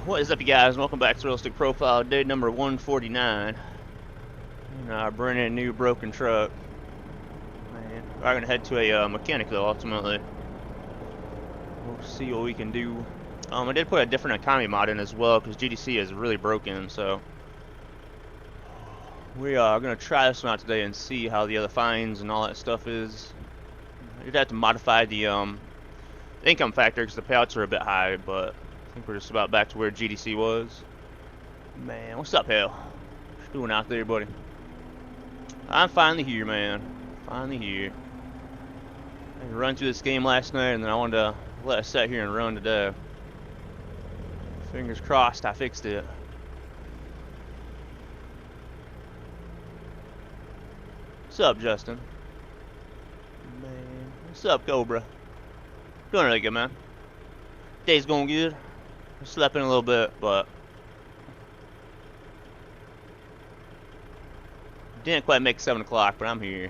What is up, you guys? Welcome back to Realistic Profile, day number 149. In our brand new broken truck. Man, we're gonna head to a mechanic though. Ultimately, we'll see what we can do. I did put a different economy mod in as well because GDC is really broken. So we are gonna try this one out today and see how the other fines and all that stuff is. You'd have to modify the income factor because the payouts are a bit high, but I think we're just about back to where GDC was. Man, what's up, Hale? What you doing out there, buddy? I'm finally here, man. Finally here. I run through this game last night, and then I wanted to let it sit here and run today. Fingers crossed I fixed it. What's up, Justin? Man, what's up, Cobra? Doing really good, man. Day's going good. I slept in a little bit, but didn't quite make 7 o'clock, but I'm here.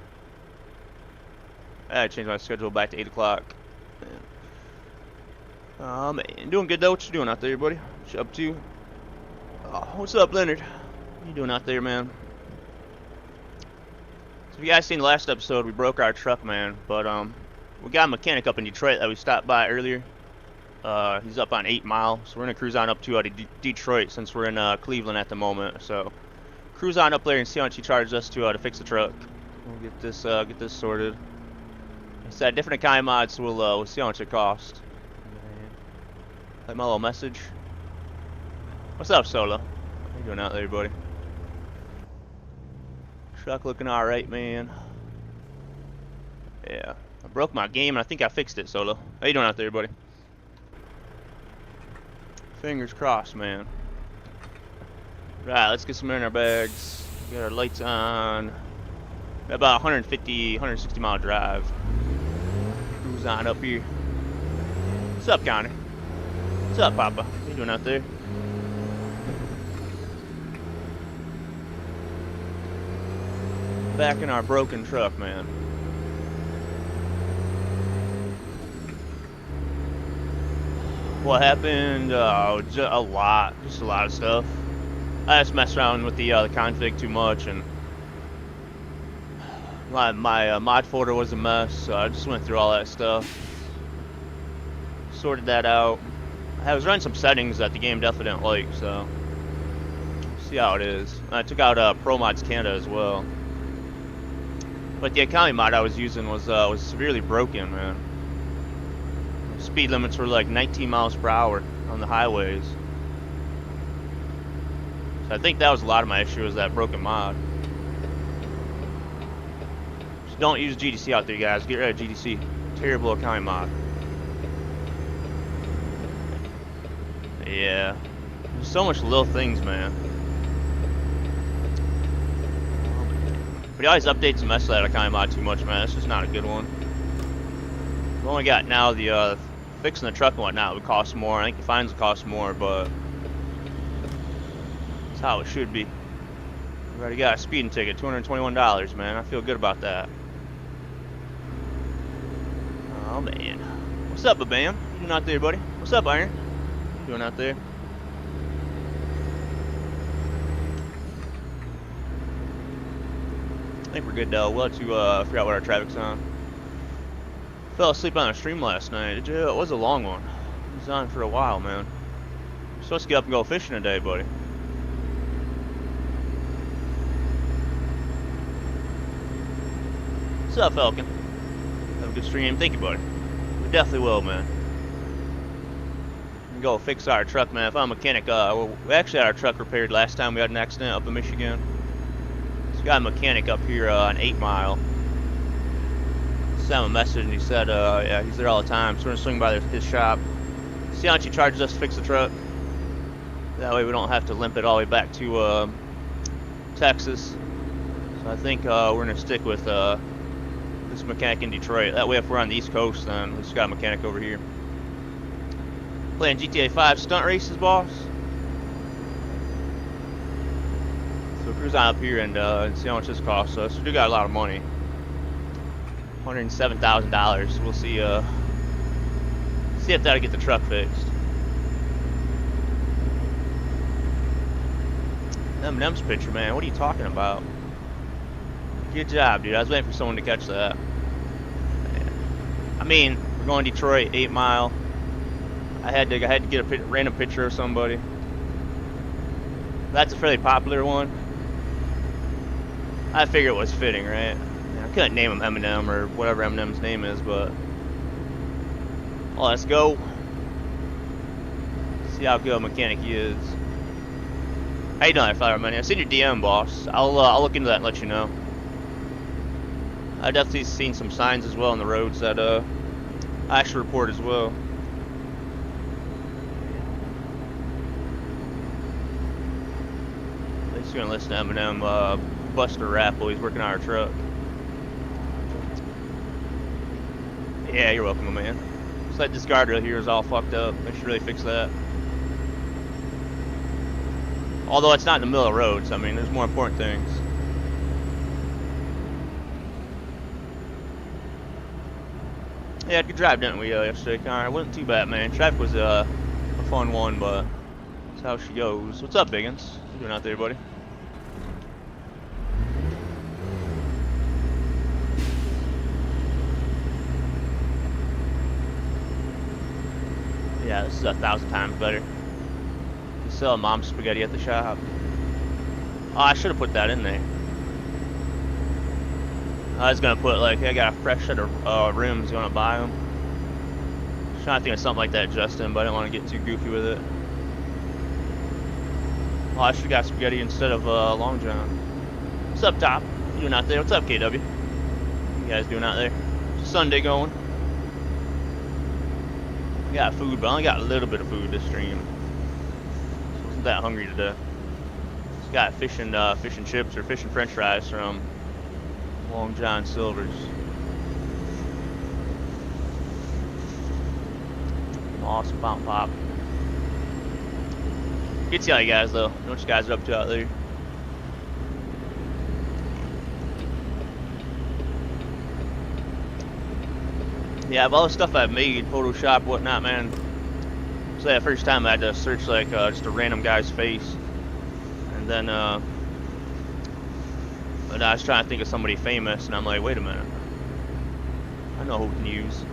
I had to change my schedule back to 8 o'clock. Oh man, doing good though. What you doing out there, buddy? What you up to? Oh, what's up, Leonard? What you doing out there, man? So if you guys seen the last episode, we broke our truck, man. But we got a mechanic up in Detroit that we stopped by earlier. He's up on 8 Mile, so we're gonna cruise on up to Detroit since we're in Cleveland at the moment. So cruise on up there and see how much he charges us to fix the truck. We'll get this sorted. It's a different economy mod, so we'll see how much it costs. Like my little message. What's up, Solo? How you doing out there, buddy? Truck looking alright, man. Yeah, I broke my game and I think I fixed it, Solo. How you doing out there, buddy? Fingers crossed, man. Right, let's get some air in our bags. Get our lights on. About 150, 160 mile drive. Cruise on up here. What's up, Connor? What's up, Papa? What you doing out there? Back in our broken truck, man. What happened? Just a lot of stuff. I just messed around with the config too much, and my mod folder was a mess, so I just went through all that stuff, sorted that out. I was running some settings that the game definitely didn't like, so see how it is. I took out Pro Mods Canada as well, but the economy mod I was using was severely broken, man. Speed limits were like 19 miles per hour on the highways. So I think that was a lot of my issue, was that broken mod. So don't use GDC out there, guys. Get rid of GDC. Terrible economy mod. Yeah. There's so much little things, man. But he always updates and messes with that economy mod too much, man. That's just not a good one. We've only got now the fixing the truck and whatnot would cost more. I think the fines would cost more, but that's how it should be. We already got a speeding ticket, $221, man. I feel good about that. Oh man. What's up, Bam? You doing out there, buddy? What's up, Iron? What you doing out there? I think we're good though. We'll have to figure out what our traffic's on. Fell asleep on a stream last night. Did you? It was a long one. It was on for a while, man. We're supposed to get up and go fishing today, buddy. What's up, Falcon? Have a good stream. Thank you, buddy. We definitely will, man. We can go fix our truck, man. If I'm a mechanic, we actually had our truck repaired last time we had an accident up in Michigan. So we got a mechanic up here on 8 Mile. Sent him a message and he said, yeah, he's there all the time. So we're gonna swing by his shop, see how much he charges us to fix the truck. That way we don't have to limp it all the way back to Texas. So I think we're gonna stick with this mechanic in Detroit. That way if we're on the East Coast, then we just got a mechanic over here. Playing GTA 5 stunt races, boss. So cruise on up here and see how much this costs us. We do got a lot of money. $107,000. We'll see if that'll get the truck fixed. Eminem's picture, man. What are you talking about? Good job, dude. I was waiting for someone to catch that. I mean, we're going to Detroit, 8 Mile. I had to get a random picture of somebody. That's a fairly popular one. I figured it was fitting, right? I couldn't name him Eminem or whatever Eminem's name is, but well, let's go. See how good a mechanic he is. How you doing, Fire Money? I seen your DM, boss. I'll look into that and let you know. I've definitely seen some signs as well on the roads that I should report as well. At least you're gonna listen to Eminem Buster rap while he's working on our truck. Yeah, you're welcome, man. Looks like this guardrail here is all fucked up. I should really fix that. Although it's not in the middle of the road, so I mean, there's more important things. Yeah, good drive, didn't we, yesterday, Connor? It wasn't too bad, man. Traffic was a fun one, but that's how she goes. What's up, Biggins? What you doing out there, buddy? Yeah, this is 1,000 times better. You sell mom's spaghetti at the shop. Oh, I should have put that in there. I was gonna put like, I got a fresh set of rims, gonna buy them. Trying to think of something like that, Justin, but I didn't want to get too goofy with it. Oh, I should have got spaghetti instead of Long John. What's up, Top? You doing out there? What's up, KW? You guys doing out there? It's Sunday going. I got food, but I only got a little bit of food this stream. So I wasn't that hungry today. Just got fish and chips or fish and French fries from Long John Silver's. Awesome pop pop. Good to see how you guys though. Know what you guys are up to out there. Yeah, of all the stuff I've made, Photoshop, whatnot, man. So that first time I had to search like just a random guy's face, and then I was trying to think of somebody famous, and I'm like, wait a minute, I know who we can use.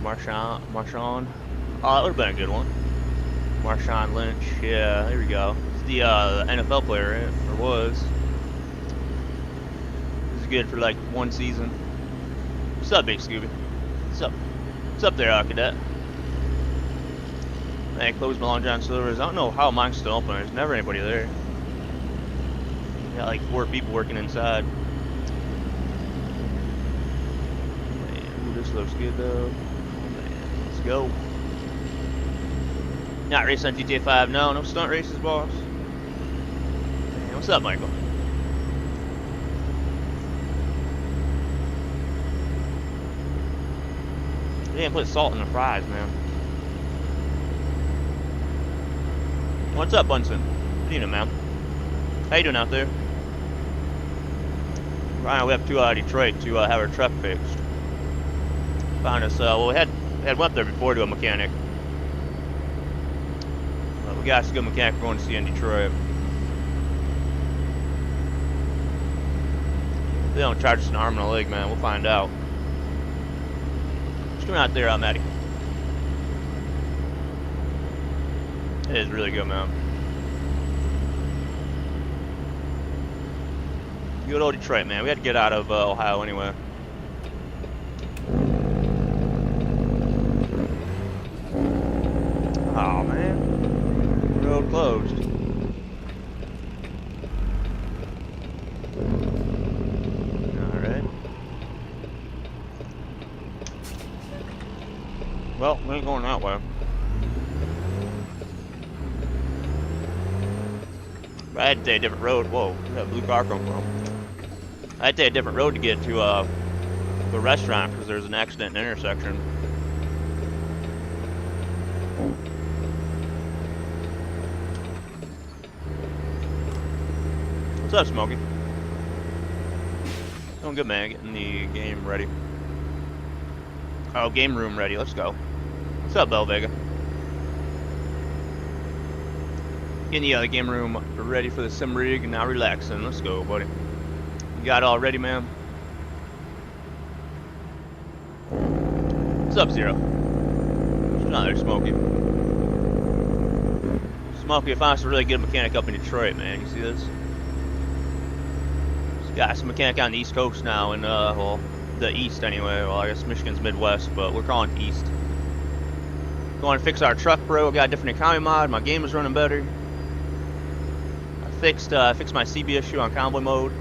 Marshawn. Oh, that would have been a good one. Marshawn Lynch. Yeah, there we go. It's the NFL player, right? Or was. This is good for like one season. What's up, Big Scooby? What's up? What's up there, Cadet? Man, closed my Long John Silver's. I don't know how mine's still open. There's never anybody there. Got like 4 people working inside. Man, ooh, this looks good though. Let's go. Not racing on GTA 5. No stunt races, boss. Man, what's up, Michael? They didn't put salt in the fries, man. What's up, Bunsen? Good evening, man. How you doing out there? Ryan, we have to Detroit to have our truck fixed. Found us. Well, we had went up there before to a mechanic. We got us a good mechanic we're going to see in Detroit. They don't charge us an arm and a leg, man. We'll find out. What's going on out there, Maddie? It is really good, man. Good old Detroit, man. We had to get out of Ohio anyway. Oh man, road closed. All right. Well, we ain't going that way. I had to take a different road. Whoa, where'd that blue car come from? I had to take a different road to get to the restaurant because there's an accident in the intersection. What's up, Smokey? Doing good, man. Getting the game ready. Oh, game room ready. Let's go. What's up, Bell Vega? in the other game room, ready for the sim rig, and now relaxing. Let's go, buddy. You got it all ready, man? What's up, Zero? There's another Smokey. Smokey, I found us a really good mechanic up in Detroit, man. You see this? This guy's a mechanic on the East Coast now, in well, the East anyway. Well, I guess Michigan's Midwest, but we're calling it East. Going to fix our truck, bro. Got a different economy mod. My game is running better. I fixed my CB issue on convoy mode.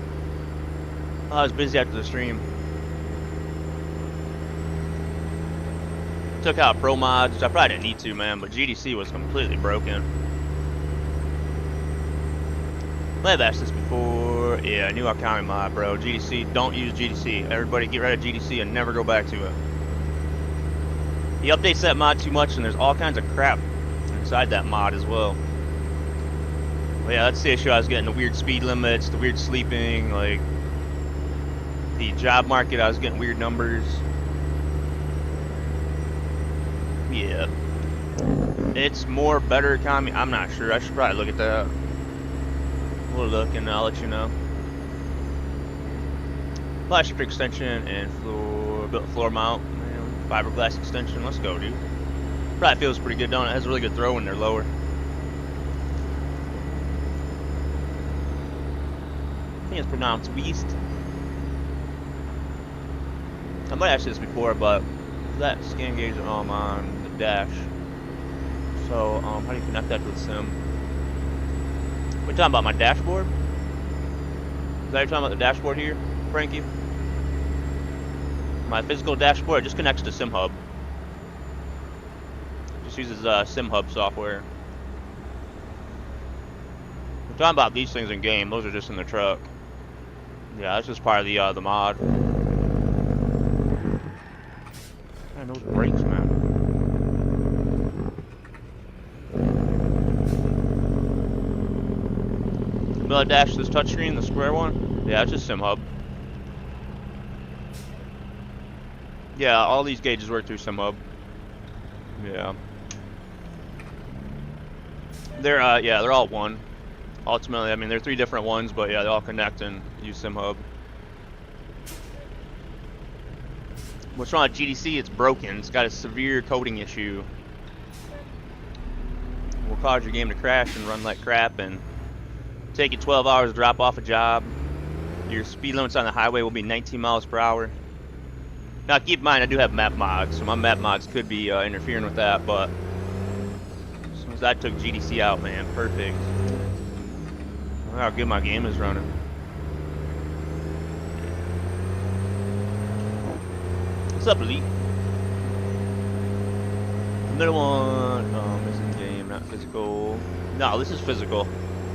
I was busy after the stream. Took out pro mods, which I probably didn't need to, man, but GDC was completely broken. I've asked this before. Yeah, new economy mod, bro. GDC, don't use GDC. Everybody get rid of GDC and never go back to it. He updates that mod too much, and there's all kinds of crap inside that mod as well. But yeah, that's the issue. I was getting the weird speed limits, the weird sleeping, like the job market. I was getting weird numbers. Yeah, it's more better economy. I'm not sure. I should probably look at that. We'll look and I'll let you know. Plastic extension and floor mount. Fiberglass extension. Let's go, dude. Probably feels pretty good, don't it? It has a really good throw when they're lower. I think it's pronounced beast. I might have said this before, but that scan gauge on the dash. So, how do you connect that to the sim? We're talking about my dashboard? Is that you're talking about the dashboard here, Frankie? My physical dashboard just connects to SimHub. Just uses SimHub software. We're talking about these things in game. Those are just in the truck. Yeah, that's just part of the mod. Man, those brakes, man. Will I dash this touchscreen, the square one? Yeah, it's just SimHub. Yeah, all these gauges work through SimHub. Yeah. They're all one. Ultimately, I mean, they're 3 different ones, but yeah, they all connect and use SimHub. What's wrong with GDC? It's broken. It's got a severe coding issue. It will cause your game to crash and run like crap and take you 12 hours to drop off a job. Your speed limits on the highway will be 19 miles per hour. Now keep in mind, I do have map mods, so my map mods could be interfering with that, but as soon as I took GDC out, man, perfect. Look how good my game is running. What's up, Elite? The middle one, missing game, not physical. No, this is physical.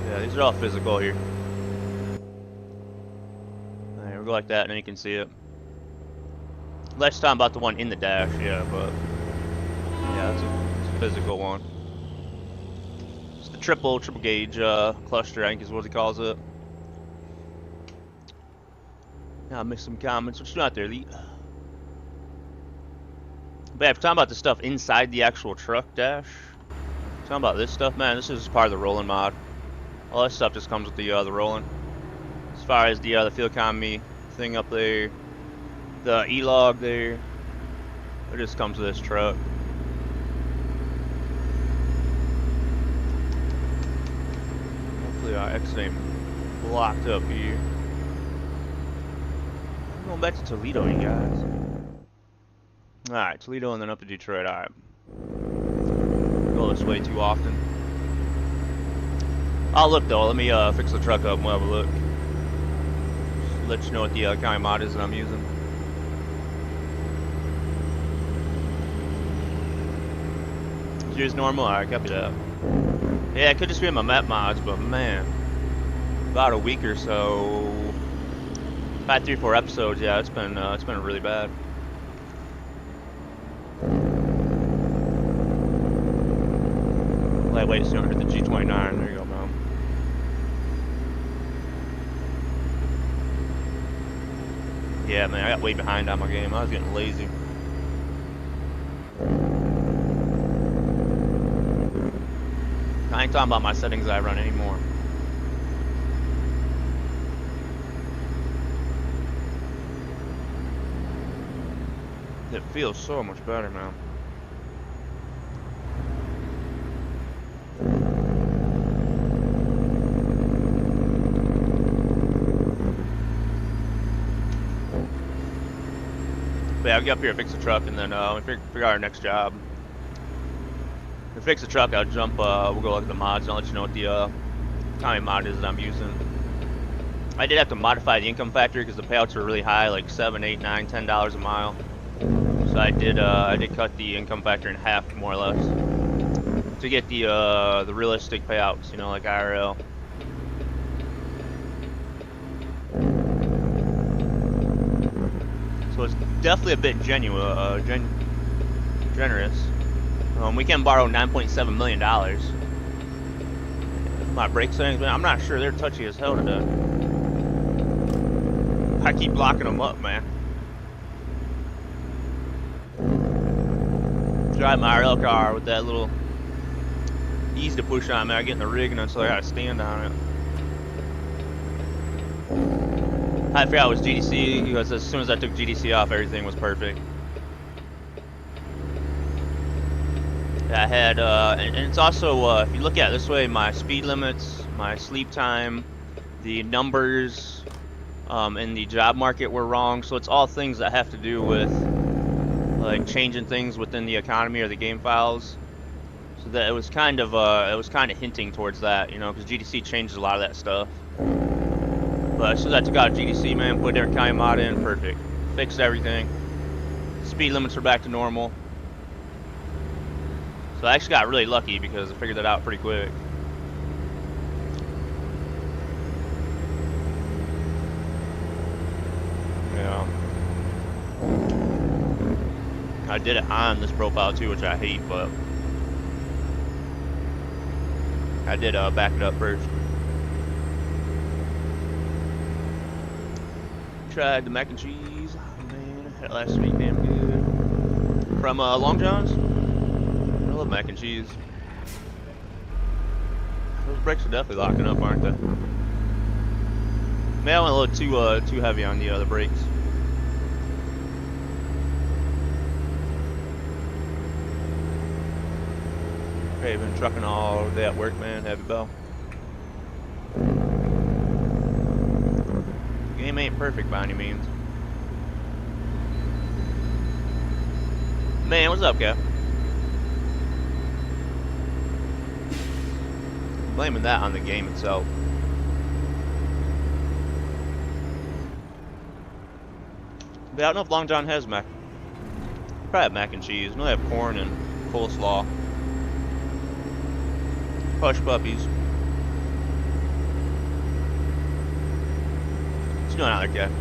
Yeah, these are all physical here. Alright, we'll go like that, and then you can see it. Less time about the one in the dash, yeah, but yeah, it's a physical one. It's the triple gauge cluster, I think is what he calls it. Now I missed some comments. What you doing out there, Elite? But yeah, if we're talking about the stuff inside the actual truck dash, talking about this stuff, man, this is part of the rolling mod. All this stuff just comes with the rolling. As far as the fuel economy thing up there, the E-log there, it just comes with this truck. Hopefully our exit ain't blocked up here. I'm going back to Toledo, you guys. Alright, Toledo and then up to Detroit. Alright. Go this way too often. I'll look though. Let me fix the truck up and we'll have a look. Just let you know what the kind of mod is that I'm using. Is yours normal? Alright, copy that. Yeah, it could just be in my map mods, but man, about a week or so, about 3 or 4 episodes. Yeah, it's been really bad. Lightweight, so you don't hit the G29. There you go, man. Yeah, man, I got way behind on my game. I was getting lazy. I I ain't talking about my settings I run anymore. It feels so much better now. But yeah, I'll get up here, fix the truck, and then we figure out our next job. To fix the truck, I'll jump, we'll go look at the mods, and I'll let you know what the county mod is that I'm using. I did have to modify the income factor because the payouts were really high, like $7, $8, $9, $10 a mile. So I did cut the income factor in half, more or less, to get the realistic payouts, you know, like IRL. So it's definitely a bit generous. We can borrow $9.7 million. My brake settings, man, I'm not sure, they're touchy as hell today. I keep locking them up, man. Drive my RL car with that little ease to push on, man. I get in the rig and so I gotta stand on it. I figured out it was GDC because as soon as I took GDC off, everything was perfect. I had, and it's also, if you look at it this way, my speed limits, my sleep time, the numbers in the job market were wrong. So it's all things that have to do with like changing things within the economy or the game files. So that it was kind of hinting towards that, you know, because GDC changes a lot of that stuff. But as soon as I took out GDC, man, put different county mod in, perfect, fixed everything. Speed limits were back to normal. So I actually got really lucky because I figured that out pretty quick. Yeah. I did it on this profile too, which I hate, but I did back it up first. Tried the mac and cheese. Oh man, I had it last week, damn good. From Long John's. I love mac and cheese. Those brakes are definitely locking up, aren't they? Man, I went a little too heavy on the brakes. Hey, been trucking all day at work, man. Heavy bell. The game ain't perfect by any means. Man, what's up, Cap? Blaming that on the game itself. But I don't know if Long John has mac. Probably have mac and cheese. I know they have corn and coleslaw. Hush puppies. What's going on there, Cap?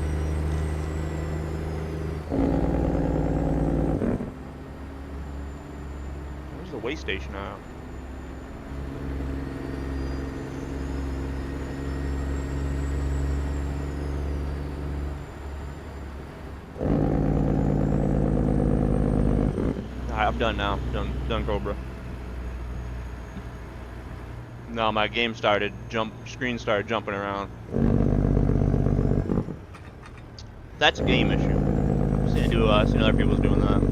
Where's the way station at? I'm done now. Done Cobra. No, my game started screen started jumping around. That's a game issue. Seen other people's doing that.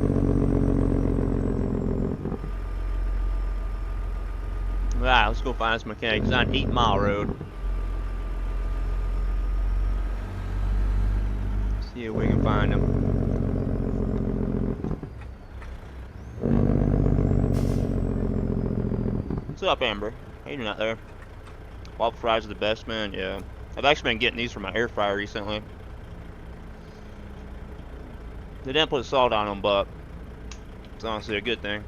Alright, let's go find this mechanic. He's on 8 Mile Road. See if we can find him. What's up, Amber? How you doing out there? Waffle fries are the best, man. Yeah, I've actually been getting these from my air fryer recently. They didn't put salt on them, but it's honestly a good thing.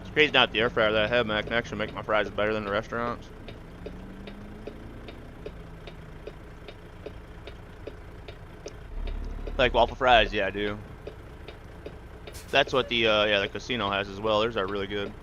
It's crazy not the air fryer that I have, man. I can actually make my fries better than the restaurants. Like waffle fries, yeah, I do. That's what the the casino has as well. Theirs are really good.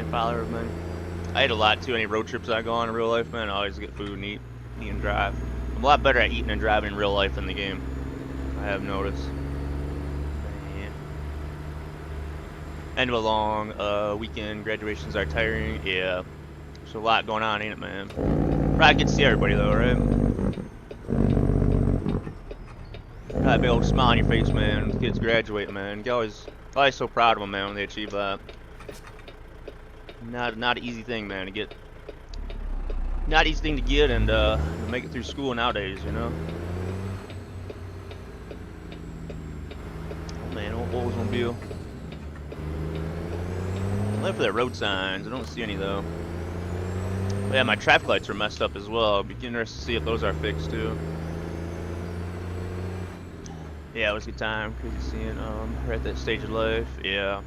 man, follower, man. I eat a lot too. Any road trips I go on in real life, man, I always get food and eat and drive. I'm a lot better at eating and driving in real life than the game. I have noticed. Man. End of a long weekend. Graduations are tiring. Yeah. There's a lot going on, ain't it, man? Probably get to see everybody though, right? Got a big old smile on your face, man. The kids graduating, man. You're always so proud of them, man, when they achieve that. Not an easy thing, man, to get. Not easy thing to get and to make it through school nowadays, you know. Oh man, old Oldsmobile. I'm looking for the road signs. I don't see any though. But yeah, my traffic lights are messed up as well. I'll be interested to see if those are fixed too. Yeah, it was a good time. Crazy seeing we're at that stage of life. Yeah.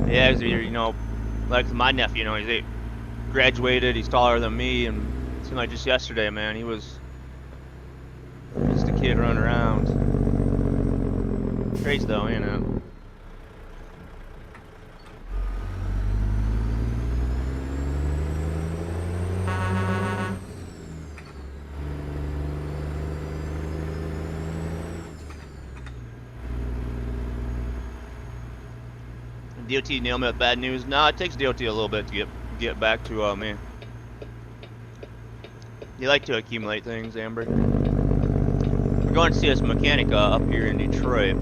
Yeah, you know, like my nephew, you know, he's graduated. He's taller than me, and it seemed like just yesterday, man, he was just a kid running around. Crazy though, you know. DOT nailed me with bad news. Nah, it takes DOT a little bit to get back to me. You like to accumulate things, Amber. We're going to see this mechanic up here in Detroit.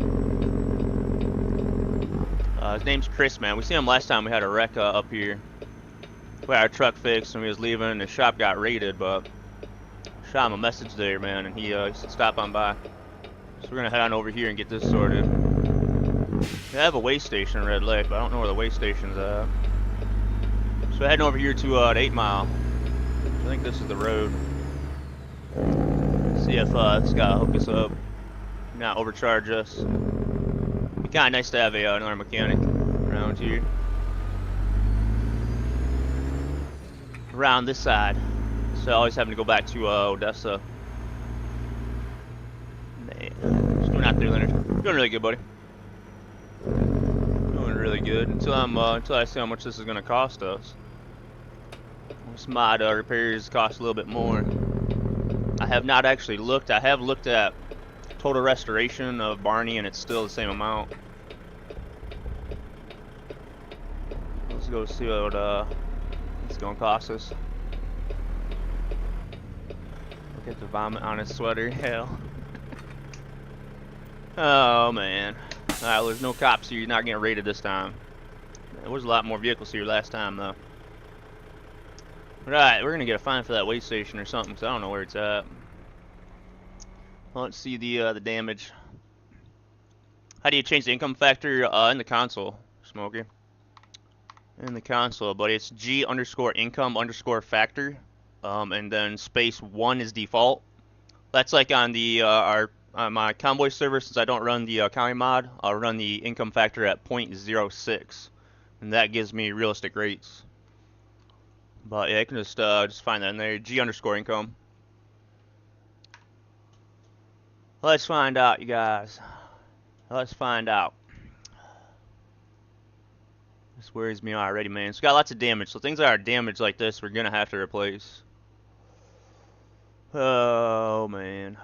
His name's Chris, man. We seen him last time we had a wreck up here. We had our truck fixed and we was leaving and the shop got raided, but shot him a message there, man, and he said stop on by. So we're gonna head on over here and get this sorted. They have a way station in Red Lake, but I don't know where the way station's at. So we're heading over here to the 8 Mile. I think this is the road. See if this guy will hook us up, not overcharge us. Be kind of nice to have another mechanic around here. Around this side. So I always having to go back to Odessa. Man, what's going out there, Leonard? Doing really good, buddy. Doing really good until I see how much this is gonna cost us. This mod repairs cost a little bit more. I have not actually looked. I have looked at total restoration of Barney, and it's still the same amount. Let's go see what it's gonna cost us. Look at the vomit on his sweater. Hell. Oh man. Alright, well, there's no cops here. You're not getting raided this time. There was a lot more vehicles here last time though. Right, we're gonna get a fine for that way station or something, because I don't know where it's at. Let's see the damage. How do you change the income factor in the console, Smokey? In the console, buddy, it's G_income_factor, and then space 1 is default. That's like on the on my Convoy server. Since I don't run the county mod, I'll run the income factor at 0.06, and that gives me realistic rates. But yeah, I can just find that in there. G_income. Let's find out, you guys. Let's find out. This worries me already, man. It's got lots of damage, so things that are damaged like this, we're gonna have to replace. Oh man.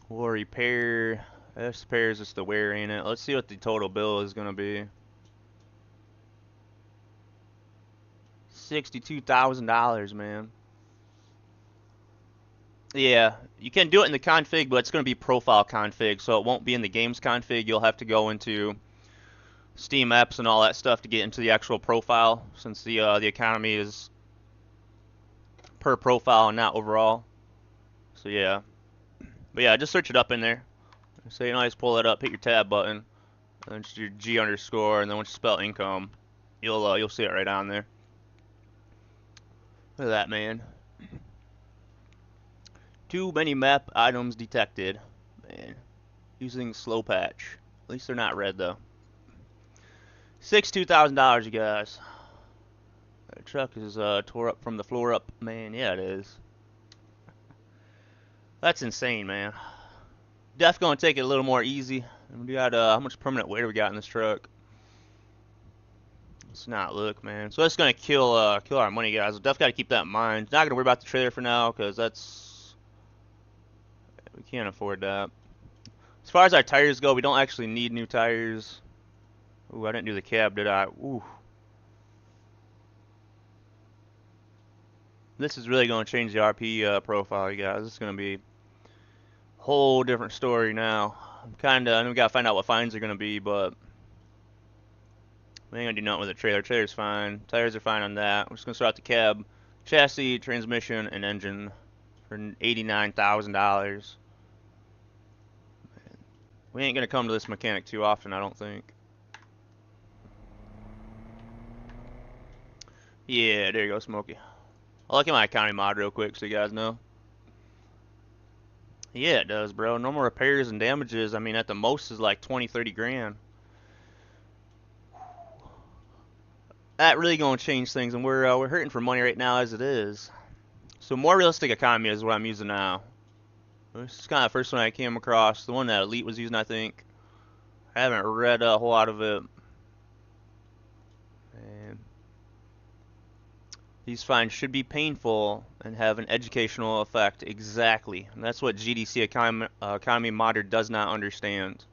We'll repair. This repairs just the wear in it. Let's see what the total bill is gonna be. $62,000, man. Yeah, you can do it in the config, but it's going to be profile config, so it won't be in the game's config. You'll have to go into Steam apps and all that stuff to get into the actual profile, since the economy is per profile and not overall. So yeah, but yeah, just search it up in there. So you know, just pull it up, hit your tab button, and then just your G underscore, and then once you spell income, you'll see it right on there. Look at that, man. Too many map items detected. Man. Using slow patch. At least they're not red though. $62,000, you guys. That truck is tore up from the floor up. Man, yeah it is. That's insane, man. Def gonna take it a little more easy. We got how much permanent weight we got in this truck? Let's not look, man. So that's gonna kill our money, guys. We'll definitely gotta keep that in mind. Not gonna worry about the trailer for now, because we can't afford that. As far as our tires go, we don't actually need new tires. Ooh, I didn't do the cab, did I? Ooh. This is really gonna change the RP profile, you guys. This is gonna be a whole different story now. I know we gotta find out what fines are gonna be, but we ain't gonna do nothing with the trailer. Trailer's fine. Tires are fine on that. We're just gonna start out the cab, chassis, transmission, and engine for $89,000. We ain't gonna come to this mechanic too often, I don't think. Yeah, there you go, Smokey. I'll look at my economy mod real quick so you guys know. Yeah, it does, bro. Normal repairs and damages, I mean, at the most is like 20, 30 grand. That really gonna change things, and we're hurting for money right now as it is. So more realistic economy is what I'm using now. This is kind of the first one I came across. The one that Elite was using, I think. I haven't read a whole lot of it. And these fines should be painful and have an educational effect. Exactly. And that's what GDC economy modder does not understand.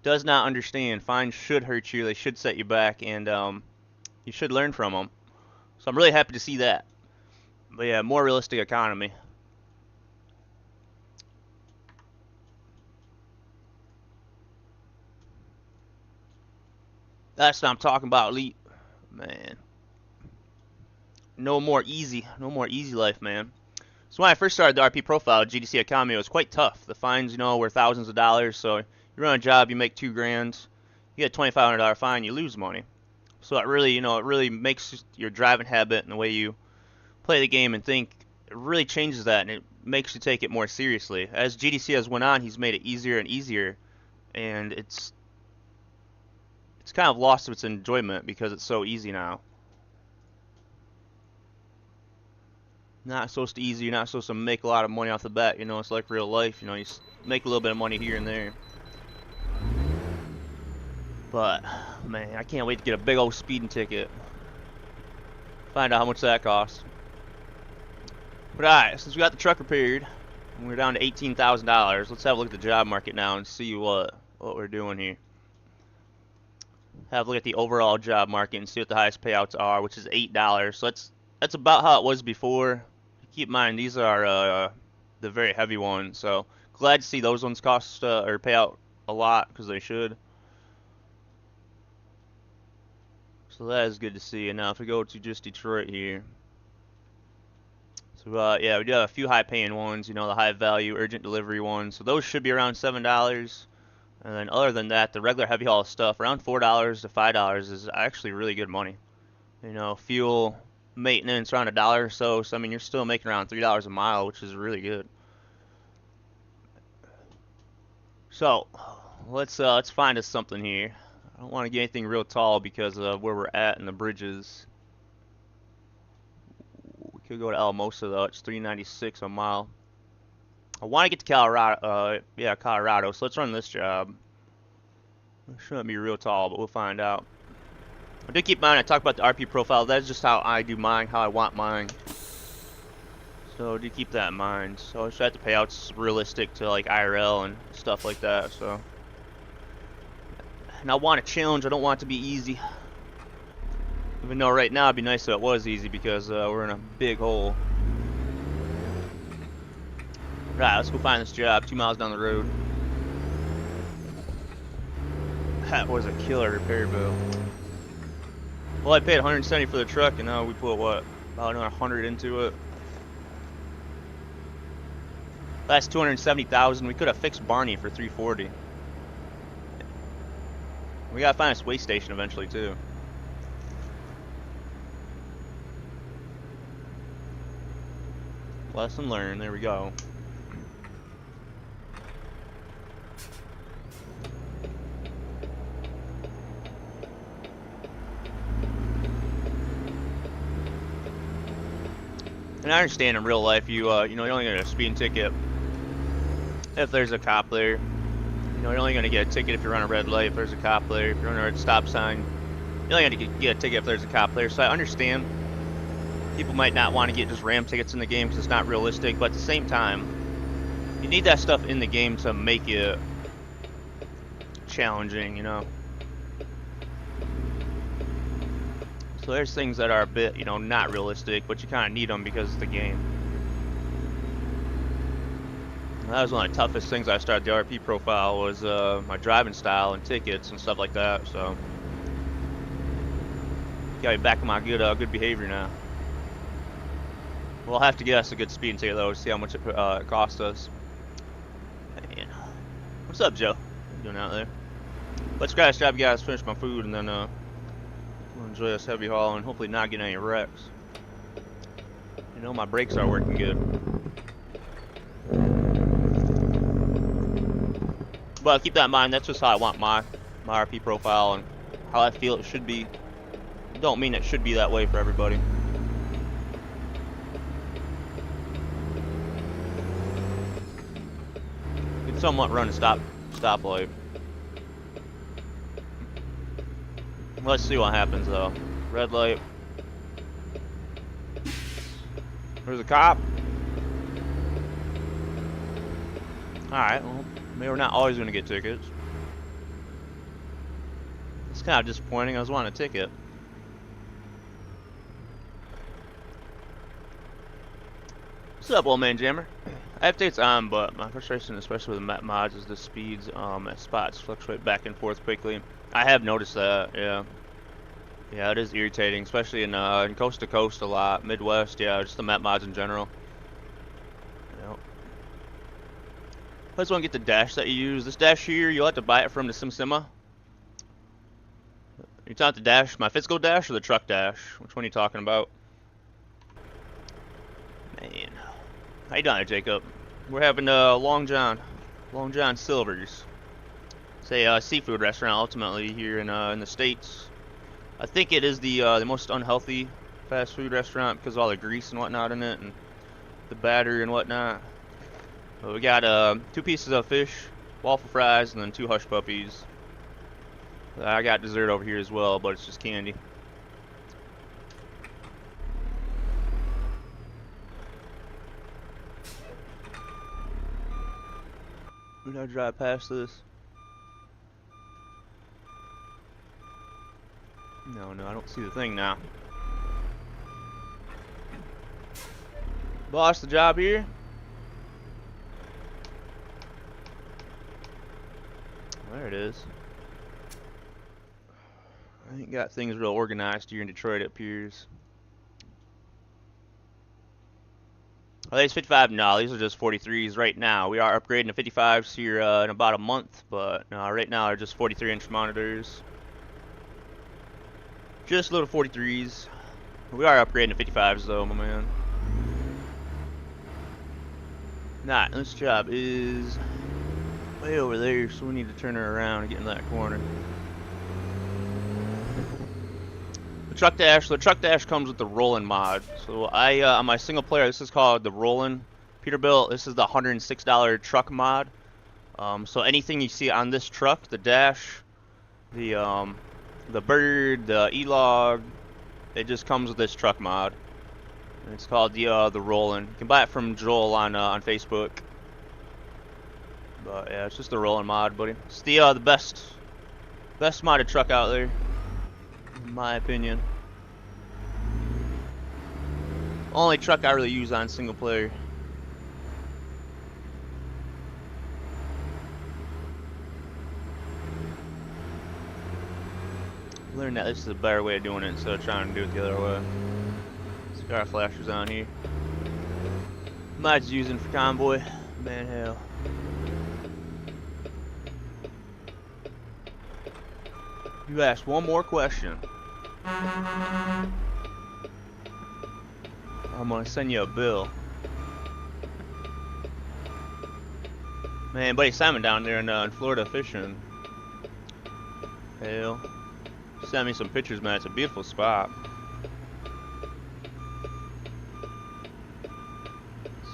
Does not understand. Fines should hurt you. They should set you back, and you should learn from them. So I'm really happy to see that. But yeah, more realistic economy. That's what I'm talking about, Elite. Man. No more easy life, man. So when I first started the RP profile, GDC economy, it was quite tough. The fines, you know, were thousands of dollars. So you run a job, you make $2,000, you get a $2,500 fine, you lose money. So it really, it really makes your driving habit and the way you play the game and think, it really changes that, and it makes you take it more seriously. As GDC has went on, he's made it easier and easier, and it's kind of lost its enjoyment because it's so easy now. Not supposed to easy, you're not supposed to make a lot of money off the bat, it's like real life, you make a little bit of money here and there. But, man, I can't wait to get a big old speeding ticket. Find out how much that costs. But alright, since we got the truck repaired, and we're down to $18,000, let's have a look at the job market now and see what we're doing here. Have a look at the overall job market and see what the highest payouts are, which is $8. So that's about how it was before. Keep in mind, these are the very heavy ones, so glad to see those ones cost or pay out a lot, because they should. So that is good to see. And now if we go to just Detroit here, so yeah, we do have a few high paying ones, the high value urgent delivery ones, so those should be around $7. And then other than that, the regular heavy haul stuff around $4 to $5 is actually really good money. Fuel, maintenance around $1 or so. So I mean, you're still making around $3 a mile, which is really good. So let's find us something here. I don't want to get anything real tall because of where we're at in the bridges. We could go to Alamosa though. It's $3.96 a mile. I want to get to Colorado. Yeah, Colorado. So let's run this job. It shouldn't be real tall, but we'll find out. I do keep in mind, I talk about the RP profile. That's just how I do mine, how I want mine. So do keep that in mind. So I try to pay outs realistic to like IRL and stuff like that. So, and I want a challenge. I don't want it to be easy. Even though right now it'd be nice if it was easy because we're in a big hole. Right, let's go find this job 2 miles down the road. That was a killer repair bill. Well, I paid $170 for the truck, and now we put what, about another $100 into it. That's $270,000. We could have fixed Barney for $340. We gotta find a way station eventually too. Lesson learned. There we go. And I understand in real life, you're only gonna get a speeding ticket if there's a cop there. You're only gonna get a ticket if you run a red light. If there's a cop there, if you're on a red stop sign, You only got to get a ticket if there's a cop there. So I understand people might not want to get just ram tickets in the game because it's not realistic, but at the same time, you need that stuff in the game to make it challenging, you know. So there's things that are a bit, you know, not realistic, but you kind of need them because of the game. That was one of the toughest things I started the RP profile was my driving style and tickets and stuff like that. So got me back in my good behavior now. We'll have to get us a good speeding ticket though to see how much it cost us. Man. What's up, Joe? What are you doing out there? Let's crash job, guys. Finish my food and then we'll enjoy this heavy haul and hopefully not get any wrecks. You know my brakes are working good. But keep that in mind, that's just how I want my RP profile and how I feel it should be. Don't mean it should be that way for everybody. You can somewhat run a stoplight. Let's see what happens though. Red light. There's a cop. Alright, well, maybe we're not always going to get tickets. It's kind of disappointing. I was wanting a ticket. What's up, old man jammer? Updates on, but my frustration, especially with the map mods, is the speeds at spots fluctuate back and forth quickly. I have noticed that, yeah. Yeah, it is irritating, especially in coast to coast a lot. Midwest, yeah, just the map mods in general. Yep. I just want to get the dash that you use. This dash here, you'll have to buy it from the SimSima. You talking the dash, my physical dash or the truck dash? Which one are you talking about? Man. How you doing, Jacob? We're having Long John Silver's. It's a seafood restaurant ultimately here in the States. I think it is the most unhealthy fast food restaurant because of all the grease and whatnot in it and the batter and whatnot. But we got 2 pieces of fish, waffle fries, and then 2 hush puppies. I got dessert over here as well, but it's just candy. Did I drive past this? No, I don't see the thing now. Boss, the job here? There it is. I ain't got things real organized here in Detroit, it appears. Are these 55? No, these are just 43s right now. We are upgrading to 55s here in about a month, but right now they're just 43-inch monitors. Just little 43s. We are upgrading to 55s though, my man. Nah, this job is way over there, so we need to turn her around and get in that corner. The truck dash comes with the Rollin' mod. So on my single player, this is called the Rollin' Peterbilt. This is the $106 truck mod. So anything you see on this truck, the dash, the bird, the E-log, it just comes with this truck mod. And it's called the Rollin'. You can buy it from Joel on Facebook. But yeah, it's just the Rollin' mod, buddy. It's the best modded truck out there, in my opinion. Only truck I really use on single player. Learned that this is a better way of doing it instead of trying to do it the other way. Cigar flashers on here. Mods using for convoy. Man, hell. You asked one more question. I'm gonna send you a bill. Man, buddy Simon down there in Florida fishing. Hell. Send me some pictures, man. It's a beautiful spot.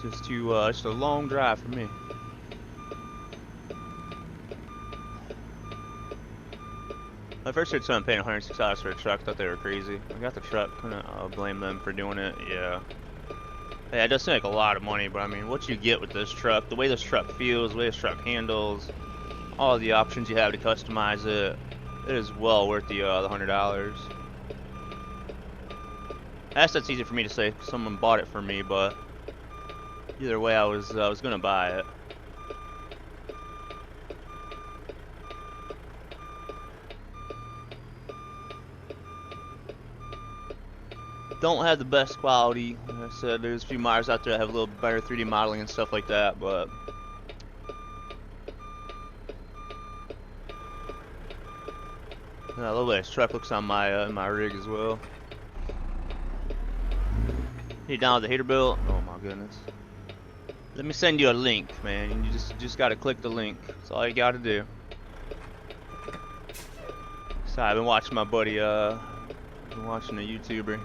It's just a long drive for me. I first heard someone paying $106 for a truck. Thought they were crazy. I got the truck. Couldn't blame them for doing it. Yeah. Yeah, it does seem like a lot of money, but I mean, what you get with this truck, the way this truck feels, the way this truck handles, all the options you have to customize it, it is well worth the $100. That's easy for me to say. Someone bought it for me, but either way, I was gonna buy it. Don't have the best quality. Like I said, there's a few modders out there that have a little better 3D modeling and stuff like that, but I love the way this truck looks on my rig as well. You down with the heater build? Oh my goodness. Let me send you a link, man. You just gotta click the link. That's all you gotta do. So I've been watching my buddy, been watching a YouTuber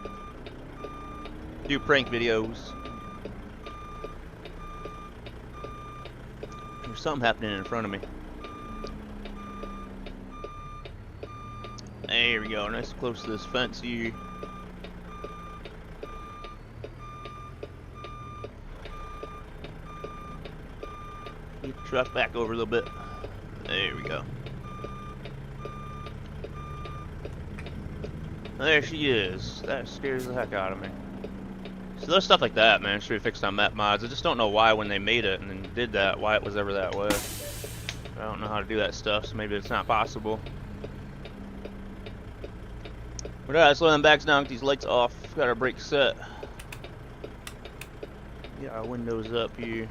do prank videos. There's something happening in front of me. There we go, nice and close to this fence here. Get the truck back over a little bit. There we go. There she is. That scares the heck out of me. So there's stuff like that, man, should be fixed on map mods. I just don't know why when they made it and then did that, why it was ever that way. I don't know how to do that stuff, so maybe it's not possible. But alright, let's load them bags down, get these lights off. Got our brake set. Get our windows up here.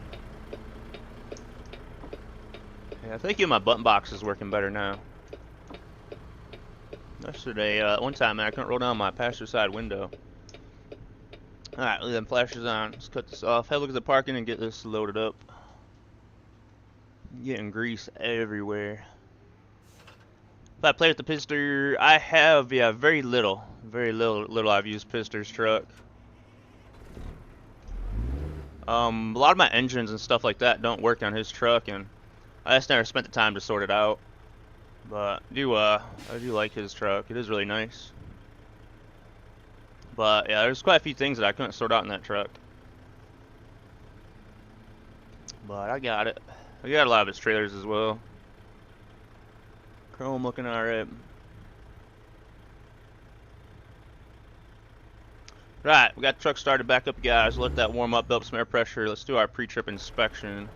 Yeah, I think my button box is working better now. Yesterday, one time, man, I couldn't roll down my passenger side window. Alright, leave them flashers on. Let's cut this off. Have a look at the parking and get this loaded up. Getting grease everywhere. If I play with the Pister, I have, yeah, very little. Very little I've used Pister's truck. A lot of my engines and stuff like that don't work on his truck, and I just never spent the time to sort it out. But I do like his truck. It is really nice. But yeah, there's quite a few things that I couldn't sort out in that truck. But I got it. I got a lot of its trailers as well. Chrome looking alright. Right, we got the truck started back up, guys. Let that warm up, build up some air pressure. Let's do our pre-trip inspection.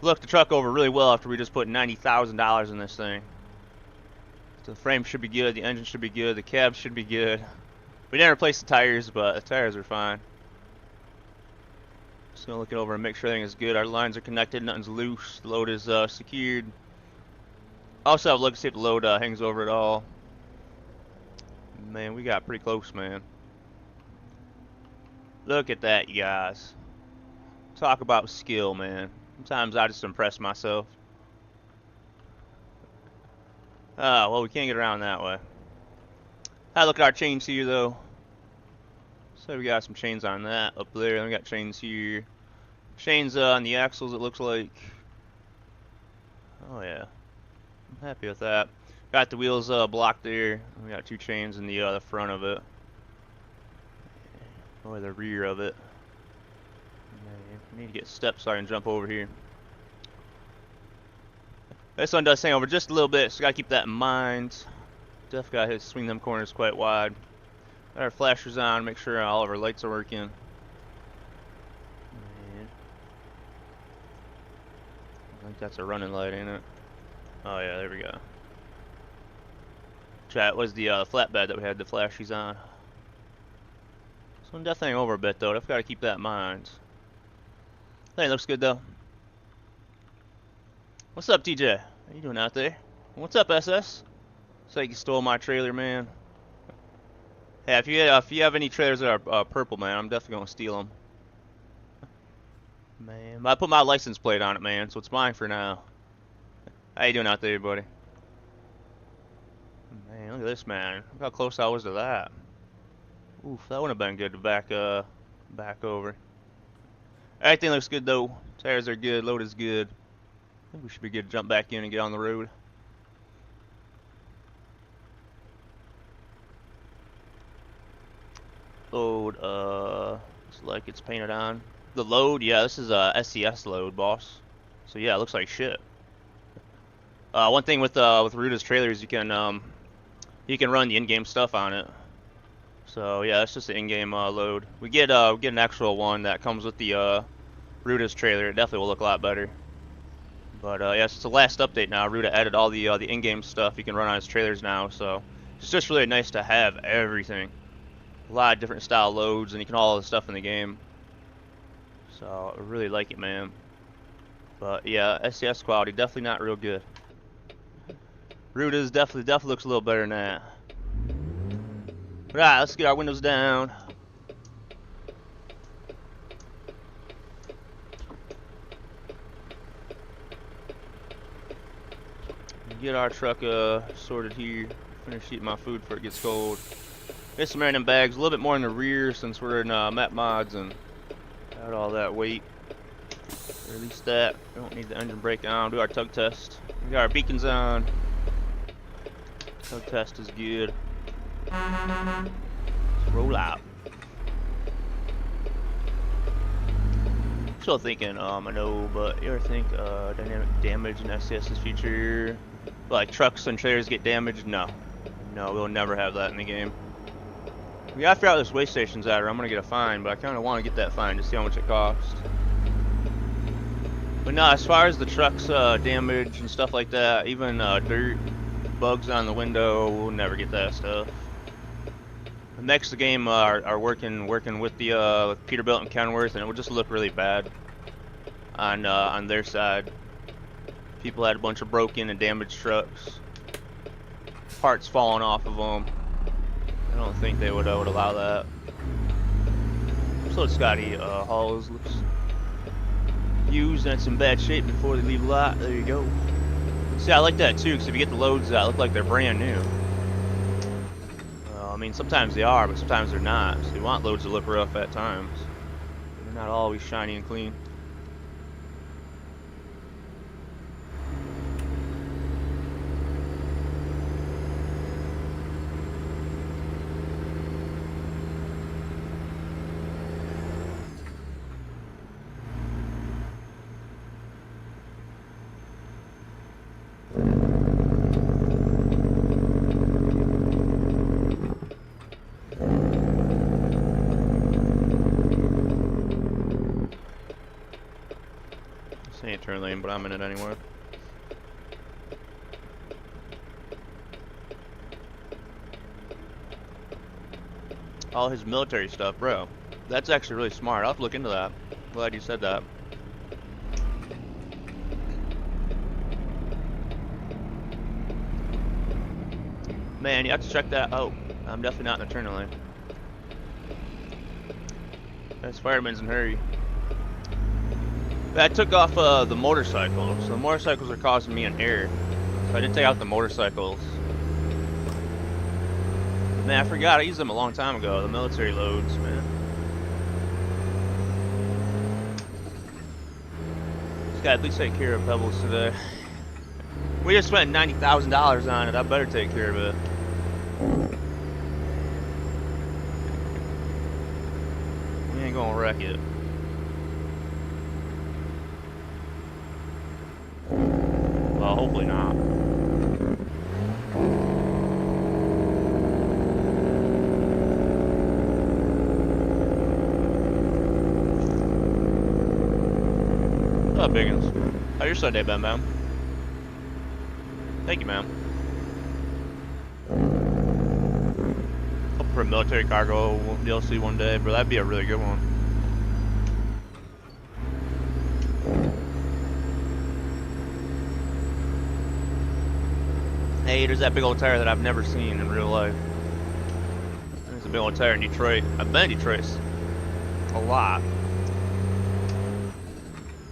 Looked the truck over really well after we just put $90,000 in this thing. So the frame should be good, the engine should be good, the cab should be good. We didn't replace the tires, but the tires are fine. Just gonna look it over and make sure everything is good. Our lines are connected, nothing's loose. The load is secured. Also have a look to see if the load hangs over at all. Man, we got pretty close, man. Look at that, you guys. Talk about skill, man. Sometimes I just impress myself. Ah, well, we can't get around that way. Ah, look at our chains here, though. So we got some chains on that up there. Then we got chains here. Chains on the axles, it looks like. Oh, yeah. I'm happy with that. Got the wheels blocked there. We got two chains in the front of it. Or the rear of it. I need to get steps so I can jump over here. This one does hang over just a little bit, so gotta keep that in mind. Definitely gotta swing them corners quite wide. Got our flashers on, make sure all of our lights are working. I think that's a running light, ain't it? Oh yeah, there we go. That was the flatbed that we had the flashies on. So I'm definitely over a bit though. I've got to keep that in mind. I think it looks good though. What's up, TJ? How you doing out there? What's up, SS? Looks like you stole my trailer, man. Hey, if you have any trailers that are purple, man, I'm definitely gonna steal them. Man, I put my license plate on it, man, so it's mine for now. How you doing out there, buddy? Man, look at this, man. Look how close I was to that. Oof, that would have been good to back over. Everything looks good though. Tires are good, load is good. I think we should be good to jump back in and get on the road. load, looks like it's painted on. The load, yeah, this is a SCS load, boss. So yeah, it looks like shit. One thing with Ruta's trailers, you can run the in-game stuff on it. So yeah, that's just the in-game load. We get an actual one that comes with the Ruta's trailer. It definitely will look a lot better. But yeah, it's the last update now. Ruta added all the in-game stuff you can run on his trailers now. So it's just really nice to have everything. A lot of different style loads, and you can all the stuff in the game. So I really like it, man. But yeah, SCS quality definitely not real good. Ruta's definitely looks a little better than that. Right, let's get our windows down. Get our truck sorted here. Finish eating my food before it gets cold. Get some random bags, a little bit more in the rear since we're in map mods and got all that weight. Release that. We don't need the engine breakdown. Do our tug test. We got our beacons on. Tug test is good. Let's roll out. Still thinking, I know, but you ever think dynamic damage in SCS's future? Like trucks and trailers get damaged? No. No, we'll never have that in the game. We gotta figure out this way station's at, or I'm gonna get a fine, but I kinda wanna get that fine to see how much it costs. But no, as far as the trucks damage and stuff like that, even dirt, bugs on the window, we'll never get that stuff. Next, the game are working with the with Peterbilt and Kenworth, and it will just look really bad on their side. People had a bunch of broken and damaged trucks, parts falling off of them. I don't think they would allow that. So Scotty Halls looks used and it's in bad shape before they leave lot. There you go. See, I like that too, because if you get the loads that look like they're brand new. I mean, sometimes they are, but sometimes they're not. So you want loads to look rough at times. They're not always shiny and clean. Ain't turn lane, but I'm in it anyway. All his military stuff, bro. That's actually really smart. I'll have to look into that. Glad you said that. Man, you have to check that out. I'm definitely not in the turn lane. This fireman's in a hurry. I took off the motorcycles. So the motorcycles are causing me an error. So I didn't take out the motorcycles. Man, I forgot. I used them a long time ago. The military loads, man. Just gotta at least take care of Pebbles today. We just spent $90,000 on it. I better take care of it. We ain't gonna wreck it. Well, hopefully not. What's up, Biggins? How's your Sunday been, ma'am? Thank you, ma'am. Hope for a military cargo DLC one day, bro. That'd be a really good one. Hey, there's that big old tire that I've never seen in real life. There's a big old tire in Detroit. I've been to Detroit a lot.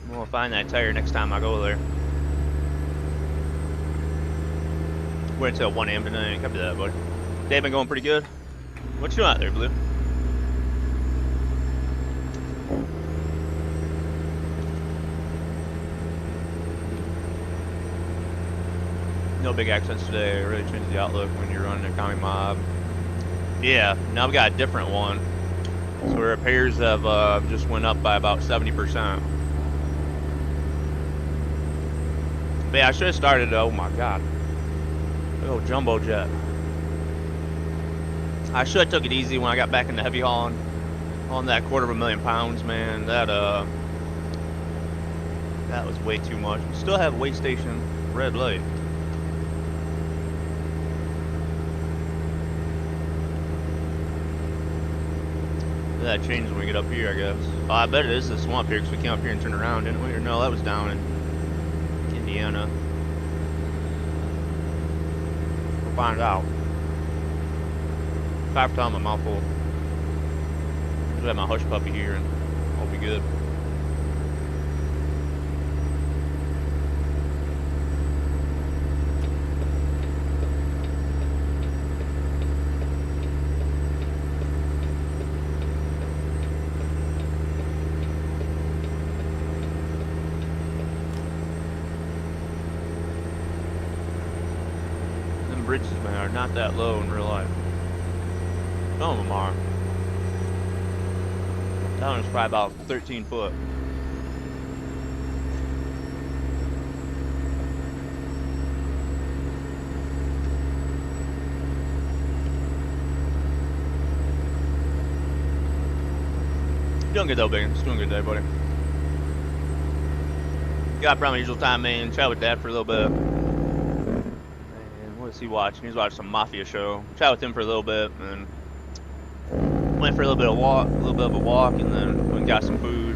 I'm gonna find that tire next time I go there. Wait until 1 AM tonight. Copy that, buddy. Day been going pretty good. What you doing out there, Blue? No big accents today. It really changed the outlook when you're running a commie mob. Yeah, now we got a different one. So repairs have just went up by about 70%. But yeah, I should have started. Oh my god. Oh, jumbo jet. I should have took it easy when I got back into heavy hauling on that 250,000 pounds, man. That was way too much. We still have weigh station red light. That changes when we get up here, I guess. Oh, I bet it is the swamp here because we came up here and turned around, didn't we? Or no, that was down in Indiana. We'll find out. If I have time, my mouth full. I'll have my hush puppy here and I'll be good. Bridges, man, are not that low in real life. Some of them are. That one's probably about 13 foot. Doing good though, Big. It's doing good day, buddy. Got probably usual time, man. Chat with Dad for a little bit. What's he watching? He's watching some mafia show. Chat with him for a little bit, and went for a little bit of a walk, and then went and got some food.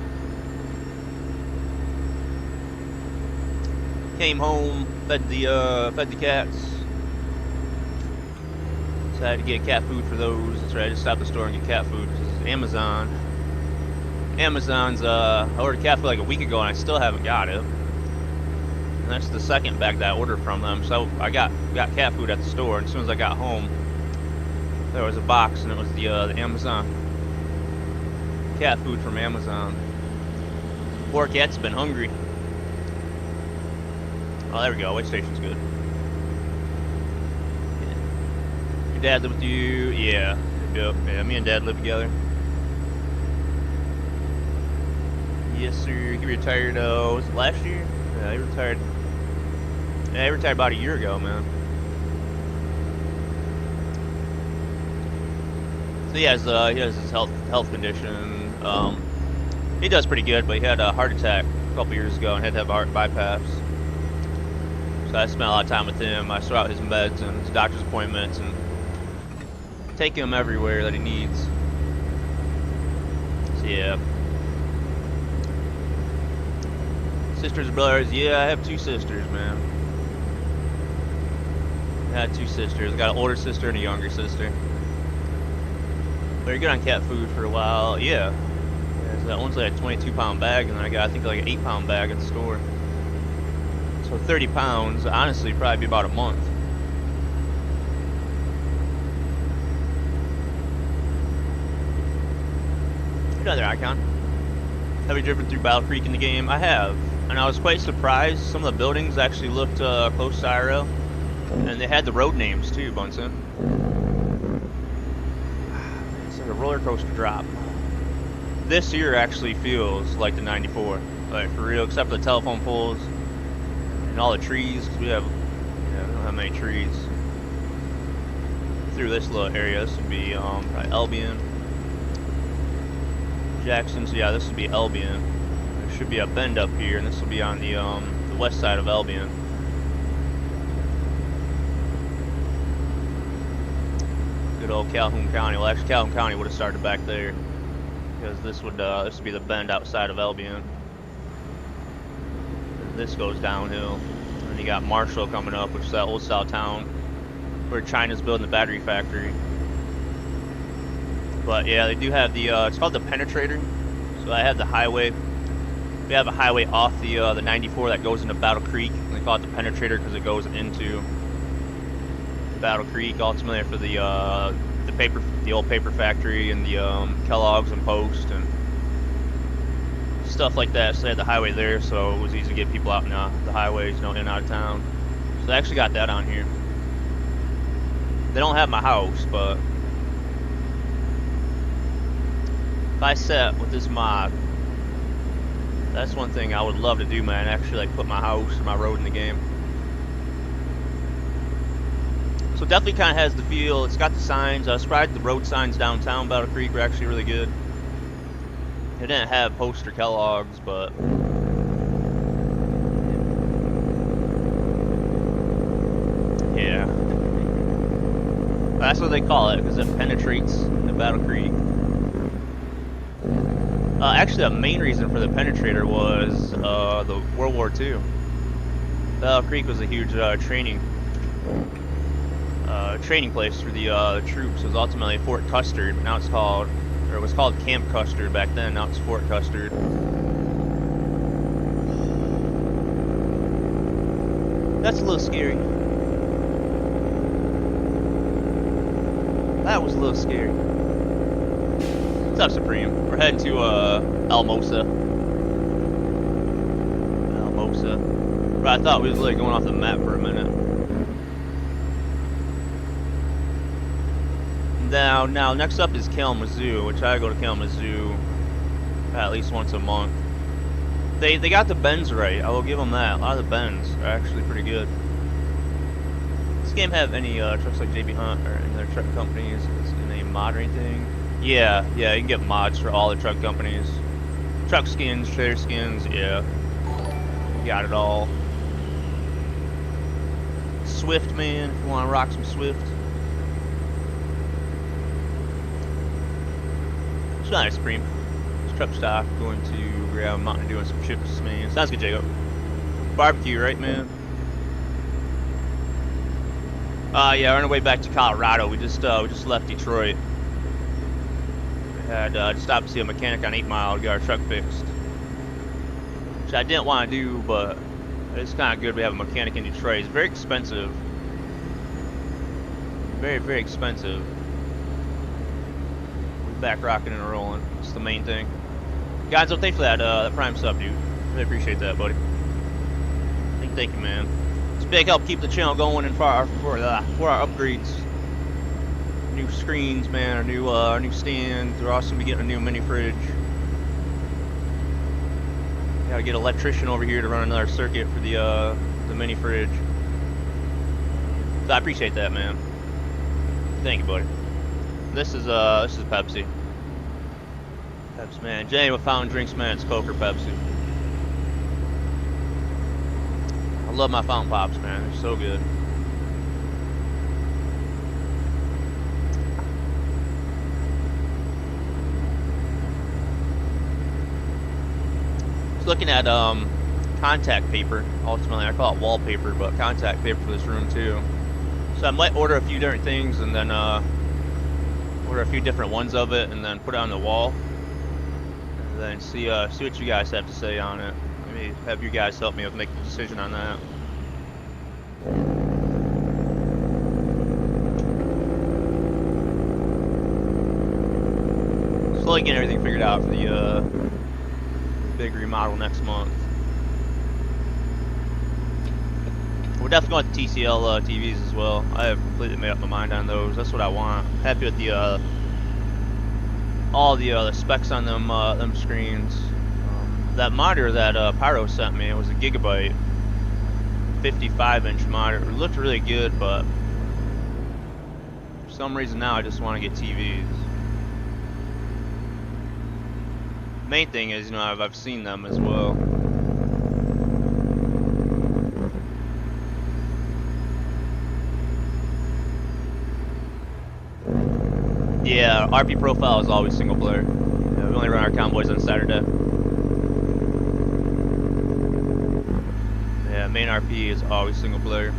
Came home, fed the cats. So I had to get cat food for those. That's right. I just stopped at the store and get cat food because Amazon's I ordered cat food like a week ago, and I still haven't got it. And that's the second bag that I ordered from them. So I got cat food at the store, and as soon as I got home, there was a box, and it was the Amazon cat food from Amazon. Poor cat's been hungry. Oh, there we go. Weigh station's good. Yeah. Your dad live with you? Yeah. Yep. Yeah. Me and Dad live together. Yes, sir. He retired. Was it last year? Yeah, he retired. Yeah, he retired about a year ago, man. So he has his health condition. He does pretty good, but he had a heart attack a couple years ago and had to have a heart bypass. So I spent a lot of time with him. I sort out his meds and his doctor's appointments and take him everywhere that he needs. So yeah. Sisters and brothers, yeah, I have 2 sisters, man. I had 2 sisters. I got an older sister and a younger sister. But you're good on cat food for a while, yeah. So that one's like a 22-pound bag, and then I got, I think, like an 8-pound bag at the store. So 30 pounds, honestly, probably be about a month. Another icon. Have you driven through Battle Creek in the game? I have. And I was quite surprised. Some of the buildings actually looked close to IRL. And they had the road names too, Bunsen. It's like a roller coaster drop. This here actually feels like the 94. Like, for real, except for the telephone poles and all the trees, because we don't have many trees. Through this little area, this would be probably Albion. Jackson, so yeah, this would be Albion. There should be a bend up here, and this will be on the west side of Albion. Good old Calhoun County. Well, actually, Calhoun County would have started back there, because this would be the bend outside of Albion. And this goes downhill, and you got Marshall coming up, which is that old style town where China's building the battery factory. But yeah, they do have the, it's called the Penetrator. So I have the highway. We have a highway off the 94 that goes into Battle Creek. And they call it the Penetrator because it goes into Battle Creek. All it's familiar for the old paper factory and the Kellogg's and Post and stuff like that. So they had the highway there, so it was easy to get people out in the highways, in and out of town. So they actually got that on here. They don't have my house, but I set with this mod, that's one thing I would love to do, man. Actually, like put my house or my road in the game. So definitely kind of has the feel. It's got the signs. Surprised the road signs downtown Battle Creek were actually really good. It didn't have poster Kellogg's, but yeah, that's what they call it because it penetrates the Battle Creek. Actually, the main reason for the penetrator was the World War II. Battle Creek was a huge training place for the troops. It was ultimately Fort Custer. Now it's called, or it was called Camp Custer back then. Now it's Fort Custer. That's a little scary. That was a little scary. What's up, Supreme? We're heading to Almosa. But I thought we was like going off the map for a minute. Now next up is Kalamazoo, which I go to Kalamazoo at least once a month. They got the bends right. I will give them that. A lot of the bends are actually pretty good. Does this game have any trucks like JB Hunt or any other truck companies? Is it any mod or anything? Yeah, you can get mods for all the truck companies. Truck skins, trailer skins, yeah. You got it all. Swift, man, if you want to rock some Swift. It's not ice cream. It's truck stop. Going to grab a Mountain Dew and some chips, man. Sounds good, Jacob. Barbecue, right, man? Yeah, we're on our way back to Colorado. We just left Detroit. We had just stopped to see a mechanic on 8 Mile to get our truck fixed, which I didn't want to do, but it's kind of good we have a mechanic in Detroit. It's very expensive. Very, very expensive. We're back rocking and rolling. It's the main thing. Guys, so thanks for that Prime sub, dude. Really appreciate that, buddy. Thank you, man. It's a big help keep the channel going and for our upgrades. New screens, man. Our new stand. We're also gonna be getting a new mini fridge. Gotta get an electrician over here to run another circuit for the mini fridge. So I appreciate that, man. Thank you, buddy. This is Pepsi. Pepsi, man. Jenny with fountain drinks, man. It's Coke or Pepsi. I love my fountain pops, man. They're so good. Looking at contact paper. Ultimately, I call it wallpaper, but contact paper for this room too. So I might order a few different things and then order a few different ones of it and then put it on the wall. And then see what you guys have to say on it. Maybe have you guys help me with making a decision on that. Slowly getting everything figured out for the big remodel next month. We're definitely going with the TCL TVs as well. I have completely made up my mind on those. That's what I want. Happy with the all the specs on them screens. That monitor that Pyro sent me, it was a gigabyte, 55-inch monitor. It looked really good, but for some reason now I just want to get TVs. Main thing is, you know, I've seen them as well. Yeah, RP profile is always single player. Yeah, we only run our convoys on Saturday. Yeah, main RP is always single player.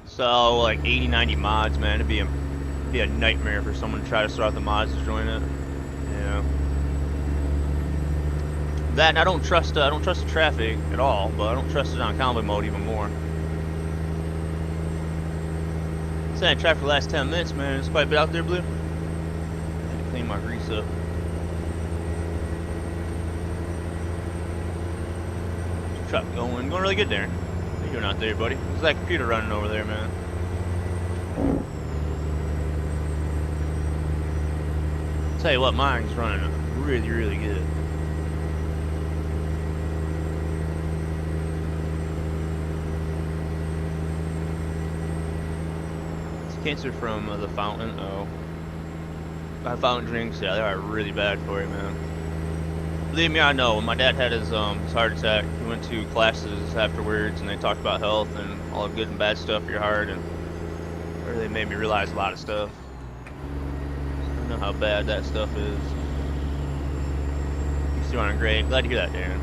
So like 80, 90 mods, man, it'd be a nightmare for someone to try to start out the mods to join it. Yeah. That, and I don't trust the traffic at all, but I don't trust it on convoy mode even more. Saying traffic for the last 10 minutes, man. It's quite a bit out there, Blue. I need to clean my grease up. Truck going really good there. How you doing out there, buddy? There's that computer running over there, man. tell you what, mine's running really, really good. It's cancer from the fountain. Oh. Fountain drinks, yeah, they are really bad for you, man. Believe me, I know. When my dad had his heart attack, we went to classes afterwards, and they talked about health and all the good and bad stuff for your heart, and it really made me realize a lot of stuff. I don't know how bad that stuff is. You're still running great. Glad to hear that, Darren.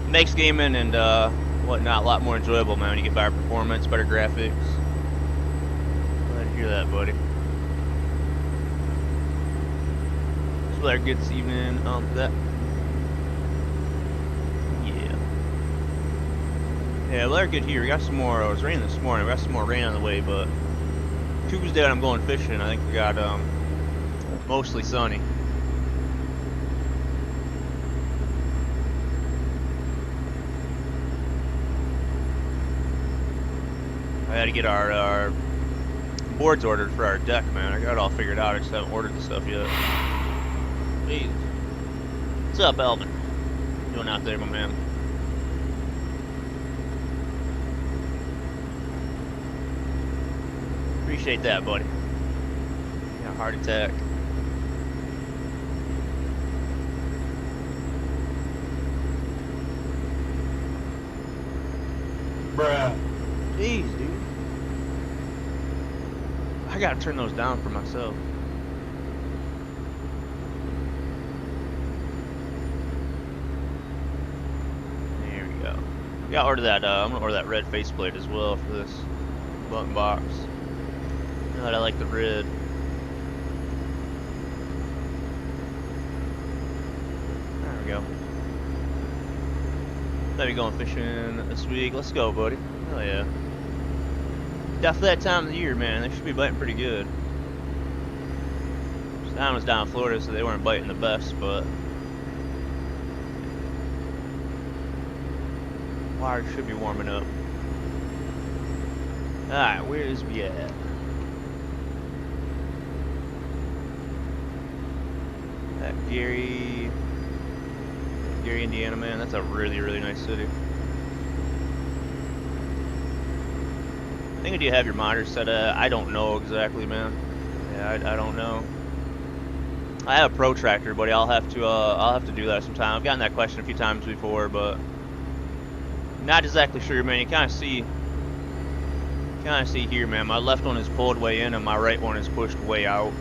It makes gaming and whatnot a lot more enjoyable, man. When you get better performance, better graphics. Glad to hear that, buddy. Weather good this evening. That. Yeah, weather good here. We got some more. It was raining this morning. We got some more rain on the way, but Tuesday when I'm going fishing, I think we got mostly sunny. I had to get our boards ordered for our deck, man. I got it all figured out. I just haven't ordered the stuff yet. Jeez. What's up, Alvin? What you doing out there, my man? Appreciate that, buddy. Got a heart attack. Bruh. Jeez, dude. I gotta turn those down for myself. There we go. I gotta order that, I'm gonna order that red faceplate as well for this button box. You know that I like the red. There we go. Maybe going fishing this week. Let's go, buddy. Oh yeah. Definitely that time of the year, man. They should be biting pretty good. Stan was down in Florida, so they weren't biting the best, but water should be warming up. Alright, where is we at? That Gary, Indiana, man. That's a really, really nice city. I think do you have your monitor set at? I don't know exactly, man. Yeah, I don't know. I have a protractor, buddy. I'll have to do that sometime. I've gotten that question a few times before, but not exactly sure, man. You kind of see here, man. My left one is pulled way in, and my right one is pushed way out.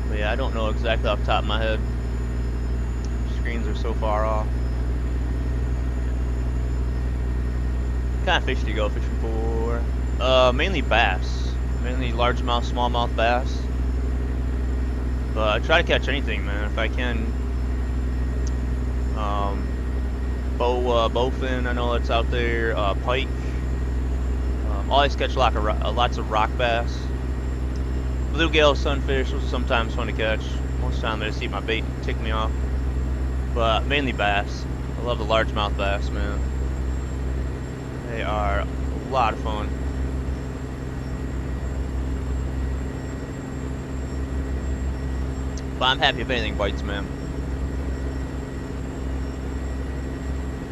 But yeah, I don't know exactly off the top of my head. Screens are so far off. What kind of fish do you go fishing for? Mainly bass. Mainly largemouth, smallmouth bass. But I try to catch anything, man, if I can. Bowfin, I know that's out there. Pike. Always catch lots of rock bass. Bluegill, sunfish, those are sometimes fun to catch. Most of the time I just eat my bait and tick me off. But mainly bass. I love the largemouth bass, man. They are a lot of fun. But I'm happy if anything bites, man.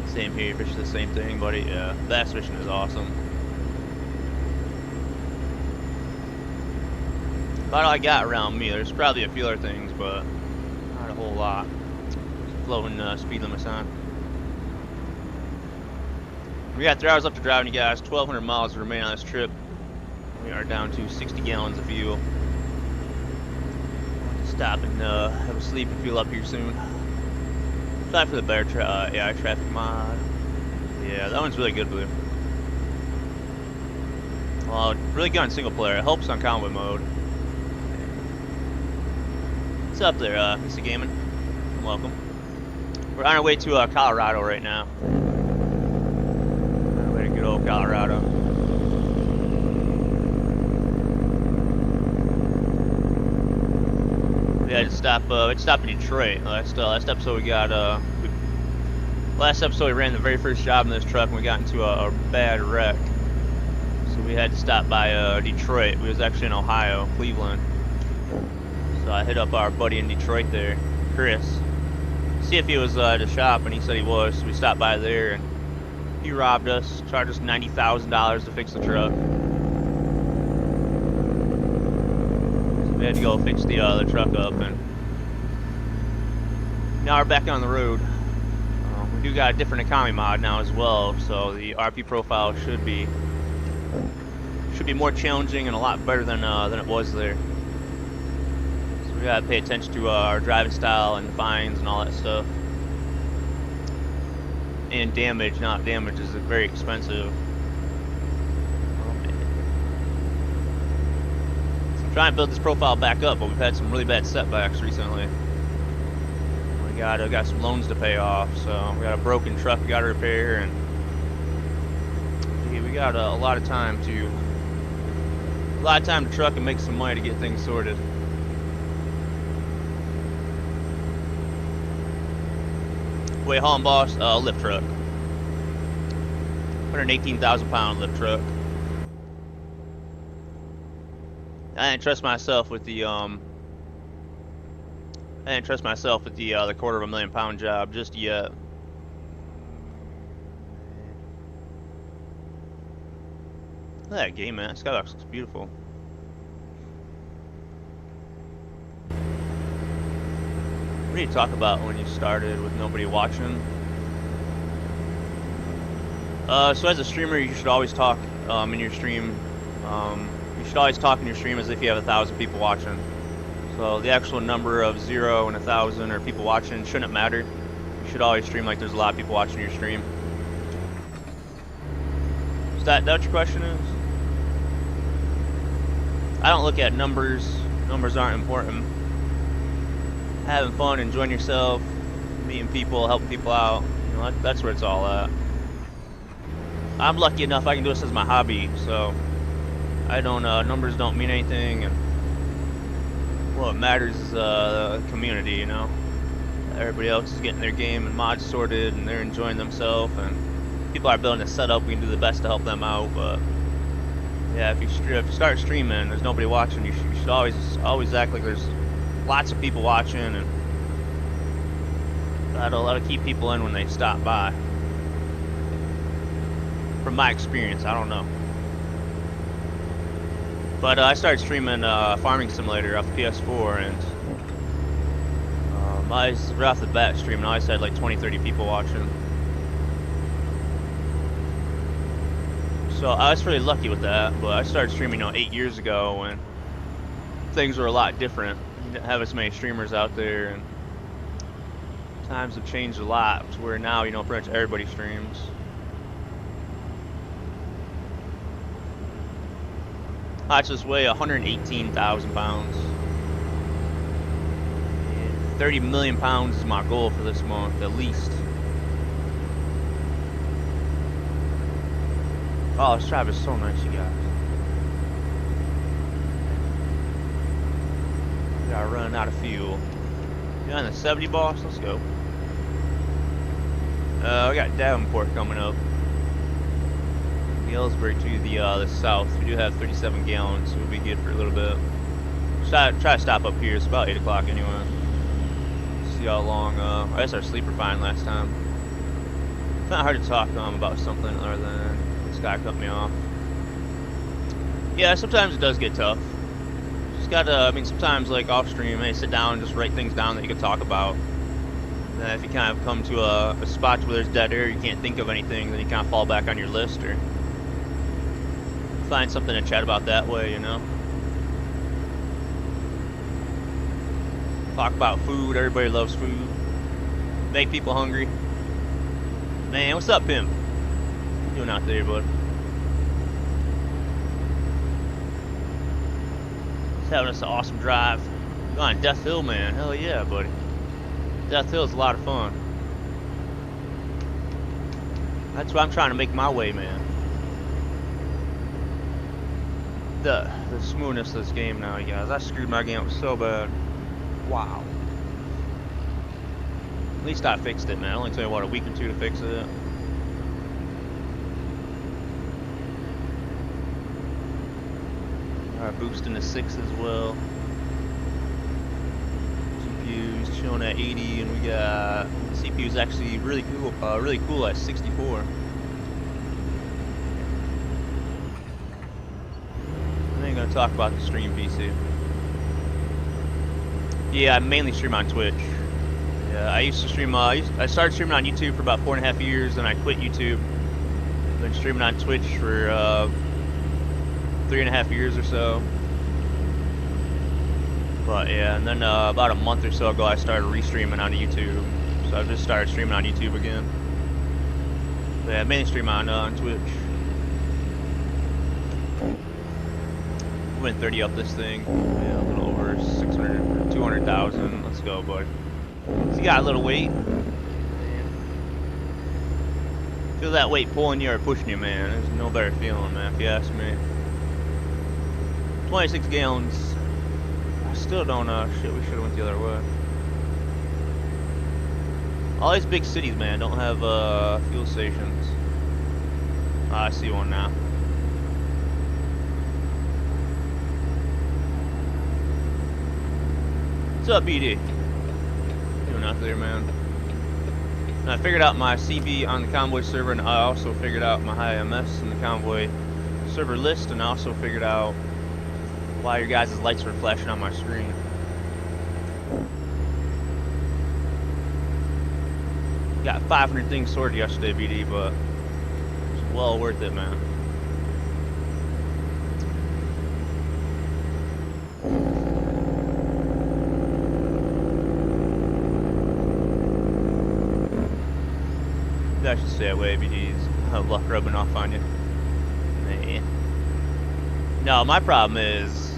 Same here, fish the same thing, buddy. Yeah, bass fishing is awesome. About all I got around me. There's probably a few other things, but not a whole lot. Flowing speed limits on. We got 3 hours left to drive, you guys. 1,200 miles remain on this trip. We are down to 60 gallons of fuel. Stop and have a sleep and fuel up here soon. Try for the better AI traffic mod. Yeah, that one's really good, Blue. Well, really good on single player. It helps on convoy mode. What's up there, Mr. Gaming? Welcome. We're on our way to Colorado right now. On our way to good old Colorado. Yeah, I just stopped in Detroit. Last episode we got last episode we ran the very first job in this truck and we got into a bad wreck. So we had to stop by Detroit. We was actually in Ohio, Cleveland. So I hit up our buddy in Detroit there, Chris, see if he was at the shop, and he said he was. So we stopped by there, and he robbed us, charged us $90,000 to fix the truck. So we had to go fix the truck up, and now we're back on the road. We do got a different economy mod now as well, so the RP profile should be more challenging and a lot better than it was there. So we gotta pay attention to our driving style and fines and all that stuff. And damage, not damage, is very expensive. Oh, man. So I'm trying to build this profile back up, but we've had some really bad setbacks recently. We got some loans to pay off, so we got a broken truck we got to repair, and we got a lot of time to truck and make some money to get things sorted. Wait, hauling boss, lift truck. 118,000 pound lift truck. I didn't trust myself with the the $250,000 job just yet. Look at that game, man. That skybox looks beautiful. What do you talk about when you started with nobody watching? So as a streamer, you should always talk in your stream. You should always talk in your stream as if you have 1,000 people watching. So the actual number of 0 and 1,000 or people watching shouldn't matter. You should always stream like there's a lot of people watching your stream. Is that what your question is? I don't look at numbers. Numbers aren't important. Having fun, enjoying yourself, meeting people, helping people out. You know, that's where it's all at. I'm lucky enough I can do this as my hobby, so I don't. Numbers don't mean anything, and what matters is the community. You know, everybody else is getting their game and mods sorted, and they're enjoying themselves, and people are building a setup. We can do the best to help them out, but yeah, if you start streaming, there's nobody watching. You should always act like there's lots of people watching, and that'll keep people in when they stop by. From my experience, I don't know. But I started streaming Farming Simulator off the PS4, and I was right off the bat streaming. I always had like 20-30 people watching. So I was really lucky with that, but I started streaming 8 years ago when things were a lot different. You didn't have as many streamers out there, and times have changed a lot to where now, pretty much everybody streams. I just weigh 118,000 pounds. 30 million pounds is my goal for this month, at least. Oh, this drive is so nice, you guys. We are running out of fuel. You on the 70, boss? Let's go. We got Davenport coming up. Galesburg to the south. We do have 37 gallons, so we'll be good for a little bit. Try to stop up here. It's about 8 o'clock anyway. See how long. I guess our sleeper fine last time. It's not hard to talk about something other than this guy cut me off. Yeah, sometimes it does get tough. Just gotta, sometimes like off stream, hey, sit down and just write things down that you can talk about. And then if you kind of come to a spot where there's dead air, you can't think of anything, then you kind of fall back on your list or find something to chat about that way, Talk about food. Everybody loves food. Make people hungry. Man, what's up, Pimp? What you doing out there, bud? Just having us an awesome drive. We're on Death Hill, man. Hell yeah, buddy. Death Hill is a lot of fun. That's why I'm trying to make my way, man. The smoothness of this game now, you guys. I screwed my game up so bad. Wow. At least I fixed it, man. It only took me, what, a week or two to fix it. Boost into 6 as well. GPU's chilling at 80, and we got CPU's actually really cool at 64. I ain't gonna talk about the stream PC. Yeah, I mainly stream on Twitch. Yeah, I used to stream. I started streaming on YouTube for about 4.5 years, then I quit YouTube. Been streaming on Twitch for 3.5 years or so. But yeah, and then about a month or so ago, I started restreaming on YouTube. So I just started streaming on YouTube again. But yeah, mainly stream on Twitch. Went 30 up this thing. Yeah, a little over 600, 200,000. Let's go, buddy. So you got a little weight. Feel that weight pulling you or pushing you, man. There's no better feeling, man, if you ask me. 26 gallons. I still don't, shit, we should have went the other way. All these big cities, man, don't have, fuel stations. Oh, I see one now. What's up, BD? Doing out there, man. And I figured out my CB on the Convoy server, and I also figured out my high MS in the Convoy server list, and I also figured out why your guys' lights were flashing on my screen. Got 500 things sorted yesterday, BD, but it's well worth it, man. I should stay away, BD's luck rubbing off on you. Man. No, my problem is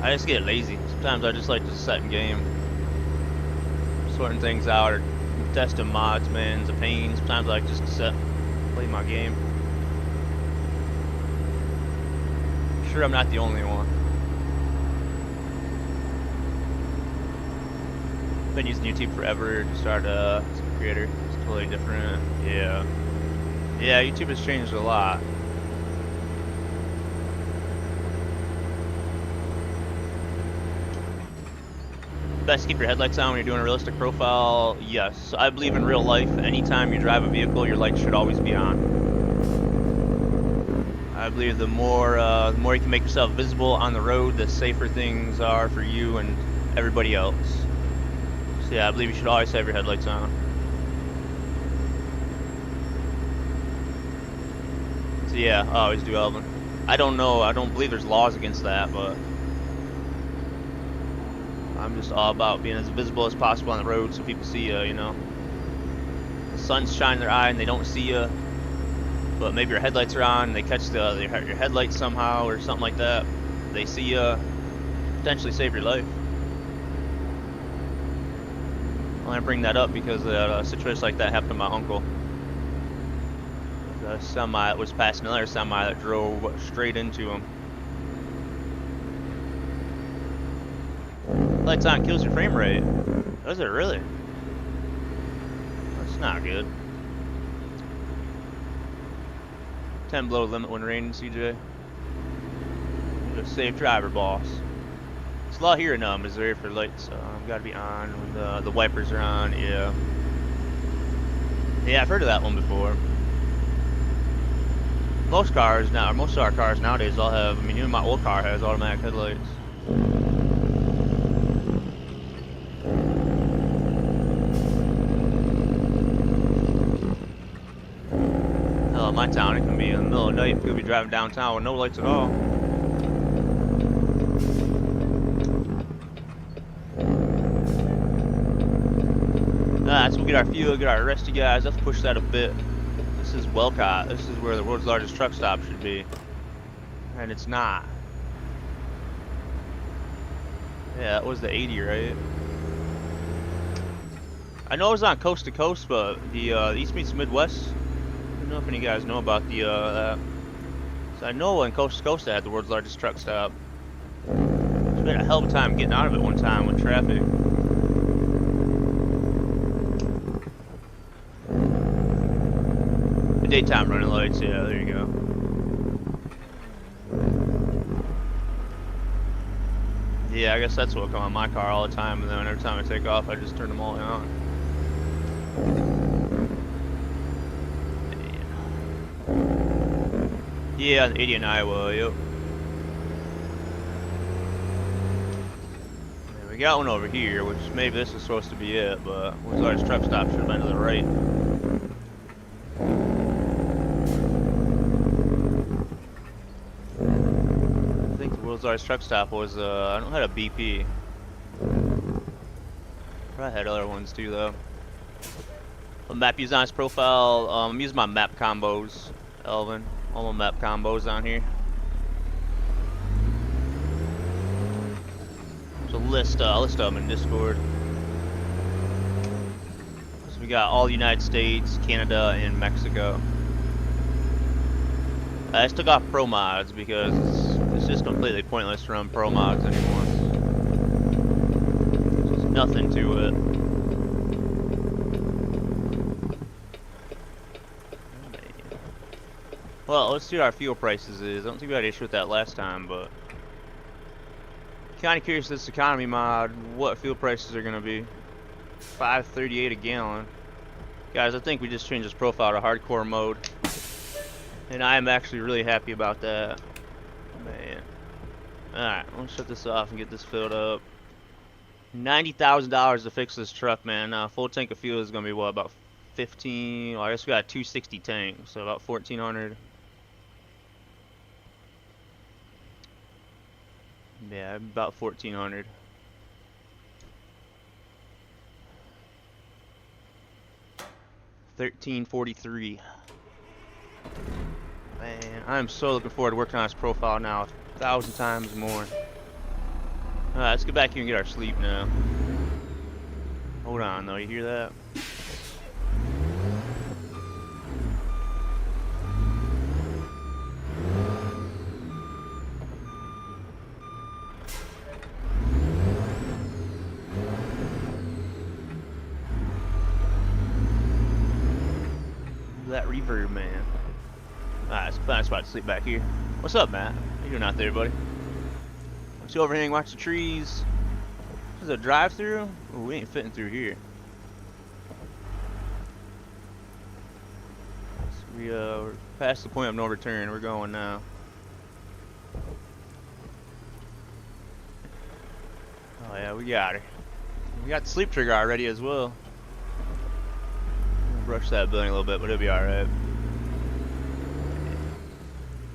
I just get lazy. Sometimes I just like to set in game, sorting things out or testing mods, man. It's a pain. Sometimes I like just to set, play my game. I'm sure I'm not the only one. Been using YouTube forever to start as a creator. Totally different. Yeah, YouTube has changed a lot. Best to keep your headlights on when you're doing a realistic profile. Yes, I believe in real life, anytime you drive a vehicle, your lights should always be on. I believe the more you can make yourself visible on the road, the safer things are for you and everybody else. So yeah, I believe you should always have your headlights on. Yeah, I always do, Alvin. I don't know, I don't believe there's laws against that, but I'm just all about being as visible as possible on the road so people see you, you know. The sun's shining their eye and they don't see you, but maybe your headlights are on and they catch your headlights somehow or something like that. They see you, potentially save your life. I want to bring that up because a situation like that happened to my uncle. A semi that was passing another semi that drove straight into him. Lights on kills your frame rate. Does it really? That's not good. 10 below limit when raining, CJ. You're a safe driver, boss. It's a lot here in Missouri for lights. Gotta be on when the wipers are on. Yeah. Yeah, I've heard of that one before. Most of our cars nowadays all have, I mean, even my old car has automatic headlights. Hell, in my town, it can be in the middle of the night. People be driving downtown with no lights at all. So we'll get our fuel, get our rest, you guys. Let's push that a bit. This is Welcott. This is where the world's largest truck stop should be. And it's not. Yeah, that was the 80, right? I know it was on coast to coast, but the East meets Midwest. I don't know if any of you guys know about the that. So I know on coast to coast they had the world's largest truck stop. It's been a hell of a time getting out of it one time with traffic. The daytime running lights, yeah, there you go. I guess that's what come on my car all the time, and then every time I take off, I just turn them all on. Yeah, 80 in Iowa, yep. And we got one over here, which maybe this is supposed to be it, but Woods truck stop should have been to the right. I think the Woods truck stop was, I don't had a BP. Probably had other ones too, though. The map used on his profile, I'm using my map combos, Elvin. All my map combos on here. So list them in Discord. So we got all the United States, Canada, and Mexico. I just took off pro mods because it's just completely pointless to run pro mods anymore. There's nothing to it. Well, let's see what our fuel prices is. I don't think we had an issue with that last time, but kind of curious this economy mod, what fuel prices are going to be. $5.38 a gallon. Guys, I think we just changed this profile to hardcore mode. And I am actually really happy about that. Man. Alright, let's shut this off and get this filled up. $90,000 to fix this truck, man. Full tank of fuel is going to be what, about 15? Well, I guess we got a 260 tank, so about 1,400. Yeah, about 1,400. $1,343. Man, I'm so looking forward to working on this profile now 1,000 times more. Alright, let's get back here and get our sleep now. Hold on though, you hear that? That reverb, man. Alright, it's a fine spot to sleep back here. What's up, Matt? How you doing out there, buddy? Let's go overhang, watch the trees. This is a drive-through? Ooh, we ain't fitting through here. So we're past the point of no return. We're going now. Oh yeah, we got her. We got the sleep trigger already as well. Brush that building a little bit, but it'll be alright.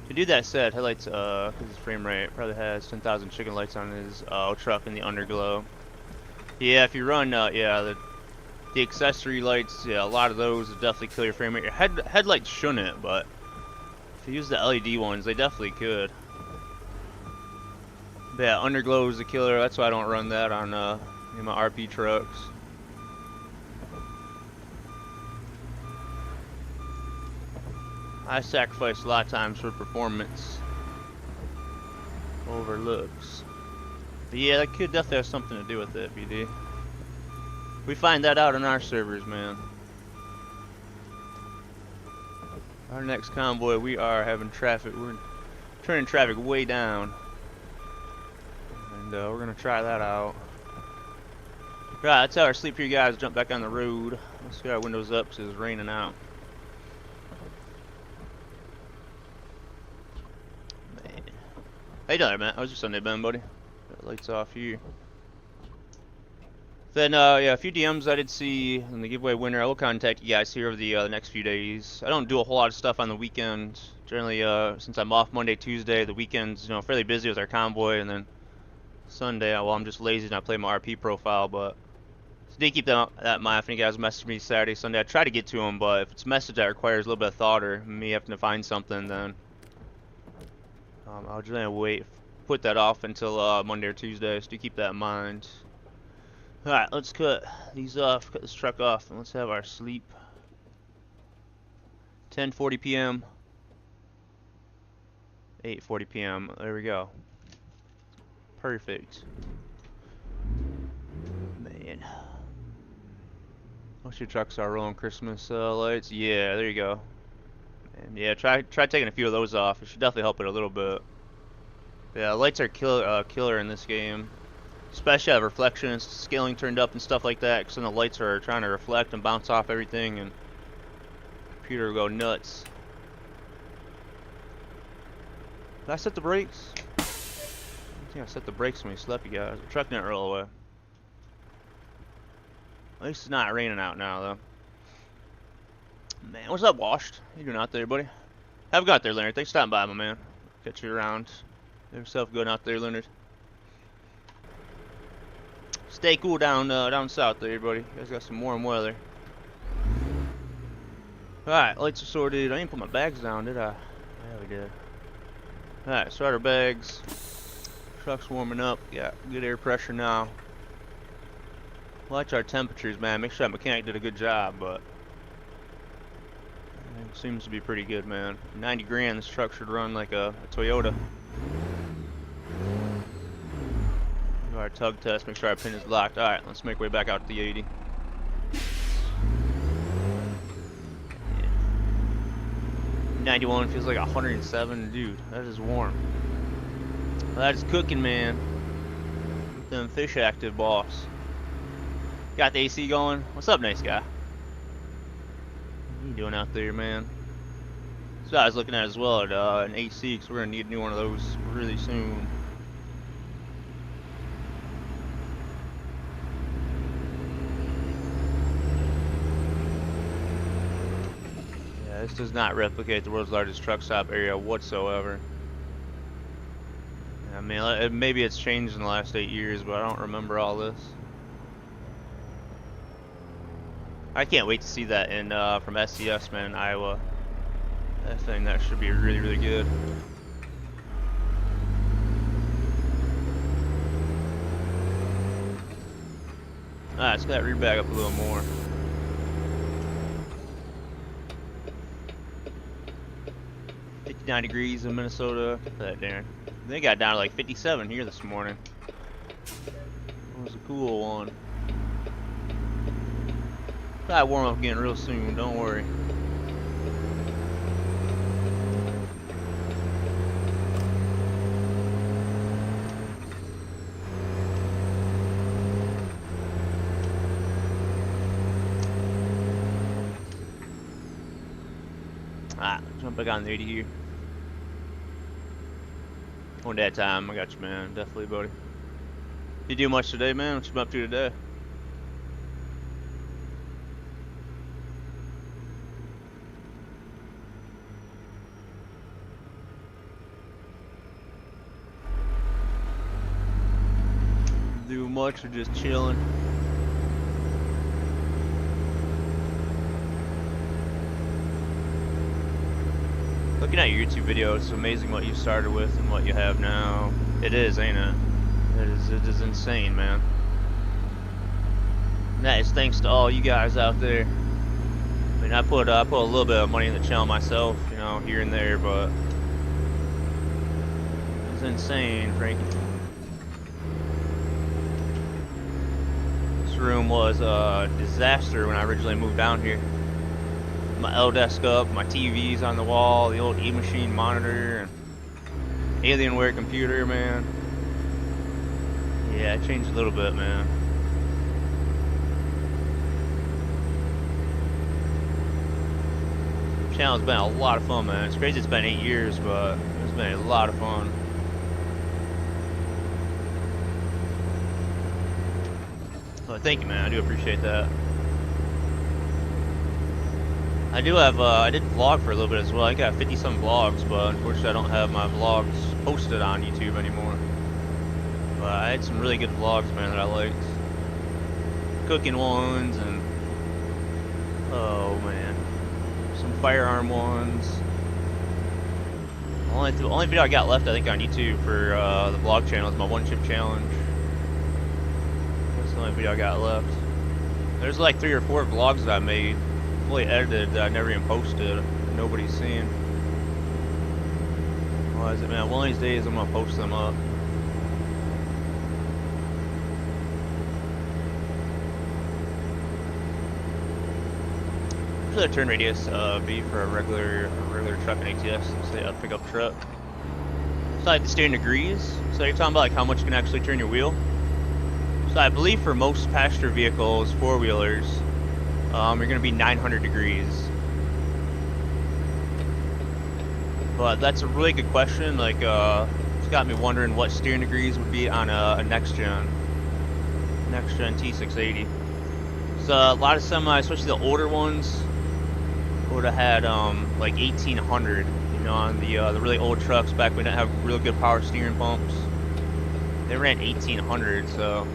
To do that said, headlights, because his frame rate probably has 10,000 chicken lights on his truck in the underglow. Yeah, if you run, yeah, the accessory lights, yeah, a lot of those would definitely kill your frame rate. Your headlights shouldn't, but if you use the LED ones, they definitely could. But yeah, underglow is a killer. That's why I don't run that on in my RP trucks. I sacrifice a lot of times for performance over looks. But yeah, that could definitely have something to do with it, BD. We find that out on our servers, man. Our next convoy, we are having traffic. We're turning traffic way down. And we're going to try that out. Right, that's how our sleep here, guys. Jump back on the road. Let's get our windows up because it's raining out. How you doing, man? How's your Sunday been, buddy? Got the lights off here. Then, yeah, a few DMs I did see in the giveaway winner. I will contact you guys here over the next few days. I don't do a whole lot of stuff on the weekend. Generally, since I'm off Monday, Tuesday, the weekends, you know, fairly busy with our convoy, and then Sunday, well, I'm just lazy and I play my RP profile, but so do keep that in mind. If any guys message me Saturday, Sunday, I try to get to them, but if it's a message that requires a little bit of thought or me having to find something, then I'll just put that off until Monday or Tuesday, so do keep that in mind. Alright, let's cut these off, cut this truck off, and let's have our sleep. 10:40 p.m. 8:40 p.m. There we go. Perfect. Man. Most of your trucks are rolling Christmas lights. Yeah, there you go. And yeah, try taking a few of those off. It should definitely help it a little bit. Yeah, lights are killer in this game. Especially have reflection and scaling turned up and stuff like that, because then the lights are trying to reflect and bounce off everything, and the computer will go nuts. Did I set the brakes? I think I set the brakes when we slept, you guys. The truck didn't roll away. At least it's not raining out now, though. Man, what's up, Washed? How you doing out there, buddy? Have a good out there, Leonard. Thanks for stopping by, my man. Catch you around. Have yourself good out there, Leonard. Stay cool down south there, buddy. You guys got some warm weather. Alright, lights are sorted. I didn't put my bags down, did I? Yeah, we did. Alright, start our bags. Truck's warming up. Got good air pressure now. Watch our temperatures, man. Make sure that mechanic did a good job, but it seems to be pretty good, man. 90 grand, this truck should run like a Toyota. Do our tug test, make sure our pin is locked. Alright, let's make our way back out to the 80. Yeah. 91 feels like 107, dude. That is warm. Well, that is cooking, man. Get them fish active, boss. Got the AC going. What's up, nice guy? What you doing out there, man? So I was looking at as well at an AC, because we're gonna need a new one of those really soon. Yeah, this does not replicate the world's largest truck stop area whatsoever. I mean, maybe it's changed in the last 8 years, but I don't remember all this. I can't wait to see that in from SCS, man, in Iowa. That should be really, really good. Alright, let's get that rear bag up a little more. $59 in Minnesota. Look at that, Darren. They got down to like 57 here this morning. It was a cool one. Probably warm up again real soon, don't worry. Alright, jump back on the 80 here. One day at a time, I got you, man. Definitely, buddy. You do much today, man? What you been up to today? Do much or just chilling? Looking at your YouTube video, it's amazing what you started with and what you have now. It is, ain't it? It is insane, man. And that is thanks to all you guys out there. I mean, I put a little bit of money in the channel myself, you know, here and there, but it's insane, Frankie. This room was a disaster when I originally moved down here. My L desk up, my TV's on the wall, the old E-machine monitor, and Alienware computer, man. Yeah, it changed a little bit, man. The channel's been a lot of fun, man. It's crazy it's been 8 years, but it's been a lot of fun. Well, thank you, man. I do appreciate that. I do have, I did vlog for a little bit as well. I got 50-some vlogs, but unfortunately I don't have my vlogs posted on YouTube anymore. But I had some really good vlogs, man, that I liked. Cooking ones and, oh man, some firearm ones. The only video I got left, I think, on YouTube for the vlog channel is my one chip challenge. That's the only video I got left. There's like 3 or 4 vlogs that I made, fully edited, that I never even posted. Nobody's seen. Why is it, man? One of these days I'm gonna post them up. Usually I turn radius B for a regular truck and ATS, say a pickup truck. It's like the steering degrees. So you're talking about like how much you can actually turn your wheel. So I believe for most passenger vehicles, four-wheelers, you're going to be 900 degrees. But that's a really good question. Like, it's got me wondering what steering degrees would be on a next-gen T680. So a lot of semis, especially the older ones, would have had like 1800. You know, on the really old trucks back when they didn't have real good power steering pumps. They ran 1800. So,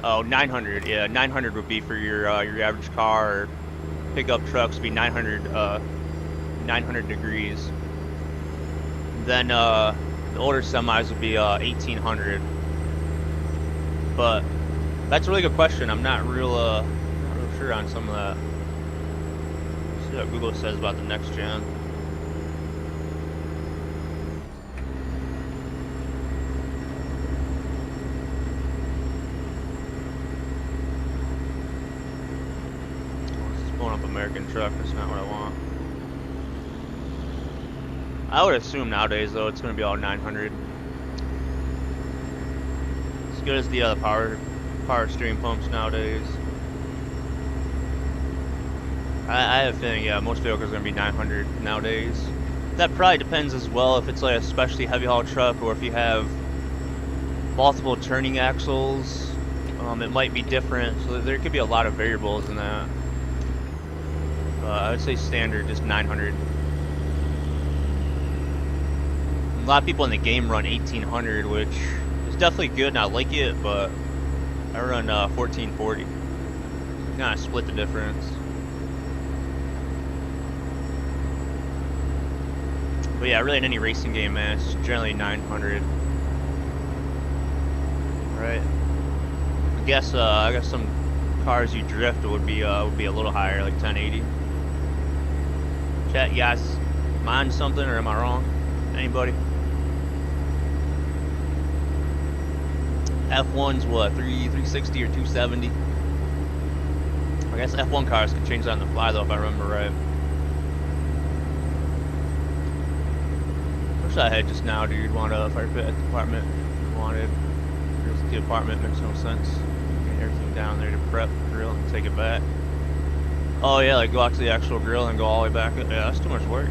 oh, 900. Yeah, 900 would be for your average car or pickup trucks. Would be 900 degrees. Then the older semis would be 1800. But that's a really good question. I'm not real sure on some of that. Let's see what Google says about the next gen. It's pulling up American truck. That's not what I want. I would assume nowadays though it's going to be all 900. As good as the power steering pumps nowadays. I have a feeling, yeah, most vehicles are going to be 900 nowadays. That probably depends as well if it's like a especially heavy haul truck or if you have multiple turning axles. It might be different, so there could be a lot of variables in that. I would say standard, just 900. A lot of people in the game run 1800, which is definitely good and I like it, but I run 1440. Kind of split the difference. But yeah, really in any racing game, man, it's generally 900. Right. I guess some cars you drift would be a little higher, like 1080. Chat, you guys mind something or am I wrong? Anybody? F1's what, 360 or 270? I guess F1 cars can change that on the fly though, if I remember right. Wish I had just now, dude. Want a fire pit at the apartment? Wanted. Just the apartment makes no sense. Get everything down there to prep, grill, and take it back. Oh yeah, like go out to the actual grill and go all the way back. Yeah, that's too much work.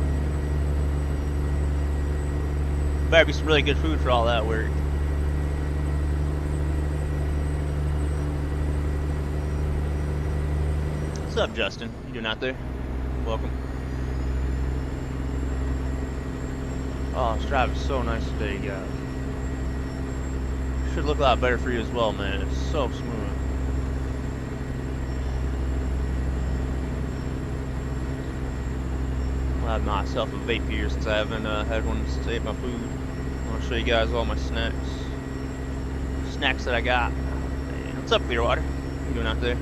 Better be some really good food for all that work. What's up, Justin? You doing out there? Welcome. Oh, this drive is so nice today, guys. Should look a lot better for you as well, man. It's so smooth. I'll have myself a vape here since I haven't had one to eat my food. I want to show you guys all my snacks. Snacks that I got. Hey, what's up, Clearwater? What are you doing out there?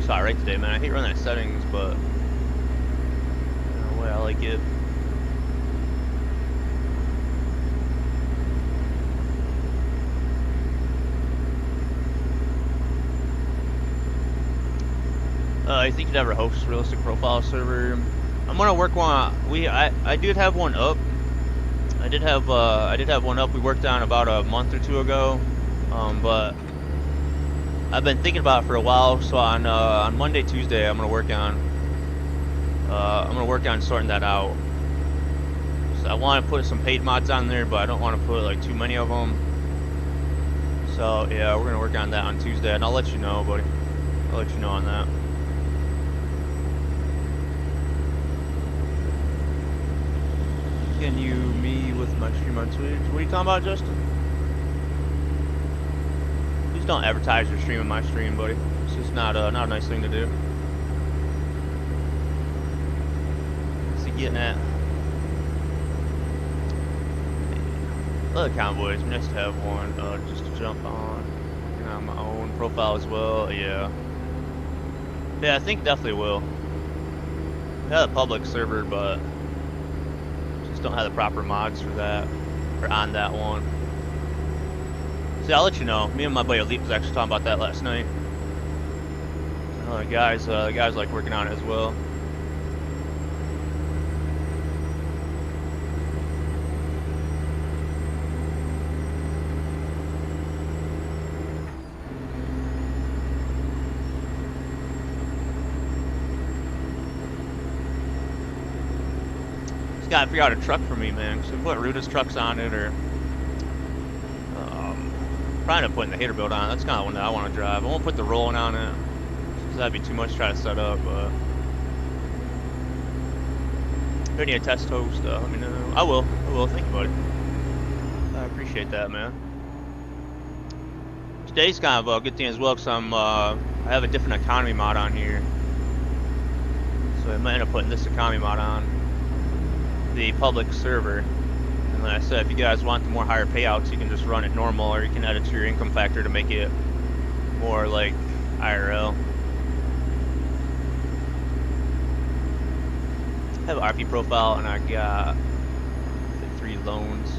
Alright today, man. I hate running out of settings, but the way I like it. I think you'd ever host a realistic profile server. I'm gonna work one. I did have one up. I did have one up. We worked on about a month or two ago, but I've been thinking about it for a while. So on Monday, Tuesday, I'm gonna work on sorting that out. So I want to put some paid mods on there, but I don't want to put like too many of them. So yeah, we're gonna work on that on Tuesday, and I'll let you know, buddy. I'll let you know on that. Can you me with my stream on Twitch? What are you talking about, Justin? Please don't advertise your stream in my stream, buddy. It's just not a nice thing to do. What's he getting at? Other convoys, nice to have one just to jump on my own profile as well. Yeah, I think definitely will. We have a public server, but just don't have the proper mods for that or on that one. See, I'll let you know. Me and my buddy Elite was actually talking about that last night. The guys like working on it as well. Just gotta figure out a truck for me, man. So put Ruda's trucks on it, or probably not putting the hater build on it. That's kind of one that I want to drive. I won't put the rolling on it, because that'd be too much to try to set up. But if you need a test host, let me know. I will. Thank you, buddy. I appreciate that, man. Today's kind of a good thing as well, because I have a different economy mod on here. So I might end up putting this economy mod on the public server. And like I said, if you guys want the more higher payouts, you can just run it normal, or you can add it to your income factor to make it more like IRL. I have an RP profile, and I got 3 loans.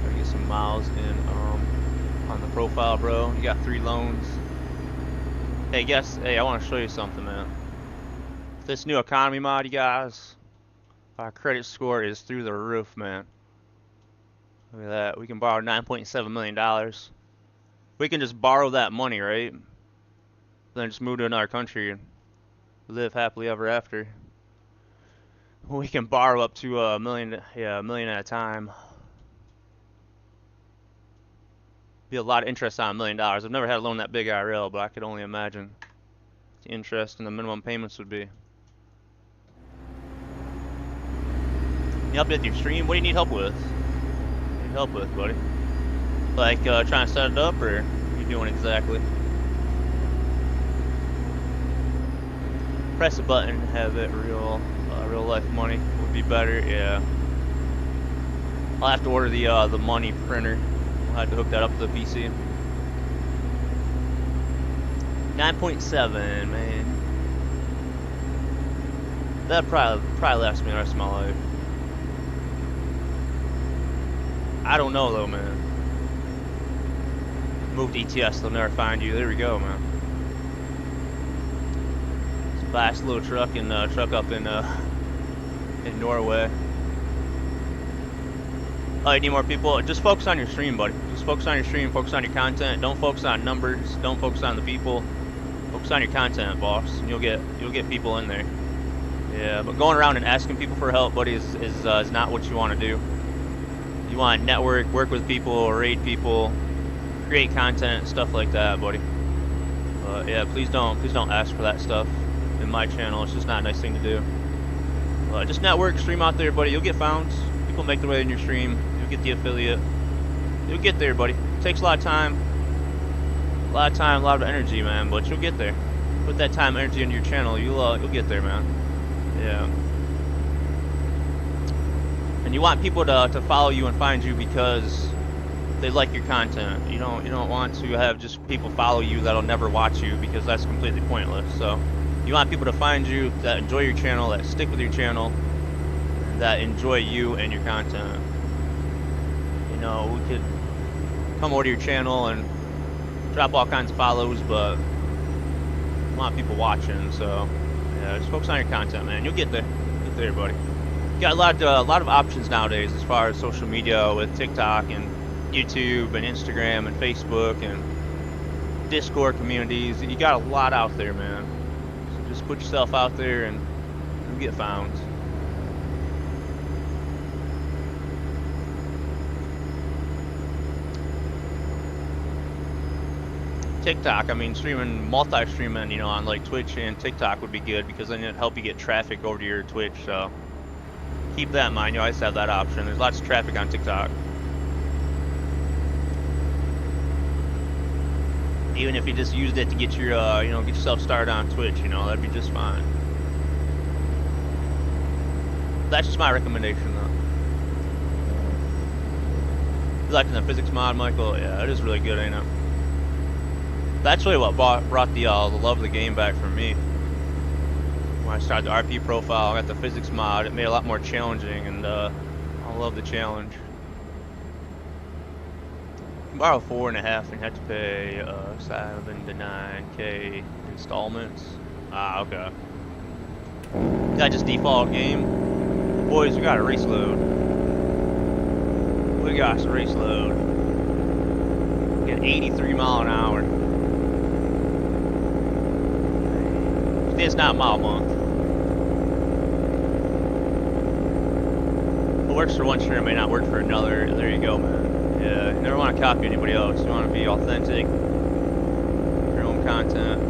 Gotta get some miles in on the profile, bro. You got 3 loans. Hey, I want to show you something, man. This new economy mod, you guys, our credit score is through the roof, man. Look at that. We can borrow $9.7 million. We can just borrow that money, right? Then just move to another country and live happily ever after. We can borrow up to $1 million at a time. Be a lot of interest on $1 million. I've never had a loan that big IRL, but I could only imagine the interest and the minimum payments would be. Need help with your stream? What do you need help with? Help with, buddy? Like trying to set it up, or what are you doing exactly? Press a button and have it real life money would be better. Yeah. I'll have to order the money printer. We'll have to hook that up to the PC. 9.7, man. That probably lasts me the rest of my life. I don't know though, man. Move to ETS, they'll never find you. There we go, man. Let's buy this little truck and truck up in Norway. Oh, you need more people? Just focus on your stream, buddy. Just focus on your stream, focus on your content. Don't focus on numbers, don't focus on the people. Focus on your content, boss, and you'll get people in there. Yeah, but going around and asking people for help, buddy, is not what you want to do. You want to network, work with people, raid people, create content, stuff like that, buddy. Yeah, please don't ask for that stuff in my channel. It's just not a nice thing to do. Just network, stream out there, buddy. You'll get found. People make their way in your stream. You'll get the affiliate. You'll get there, buddy. It takes a lot of time, a lot of energy, man. But you'll get there. Put that time, energy into your channel. You'll get there, man. Yeah. And you want people to follow you and find you because they like your content. You don't want to have just people follow you that'll never watch you, because that's completely pointless. So you want people to find you that enjoy your channel, that stick with your channel, that enjoy you and your content. You know, we could come over to your channel and drop all kinds of follows, but we want people watching. So yeah, just focus on your content, man. You'll get there. Get there, buddy. You got a lot of options nowadays as far as social media with TikTok and YouTube and Instagram and Facebook and Discord communities. You got a lot out there, man. So just put yourself out there and you'll get found. TikTok, I mean, multi-streaming, you know, on like Twitch and TikTok would be good, because then it'd help you get traffic over to your Twitch. So keep that in mind. You always have that option. There's lots of traffic on TikTok. Even if you just used it to get your, get yourself started on Twitch, you know, that'd be just fine. That's just my recommendation, though. You liking the physics mod, Michael? Yeah, it is really good, ain't it? That's really what brought the love of the game back for me. When I started the RP profile, I got the physics mod. It made it a lot more challenging, and I love the challenge. You can borrow 4.5 and have to pay 7 to 9K installments. Ah, okay. That just default game. Boys, we got a race load. We got a race load. Get 83 mile an hour. It's not mile month. What works for one streamer may not work for another. There you go, man. Yeah, you never want to copy anybody else. You want to be authentic. Your own content.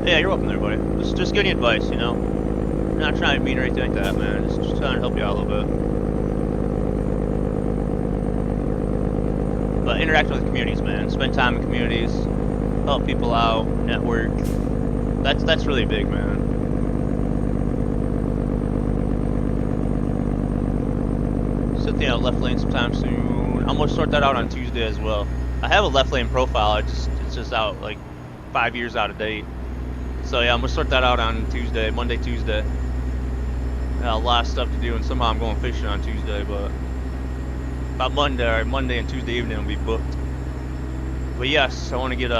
Yeah, you're welcome there, buddy. Just giving you advice, you know? I'm not trying to be mean or anything like that, man. Just trying to help you out a little bit. But interact with communities, man. Spend time in communities. Help people out. Network. That's really big, man. Something out left lane sometime soon. I'm gonna sort that out on Tuesday as well. I have a left lane profile. It's just out like 5 years out of date. So yeah, I'm gonna sort that out on Tuesday, Monday, Tuesday. Got a lot of stuff to do, and somehow I'm going fishing on Tuesday, but about Monday and Tuesday evening will be booked. But yes, I want to get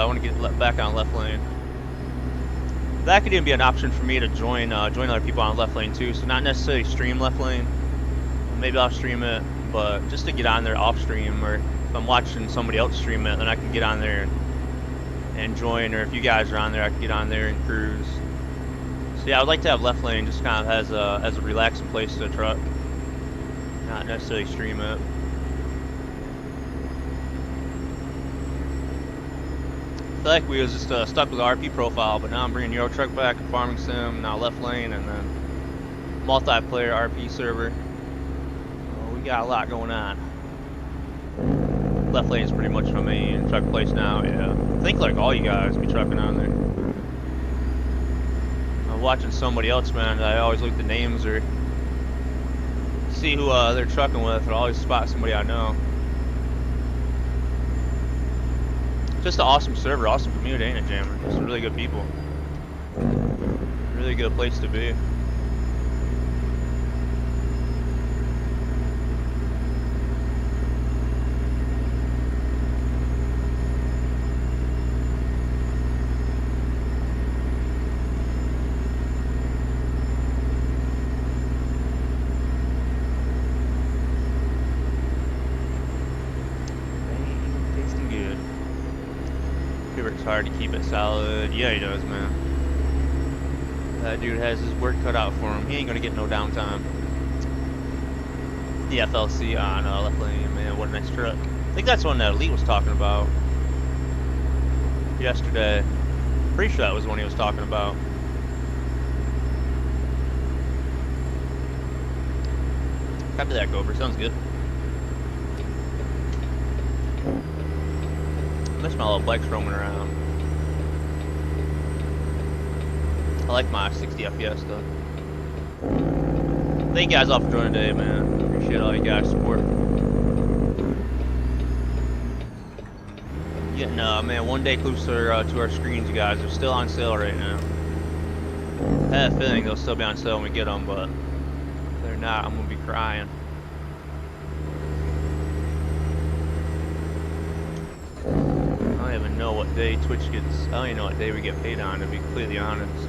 back on left lane. That could even be an option for me to join other people on left lane too. So not necessarily stream left lane. Maybe I'll stream it, but just to get on there off stream, or if I'm watching somebody else stream it, then I can get on there and join, or if you guys are on there, I can get on there and cruise. So yeah, I would like to have left lane just kind of as a relaxing place to truck, not necessarily stream it. I feel like we was just stuck with the RP profile, but now I'm bringing Euro Truck back, Farming Sim, now left lane, and then multiplayer RP server. Well, we got a lot going on. Left lane is pretty much my main truck place now, yeah. I think like all you guys be trucking on there. I'm watching somebody else, man. I always look at the names or see who they're trucking with. I always spot somebody I know. Just an awesome server, awesome community, ain't it, Jammer? Just really good people. Really good place to be. Hard to keep it solid. Yeah, he does, man. That dude has his work cut out for him. He ain't gonna get no downtime. The FLC on left lane, man. What a nice truck. I think that's one that Elite was talking about yesterday. Pretty sure that was the one he was talking about. Copy that, Cobra. Sounds good. I miss my little bikes roaming around. I like my 60 FPS though. Thank you guys all for joining today, man. Appreciate all you guys' support. Getting man, one day closer to our screens, you guys. They're still on sale right now. I have a feeling they'll still be on sale when we get them, but if they're not, I'm gonna be crying. I don't even know what day Twitch gets. I don't even know what day we get paid on, to be completely honest.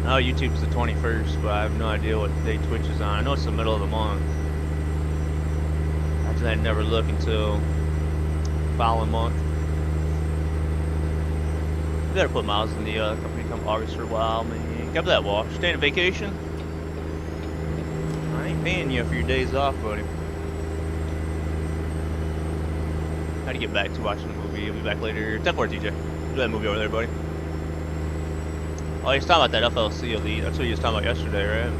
I know YouTube's the 21st, but I have no idea what day Twitch is on. I know it's the middle of the month. I just had never look until the following month. We better put miles in the company come August for a while, man. Cover that wash. Staying on vacation? I ain't paying you for your days off, buddy. How to get back to watching the movie. You'll be back later. 10-4, TJ. Do that movie over there, buddy. Oh, he's talking about that FLC Elite. That's what he was talking about yesterday, right?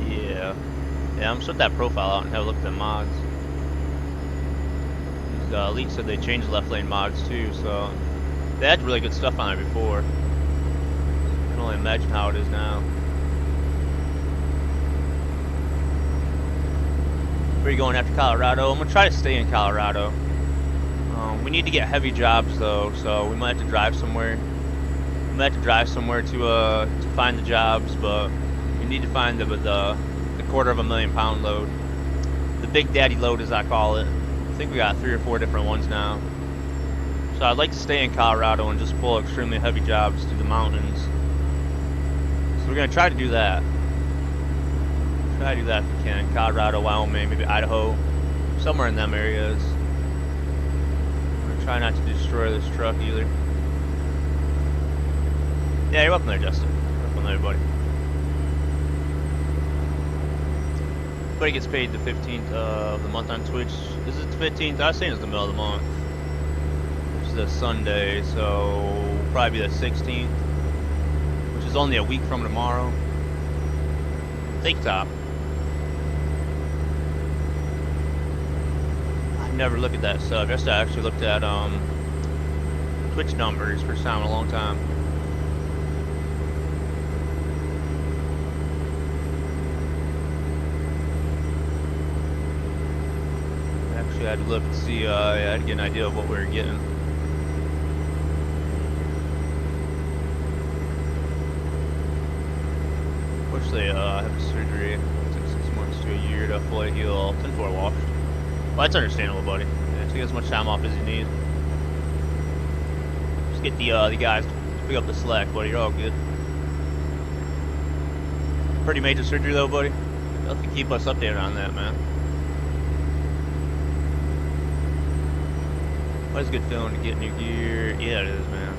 Yeah, I'm gonna sort that profile out and have a look at the mods. Elite said they changed left lane mods too, so they had really good stuff on there before. I can only imagine how it is now. Where are you going after Colorado? I'm gonna try to stay in Colorado. We need to get heavy jobs though, so we might have to drive somewhere. We might have to drive somewhere to find the jobs, but we need to find the £250,000 load, the Big Daddy load as I call it. I think we got 3 or 4 different ones now. So I'd like to stay in Colorado and just pull extremely heavy jobs through the mountains. So we're gonna try to do that. Try to do that if we can. Colorado, Wyoming, maybe Idaho, somewhere in them areas. I'm gonna try not to destroy this truck either. Yeah, you're welcome there, Justin. Welcome there, buddy. Everybody gets paid the 15th of the month on Twitch. Is it the 15th? I was saying it's the middle of the month. Which is a Sunday, so probably be the 16th. Which is only a week from tomorrow. Take top. I never look at that sub. Just I actually looked at Twitch numbers for time in a long time. Actually, I had to look and see. I had to get an idea of what we were getting. Unfortunately, I have surgery. It took 6 months to a year to fully heal. 10-4 washed. Well, that's understandable, buddy. Yeah, take as much time off as you need. Just get the guys to pick up the slack, buddy. You're all good. Pretty major surgery, though, buddy. You'll have to keep us updated on that, man. Always a good feeling to get new gear. Yeah, it is, man.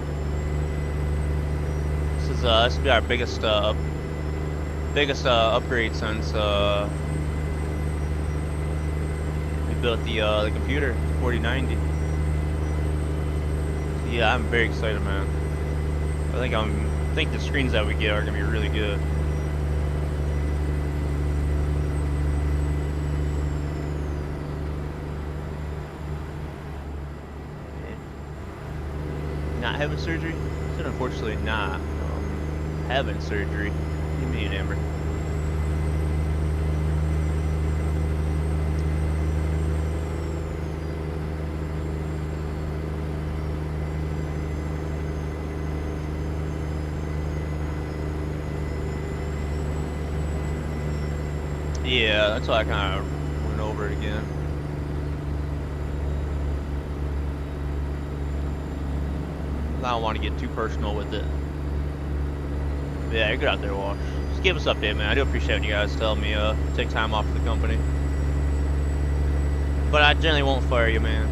This will be our biggest upgrade since we built the computer, 4090. So yeah, I'm very excited, man. I think the screens that we get are gonna be really good. Not having surgery? I said unfortunately not having surgery. What do you mean, Amber? Yeah, that's why I kind of went over it again. I don't want to get too personal with it. Yeah, you're good out there, Walsh. Just give us an update, man. I do appreciate you guys telling me take time off for the company. But I generally won't fire you, man.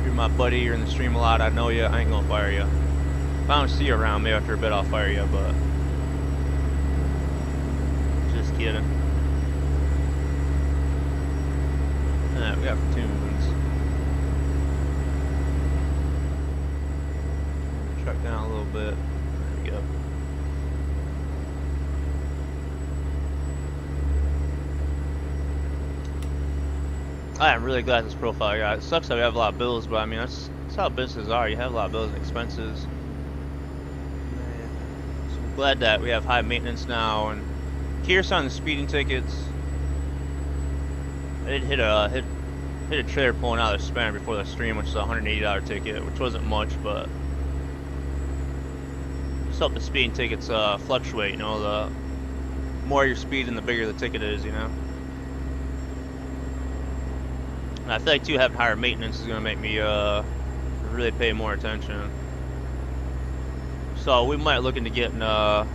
You're my buddy, you're in the stream a lot, I know you, I ain't gonna fire you. If I don't see you around, maybe after a bit I'll fire you, but... Just kidding. Alright, we got tunes. Truck down a little bit. There we go. I am really glad this profile got. It sucks that we have a lot of bills, but I mean that's how businesses are. You have a lot of bills and expenses. So I'm glad that we have high maintenance now. And curious on the speeding tickets. I did hit a trailer pulling out of the spanner before the stream, which is a $180 ticket, which wasn't much, but just help the speeding tickets fluctuate. You know, the more you're speeding, the bigger the ticket is. You know. And I feel like too having higher maintenance is gonna make me really pay more attention. So we might look into getting a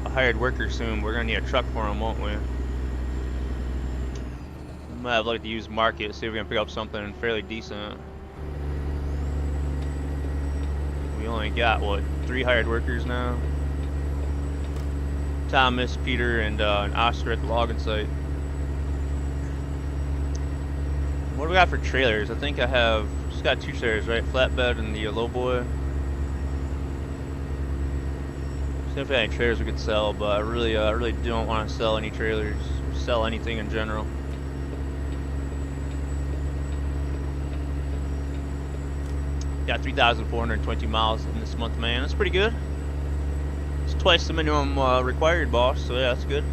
hired worker soon. We're gonna need a truck for him, won't we? We might have looked to use market, see if we can pick up something fairly decent. We only got what, 3 hired workers now? Thomas, Peter, and Oscar at the logging site. What do we got for trailers? I think I have just got 2 trailers, right? Flatbed and the low boy. See if we have any trailers we could sell, but I really don't want to sell any trailers, or sell anything in general. Got 3,420 miles in this month, man. That's pretty good. It's twice the minimum required, boss. So yeah, that's good.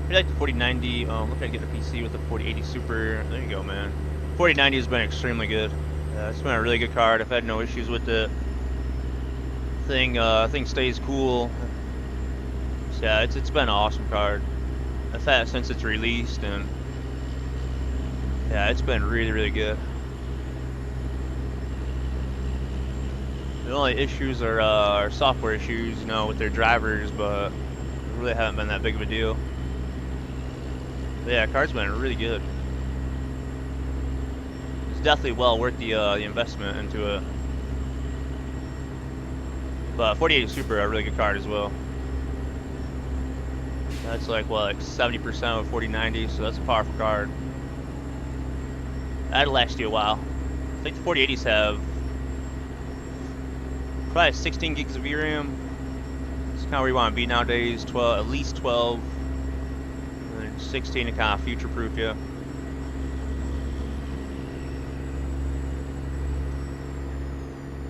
I like the 4090. Look, I get a PC with the 4080 Super. There you go, man. 4090 has been extremely good. It's been a really good card. I've had no issues with the thing. Thing stays cool. So, yeah, it's been an awesome card. I've had it since it's released, and yeah, it's been really, really good. The only issues are software issues, you know, with their drivers, but really haven't been that big of a deal. But yeah, card's been really good. It's definitely well worth the investment into it. But 4080 Super, a really good card as well. That's like what, like 70% of 4090, so that's a powerful card. That'll last you a while. I think the 4080s have probably 16 gigs of VRAM. It's kind of where you want to be nowadays. 12, at least 12. And then 16 to kind of future-proof you.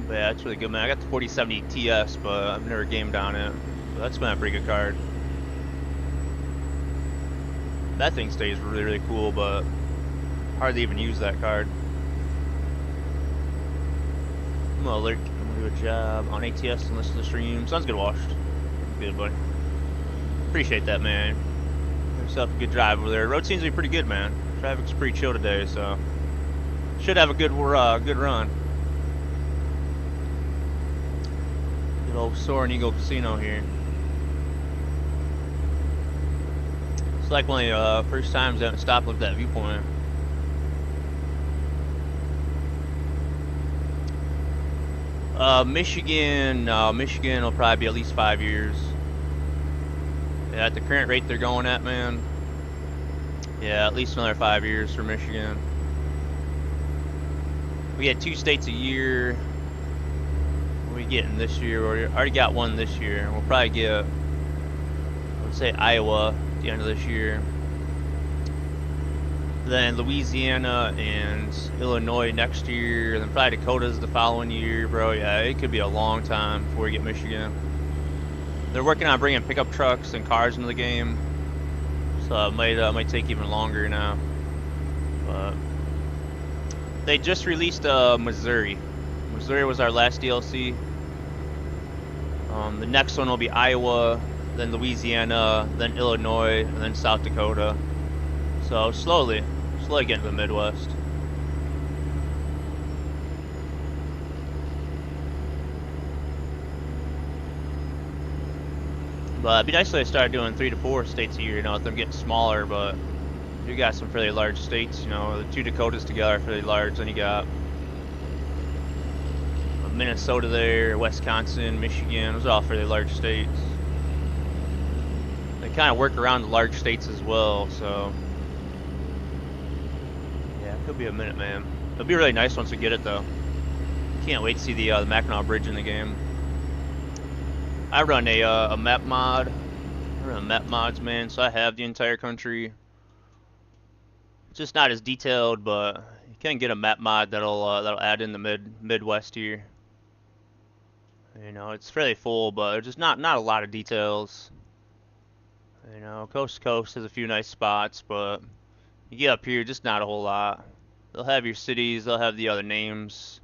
But yeah, it's really good, man. I got the 4070 TS, but I've never gamed on it. So that's been a pretty good card. That thing stays really, really cool, but hardly even use that card. I'm gonna do a job on ATS and listen to the stream. Sun's good washed. Good, buddy. Appreciate that, man. Have yourself a good drive over there. Road seems to be pretty good, man. Traffic's pretty chill today, so should have a good run. Good old Soaring Eagle Casino here. It's like one of the first times I haven't stopped and looked at that viewpoint. Michigan will probably be at least 5 years. Yeah, at the current rate they're going at, man. Yeah, at least another 5 years for Michigan. We get 2 states a year. What are we getting this year? We already got one this year. We'll probably get, let's say, Iowa at the end of this year. Then Louisiana and Illinois next year, then probably Dakota's the following year, bro. Yeah, it could be a long time before we get Michigan. They're working on bringing pickup trucks and cars into the game, so it might take even longer now. But they just released Missouri. Missouri was our last DLC. The next one will be Iowa, then Louisiana, then Illinois, and then South Dakota. So slowly getting to the Midwest. But it'd be nice if they started doing 3 to 4 states a year, you know, if they're getting smaller, but you got some fairly large states, you know, the 2 Dakotas together are fairly large, then you got Minnesota there, Wisconsin, Michigan, those are all fairly large states. They kind of work around the large states as well, so yeah, it could be a minute, man. It'll be really nice once we get it, though. Can't wait to see the Mackinac Bridge in the game. I run a map mod. I run map mods, man, so I have the entire country. It's just not as detailed, but you can get a map mod that'll add in the Midwest here. You know, it's fairly full, but there's just not a lot of details. You know, coast to coast has a few nice spots, but you get up here, just not a whole lot. They'll have your cities, they'll have the other names.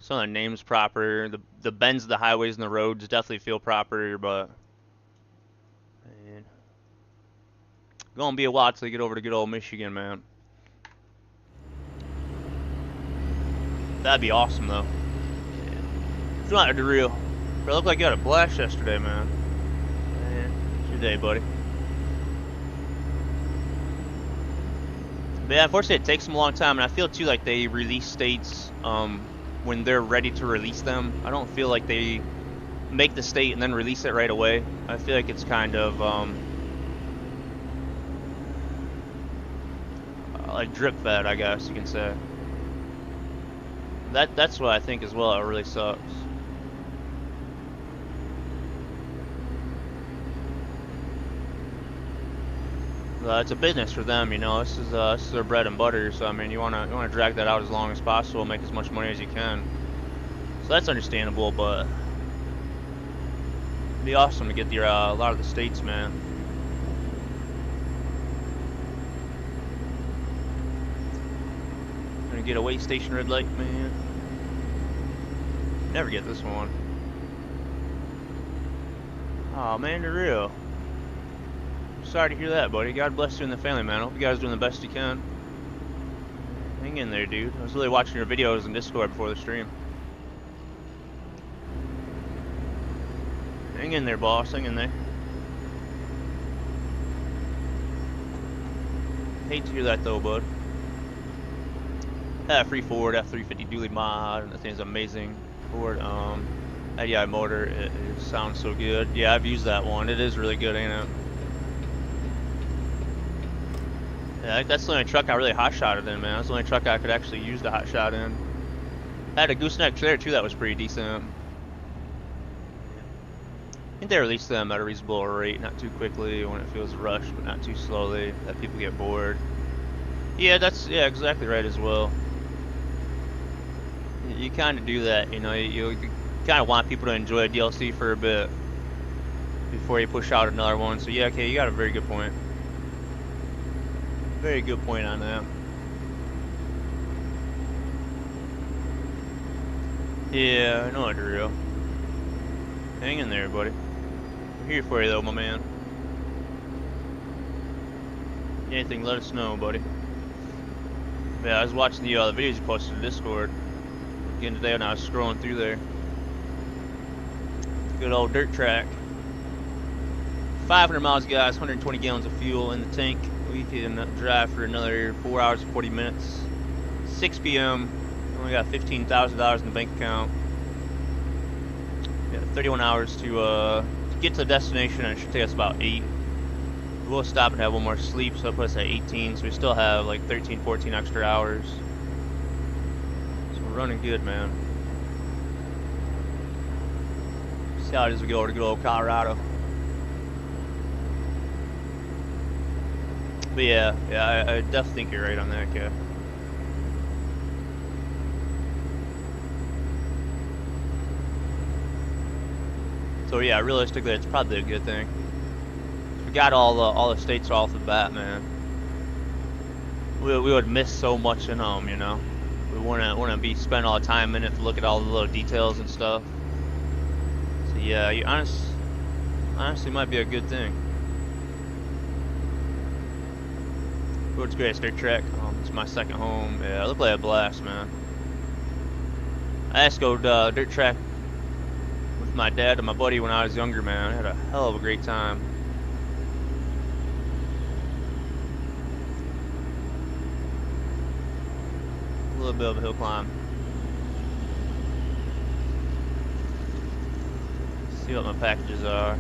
Some of the names proper. The bends of the highways and the roads definitely feel proper, but man, gonna be a while till you get over to good old Michigan, man. That'd be awesome, though. Yeah. It's not real. But it looked like you had a blast yesterday, man. It's your day, buddy. But yeah, unfortunately, it takes them a long time, and I feel too like they release states when they're ready to release them. I don't feel like they make the state and then release it right away. I feel like it's kind of like drip fed, I guess you can say. That's what I think as well. It really sucks. It's a business for them, you know. This is their bread and butter. So I mean, you wanna drag that out as long as possible, make as much money as you can. So that's understandable, but it'd be awesome to get a lot of the states, man. get a way station red light, man. Never get this one. Oh man, you're real. Sorry to hear that, buddy. God bless you and the family, man. I hope you guys are doing the best you can. Hang in there, dude. I was really watching your videos in Discord before the stream. Hang in there, boss. Hang in there. Hate to hear that, though, bud. Free Ford F350 dually mod. That thing's amazing. Ford, ADI motor. It sounds so good. Yeah, I've used that one. It is really good, ain't it? Yeah, that's the only truck I really hot-shotted in, man. That's the only truck I could actually use the hot shot in. I had a gooseneck trailer too that was pretty decent. I think they release them at a reasonable rate, not too quickly when it feels rushed, but not too slowly, that people get bored. Yeah, that's exactly right as well. You kind of do that, you know. You kind of want people to enjoy a DLC for a bit before you push out another one. So yeah, okay, you got a very good point. Very good point on that. Yeah, I know the drill. Hang in there, buddy. We're here for you, though, my man. Anything, let us know, buddy. Yeah, I was watching the videos you posted in Discord again today when I was scrolling through there. Good old dirt track. 500 miles, guys. 120 gallons of fuel in the tank. We can drive for another 4 hours and 40 minutes. 6 p.m. Only got $15,000 in the bank account. We got 31 hours to get to the destination, and it should take us about 8. We'll stop and have one more sleep, so it'll put us at 18. So we still have like 13, 14 extra hours. So we're running good, man. See how it is we go over to good old Colorado. But yeah, I definitely think you're right on that, kid. So yeah, realistically, it's probably a good thing. We got all the states off the bat, man. We would miss so much in them, you know. We wouldn't be spending all the time in it to look at all the little details and stuff. So yeah, you honestly might be a good thing. World's greatest dirt track. It's my second home. Yeah, it looked like a blast, man. I used to go dirt track with my dad and my buddy when I was younger, man. I had a hell of a great time. A little bit of a hill climb. See what my packages are.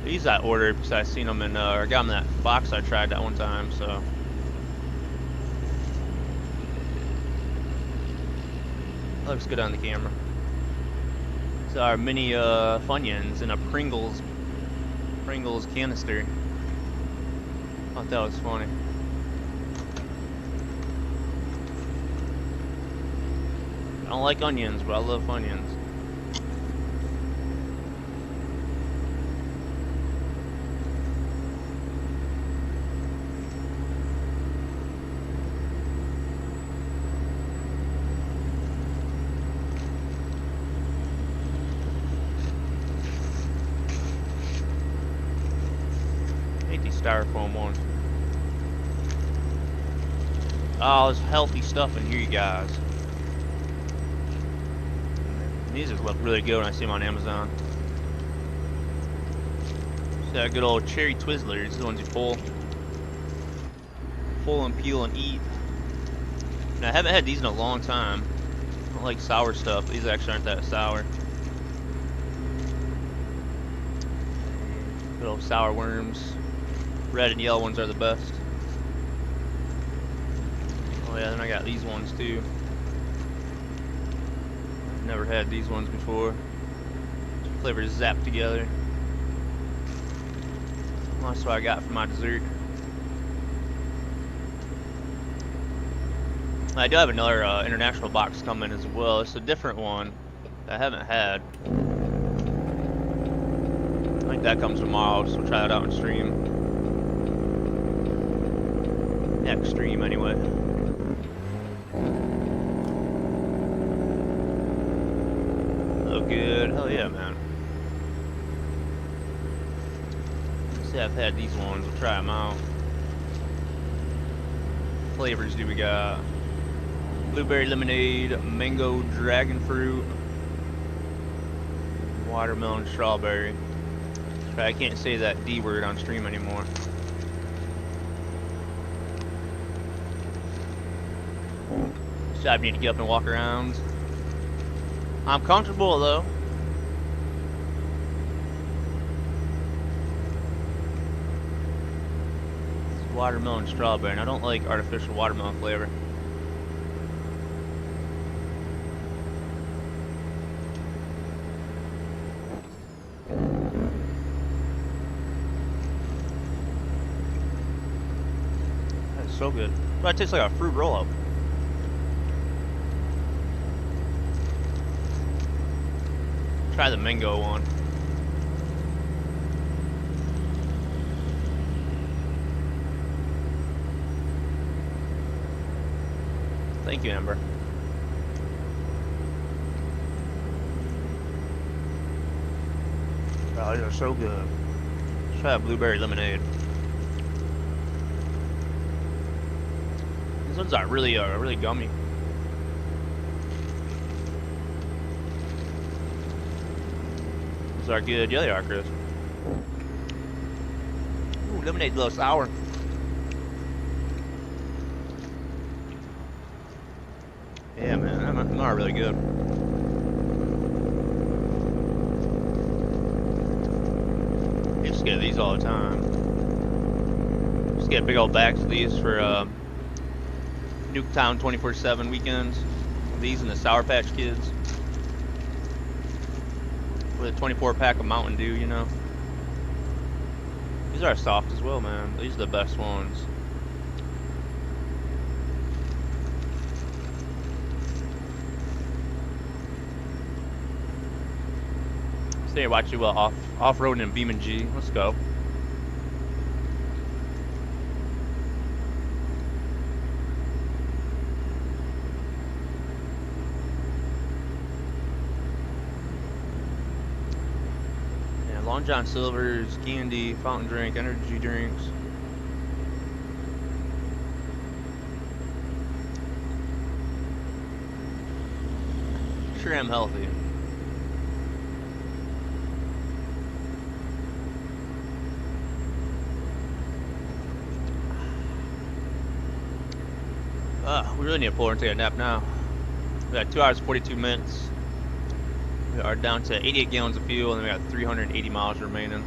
These I ordered because I seen them in, I got them in that box I tried that one time, so. That looks good on the camera. It's our mini Funyuns in a Pringles canister. Thought that was funny. I don't like onions, but I love Funyuns. Styrofoam one. Oh, there's healthy stuff in here, you guys. These look really good when I see them on Amazon. It's that good old cherry Twizzlers. These are the ones you pull and peel and eat. Now, I haven't had these in a long time. I don't like sour stuff. These actually aren't that sour. Good old sour worms. Red and yellow ones are the best. Oh yeah, then I got these ones too. Never had these ones before. Two flavors zapped together. That's what I got for my dessert. I do have another international box coming as well. It's a different one that I haven't had. I think that comes tomorrow, so we'll try that out and stream. Next stream, anyway. Oh, good. Hell yeah, man. See, I've had these ones. We'll try them out. What flavors do we got? Blueberry lemonade, mango dragon fruit, watermelon strawberry. I can't say that D word on stream anymore. So I need to get up and walk around. I'm comfortable though. It's watermelon strawberry, and I don't like artificial watermelon flavor. That's so good. That tastes like a fruit roll-up. Try the mango one. Thank you, Amber. Oh, these are so good. Let's try a blueberry lemonade. These ones are really gummy. These are good. Yeah, they are, Chris. Ooh, lemonade's a little sour. Yeah, man, them are really good. I just get these all the time. Just get big old bags of these for Nuketown 24/7 weekends. These and the Sour Patch Kids. With a 24-pack of Mountain Dew, you know. These are soft as well, man. These are the best ones. Stay here, watch you off-roading in Beaman G. Let's go. Long John Silver's, candy, fountain drink, energy drinks. Sure am healthy. We really need to pull over and take a nap now. We got 2 hours 42 minutes. We are down to 88 gallons of fuel, and then we got 380 miles remaining.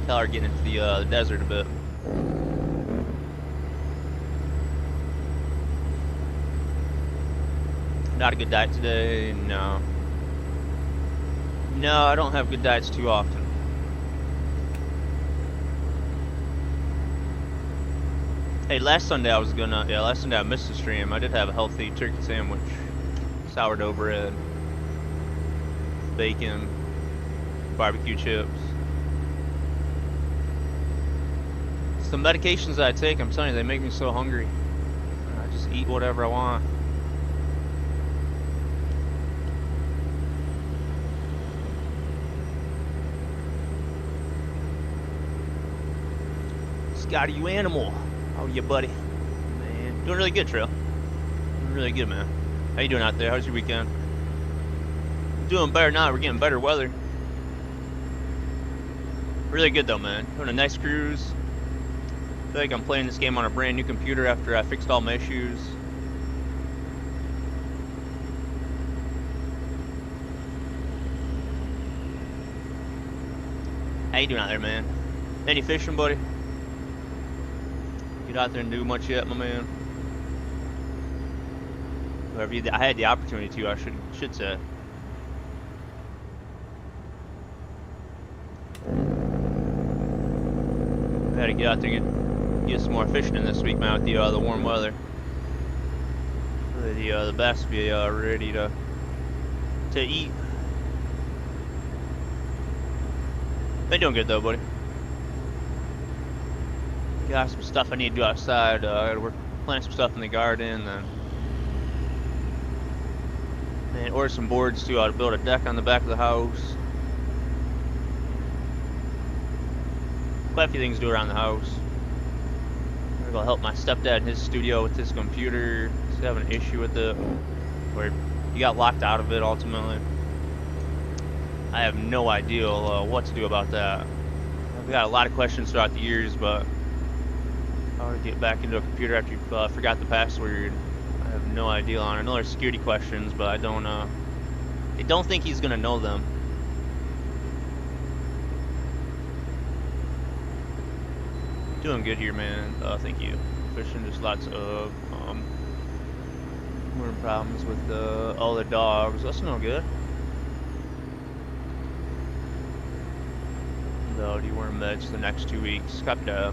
Hell, we're getting into the desert a bit. Not a good diet today, no. No, I don't have good diets too often. Hey, last Sunday I missed the stream. I did have a healthy turkey sandwich, sourdough bread, bacon, barbecue chips. Some medications that I take, I'm telling you, they make me so hungry. I just eat whatever I want. Scotty, you animal. How are you, buddy? Man, doing really good, Trail. Doing really good, man. How you doing out there? How's your weekend? Doing better now. We're getting better weather. Really good though, man. Doing a nice cruise. I feel like I'm playing this game on a brand new computer after I fixed all my issues. How you doing out there, man? Any fishing, buddy? Get out there and do much yet, my man? Whatever I had the opportunity to, I should say. I had to get out there and get some more fishing in this week, man, with the warm weather. The bass will be ready to eat. Been doing good though, buddy. Got some stuff I need to do outside. I gotta work, plant some stuff in the garden, and order some boards too. I'll build a deck on the back of the house. Quite a few things to do around the house. I'm gonna go help my stepdad in his studio with his computer. He's having an issue with it, where he got locked out of it ultimately. I have no idea what to do about that. I've got a lot of questions throughout the years, but how to get back into a computer after you forgot the password, I have no idea on. I know there's security questions, but I don't think he's gonna know them. Doing good here, man. Thank you. Fishing, just lots of worm problems with all the dogs. That's no good. Though, deworm meds the next 2 weeks. Copy that.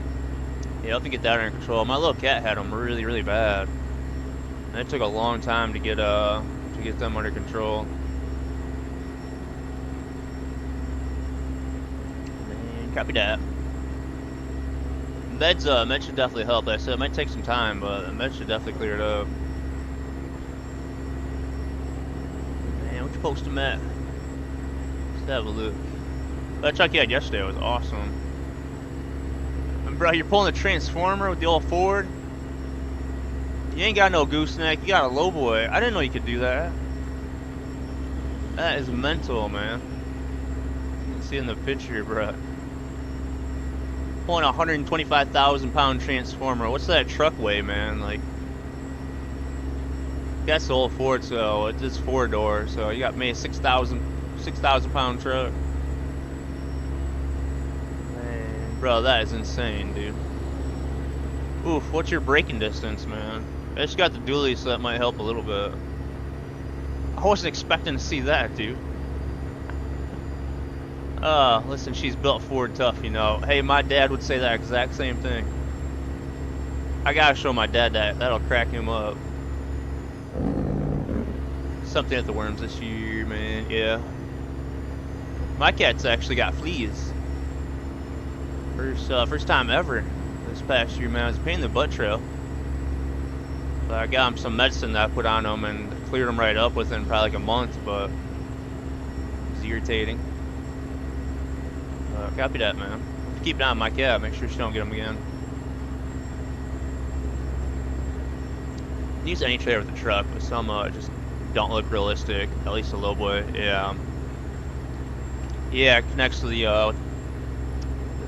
Yeah, I'll have to get that under control. My little cat had them really, really bad, and it took a long time to get them under control. Man, copy that. Meds should definitely help. Like I said, it might take some time, but the meds should definitely clear it up. Man, what you posting, Matt? Let's have a look. That truck you had yesterday was awesome. And bro, you're pulling the transformer with the old Ford? You ain't got no gooseneck, you got a low boy. I didn't know you could do that. That is mental, man. You can see in the picture, bro. Pulling a 125,000 pound transformer. What's that truck weigh, man? Like, that's the old Ford, so it's just 4-door, so you got maybe 6,000 pound truck. Man, bro, that is insane, dude. Oof, what's your braking distance, man? I just got the dually, so that might help a little bit. I wasn't expecting to see that, dude. Listen, she's built Ford tough, you know. Hey, my dad would say that exact same thing. I gotta show my dad that. That'll crack him up. Something at the worms this year, man. Yeah. My cat's actually got fleas. First time ever this past year, man. I was a pain in the butt trail. But I got him some medicine that I put on him and cleared him right up within probably like a month, but it was irritating. Copy that, man. Keep an eye on my cat. Make sure she don't get him again. Use any trailer with the truck, but some just don't look realistic. At least the low boy. Yeah. Yeah, it connects to the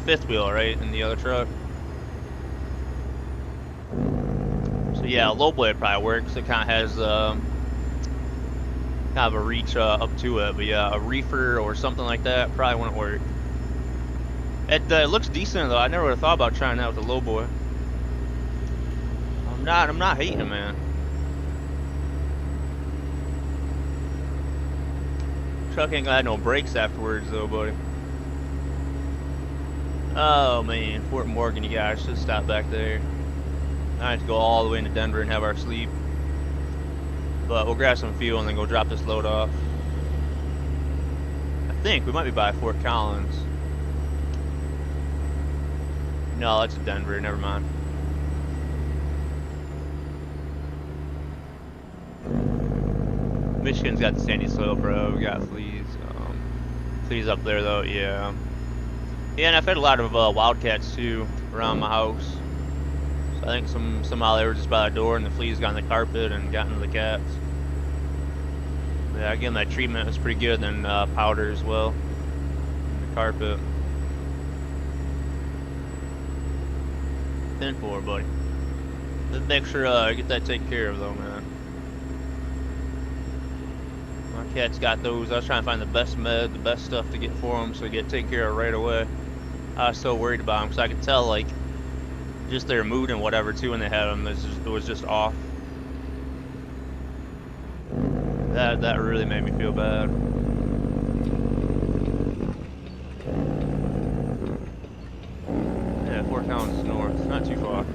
fifth wheel, right, in the other truck. So yeah, a low boy would probably work, because it kind of has kind of a reach up to it. But yeah, a reefer or something like that probably wouldn't work. It looks decent though. I never would have thought about trying that with a low boy. I'm not hating it, man. Truck ain't gonna have no brakes afterwards though, buddy. Oh man, Fort Morgan, you guys should stop back there. I have to go all the way into Denver and have our sleep. But we'll grab some fuel and then go drop this load off. I think we might be by Fort Collins. No, that's Denver, never mind. Michigan's got the sandy soil, bro. We got fleas. Fleas up there, though, yeah. Yeah, and I've had a lot of wildcats, too, around my house. So I think somehow they were just by the door and the fleas got on the carpet and got into the cats. Yeah, again, that treatment was pretty good, and then powder as well. And the carpet. 10-4, buddy. Let's make sure I get that taken care of, though, man. My cat's got those. I was trying to find the best med, the best stuff to get for them so they get taken care of right away. I was so worried about them because I could tell, like, just their mood and whatever, too, when they had them. It was just off. That really made me feel bad. Yeah, Fort Collins north. Not too far.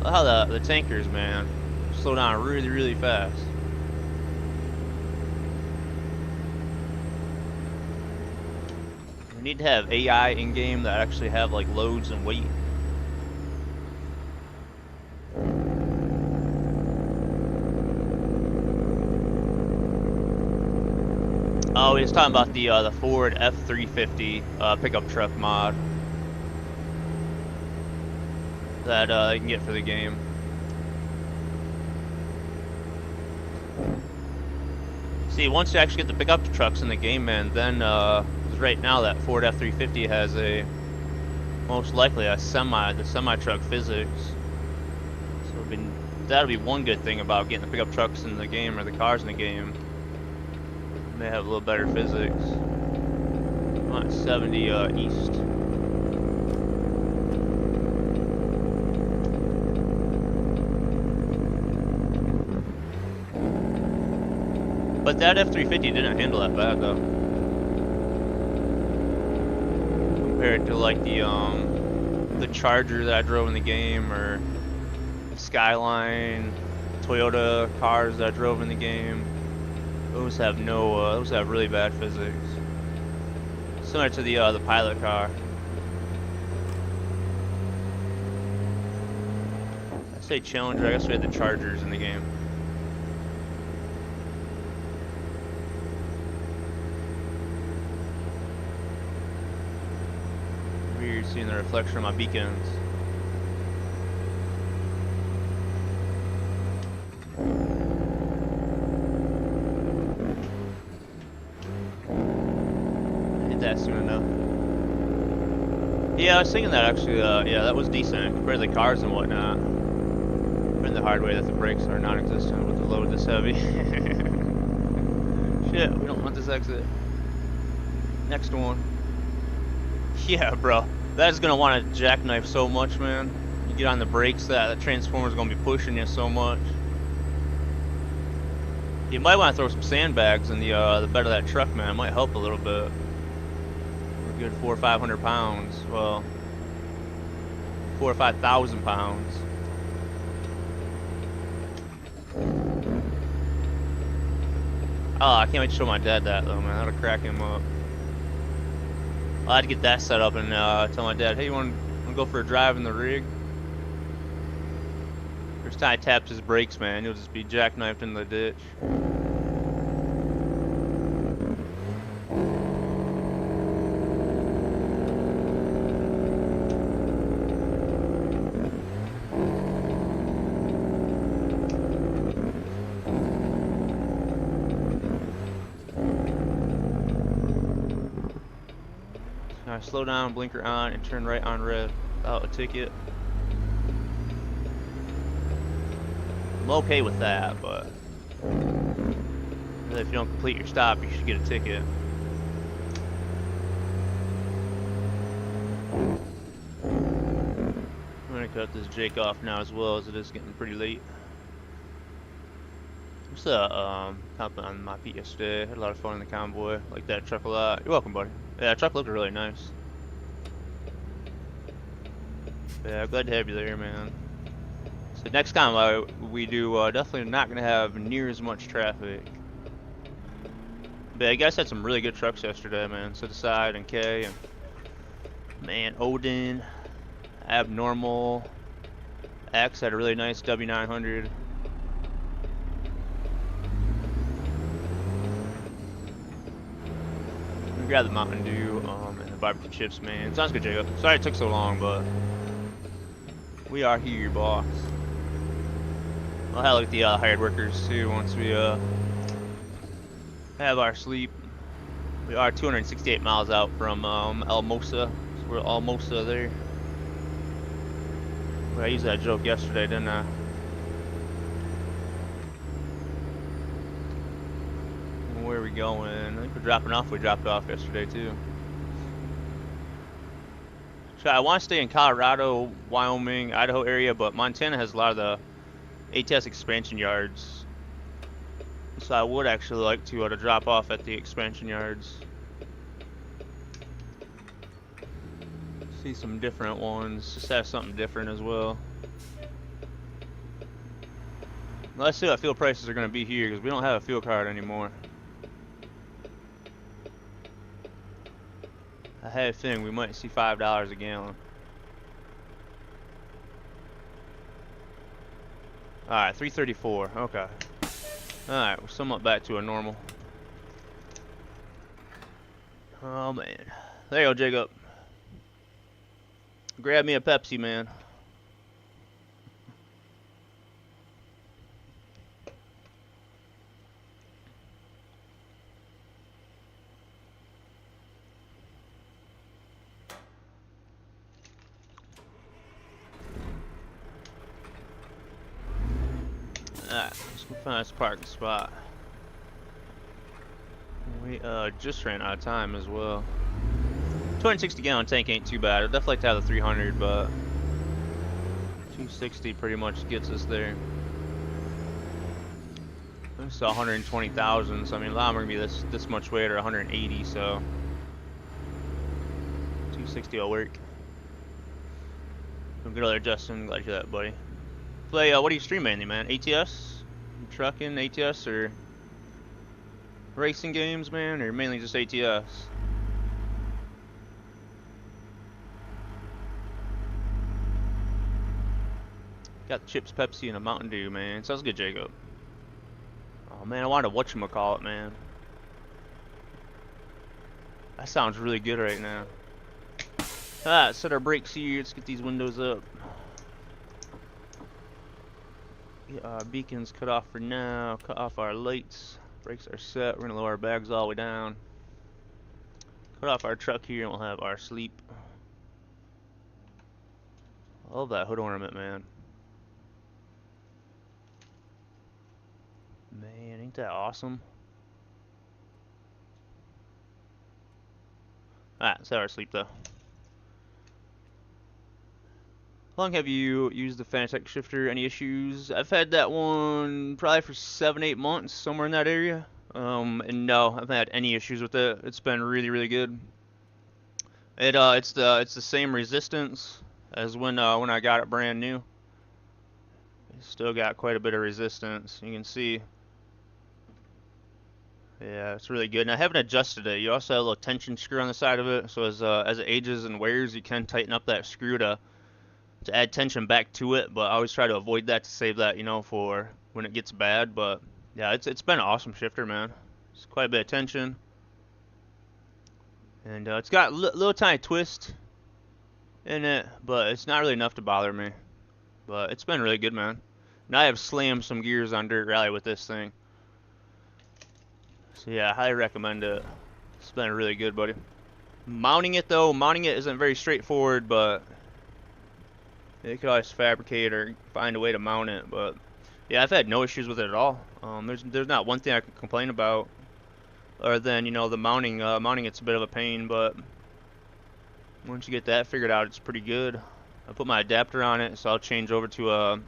I love how the tankers, man, slow down really, really fast. need to have AI in game that actually have like loads and weight. Oh, he was talking about the Ford F350 pickup truck mod that you can get for the game. See, once you actually get the pickup trucks in the game, man, then right now that Ford F350 has a most likely the semi truck physics. So that'll be one good thing about getting the pickup trucks in the game, or the cars in the game. They have a little better physics. I'm on 70 east. But that F350 didn't handle that bad though, compared to like the Charger that I drove in the game, or the Skyline, Toyota cars that I drove in the game. Those have those have really bad physics. Similar to the pilot car. I say Challenger. I guess we had the Chargers in the game. You're seeing the reflection of my beacons. Hit that soon enough. Yeah, I was thinking that actually. Yeah, that was decent compared to the cars and whatnot. But in the hard way that the brakes are non-existent with the load this heavy. Shit, we don't want this exit. Next one. Yeah, bro. That is gonna want to jackknife so much, man. You get on the brakes, that transformer's gonna be pushing you so much. You might want to throw some sandbags in the bed of that truck, man. It might help a little bit. We're good 400 or 500 pounds. Well, 4,000 or 5,000 pounds. Oh, I can't wait to show my dad that though, man. That'll crack him up. I had to get that set up and tell my dad, hey, you want to go for a drive in the rig? First time he taps his brakes, man, he'll just be jackknifed in the ditch. Now slow down, blinker on, and turn right on red without a ticket. I'm okay with that, but really if you don't complete your stop, you should get a ticket. I'm gonna cut this Jake off now as well, as it is getting pretty late. What's the compliment on my Pete yesterday? Had a lot of fun in the convoy. Like that truck a lot. You're welcome, buddy. Yeah, that truck looked really nice. Yeah, I'm glad to have you there, man. So next time we do, definitely not gonna have near as much traffic. But you guys had some really good trucks yesterday, man. Set Aside and K and man, Odin, Abnormal, X had a really nice W900. Grab the Mountain Dew and the barbecue chips, man. Sounds good, Jacob. Sorry it took so long, but we are here, boss. I'll have a look at the hired workers too once we have our sleep. We are 268 miles out from Almosa, so we're Almosa there. Well, I used that joke yesterday, didn't I? Where are we going? I think we're dropping off. We dropped off yesterday too. So I want to stay in Colorado, Wyoming, Idaho area, but Montana has a lot of the ATS expansion yards. So I would actually like to drop off at the expansion yards. See some different ones. Just have something different as well. Let's see what fuel prices are going to be here, because we don't have a fuel card anymore. I had a feeling we might see $5 a gallon. Alright, 334. Okay. Alright, we're somewhat back to a normal. Oh man. There you go, Jacob. Grab me a Pepsi, man. Alright, let's go find this parking spot. We just ran out of time as well. 260 gallon tank ain't too bad. I'd definitely like to have the 300, but 260 pretty much gets us there. It's 120,000, so I mean, a lot of them are gonna be this much weight, or 180, so 260 will work. Good other Justin, glad to hear that, buddy. Play, what do you stream mainly, man? ATS? Trucking, ATS, or racing games, man, or mainly just ATS? Got the chips, Pepsi, and a Mountain Dew, man. Sounds good, Jacob. Oh man, I wanted to whatchamacallit, man. That sounds really good right now. Alright, set our brakes here. Let's get these windows up. Get our beacons cut off for now. Cut off our lights. Brakes are set. We're gonna lower our bags all the way down. Cut off our truck here, and we'll have our sleep. I love that hood ornament, man. Man, ain't that awesome? Alright, set our sleep though. How long have you used the Fanatec shifter? Any issues? I've had that one probably for 7-8 months, somewhere in that area. And no, I haven't had any issues with it. It's been really, really good. It's the same resistance as when I got it brand new. It's still got quite a bit of resistance. You can see. Yeah, it's really good. And I haven't adjusted it. You also have a little tension screw on the side of it, so as it ages and wears, you can tighten up that screw to add tension back to it, but I always try to avoid that to save that, you know, for when it gets bad. But yeah, it's been an awesome shifter, man. It's quite a bit of tension, and it's got a little tiny twist in it, but it's not really enough to bother me. But it's been really good, man. And I have slammed some gears on dirt rally with this thing, so yeah, I highly recommend it. It's been really good, buddy. Mounting it isn't very straightforward, but you can always fabricate or find a way to mount it. But yeah, I've had no issues with it at all. There's not one thing I can complain about, other than, you know, the mounting. Mounting it's a bit of a pain, but once you get that figured out, it's pretty good. I put my adapter on it, so I'll change over to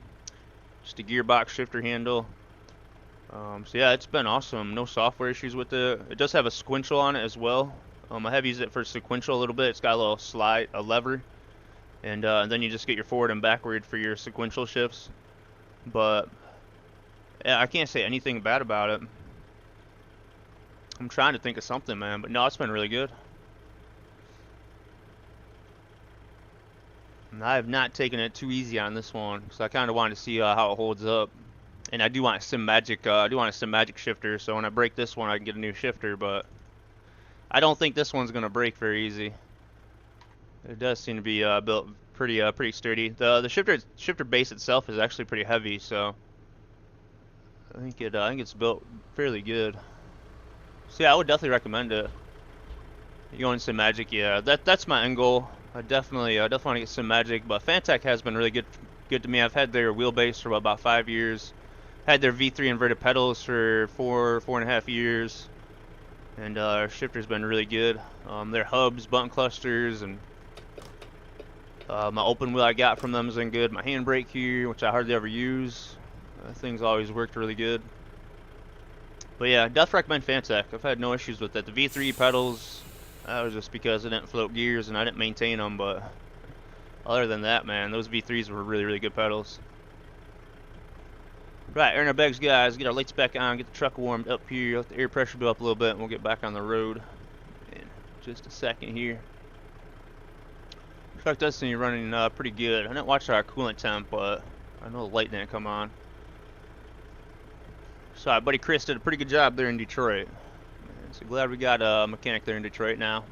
just a gearbox shifter handle. So yeah, it's been awesome. No software issues with it. It does have a sequential on it as well. I have used it for sequential a little bit. It's got a little slide, a lever. And then you just get your forward and backward for your sequential shifts. But yeah, I can't say anything bad about it. I'm trying to think of something, man, but no, it's been really good. And I have not taken it too easy on this one, so I kind of wanted to see how it holds up. And I do want a SimMagic shifter, so when I break this one, I can get a new shifter. But I don't think this one's gonna break very easy. It does seem to be built pretty sturdy. The shifter base itself is actually pretty heavy, so I think it's built fairly good. So yeah, I would definitely recommend it. You go in SimMagic, yeah, that's my end goal. I definitely want to get SimMagic, but Fanatec has been really good to me. I've had their wheelbase for about 5 years. Had their V3 inverted pedals for 4.5 years. And our shifter's been really good. Their hubs, button clusters, and my open wheel I got from them has been good. My handbrake here, which I hardly ever use, that thing's always worked really good. But yeah, definitely recommend Fanatec. I've had no issues with it. The V3 pedals, that was just because I didn't float gears and I didn't maintain them. But other than that, man, those V3s were really, really good pedals. Right, air in our bags, guys. Get our lights back on. Get the truck warmed up here. Let the air pressure build up a little bit, and we'll get back on the road in just a second here. Truck does seem to be running pretty good. I didn't watch our coolant temp, but I know the light didn't come on. So our buddy Chris did a pretty good job there in Detroit. So glad we got a mechanic there in Detroit now.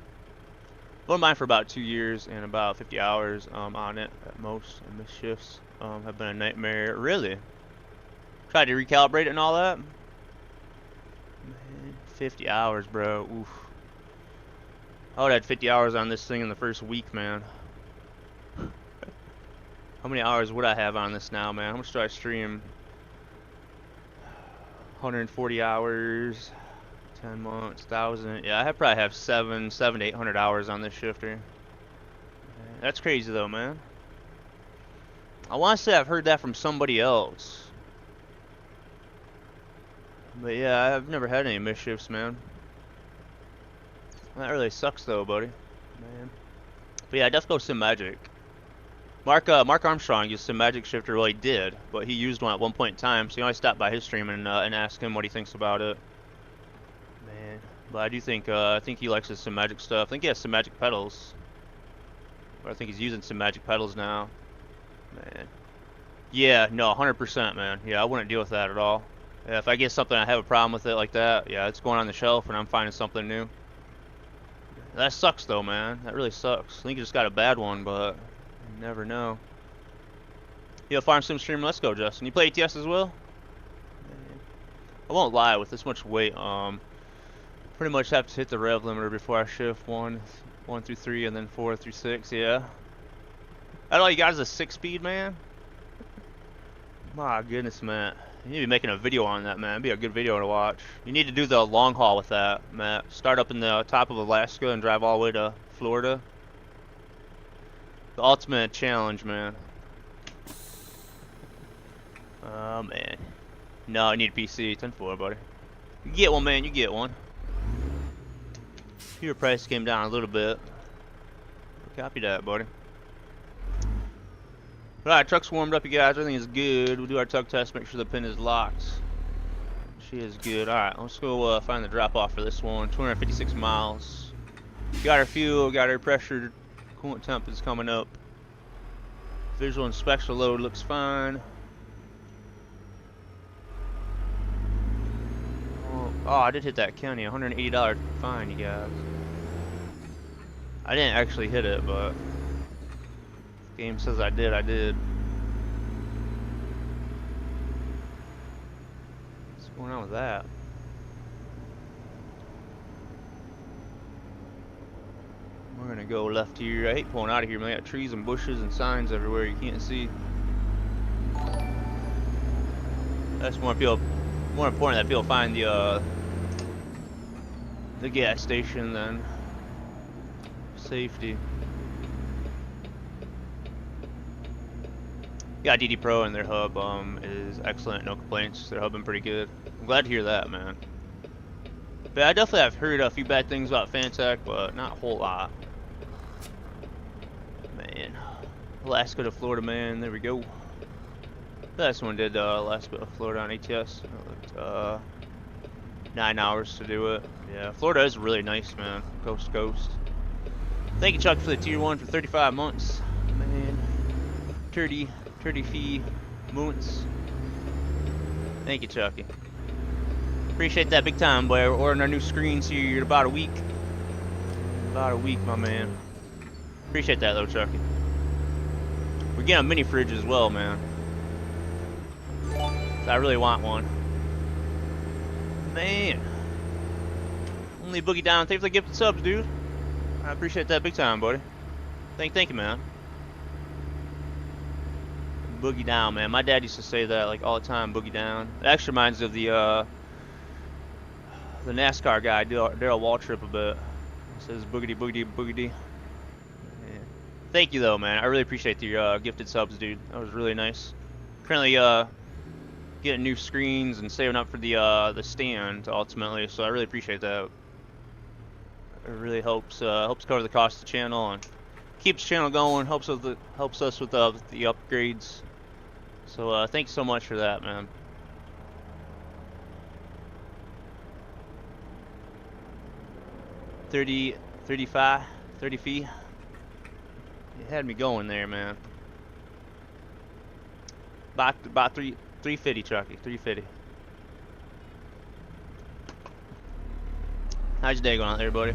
Owned mine for about 2 years and about 50 hours on it at most. And missed shifts have been a nightmare. Really? Tried to recalibrate it and all that. Man, 50 hours, bro. Oof. I would have had 50 hours on this thing in the first week, man. How many hours would I have on this now, man? How much do I stream? 140 hours. 10 months, 1,000. Yeah, I probably have 700 to 800 hours on this shifter. That's crazy though, man. I want to say I've heard that from somebody else. But yeah, I've never had any missed shifts, man. That really sucks though, buddy. Man. But yeah, definitely go Sim Magic. Mark Armstrong used Sim Magic shifter. Well, he did, but he used one at one point in time. So you always stop by his stream and ask him what he thinks about it. Man, but I do think I think he likes his Sim Magic stuff. I think he has some magic pedals. Or I think he's using some magic pedals now. Man. Yeah, no, 100%, man. Yeah, I wouldn't deal with that at all. Yeah, if I get something I have a problem with it like that, yeah, it's going on the shelf and I'm finding something new. That sucks though, man. That really sucks. I think you just got a bad one, but you never know. Yo, Farm Sim stream, let's go, Justin. You play ATS as well? Man. I won't lie, with this much weight, pretty much have to hit the rev limiter before I shift 1 through 3 and then 4 through 6, yeah. That all you got is a 6-speed, man? My goodness, man. You need to be making a video on that, man. It'd be a good video to watch. You need to do the long haul with that, Matt. Start up in the top of Alaska and drive all the way to Florida. The ultimate challenge, man. Oh, man. No, I need a PC. 10-4, buddy. You get one, man. You get one. Your price came down a little bit. Copy that, buddy. Alright, truck's warmed up, you guys. Everything is good. We'll do our tug test, make sure the pin is locked. She is good. Alright, let's go find the drop off for this one. 256 miles. Got our fuel, got our pressure. Coolant temp is coming up. Visual inspection load looks fine. Oh, I did hit that county. $180 fine, you guys. I didn't actually hit it, but game says I did. What's going on with that? We're gonna go left here. I hate pulling out of here, man. I got trees and bushes and signs everywhere you can't see. That's more important that people find the gas station than safety. Yeah, DD Pro and their hub is excellent, no complaints. Their hub been pretty good. I'm glad to hear that, man. But I definitely have heard a few bad things about Fantech, but not a whole lot. Man, Alaska to Florida, man. There we go. Last one did last bit of Florida on ATS. It looked, 9 hours to do it. Yeah, Florida is really nice, man. Coast to coast. Thank you, Chuck, for the tier 1 for 35 months. Man, 30 fee months. Thank you, Chucky. Appreciate that big time, boy. We're ordering our new screens here in about a week. About a week, my man. Appreciate that, though, Chucky. We're getting a mini fridge as well, man. I really want one. Man. Only Boogie Down. Thanks for the gifted subs, dude. I appreciate that big time, buddy. Thank you, man. Boogie Down, man. My dad used to say that like all the time, Boogie Down. It actually reminds me of the NASCAR guy, Darrell Waltrip, a bit. It says boogity, boogity, boogity. Yeah. Thank you, though, man. I really appreciate the gifted subs, dude. That was really nice. Currently, getting new screens and saving up for the stand ultimately, so I really appreciate that. It really helps cover the cost of the channel and keeps the channel going. Helps us with the upgrades. So thanks so much for that, man. $30 fee. Yeah. You had me going there, man. About 350, Chucky. 350. How's your day going out there, buddy?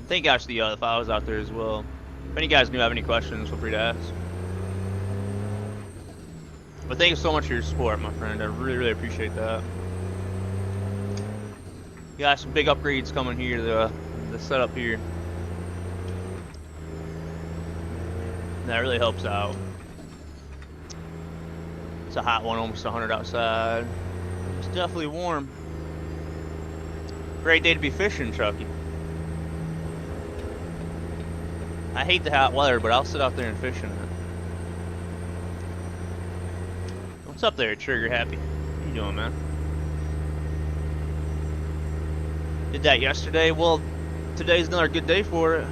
Thank gosh the followers out there as well. If any guys do have any questions, feel free to ask. But thank you so much for your support, my friend. I really, really appreciate that. You got some big upgrades coming here. The setup here. That really helps out. It's a hot one, almost 100 outside. It's definitely warm. Great day to be fishing, Chucky. I hate the hot weather, but I'll sit out there and fish in it. What's up there, Trigger Happy? How you doing, man? Did that yesterday? Well, today's another good day for it.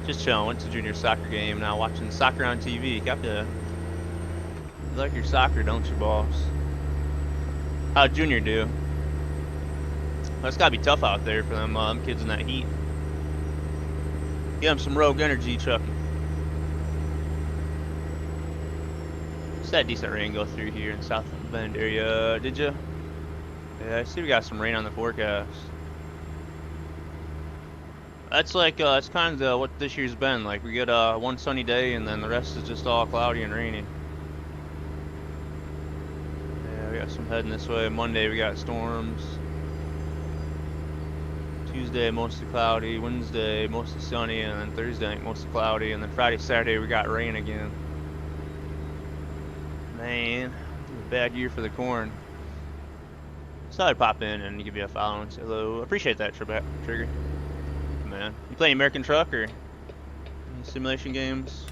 Just chilling. Went to junior soccer game. Now watching soccer on TV. Got to. You like your soccer, don't you, boss? How'd junior do? Well, it's gotta be tough out there for them kids in that heat. Give them some Rogue energy, Chucky. Just had decent rain go through here in South Bend area. Did you? Yeah, I see we got some rain on the forecast. That's like, it's kind of what this year's been. Like, we get one sunny day and then the rest is just all cloudy and rainy. Yeah, we got some heading this way. Monday we got storms. Tuesday mostly cloudy. Wednesday mostly sunny. And then Thursday mostly cloudy. And then Friday, Saturday we got rain again. Man, a bad year for the corn. So I'd pop in and give you a follow and say hello. Appreciate that, Trigger. Man, you play American Truck or any simulation games?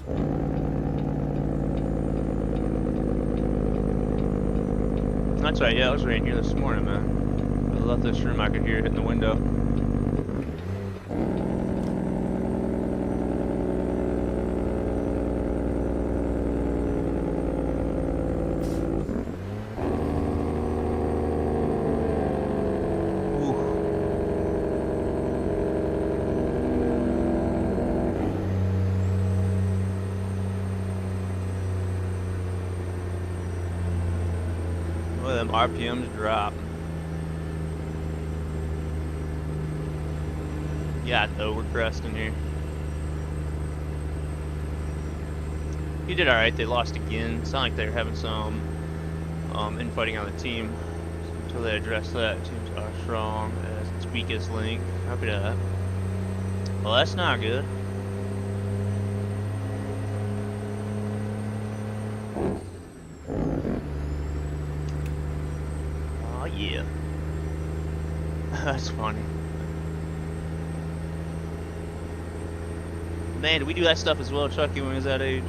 That's right, yeah, it was raining here this morning, man. I left this room, I could hear it hitting the window. RPMs drop. Yeah, though, we're cresting here. He did alright, they lost again. It's not like they're having some infighting on the team. Until they address that, teams are strong as its weakest link. Copy that. Well, that's not good. Yeah. That's funny. Man, did we do that stuff as well, Chucky, when he was that age?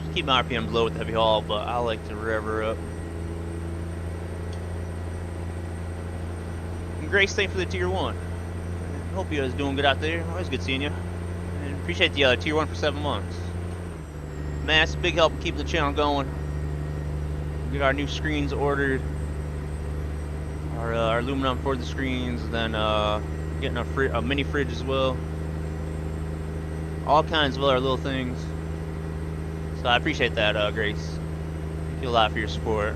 Just keep my RPMs low with heavy haul, but I like to rev her up. And Grace, thanks for the tier 1. Hope you guys doing good out there. Always good seeing you. And appreciate the tier 1 for 7 months. Man, it's a big help in keeping the channel going. We get our new screens ordered. Our aluminum for the screens, and then getting a mini fridge as well. All kinds of other little things. So I appreciate that, Grace. Thank you a lot for your support.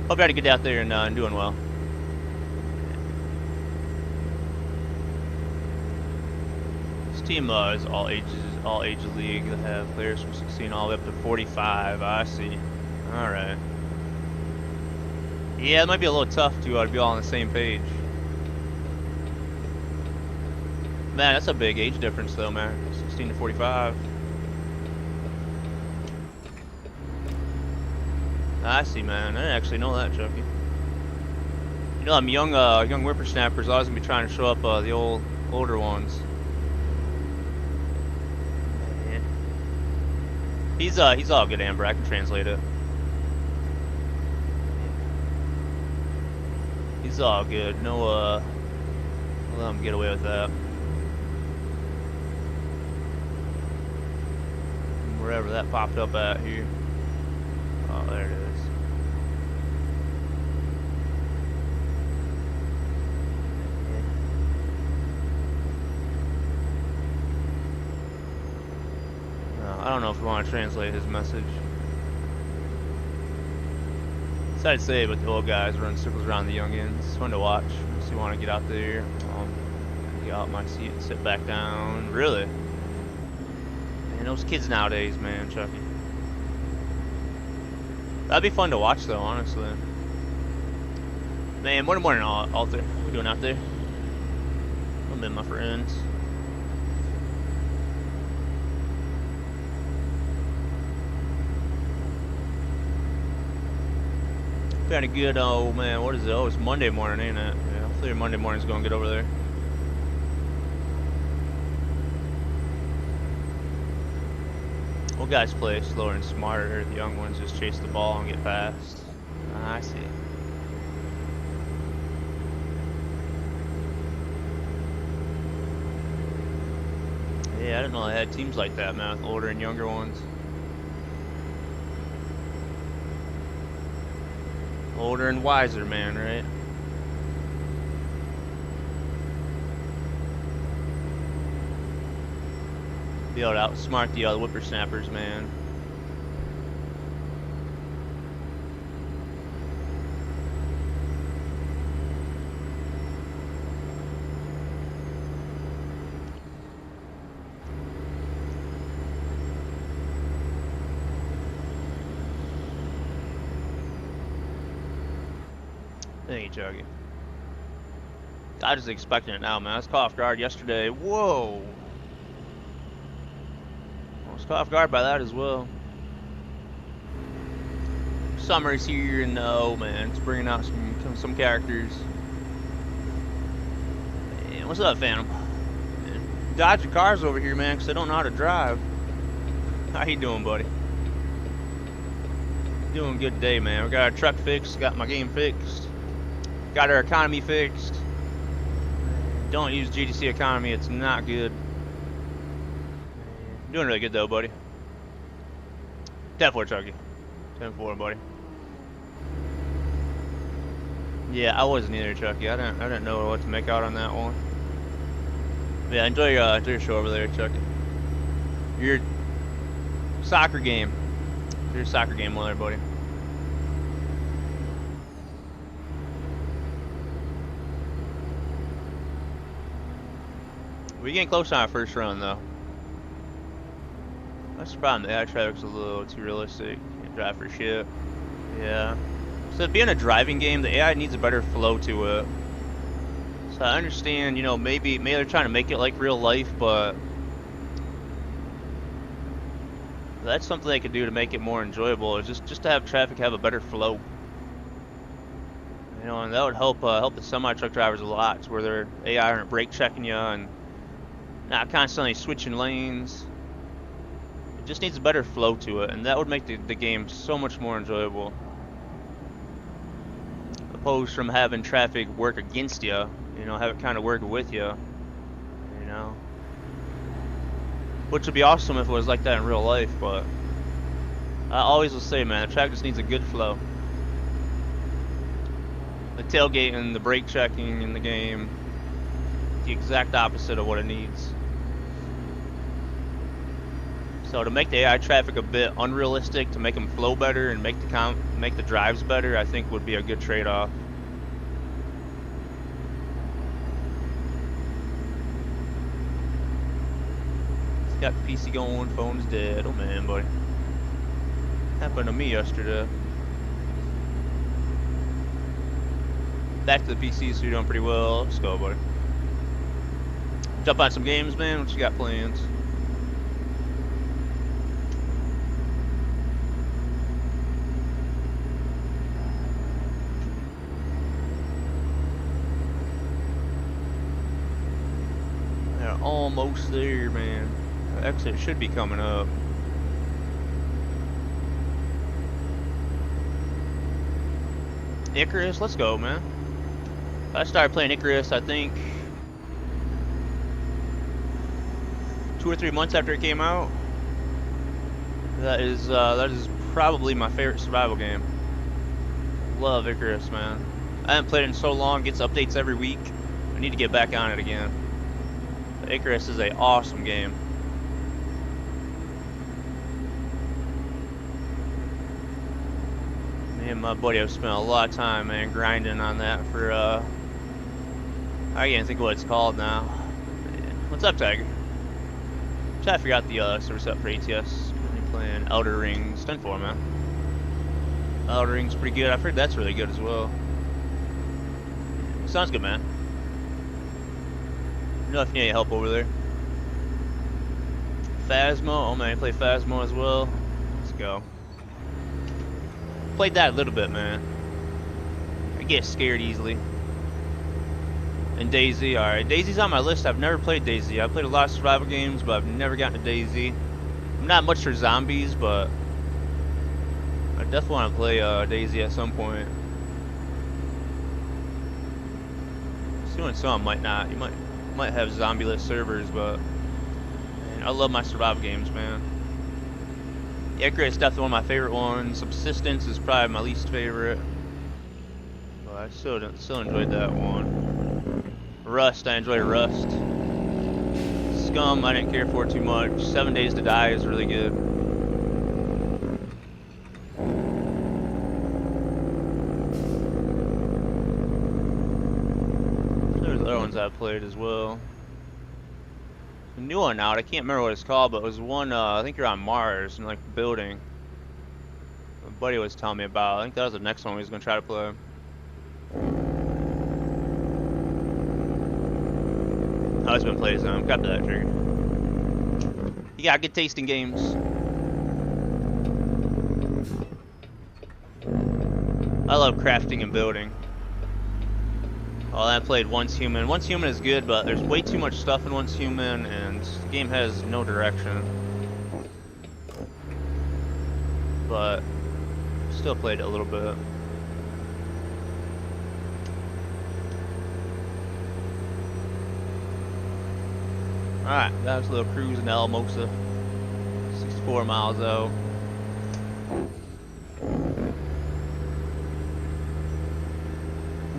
Hope you had a good day out there and doing well. This team is all ages league. They have players from 16 all the way up to 45. I see. All right. Yeah, it might be a little tough to be all on the same page. Man, that's a big age difference, though, man. 16 to 45. I see, man. I didn't actually know that, Chucky. You know, them young whippersnappers always gonna be trying to show up the older ones. He's all good, Amber. I can translate it. He's all good. No, we'll let him get away with that. Wherever that popped up at here. Oh, there it is. don't know if we want to translate his message. So I'd say, but the old guys run circles around the youngins. It's fun to watch. So you want to get out there, get out my seat and sit back down. Really? Man, those kids nowadays, man, Chucky. That'd be fun to watch, though, honestly. Man, morning out there. What are we doing out there? I'm in my friends. Kind of good. Oh man, what is it? Oh, it's Monday morning, ain't it? Yeah, hopefully Monday morning's gonna get over there. Old guys play slower and smarter. The young ones just chase the ball and get past. I see. Yeah, I didn't know they had teams like that, man, with older and younger ones. Older and wiser, man, right? Be able to outsmart the other whippersnappers, man. Thank you, Chuggy. I was expecting it now, man. I was caught off guard yesterday. Whoa! I was caught off guard by that as well. Summer's here, and oh man, it's bringing out some characters. Man, what's up, Phantom? Man, dodging cars over here, man, because I don't know how to drive. How you doing, buddy? Doing good day, man. We got our truck fixed, got my game fixed. Got our economy fixed. Don't use GDC economy, it's not good. Doing really good though, buddy. 10-4, Chucky. 10-4, buddy. Yeah, I wasn't either, Chucky. I didn't know what to make out on that one. Yeah, enjoy your show over there, Chucky. Your soccer game. Your soccer game over there, buddy. We're getting close on our first run, though. That's the problem. The AI traffic's a little too realistic. Can't drive for shit. Yeah. So being a driving game, the AI needs a better flow to it. So I understand, you know, maybe they're trying to make it like real life, but that's something they could do to make it more enjoyable. Is just to have traffic have a better flow. You know, and that would help the semi-truck drivers a lot, to where their AI aren't brake checking you and not constantly switching lanes. It just needs a better flow to it, and that would make the game so much more enjoyable. Opposed from having traffic work against you, you know, have it kind of work with you, you know. Which would be awesome if it was like that in real life, but I always will say, man, the track just needs a good flow. The tailgating, the brake checking in the game, the exact opposite of what it needs. So to make the AI traffic a bit unrealistic, to make them flow better and make the drives better, I think would be a good trade-off. It's got the PC going, phone's dead. Oh man, buddy. Happened to me yesterday. Back to the PC, so you're doing pretty well. Let's go, buddy. Jump on some games, man. What you got plans? They're almost there, man. The exit should be coming up. Icarus, let's go, man. I started playing Icarus, I think 2 or 3 months after it came out. That is probably my favorite survival game. Love Icarus, man. I haven't played it in so long. It gets updates every week. I need to get back on it again. But Icarus is an awesome game. and my buddy have spent a lot of time, man, grinding on that for, I can't think of what it's called now. What's up, Tiger? I forgot the service up for ATS. Currently playing Outer Rings 10-4, man. Outer Rings pretty good. I've heard that's really good as well. Sounds good, man. You know if you need any help over there. Phasmo. Oh man, you play Phasmo as well. Let's go. Played that a little bit, man. I get scared easily. And Daisy, alright. Daisy's on my list. I've never played Daisy. I've played a lot of survival games, but I've never gotten to Daisy. I'm not much for zombies, but I definitely want to play Daisy at some point. Soon some might not. You might have zombie-less servers, but man, I love my survival games, man. Yekra is definitely one of my favorite ones. Subsistence is probably my least favorite, but I still enjoyed that one. Rust, I enjoy Rust. Scum, I didn't care for too much. 7 Days to Die is really good. There's other ones I've played as well. A new one out, I can't remember what it's called, but it was one, I think you're on Mars, in like a building. My buddy was telling me about. I think that was the next one we was going to try to play. Oh, it's been played, so I'm got to that trigger. You got good taste in games. I love crafting and building. Oh, I played Once Human. Once Human is good, but there's way too much stuff in Once Human, and the game has no direction. But still played it a little bit. Alright, that was a little cruise in Alamosa. 64 miles out.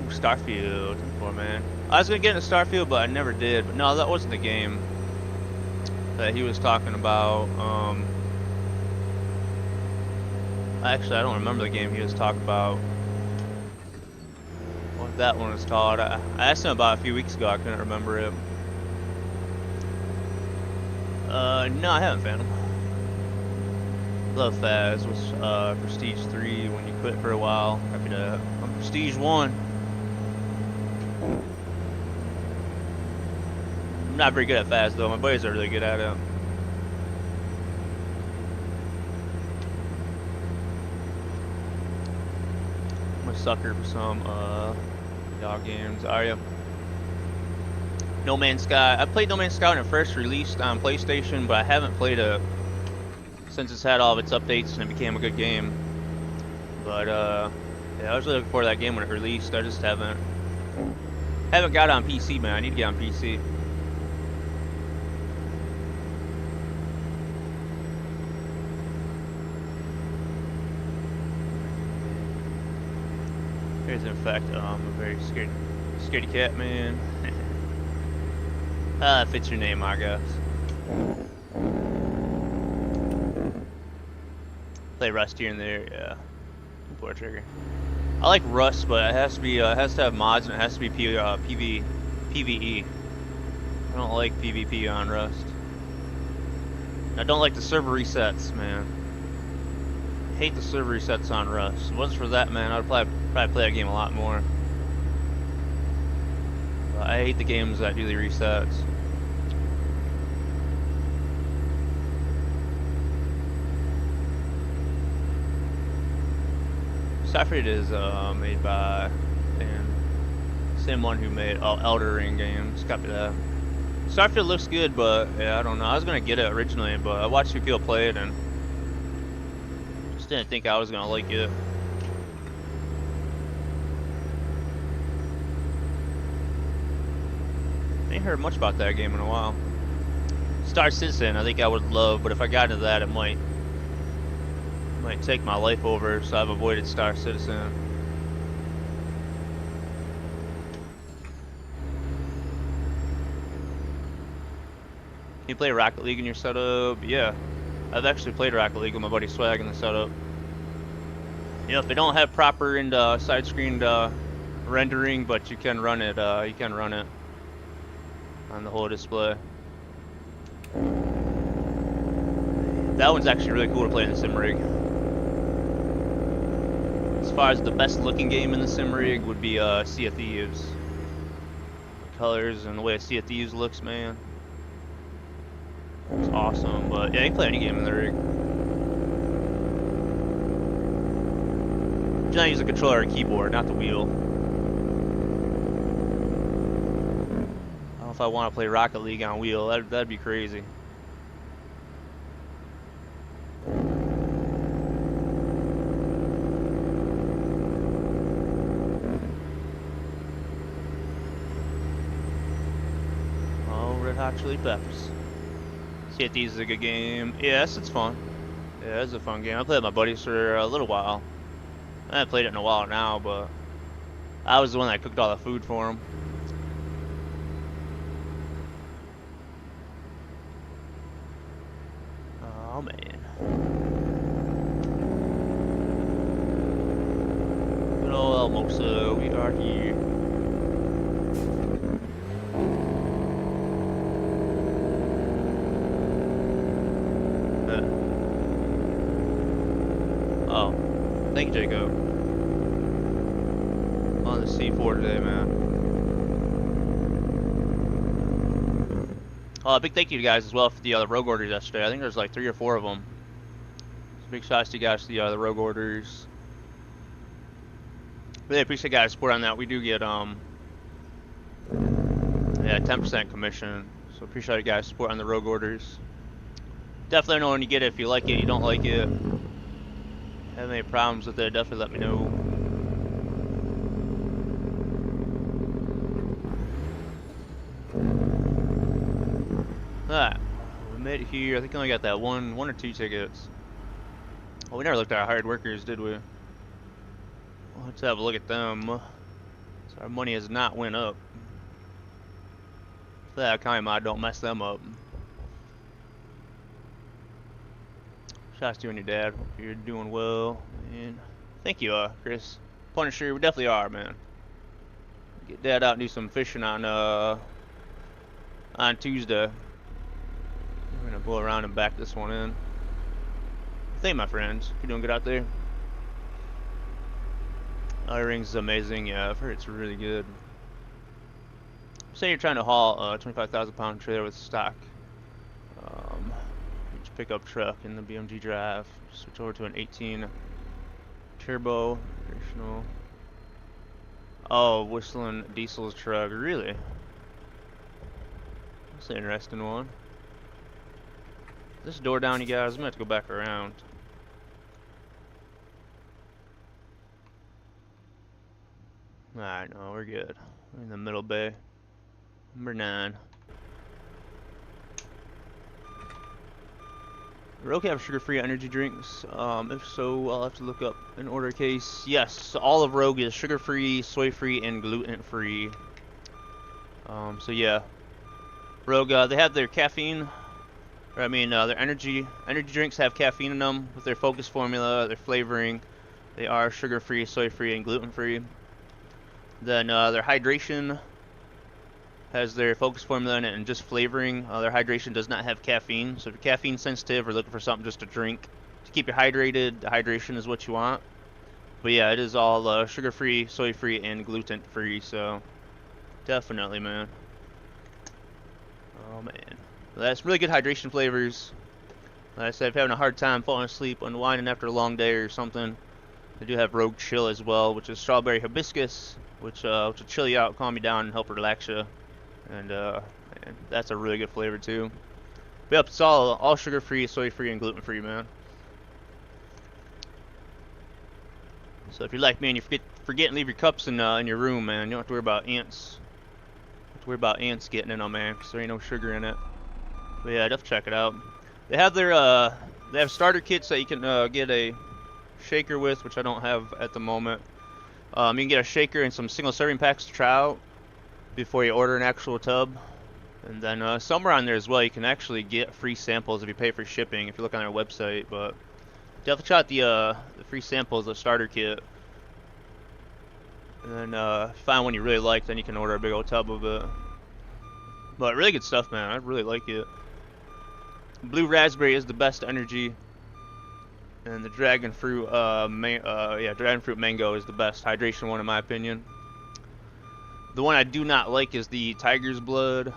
Starfield, 4 man. I was gonna get into Starfield, but I never did. But no, that wasn't the game that he was talking about. Actually, I don't remember the game he was talking about. What that one was called? I asked him about it a few weeks ago. I couldn't remember it. No, I haven't found him. Love Faz was Prestige 3 when you quit for a while. Happy to I'm Prestige 1. I'm not very good at Faz though. My buddies are really good at it. I'm a sucker for some dog games. Are you? No Man's Sky. I played No Man's Sky when it first released on PlayStation, but I haven't played it since it's had all of its updates and it became a good game. But yeah, I was really looking forward to that game when it released. I just haven't got it on PC, man. I need to get on PC. Here's in fact a very scaredy cat man. That fits your name, I guess. Play Rust here and there, yeah. Poor trigger. I like Rust, but it has to be has to have mods and it has to be PvE. I don't like PvP on Rust. I don't like the server resets, man. I hate the server resets on Rust. If it wasn't for that, man, I'd probably play that game a lot more. But I hate the games that do the resets. Starfield is made by same one who made Elder Ring games. Copy that. Starfield looks good, but yeah, I don't know. I was gonna get it originally, but I watched a few people play it and just didn't think I was gonna like it. I ain't heard much about that game in a while. Star Citizen, I think I would love, but if I got into that, it might take my life over, so I've avoided Star Citizen. Can you play Rocket League in your setup? Yeah. I've actually played Rocket League with my buddy Swag in the setup. Yep, they don't have proper and side-screened rendering, but you can run it. You can run it on the whole display. That one's actually really cool to play in the sim rig. As far as the best looking game in the sim rig would be Sea of Thieves. The colors and the way Sea of Thieves looks, man, it's awesome. But yeah, you can play any game in the rig. Do not use a controller or keyboard, not the wheel. I don't know if I want to play Rocket League on wheel. That'd be crazy. Oh, Red Hot Chili Peppers. Sea of Thieves is a good game. Yes, it's fun. Yeah, it's a fun game. I played with my buddies for a little while. I haven't played it in a while now, but I was the one that cooked all the food for them. Oh man. Good old Elmosa, we are here. Oh, thank you, Jacob. On the C4 today, man. Big thank you to you guys as well for the rogue orders yesterday. I think there's like 3 or 4 of them. So big shout out to you guys for the rogue orders. Really appreciate you guys' support on that. We do get yeah, 10% commission. So appreciate you guys' support on the rogue orders. Definitely know when you get it. If you like it, you don't like it, have any problems with it, definitely let me know. Alright, we made it here. I think I only got that one or two tickets. Well, we never looked at our hired workers, did we? Well, let's have a look at them. So our money has not went up. That kind of mod don't mess them up. Shout out to you and your dad. Hope you're doing well. And thank you, Chris. Punisher, we definitely are, man. Get dad out and do some fishing on Tuesday. We're gonna go around and back this one in. Thank you, my friends. You're doing good out there. Rings is amazing. Yeah, I've heard it's really good. Say you're trying to haul a 25,000-pound trailer with stock. Pickup truck in the BMG drive. Switch over to an 18 turbo traditional. Oh, whistling diesel's truck. Really? That's an interesting one. This door down, you guys. I'm gonna have to go back around. Alright, no, we're good. We're in the middle bay. Number 9. Rogue have sugar-free energy drinks. If so, I'll have to look up an order case. Yes, all of Rogue is sugar-free, soy-free, and gluten-free. So yeah, Rogue they have their caffeine. Or, I mean, their energy drinks have caffeine in them with their focus formula, their flavoring. They are sugar-free, soy-free, and gluten-free. Then their hydration has their focus formula in it and just flavoring. Their hydration does not have caffeine, so if you're caffeine sensitive or looking for something just to drink to keep you hydrated, the hydration is what you want. But yeah, it is all sugar-free, soy-free, and gluten-free, so definitely, man. Oh man, that's really good hydration flavors. Like I said, if you're having a hard time falling asleep, unwinding after a long day or something, they do have Rogue Chill as well, which is strawberry hibiscus, which will chill you out, calm you down, and help relax you. And man, that's a really good flavor too. But yep, it's all sugar-free, soy-free, and gluten-free, man. So if you're like me and you forget and leave your cups in your room, man, you don't have to worry about ants. You don't have to worry about ants getting in them, man, because there ain't no sugar in it. But yeah, definitely check it out. They have their they have starter kits that you can get a shaker with, which I don't have at the moment. You can get a shaker and some single serving packs to try out before you order an actual tub. And then somewhere on there as well, you can actually get free samples if you pay for shipping, if you look on their website. But Definitely try out the free samples, the starter kit. And then find one you really like, then you can order a big old tub of it. But really good stuff, man. I really like it. Blue raspberry is the best energy, and the dragon fruit, dragon fruit mango is the best hydration one in my opinion. The one I do not like is the tiger's blood.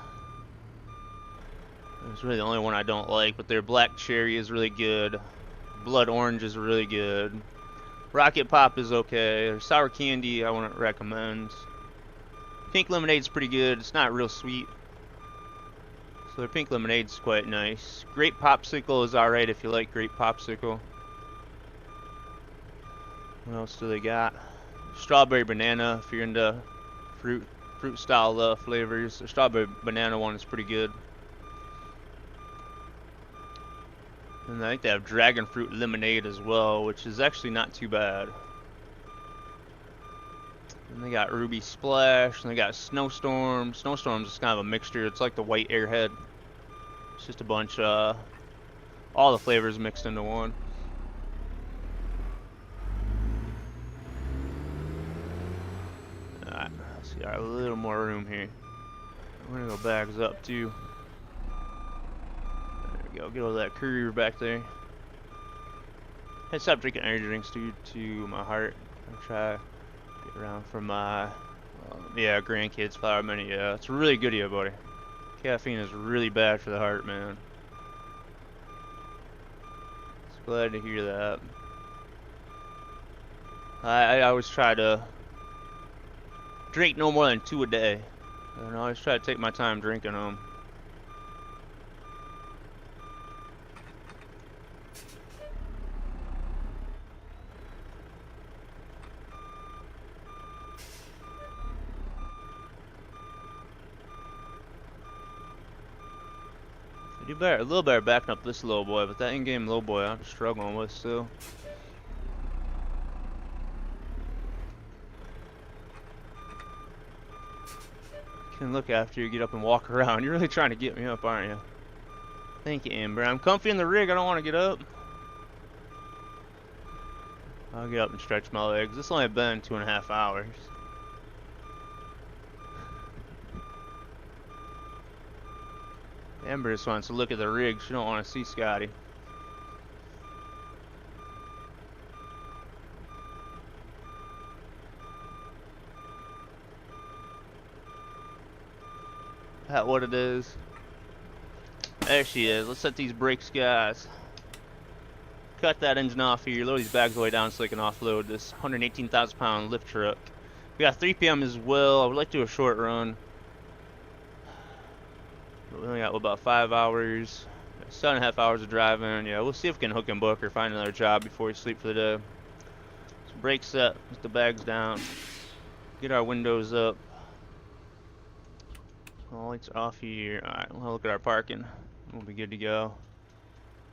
It's really the only one I don't like, but their black cherry is really good. Blood orange is really good. Rocket pop is okay. Their sour candy I wouldn't recommend. Pink lemonade's pretty good. It's not real sweet. So their pink lemonade's quite nice. Grape popsicle is alright if you like grape popsicle. What else do they got? Strawberry banana if you're into fruit style flavors. The strawberry banana one is pretty good. And I think they have dragon fruit lemonade as well, which is actually not too bad. And they got Ruby Splash, and they got Snowstorm. Snowstorm's just kind of a mixture. It's like the white airhead. It's just a bunch, all the flavors mixed into one. Alright, let's see, a little more room here. We're gonna go bags up too. There we go, get all that courier back there. I stopped drinking energy drinks due to my heart. I'll try to get around for my, grandkids, flower many. Yeah, it's really good to you, buddy. Caffeine is really bad for the heart, man. Just glad to hear that. I always try to drink no more than 2 a day. And I always try to take my time drinking them. Do better, a little better backing up this little boy, but that in-game little boy I'm struggling with still. Can look after you get up and walk around. You're really trying to get me up, aren't you? Thank you, Amber. I'm comfy in the rig. I don't want to get up. I'll get up and stretch my legs. This only been 2.5 hours. Amber just wants to look at the rig. She don't want to see Scotty. That what it is? There she is. Let's set these brakes, guys. Cut that engine off here. Load these bags all the way down so they can offload this 118,000 pound lift truck. We got 3 p.m. as well. I would like to do a short run. But we only got about 5 hours. 7.5 hours of driving. Yeah, we'll see if we can hook and book or find another job before we sleep for the day. So brake set. Put the bags down. Get our windows up. All lights are off here. Alright, we'll look at our parking. We'll be good to go.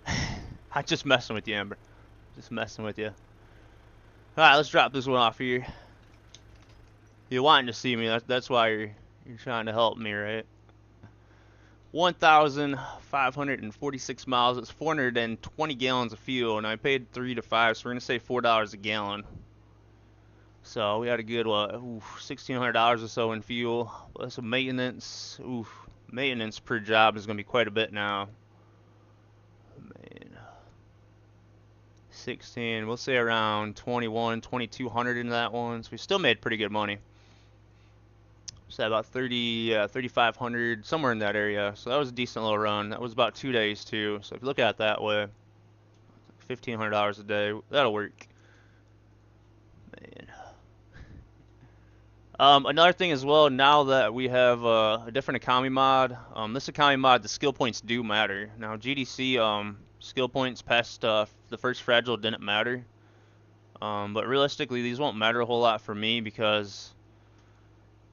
I'm just messing with you, Amber. Just messing with you. Alright, let's drop this one off here. You're wanting to see me. That's why you're trying to help me, right? 1,546 miles. It's 420 gallons of fuel, and I paid 3 to 5, so we're gonna say $4 a gallon. So we had a good $1,600 or so in fuel. Plus some maintenance. Maintenance per job is gonna be quite a bit now. Man. 16. We'll say around 2,200 in that one. So we still made pretty good money. So about 3,500 somewhere in that area. So that was a decent little run. That was about 2 days too. So if you look at it that way, $1,500 a day. That'll work. Man. Another thing as well, now that we have a different economy mod, this economy mod, the skill points do matter. Now GDC skill points past the first fragile didn't matter, but realistically these won't matter a whole lot for me because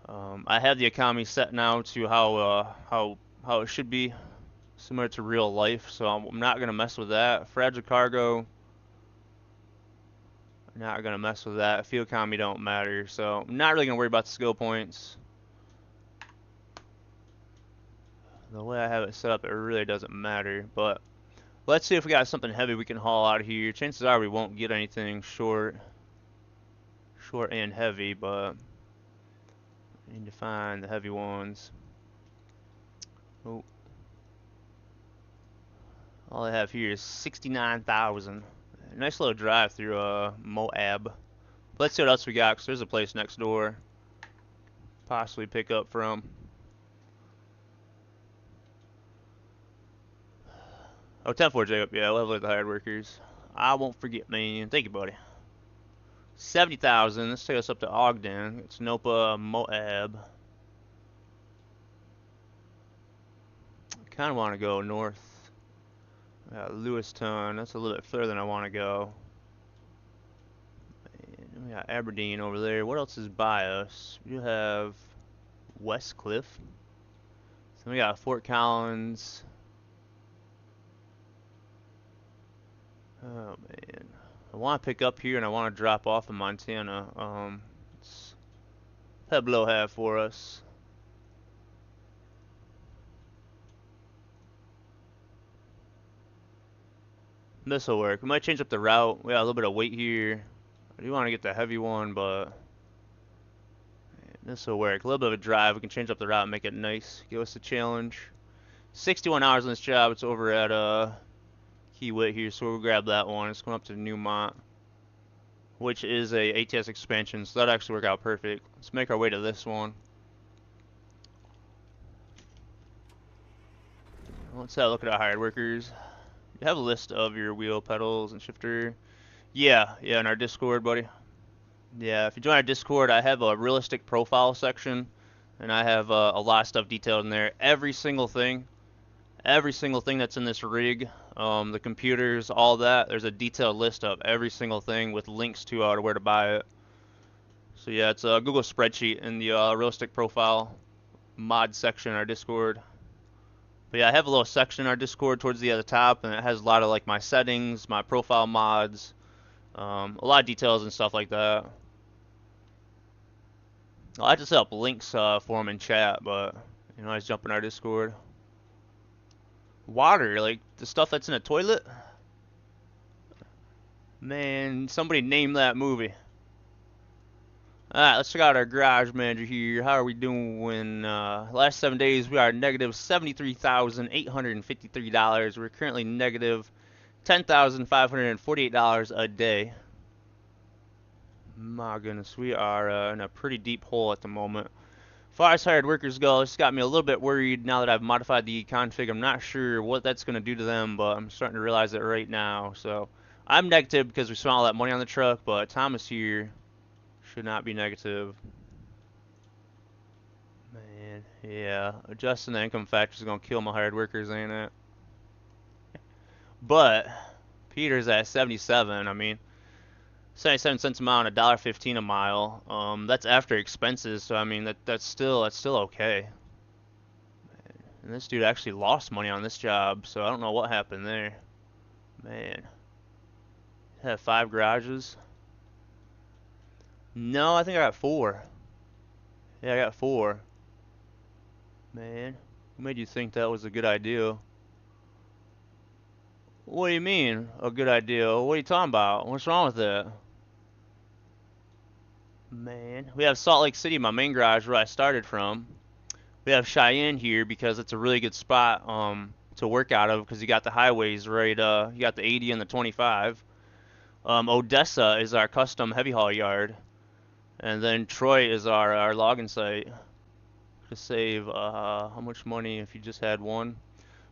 I have the economy set now to how it should be, similar to real life. So I'm not gonna mess with that. Fragile cargo. Not gonna mess with that. Fuel economy don't matter, so I'm not really gonna worry about the skill points. The way I have it set up, it really doesn't matter. But Let's see if we got something heavy we can haul out of here. Chances are we won't get anything short and heavy, but I need to find the heavy ones. Oh, all I have here is 69,000. Nice little drive through Moab. Let's see what else we got, because there's a place next door possibly pick up from. Oh, 10-4 Jacob, yeah, level with the hired workers. I won't forget, man. Thank you, buddy. 70,000. Let's take us up to Ogden. It's Nopa, Moab. I kind of want to go north. Lewiston. That's a little bit further than I want to go. And we got Aberdeen over there. What else is by us? We have Westcliff. So we got Fort Collins. Oh man, I want to pick up here and I want to drop off in Montana. What's Pueblo have for us? This will work. We might change up the route. We got a little bit of weight here. I do want to get the heavy one, but this will work. A little bit of a drive. We can change up the route and make it nice. Give us a challenge. 61 hours on this job. It's over at Key Wit here, so we'll grab that one. It's going up to Newmont, which is a ATS expansion, so that'll actually work out perfect. Let's make our way to this one. Let's have a look at our hired workers. You have a list of your wheel, pedals, and shifter. Yeah, in our Discord, buddy. Yeah, if you join our Discord, I have a realistic profile section, and I have a lot of stuff detailed in there. Every single thing that's in this rig, the computers, all that, there's a detailed list of every single thing with links to where to buy it. So yeah, it's a Google spreadsheet in the realistic profile mod section in our Discord. But yeah, I have a little section in our Discord towards the top, and it has a lot of like my settings, my profile mods, a lot of details and stuff like that. I have to set up links for them in chat, but you know, I just jump in our Discord. Water, like the stuff that's in a toilet? Man, somebody name that movie. Alright, let's check out our garage manager here. How are we doing? Last 7 days, we are negative $73,853. We're currently negative $10,548 a day. My goodness, we are in a pretty deep hole at the moment. As far as hired workers go, it's got me a little bit worried now that I've modified the config. I'm not sure what that's going to do to them, but I'm starting to realize it right now. So I'm negative because we spent all that money on the truck, but Thomas here should not be negative. Man, yeah, adjusting the income factor is going to kill my hired workers, ain't it? But Peter's at 77. I mean, 77 cents a mile and $1.15 a mile. That's after expenses, so I mean that's still okay. And this dude actually lost money on this job, so I don't know what happened there. Man, have 5 garages. No, I think I got 4. Yeah, I got 4. Man, who made you think that was a good idea? What do you mean, a good idea? What are you talking about? What's wrong with that? Man, we have Salt Lake City, my main garage, where I started from. We have Cheyenne here because it's a really good spot to work out of because you got the highways right. You got the 80 and the 25. Odessa is our custom heavy haul yard, and then Troy is our logging site. To save how much money if you just had one?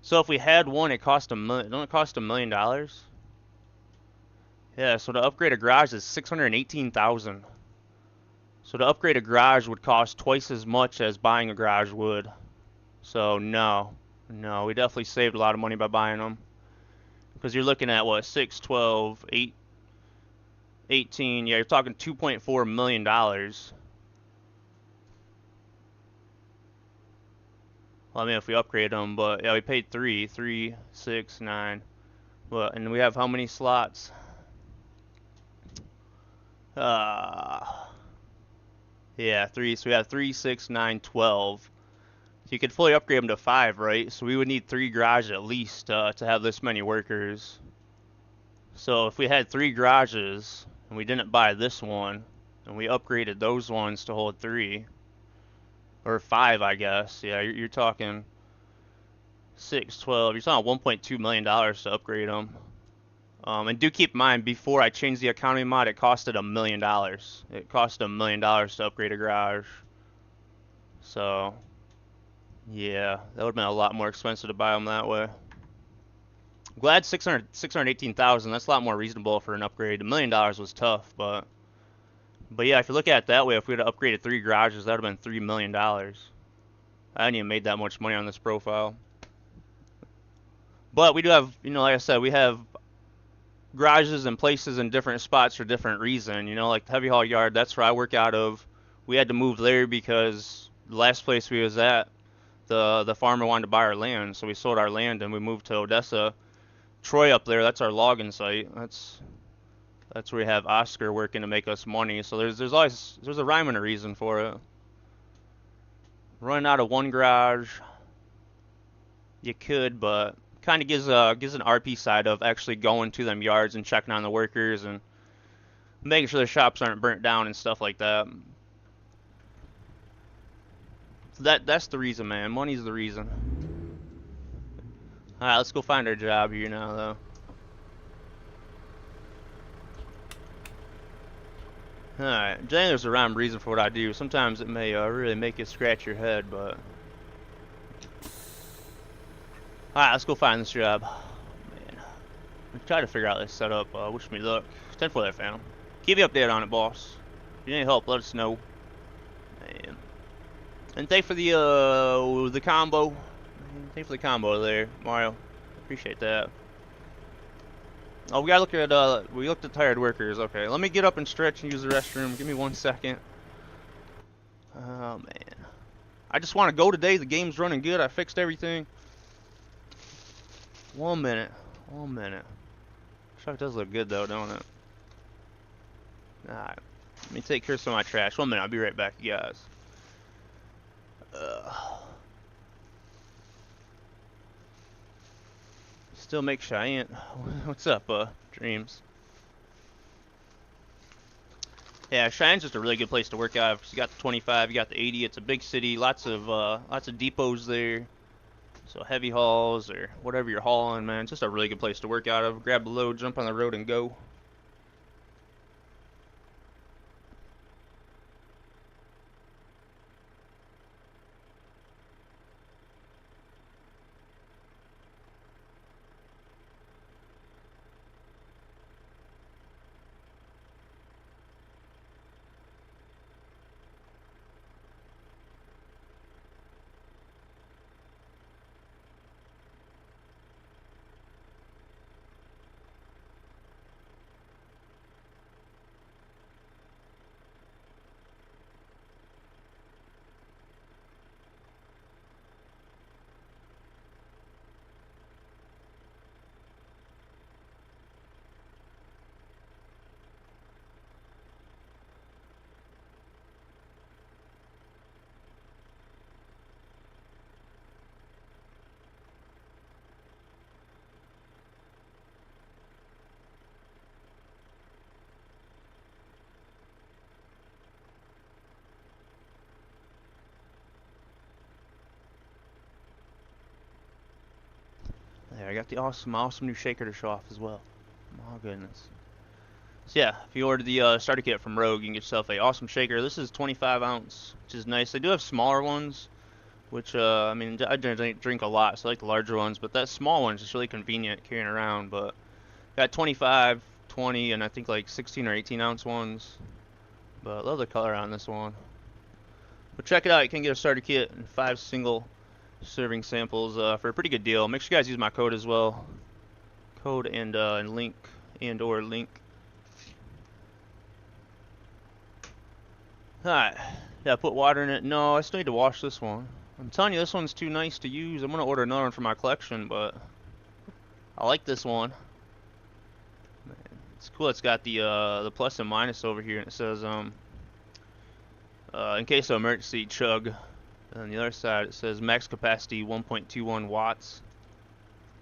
So if we had one, it cost don't it cost $1 million? Yeah. So to upgrade a garage is $618,000. So to upgrade a garage would cost twice as much as buying a garage would. So no, we definitely saved a lot of money by buying them. Because you're looking at what, 6, 12, 8, 18. Yeah, you're talking $2.4 million. Well, I mean, if we upgrade them, but yeah, we paid 3, 6, 9. Well, and we have how many slots? Yeah, 3. So we have 3, 6, 9, 12. You could fully upgrade them to 5, right? So we would need 3 garages at least to have this many workers. So if we had 3 garages and we didn't buy this one, and we upgraded those ones to hold 3 or 5, I guess. Yeah, you're talking 6, 12. You're talking $1.2 million to upgrade them. And do keep in mind, before I changed the economy mod, it costed $1 million. It cost $1 million to upgrade a garage. So, yeah, that would have been a lot more expensive to buy them that way. I'm glad 618,000. That's a lot more reasonable for an upgrade. $1 million was tough, but yeah, if you look at it that way, if we had upgraded 3 garages, that would have been $3 million. I hadn't even made that much money on this profile. But we do have, you know, like I said, we have garages and places in different spots for different reason. You know, like the heavy haul yard, that's where I work out of. We had to move there because the last place we was at, the farmer wanted to buy our land, so we sold our land and we moved to Odessa. Troy up there, that's our logging site. That's where we have Oscar working to make us money. So there's a rhyme and a reason for it. Running out of one garage, you could, but kind of gives an RP side of actually going to them yards and checking on the workers and making sure the shops aren't burnt down and stuff like that. So that's the reason, man. Money's the reason. All right, let's go find our job here now, though. Alright, generally there's a rhyme reason for what I do. Sometimes it may really make you scratch your head, but... Alright, let's go find this job. Man, I'm trying to figure out this setup. Wish me luck. 10 for that, fam. Keep you updated on it, boss. If you need help, let us know. Man. And thanks for the combo. Thanks for the combo there, Mario. Appreciate that. Oh, we gotta look at, we looked at tired workers. Okay, let me get up and stretch and use the restroom. Give me 1 second. Oh, man. I just want to go today. The game's running good. I fixed everything. 1 minute. 1 minute. Truck does look good, though, don't it? Alright. Let me take care of some of my trash. 1 minute. I'll be right back, you guys. Still make Cheyenne. What's up, Dreams? Yeah, Cheyenne's just a really good place to work out. You got the 25, you got the 80. It's a big city. Lots of depots there. So heavy hauls or whatever you're hauling, man. It's just a really good place to work out of. Grab the load, jump on the road, and go. There, I got the awesome new shaker to show off as well. My goodness. So yeah, if you order the starter kit from Rogue, you can get yourself a awesome shaker. This is 25 ounce, which is nice. They do have smaller ones, which I mean, I drink a lot, so I like the larger ones. But that small one's just really convenient carrying around. But got 25, 20, and I think like 16 or 18 ounce ones. But love the color on this one. But check it out. You can get a starter kit and 5 single serving samples for a pretty good deal. Make sure you guys use my code as well. Code and link or link. Alright. Yeah, put water in it. No, I still need to wash this one. I'm telling you, this one's too nice to use. I'm gonna order another one for my collection, but I like this one. Man, it's cool. It's got the plus and minus over here, and it says in case of emergency, chug. And on the other side it says max capacity 1.21 watts.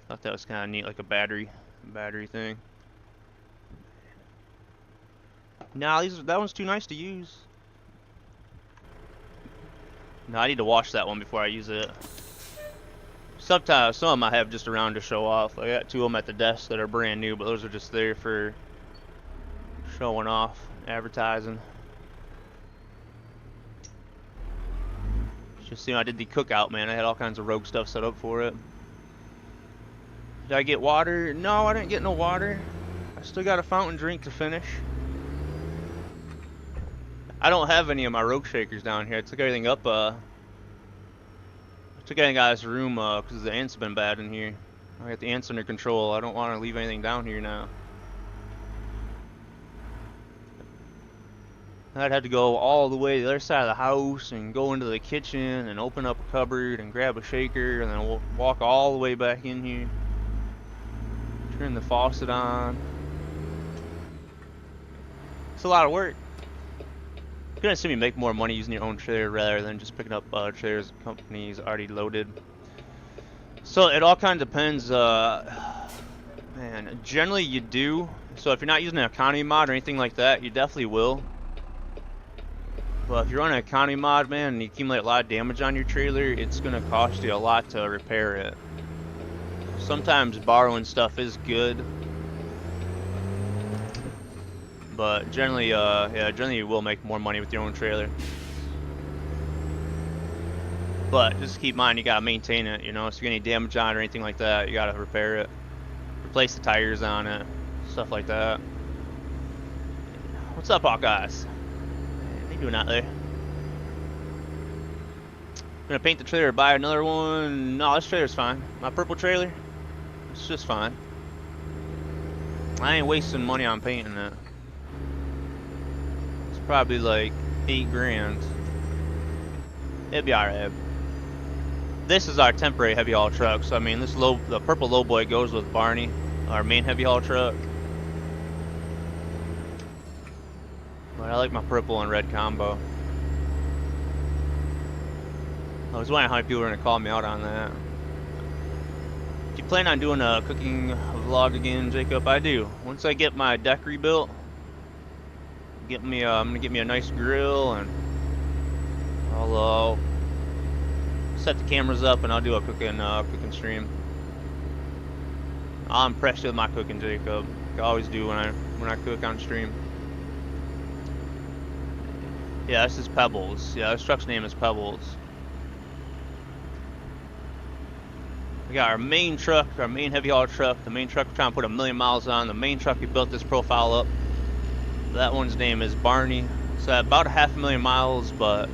Thought that was kind of neat, like a battery thing. Nah, that one's too nice to use. No, I need to wash that one before I use it. Sometimes some of them I have just around to show off. I got two of them at the desk that are brand new, but those are just there for showing off, advertising. Just I did the cookout, man. I had all kinds of rogue stuff set up for it. Did I get water? No, I didn't get no water. I still got a fountain drink to finish. I don't have any of my rogue shakers down here. I took everything up. I took everything out of this room because the ants have been bad in here. I got the ants under control. I don't want to leave anything down here now. I'd have to go all the way to the other side of the house and go into the kitchen and open up a cupboard and grab a shaker and then walk all the way back in here. Turn the faucet on. It's a lot of work. You're gonna see me make more money using your own trailer rather than just picking up trailers companies already loaded. So it all kind of depends. Man, generally you do. So if you're not using an economy mod or anything like that, you definitely will. But if you're on an economy mod, man, and you accumulate a lot of damage on your trailer, it's gonna cost you a lot to repair it. Sometimes borrowing stuff is good, but generally, generally you will make more money with your own trailer. But just keep in mind, you gotta maintain it. You know, if you get any damage on it or anything like that, you gotta repair it, replace the tires on it, stuff like that. What's up, Hawkeyes? What are you doing out there? Gonna paint the trailer or buy another one? No, this trailer's fine. My purple trailer, it's just fine. I ain't wasting money on painting it. It's probably like 8 grand. It'd be alright. This is our temporary heavy haul truck, so I mean the purple lowboy goes with Barney, our main heavy haul truck. But I like my purple and red combo. I was wondering how many people were gonna call me out on that. Do you plan on doing a cooking vlog again, Jacob? I do. Once I get my deck rebuilt, I'm gonna get me a nice grill, and I'll set the cameras up, and I'll do a cooking stream. I'll impress you with my cooking, Jacob. I always do when I cook on stream. Yeah, this is Pebbles. Yeah, this truck's name is Pebbles. We got our main truck, our main heavy haul truck, the main truck we're trying to put 1,000,000 miles on, the main truck we built this profile up. That one's name is Barney. It's at about 500,000 miles, but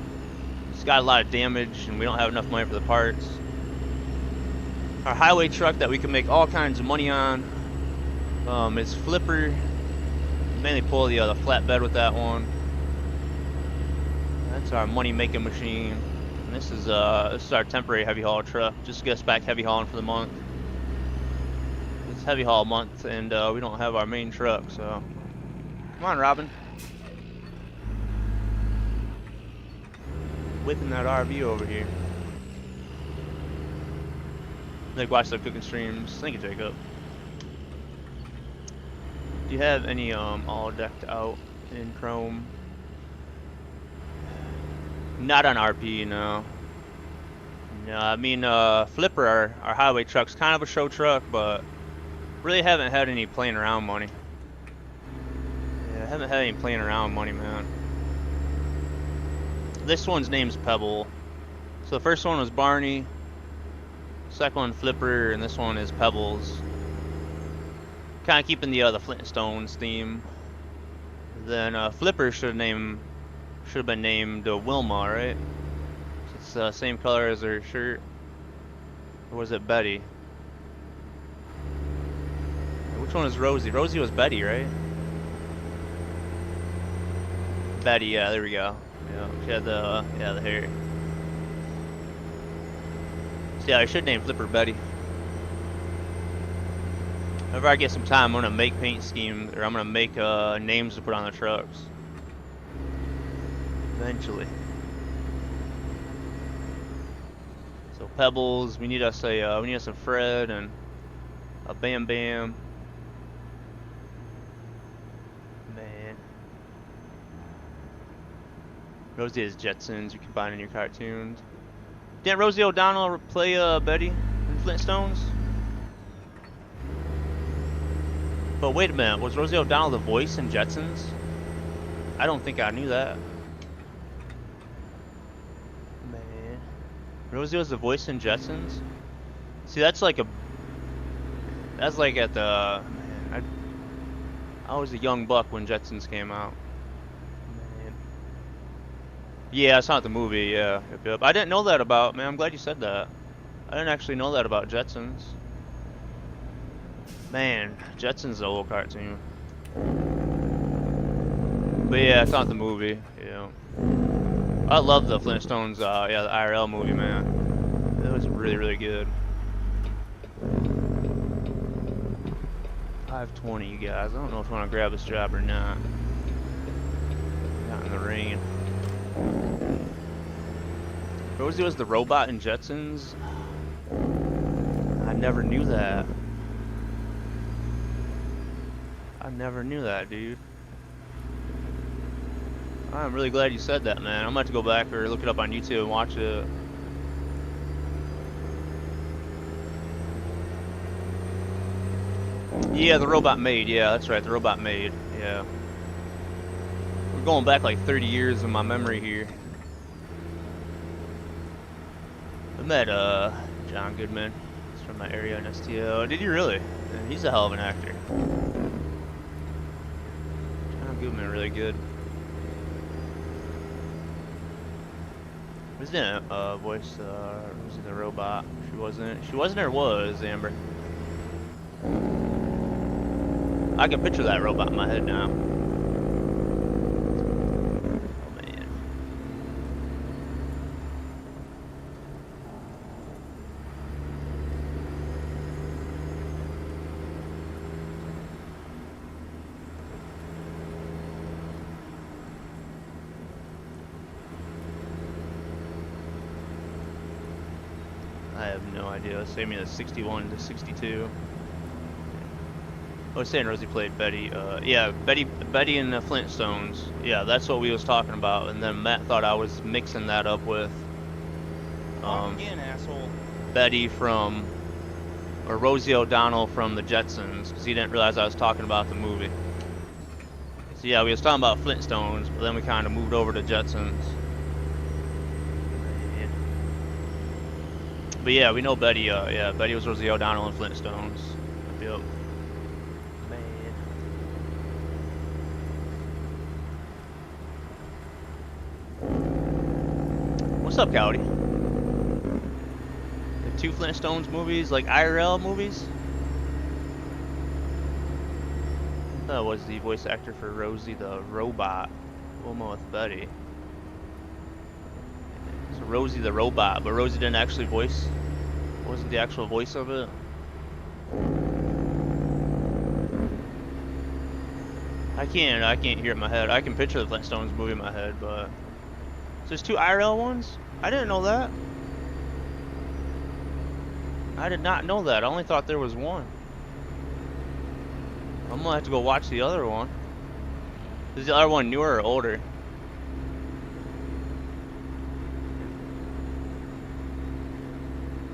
it's got a lot of damage and we don't have enough money for the parts. Our highway truck that we can make all kinds of money on is Flipper. Mainly pull the flatbed with that one. That's our money making machine. And this is our temporary heavy haul truck. Just to get us back heavy hauling for the month. It's heavy haul month, and we don't have our main truck, so come on, Robin. Whipping that RV over here. Like watch the cooking streams. Thank you, Jacob. Do you have any all decked out in chrome? Not on RP, no. No, I mean Flipper, our highway truck's kind of a show truck, but really haven't had any playing around money. Yeah, I haven't had any playing around money, man. This one's name's Pebble. So the first one was Barney, second one Flipper, and this one is Pebbles. Kind of keeping the Flintstones theme. Then Flipper should have been named Wilma, right? It's the same color as her shirt. Or was it Betty? Which one is Rosie? Rosie was Betty, right? Betty, yeah, there we go. Yeah, she had the hair. So yeah, I should name Flipper Betty. Whenever I get some time, I'm gonna make paint schemes, or I'm gonna make names to put on the trucks. Eventually. Pebbles. We need us a Fred and a Bam Bam. Man. Rosie has Jetsons you can find in your cartoons. Didn't Rosie O'Donnell play Betty in Flintstones? But wait a minute, was Rosie O'Donnell the voice in Jetsons? I don't think I knew that. Man. Rosie was the voice in Jetsons? See, that's like at the... Man, I was a young buck when Jetsons came out. Man. Yeah, it's not the movie, yeah. Yep. I didn't know that about... Man, I'm glad you said that. I didn't actually know that about Jetsons. Man, Jetsons is a old cartoon. But yeah, it's not the movie, yeah. I love the Flintstones, yeah, the IRL movie, man. That was really, really good. 5:20, you guys. I don't know if I want to grab this job or not. Not in the rain. Rosie was the robot in Jetsons? I never knew that. I never knew that, dude. I'm really glad you said that, man. I'm about to go back or look it up on YouTube and watch it. Yeah, the robot maid. Yeah, that's right, the robot maid. Yeah. We're going back like 30 years in my memory here. I met John Goodman. He's from my area in STO. Did you really? Man, he's a hell of an actor. John Goodman, really good. Was in voice was it the robot? She wasn't or was Amber? I can picture that robot in my head now. Oh man. I have no idea. Save me the 61 to 62. I was saying Rosie played Betty. Yeah, Betty in the Flintstones. Yeah, that's what we was talking about. And then Matt thought I was mixing that up with again, asshole. Betty from, or Rosie O'Donnell from the Jetsons, because he didn't realize I was talking about the movie. So yeah, we was talking about Flintstones, but then we kind of moved over to Jetsons. But yeah, we know Betty. Yeah, Betty was Rosie O'Donnell in Flintstones. Yep. What's up, Cowdy? The two Flintstones movies, like IRL movies? That was the voice actor for Rosie the Robot. Wilma with Betty. So Rosie the Robot, but Rosie didn't actually voice. Wasn't the actual voice of it? I can't hear it in my head. I can picture the Flintstones movie in my head, but so there's two IRL ones? I didn't know that. I did not know that. I only thought there was one. I'm gonna have to go watch the other one. Is the other one newer or older?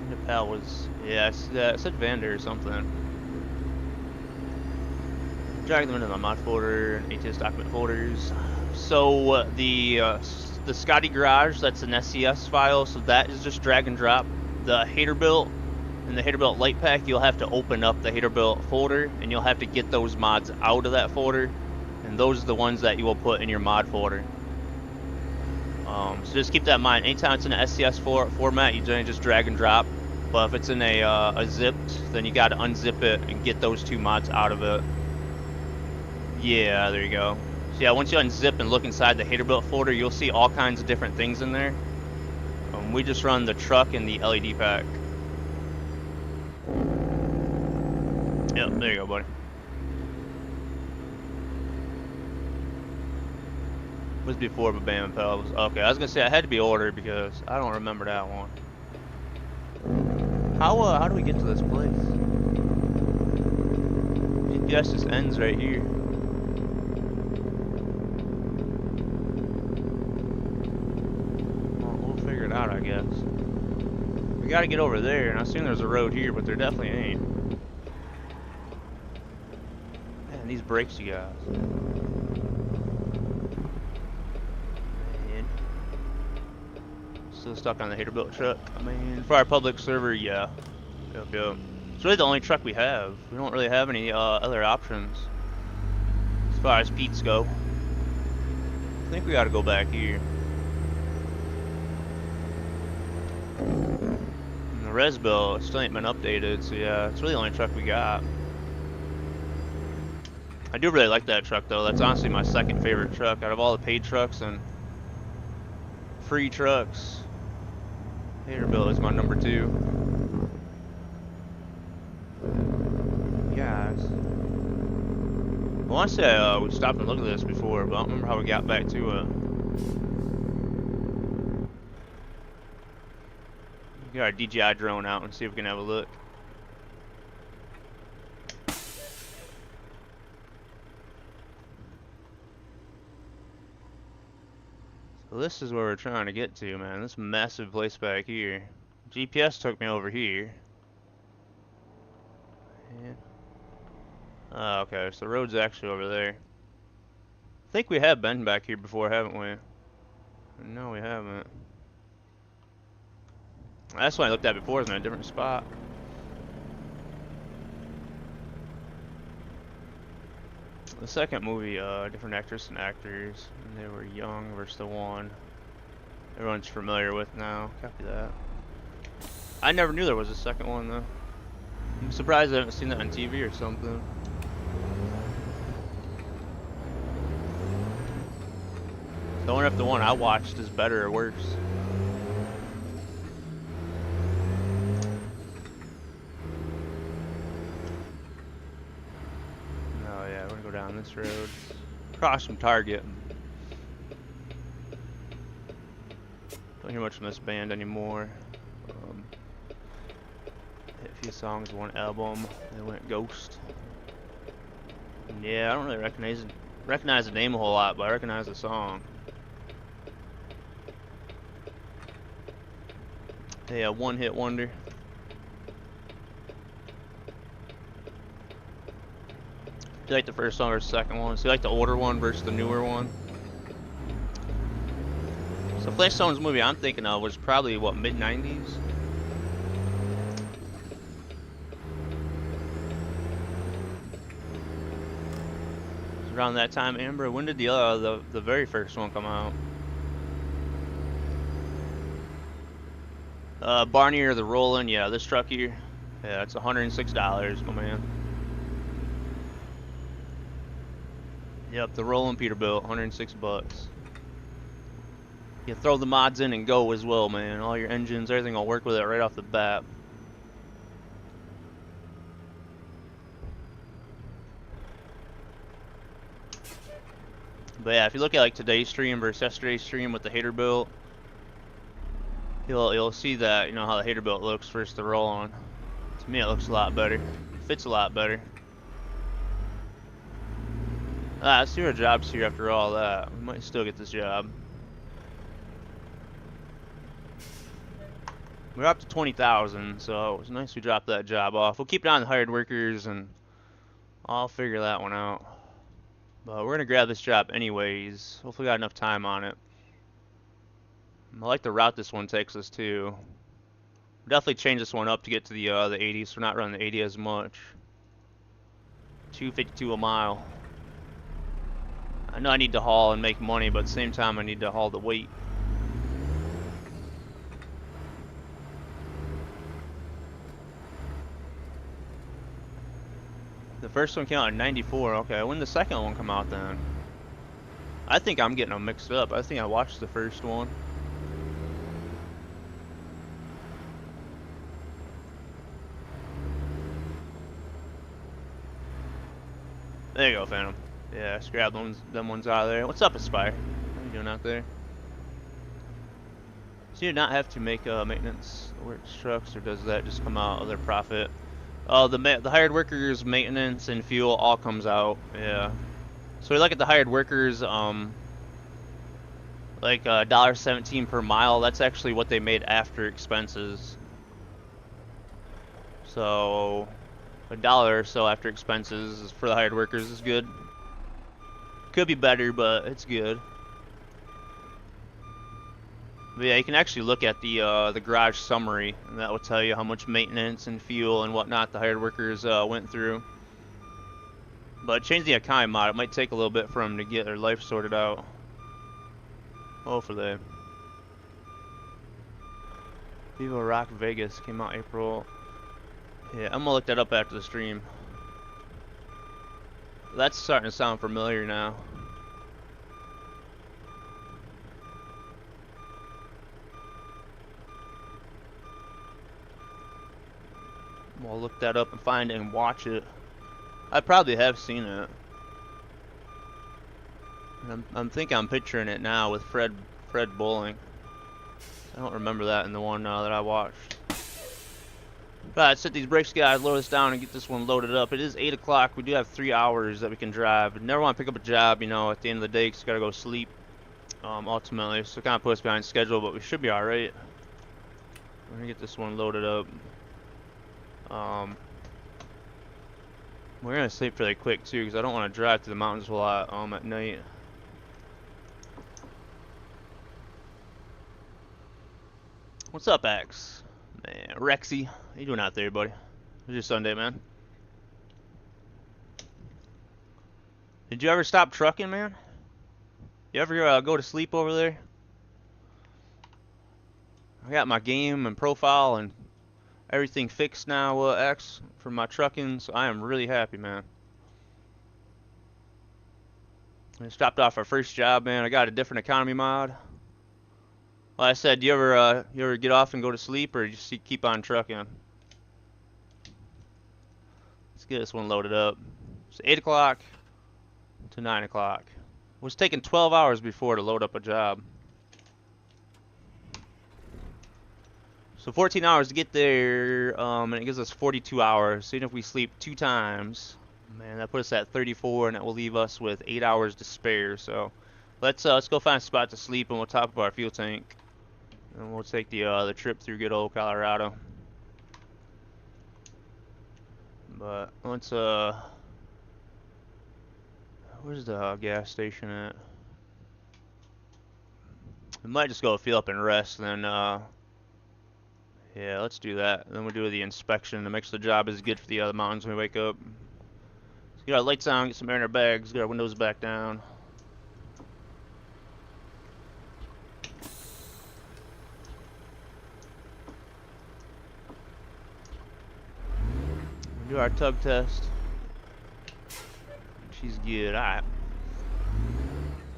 Nepal was, yeah, it said Vander or something. Drag them into the mod folder and ATS document folders. So the Scotty Garage, that's an SCS file, so that is just drag and drop. The Haterbuilt and the Haterbuilt Light Pack, you'll have to open up the Haterbuilt folder and you'll have to get those mods out of that folder, and those are the ones that you will put in your mod folder. So just keep that in mind. Anytime it's in an SCS format, you just drag and drop. But if it's in a zipped, then you got to unzip it and get those two mods out of it. Yeah, there you go. So yeah, once you unzip and look inside the Haterbuilt folder, you'll see all kinds of different things in there. We just run the truck and the LED pack. Yep, there you go, buddy. It was before Bam and Pebbles. Okay, I was gonna say I had to be older because I don't remember that one. How do we get to this place? GPS just ends right here. Well, we'll figure it out, I guess. We gotta get over there, and I assume there's a road here, but there definitely ain't. Man, these brakes, you guys. Man. Still stuck on the Haterbuilt truck. I mean, for our public server, yeah. Yep. It's really the only truck we have. We don't really have any other options as far as Pete's go. I think we gotta go back here. And the res bill still ain't been updated, so yeah, it's really the only truck we got. I do really like that truck though. That's honestly my second favorite truck out of all the paid trucks and free trucks. Haterbuilt is my number 2. Guys, I want to say we stopped and looked at this before, but I don't remember how we got back to it. Get our DJI drone out and see if we can have a look. So this is where we're trying to get to, man. This massive place back here. GPS took me over here. Yeah. Oh, okay, so the road's actually over there. I think we have been back here before, haven't we? No, we haven't. That's what I looked at before, is in a different spot. The second movie, different actress and actors, and they were young versus the one everyone's familiar with now. Copy that. I never knew there was a second one though. I'm surprised I haven't seen that on TV or something. I wonder if the one I watched is better or worse. Oh yeah, we're gonna go down this road. Cross from Target. Don't hear much from this band anymore. Hit a few songs, one album. They went Ghost. And yeah, I don't really recognize the name a whole lot, but I recognize the song. Yeah, one hit wonder. Do you like the first one or the second one? So you like the older one versus the newer one? So Flintstones movie I'm thinking of was probably what, mid-90s? Around that time, Amber. When did the very first one come out? Barney or the Roland, yeah, this truck here. Yeah, it's $106, my man. Yep, the Roland Peterbilt, 106 bucks. You throw the mods in and go as well, man. All your engines, everything will work with it right off the bat. But yeah, if you look at like today's stream versus yesterday's stream with the Haterbuilt, you'll see that, you know, how the Haterbuilt looks versus the roll-on. To me, it looks a lot better. Fits a lot better. I see our job's here after all that. We might still get this job. We're up to 20,000, so it was nice we dropped that job off. We'll keep it on the hired workers, and I'll figure that one out. But we're gonna grab this job anyways. Hopefully, we got enough time on it. I like the route this one takes us to. Definitely change this one up to get to the 80, so we're not running the 80 as much. $2.52 a mile. I know I need to haul and make money, but at the same time I need to haul the weight. The first one came out in '94. Okay, when did the second one come out then? I think I'm getting them mixed up. I think I watched the first one. There you go, Phantom. Yeah, let's grab them ones out of there. What's up, Aspire? How you doing out there? So you do not have to make maintenance works trucks, or does that just come out of their profit? Oh, the hired workers, maintenance, and fuel all comes out. Yeah. So we look at the hired workers, like $1.17 per mile. That's actually what they made after expenses. So $1 or so after expenses for the hired workers is good. Could be better, but it's good. But yeah, you can actually look at the garage summary, and that will tell you how much maintenance and fuel and whatnot the hired workers went through. But changing the economy mod, it might take a little bit for them to get their life sorted out. Hopefully. Viva Rock Vegas came out April. Yeah, I'm gonna look that up after the stream. That's starting to sound familiar now. I'm gonna look that up and find it and watch it. I probably have seen it. I'm thinking I'm picturing it now with Fred Bowling. I don't remember that in the one that I watched. Alright, set these brakes, guys. Lower this down and get this one loaded up. It is 8 o'clock. We do have 3 hours that we can drive. But never want to pick up a job, you know, at the end of the day, because you gotta go sleep. Ultimately, so it kind of puts us behind schedule, but we should be all right. We're gonna get this one loaded up. We're gonna sleep really quick too, because I don't want to drive to the mountains a lot at night. What's up, Axe? Man, Rexy, how you doing out there, buddy? How's your Sunday, man? Did you ever stop trucking, man? You ever go to sleep over there? I got my game and profile and everything fixed now, X, for my trucking, so I am really happy, man. I stopped off our first job, man. I got a different economy mod. Like I said, do you ever get off and go to sleep, or you just keep on trucking? Let's get this one loaded up. It's 8 o'clock to 9 o'clock. It was taking 12 hours before to load up a job. So 14 hours to get there, and it gives us 42 hours. So even if we sleep 2 times, man, that puts us at 34, and that will leave us with 8 hours to spare. So let's go find a spot to sleep, and we'll top up our fuel tank, and we'll take the trip through good old Colorado. But let's where's the gas station at? We might just go fill up and rest, and then yeah, let's do that. Then we'll do the inspection to make sure the job is good for the other mountains when we wake up. Let's get our lights on, get some air in our bags, get our windows back down. We'll do our tug test. She's good. Alright.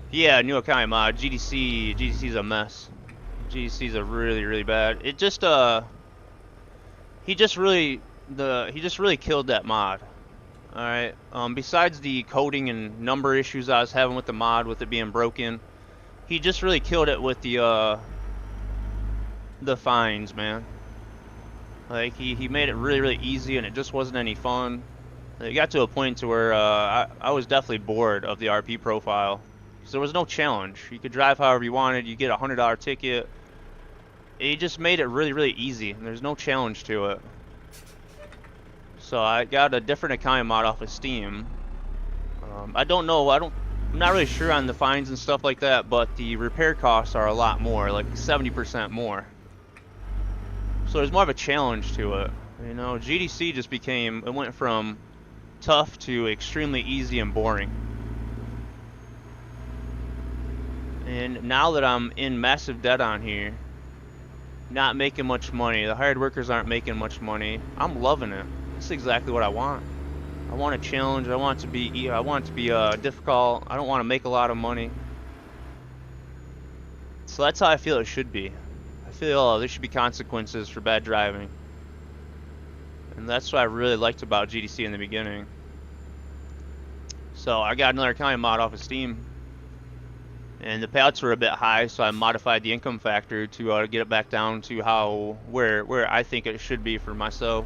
Yeah, new economy mod. GDC's a mess. GDC's a really bad. It just he just really killed that mod. Alright. Besides the coding and number issues I was having with the mod, with it being broken, he just really killed it with the fines, man. Like he made it really easy, and it just wasn't any fun. It got to a point to where I was definitely bored of the RP profile. So there was no challenge. You could drive however you wanted. You get a $100 ticket. It just made it really easy, and there's no challenge to it. So I got a different economy mod off of Steam. I don't know. I'm not really sure on the fines and stuff like that, but the repair costs are a lot more, like 70% more. So there's more of a challenge to it. You know, GDC just became, it went from tough to extremely easy and boring. And now that I'm in massive debt on here, not making much money, the hired workers aren't making much money, I'm loving it. It's exactly what I want. I want a challenge. I want it to be difficult. I don't want to make a lot of money. So that's how I feel it should be. I feel there should be consequences for bad driving. And that's what I really liked about GDC in the beginning. So I got another economy mod off of Steam. and the payouts were a bit high, so I modified the income factor to get it back down to where I think it should be for myself.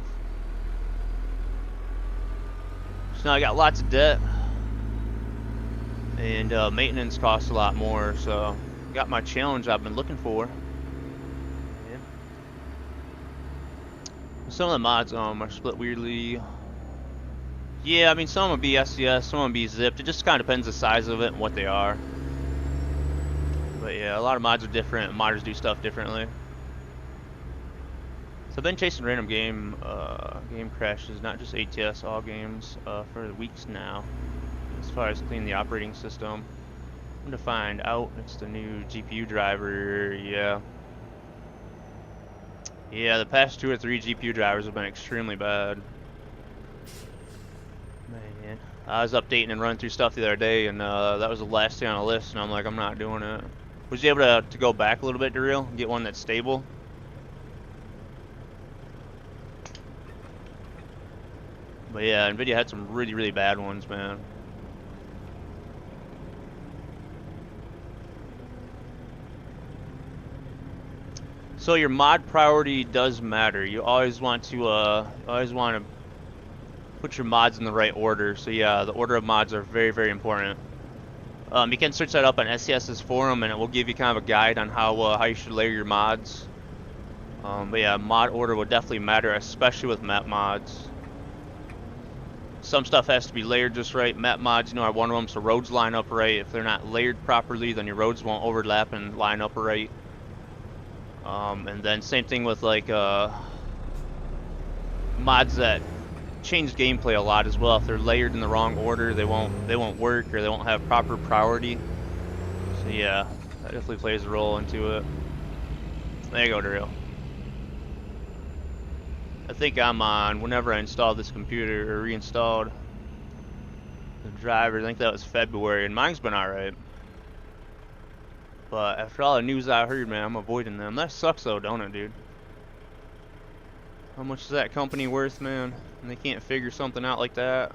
So now I got lots of debt, and maintenance costs a lot more, so got my challenge I've been looking for. Yeah. Some of the mods are split weirdly. Yeah, I mean, some will be SCS, some will be zipped. It just kind of depends the size of it and what they are. But yeah, a lot of mods are different, and modders do stuff differently. So I've been chasing random game crashes, not just ATS, all games, for weeks now. As far as cleaning the operating system. I'm gonna find out it's the new GPU driver, yeah. Yeah, the past 2 or 3 GPU drivers have been extremely bad. Man, I was updating and running through stuff the other day, and that was the last thing on the list, and I'm like, I'm not doing it. Was you able to go back a little bit, Daryl, and get one that's stable? But yeah, NVIDIA had some really, really bad ones, man. So your mod priority does matter. You always want to put your mods in the right order. So yeah, the order of mods are very, very important. You can search that up on SCS's forum, and it will give you kind of a guide on how you should layer your mods. But yeah, mod order will definitely matter, especially with map mods. Some stuff has to be layered just right. Map mods, are one of them, so roads line up right. If they're not layered properly, then your roads won't overlap and line up right. And then same thing with like mods that change gameplay a lot as well. If they're layered in the wrong order, they won't work, or they won't have proper priority. So yeah, that definitely plays a role into it. There you go, Daryl. I think I'm on whenever I installed this computer or reinstalled the drivers. I think that was February, and mine's been alright. But after all the news I heard, man, I'm avoiding them. That sucks though, don't it, dude? How much is that company worth, man? And they can't figure something out like that.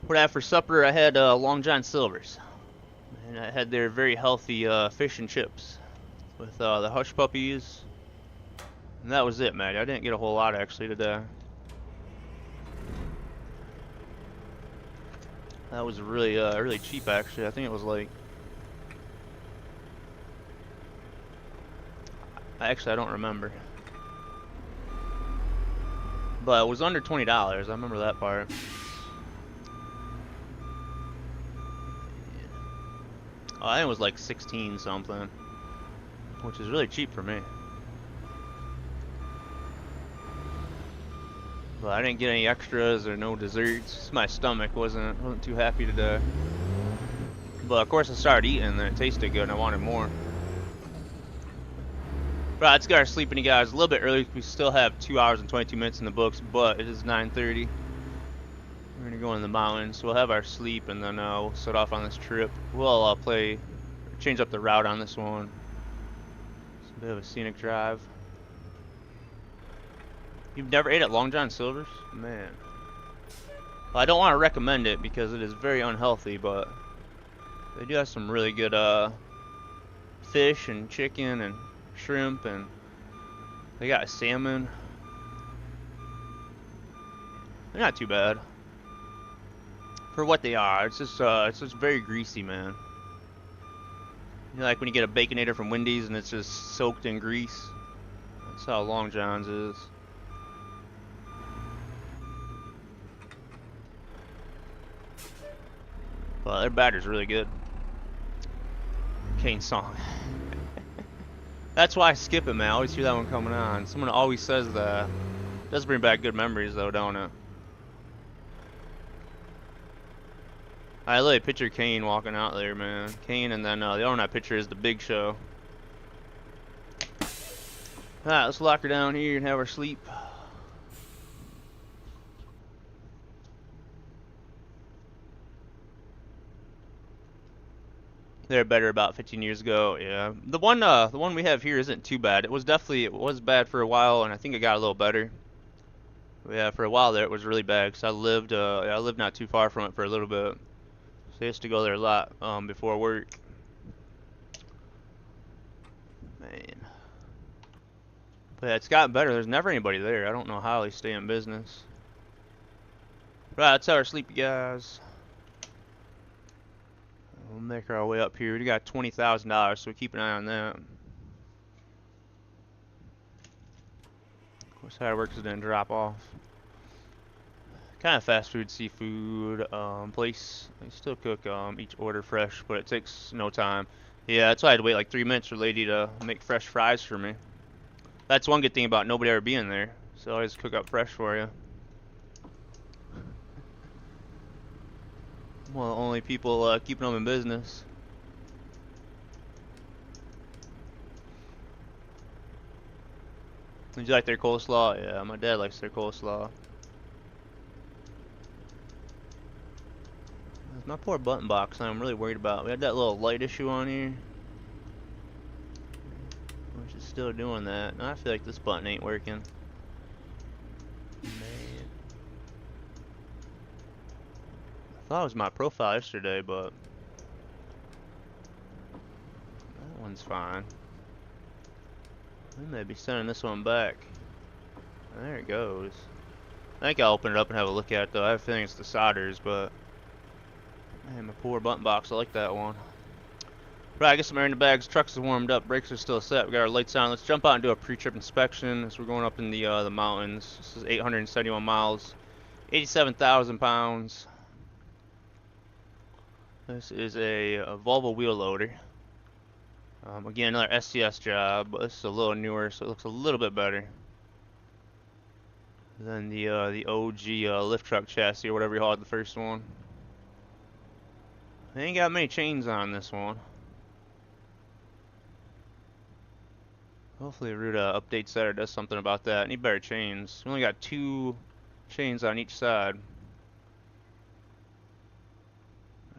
What I had for supper, I had Long John Silver's. And I had their very healthy fish and chips with the hush puppies. And that was it, man. I didn't get a whole lot actually today. That was really really cheap actually. I think it was like, actually I don't remember, but it was under $20. I remember that part. Oh, I think it was like 16 something, which is really cheap for me. But I didn't get any extras or no desserts. My stomach wasn't too happy today. But of course I started eating and it tasted good and I wanted more. Right, let's get our sleeping, you guys. A little bit early. We still have 2 hours and 22 minutes in the books, but it is 9:30. We're gonna go in the mountains, so we'll have our sleep and then we'll set off on this trip. We'll change up the route on this one. It's a bit of a scenic drive. You've never ate at Long John Silver's? Man. Well, I don't want to recommend it because it is very unhealthy, but they do have some really good fish and chicken and shrimp, and they got salmon. They're not too bad for what they are. It's just very greasy, man. You know, like when you get a Baconator from Wendy's and it's just soaked in grease. That's how Long John's is. Well, their batter's really good. Kane song. That's why I skip it, man. I always hear that one coming on. Someone always says that. It does bring back good memories, though, don't it? I literally picture Kane walking out there, man. Kane, and then the other one I picture is the Big Show. Alright, let's lock her down here and have her sleep. They're better about 15 years ago, yeah. The one we have here isn't too bad. It was bad for a while, and I think it got a little better. But yeah, for a while there it was really bad because I lived not too far from it for a little bit. So I used to go there a lot before work. Man. But yeah, it's gotten better. There's never anybody there. I don't know how they stay in business. Right, that's our sleepy guys. We'll make our way up here. We got $20,000, so keep an eye on that. Of course, how it works is then drop off. Kind of fast food, seafood place. They still cook each order fresh, but it takes no time. Yeah, that's why I had to wait like 3 minutes for a lady to make fresh fries for me. That's one good thing about nobody ever being there. So I always cook up fresh for you. One of the only people keeping them in business. Would you like their coleslaw? Yeah, my dad likes their coleslaw. My poor button box I'm really worried about. We had that little light issue on here. Which is still doing that. And I feel like this button ain't working. Man. I thought it was my profile yesterday, but that one's fine. We may be sending this one back. There it goes. I think I'll open it up and have a look at it though. I have a feeling it's the solders, but man, my poor button box, I like that one. Right, I guess some air in the bags, trucks are warmed up, brakes are still set, we got our lights on. Let's jump out and do a pre-trip inspection as we're going up in the mountains. This is 871 miles, 87,000 pounds. This is a Volvo wheel loader. Again, another SCS job, but this is a little newer, so it looks a little bit better than the OG lift truck chassis or whatever you called the first one. They ain't got many chains on this one. Hopefully Ruda updates that or does something about that. Need better chains. We only got 2 chains on each side.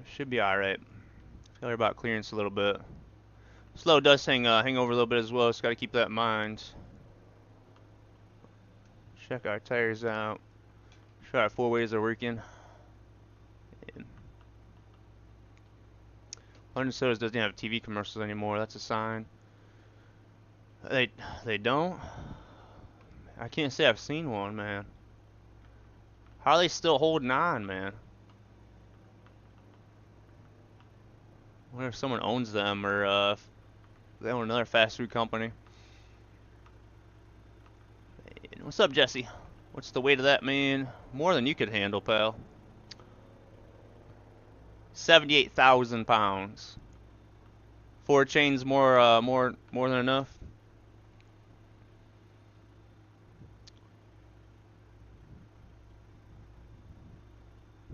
Should be alright. Feel about clearance a little bit. Slow does hang over a little bit as well, so gotta keep that in mind. Check our tires out. Sure our 4-ways are working. London Sodas doesn't have TV commercials anymore. That's a sign. They don't? I can't say I've seen one, man. How are they still holding on, man? I wonder if someone owns them or if they own another fast food company. What's up, Jesse? What's the weight of that, man? More than you could handle, pal. 78,000 pounds. 4 chains more than enough.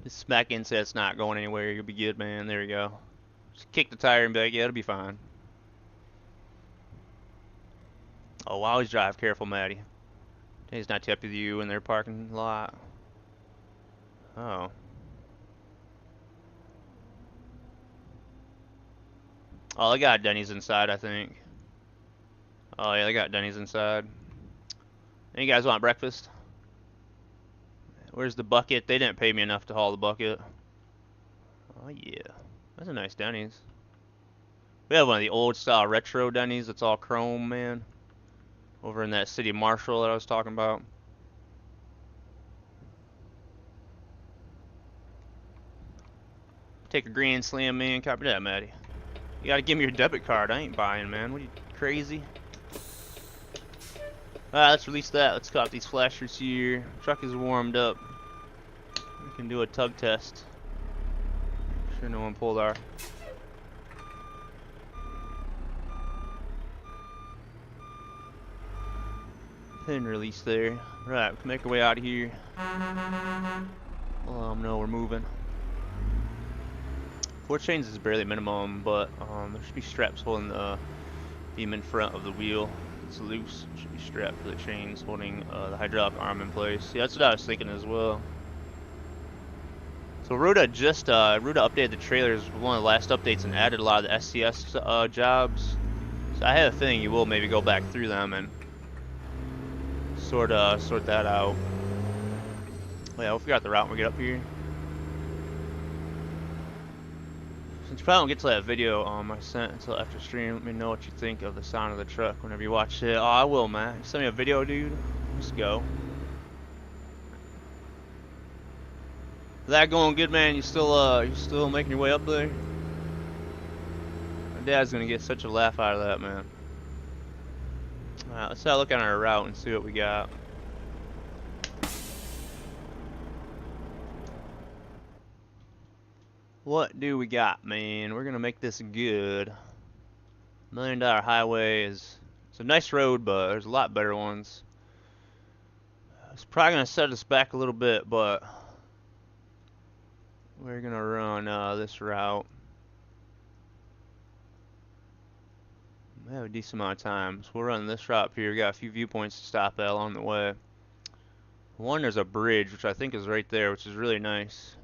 Just smack in, say it's not going anywhere. You'll be good, man. There you go. Just kick the tire and be like, yeah, it'll be fine. Oh, always drive careful, Maddie. He's not tipped with you in their parking lot. Oh. Oh, they got Denny's inside, I think. Oh, yeah, they got Denny's inside. Any guys want breakfast? Where's the bucket? They didn't pay me enough to haul the bucket. Oh, yeah. That's a nice Denny's. We have one of the old style retro Denny's that's all chrome, man. Over in that city Marshall that I was talking about. Take a grand slam, man. Copy that, Maddie. You gotta give me your debit card. I ain't buying, man. What are you, crazy? Alright, let's release that. Let's cop these flashers here. Truck is warmed up. We can do a tug test. Sure no one pulled our... pin release there. Right, we can make our way out of here. No, we're moving. 4 chains is barely minimum, but there should be straps holding the beam in front of the wheel. It's loose. It should be strapped to the chains holding the hydraulic arm in place. Yeah, that's what I was thinking as well. So Ruda updated the trailers with one of the last updates and added a lot of the SCS jobs. So I have a feeling you will maybe go back through them and sort that out. Oh yeah, we forgot the route when we get up here. Since you probably won't get to that video I sent until after stream, let me know what you think of the sound of the truck whenever you watch it. Oh, I will, man. Send me a video, dude. Let's go. Is that going good, man? You still making your way up there? My dad's gonna get such a laugh out of that, man. Alright, let's have a look at our route and see what we got. What do we got, man? We're gonna make this good. $1 Million Highway it's a nice road, but there's a lot better ones. It's probably gonna set us back a little bit, but we're gonna run this route. We have a decent amount of time, so we'll run this route up here. We got a few viewpoints to stop at along the way. One, there's a bridge, which I think is right there, which is really nice.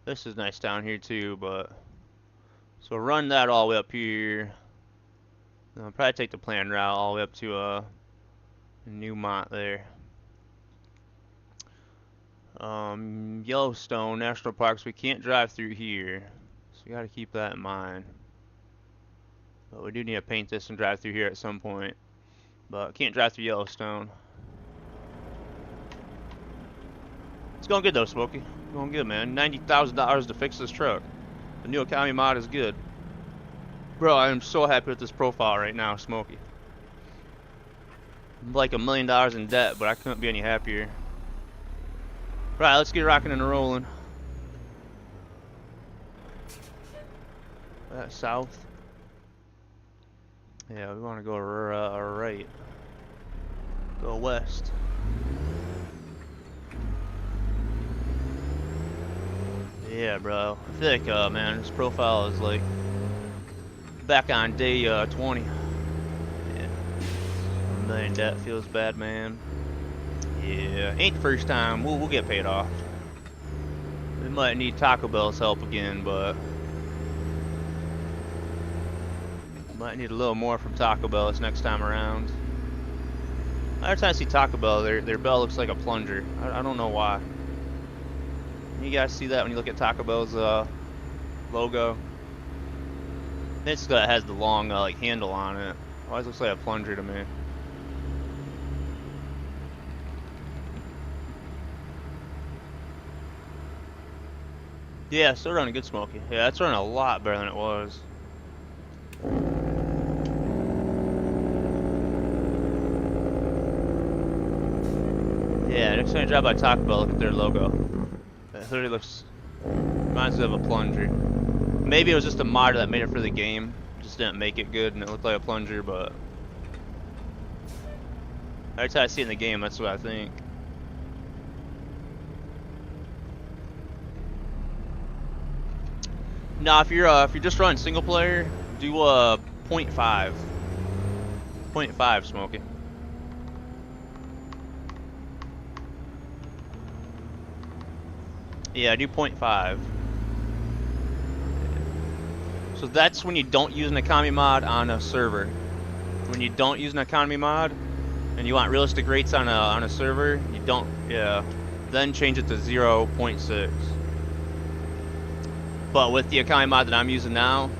This is nice down here too, but so run that all the way up here. I'll probably take the planned route all the way up to Newmont there. Yellowstone National Parks, we can't drive through here, so we gotta keep that in mind. But we do need to paint this and drive through here at some point. But can't drive through Yellowstone. It's going good though, Smokey. Going good, man. $90,000 to fix this truck. The new economy mod is good. Bro, I am so happy with this profile right now, Smokey. I'm like $1 million in debt, but I couldn't be any happier. Right, let's get rocking and rolling. South. Yeah, we want to go right. Go west. Yeah, bro. I feel like, man, this profile is like back on day 20. Yeah. $1 million debt feels bad, man. Yeah, ain't the first time. We'll get paid off. We might need Taco Bell's help again, but might need a little more from Taco Bell this next time around. Every time I see Taco Bell, their bell looks like a plunger. I don't know why. You guys see that when you look at Taco Bell's logo? It's has the long like handle on it. Always looks like a plunger to me. Yeah, still running good, Smokey. Yeah, it's running a lot better than it was. Yeah, next time you drive by Taco Bell, look at their logo. It literally looks, reminds me of a plunger. Maybe it was just a mod that made it for the game, just didn't make it good and it looked like a plunger, but every time I see it in the game, that's what I think. Now, if you're just running single player, do 0.5. 0.5, Smokey. Yeah, do 0.5. So that's when you don't use an economy mod on a server. When you don't use an economy mod and you want realistic rates on a server, you don't, yeah, then change it to 0.6. But with the economy mod that I'm using now,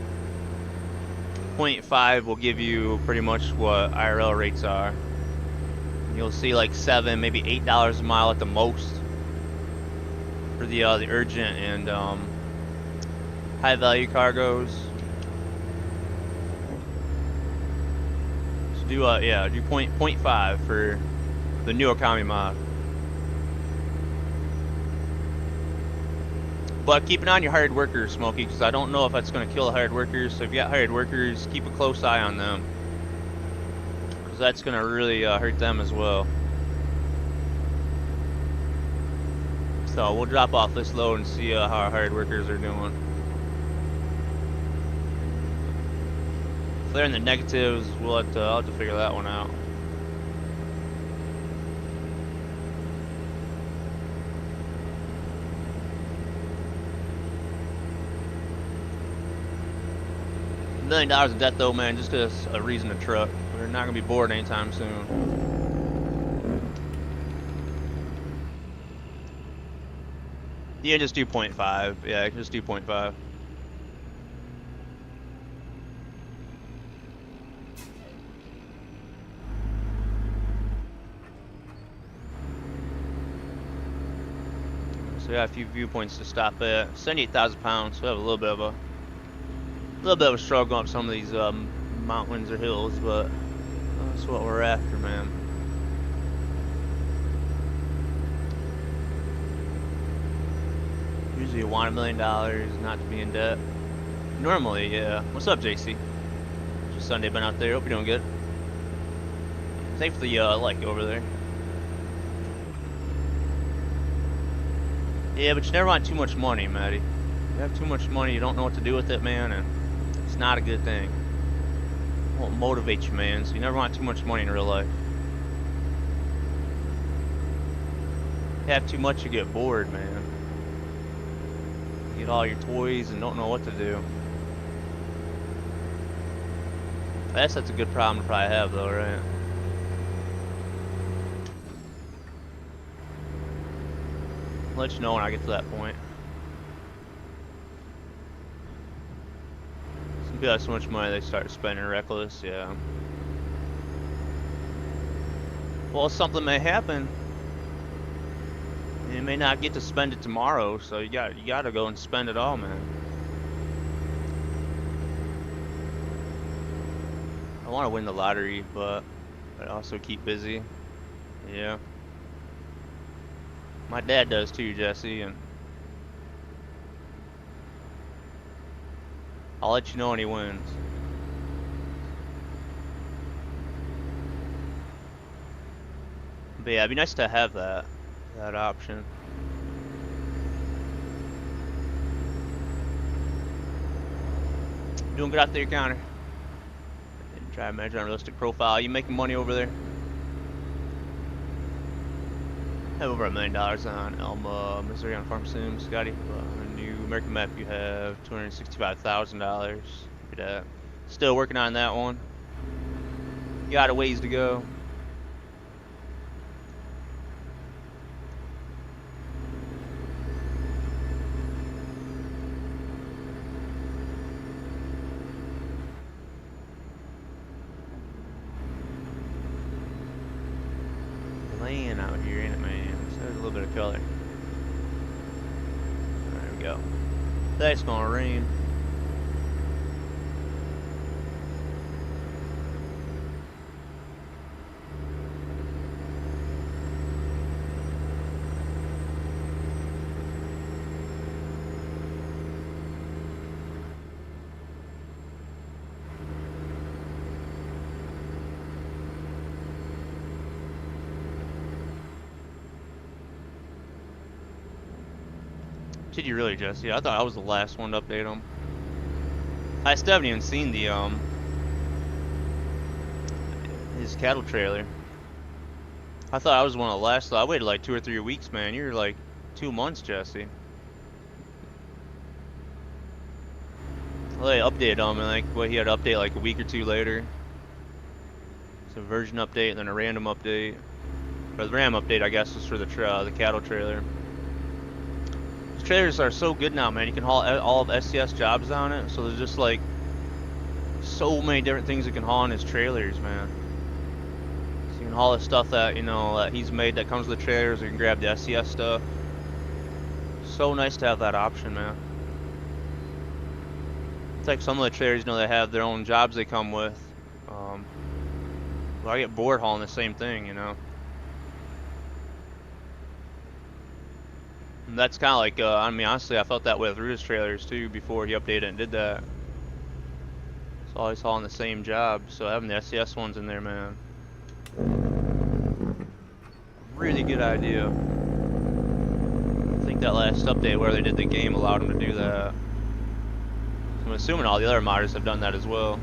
0.5 will give you pretty much what IRL rates are. You'll see like $7, maybe $8 a mile at the most for the urgent and high value cargos. So do yeah, do 0.5 for the new economy mod. But keep an eye on your hired workers, Smokey, because I don't know if that's going to kill the hired workers. So if you got hired workers, keep a close eye on them, because that's going to really hurt them as well. So we'll drop off this load and see how our hired workers are doing. If they're in the negatives, I'll have to figure that one out. $1 million in debt though, man, just because a reason to truck. We're not going to be bored anytime soon. Yeah, just do 0.5. Yeah, just do 0.5. So we got a few viewpoints to stop at. 78,000 pounds, so we have a little bit of a struggle up some of these mountains or hills, but that's what we're after, man. Usually you want $1 million, not to be in debt. Normally, yeah. What's up, JC? Just Sunday, been out there. Hope you're doing good. Thanks for the like over there. Yeah, but you never want too much money, Matty. You have too much money, you don't know what to do with it, man, and it's not a good thing. It won't motivate you, man, so you never want too much money in real life. You have too much, you get bored, man. You get all your toys and don't know what to do. I guess that's a good problem to probably have, though, right? I'll let you know when I get to that point. Some people have so much money they start spending reckless, yeah. Well, something may happen. You may not get to spend it tomorrow, so you gotta go and spend it all, man. I want to win the lottery, but I also keep busy. Yeah. My dad does too, Jesse, and I'll let you know when he wins. But yeah, it'd be nice to have that option. Doing good out there, Connor. Try to measure unrealistic profile. You making money over there? Have over $1 million on Elma, Missouri on Farm Sim, Scotty. On a new American map, you have $265,000. Look at that. Still working on that one. Got a ways to go. Laying out here, ain't it, man? So there's a little bit of color. There we go. That's gonna rain. Did you really, Jesse? I thought I was the last one to update them. I still haven't even seen the his cattle trailer. I thought I was one of the last. So I waited like 2 or 3 weeks, man. You're like 2 months, Jesse. Well, they updated him, and like what he had to update like a week or 2 later. It's a version update and then a random update. But the random update, I guess, was for the cattle trailer. Trailers are so good now, man. You can haul all of SCS jobs on it, so there's just like so many different things you can haul in his trailers, man. So you can haul the stuff that, you know, that he's made that comes with the trailers, or you can grab the SCS stuff. So nice to have that option, man. It's like some of the trailers, you know, they have their own jobs they come with. Well, I get bored hauling the same thing, you know. And that's kind of like, I mean, honestly, I felt that way with Ruda's trailers too before he updated and did that. So always hauling the same job, so having the SCS ones in there, man. Really good idea. I think that last update where they did the game allowed them to do that. So I'm assuming all the other modders have done that as well.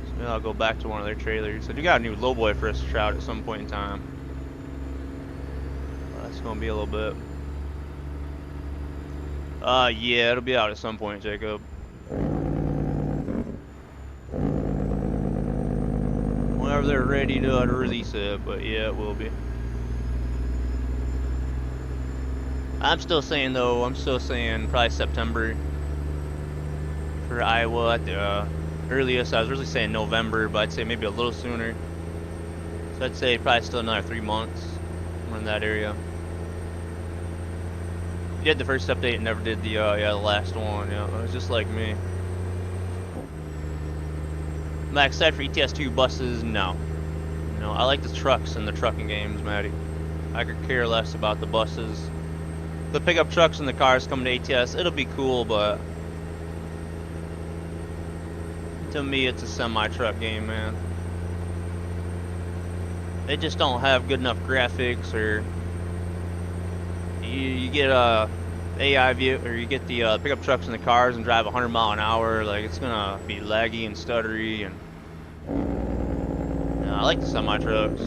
So maybe I'll go back to one of their trailers. I do got a new lowboy for us to try out at some point in time. It's gonna be a little bit. Yeah, it'll be out at some point, Jacob. Whenever they're ready to release it, but yeah, it will be. I'm still saying though, probably September for Iowa at the earliest. I was really saying November, but I'd say maybe a little sooner. So I'd say probably still another 3 months. We're in that area. Did the first update and never did the yeah, the last one. Yeah, it was just like me. Like I said, for ETS2 buses, no. No, I like the trucks and the trucking games, Matty. I could care less about the buses. The pickup trucks and the cars coming to ATS, it'll be cool, but to me, it's a semi-truck game, man. They just don't have good enough graphics, or you get AI view, or you get the pickup trucks and the cars and drive 100 mile an hour. Like, it's gonna be laggy and stuttery, and I like the semi trucks.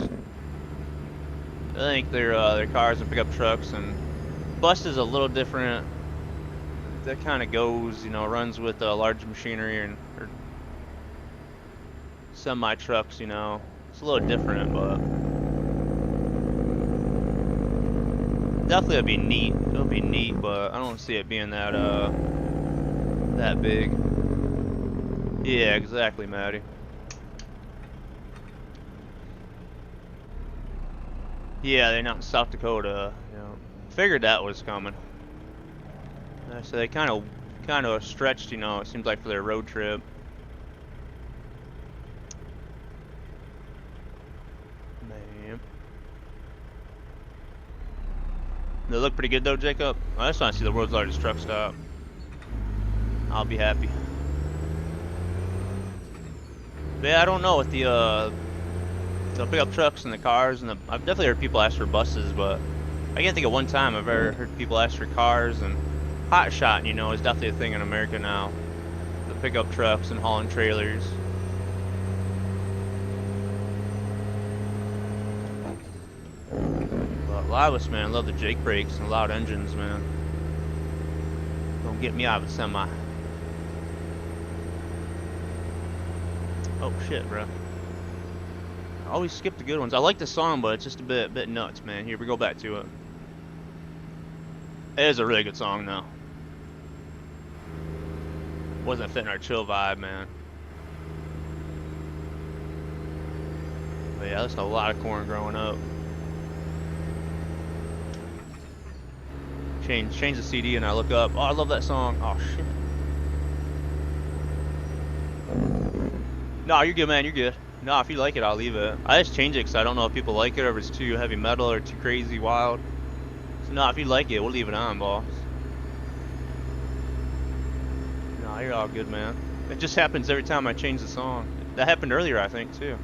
I think they're cars and pickup trucks, and bus is a little different. That kind of goes, you know, runs with large machinery and or semi trucks. You know, it's a little different, but definitely it'll be neat. It'll be neat, but I don't see it being that big. Yeah, exactly, Matty. Yeah, they're not in South Dakota. You know, figured that was coming. So they kind of stretched, you know. It seems like for their road trip. Man, they look pretty good though, Jacob. I just want to see the world's largest truck stop. I'll be happy. But yeah, I don't know with the pickup trucks and the cars, and I've definitely heard people ask for buses, but I can't think of one time I've ever heard people ask for cars. And hot shot, you know, is definitely a thing in America now. The pickup trucks and hauling trailers. But a lot of us, man, love the Jake brakes and loud engines, man. Don't get me out of a semi. Oh shit, bro. I always skip the good ones. I like the song, but it's just a bit nuts, man. Here we go back to it. It is a really good song, though. Wasn't fitting our chill vibe, man. But yeah, that's a lot of corn growing up. Change the CD and I look up. Oh, I love that song. Oh shit. No, you're good, man. You're good. No, if you like it, I'll leave it. I just change it because I don't know if people like it or if it's too heavy metal or too crazy wild. So no, if you like it, we'll leave it on, boss. No, you're all good, man. It just happens every time I change the song. That happened earlier, I think, too.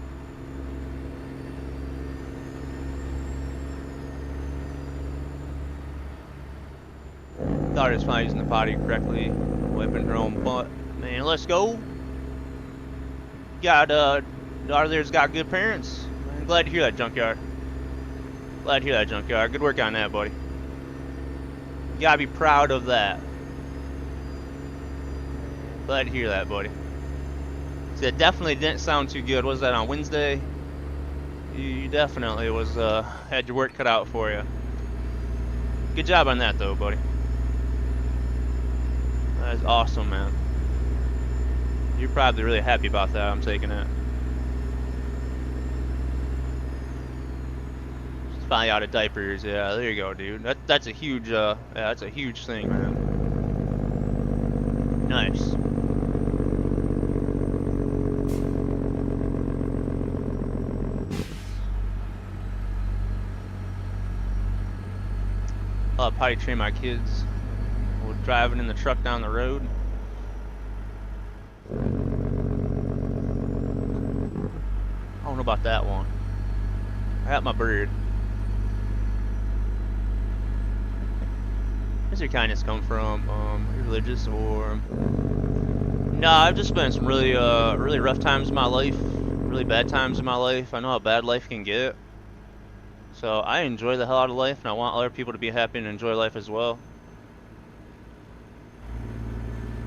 Thought I was fine using the potty correctly. Wiping her own butt. Man, let's go. Got, daughter there's got good parents. I'm glad to hear that, Junkyard. Glad to hear that, Junkyard. Good work on that, buddy. You gotta be proud of that. Glad to hear that, buddy. See, it definitely didn't sound too good. Was that on Wednesday? You definitely was had your work cut out for you. Good job on that, though, buddy. That is awesome, man. You're probably really happy about that. I'm taking it. Just finally out of diapers. Yeah, there you go, dude. That's a huge yeah, that's a huge thing, man. Nice. I'll potty train my kids. We're driving in the truck down the road. I don't know about that one. I got my bird. Where's your kindness come from? Religious or? Nah, I've just been in some really, really rough times in my life. Really bad times in my life. I know how bad life can get. So I enjoy the hell out of life, and I want other people to be happy and enjoy life as well.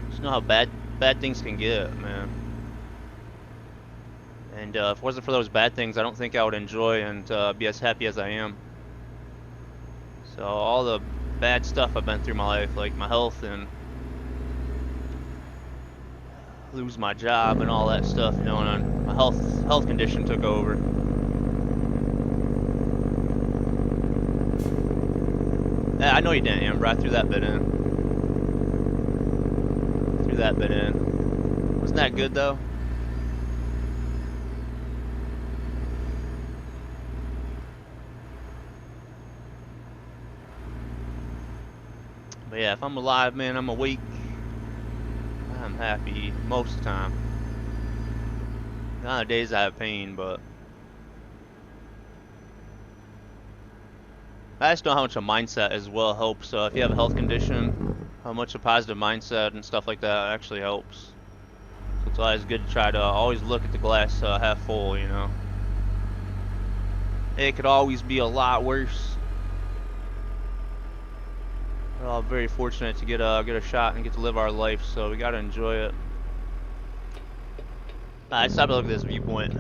Just know how bad things can get, man. And if it wasn't for those bad things, I don't think I would enjoy and be as happy as I am. So all the bad stuff I've been through my life, like my health and lose my job and all that stuff, you know, and my health condition took over. I know you didn't, Amber. I threw that bit in. Threw that bit in. Wasn't that good though? But yeah, if I'm alive, man, I'm awake. I'm happy most of the time. Nowadays I have pain, but I just know how much a mindset as well helps. If you have a health condition, how much a positive mindset and stuff like that actually helps. So it's always good to try to always look at the glass half full, you know. It could always be a lot worse. We're all very fortunate to get a shot and get to live our life, so we gotta enjoy it. Alright, stop to look at this viewpoint.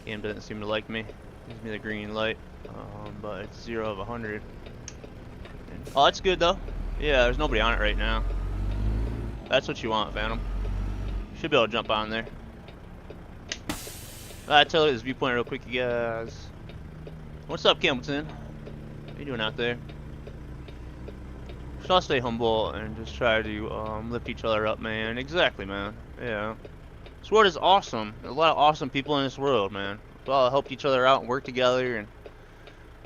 Game doesn't seem to like me. Gives me the green light, but it's 0 of 100. Oh, that's good though. Yeah, there's nobody on it right now. That's what you want, Phantom. Should be able to jump on there. Alright, tell you this viewpoint real quick, you guys. What's up, Campbellton? What are you doing out there? Just all stay humble and just try to lift each other up, man. Exactly, man. Yeah. This world is awesome. There's a lot of awesome people in this world, man. We all help each other out and work together, and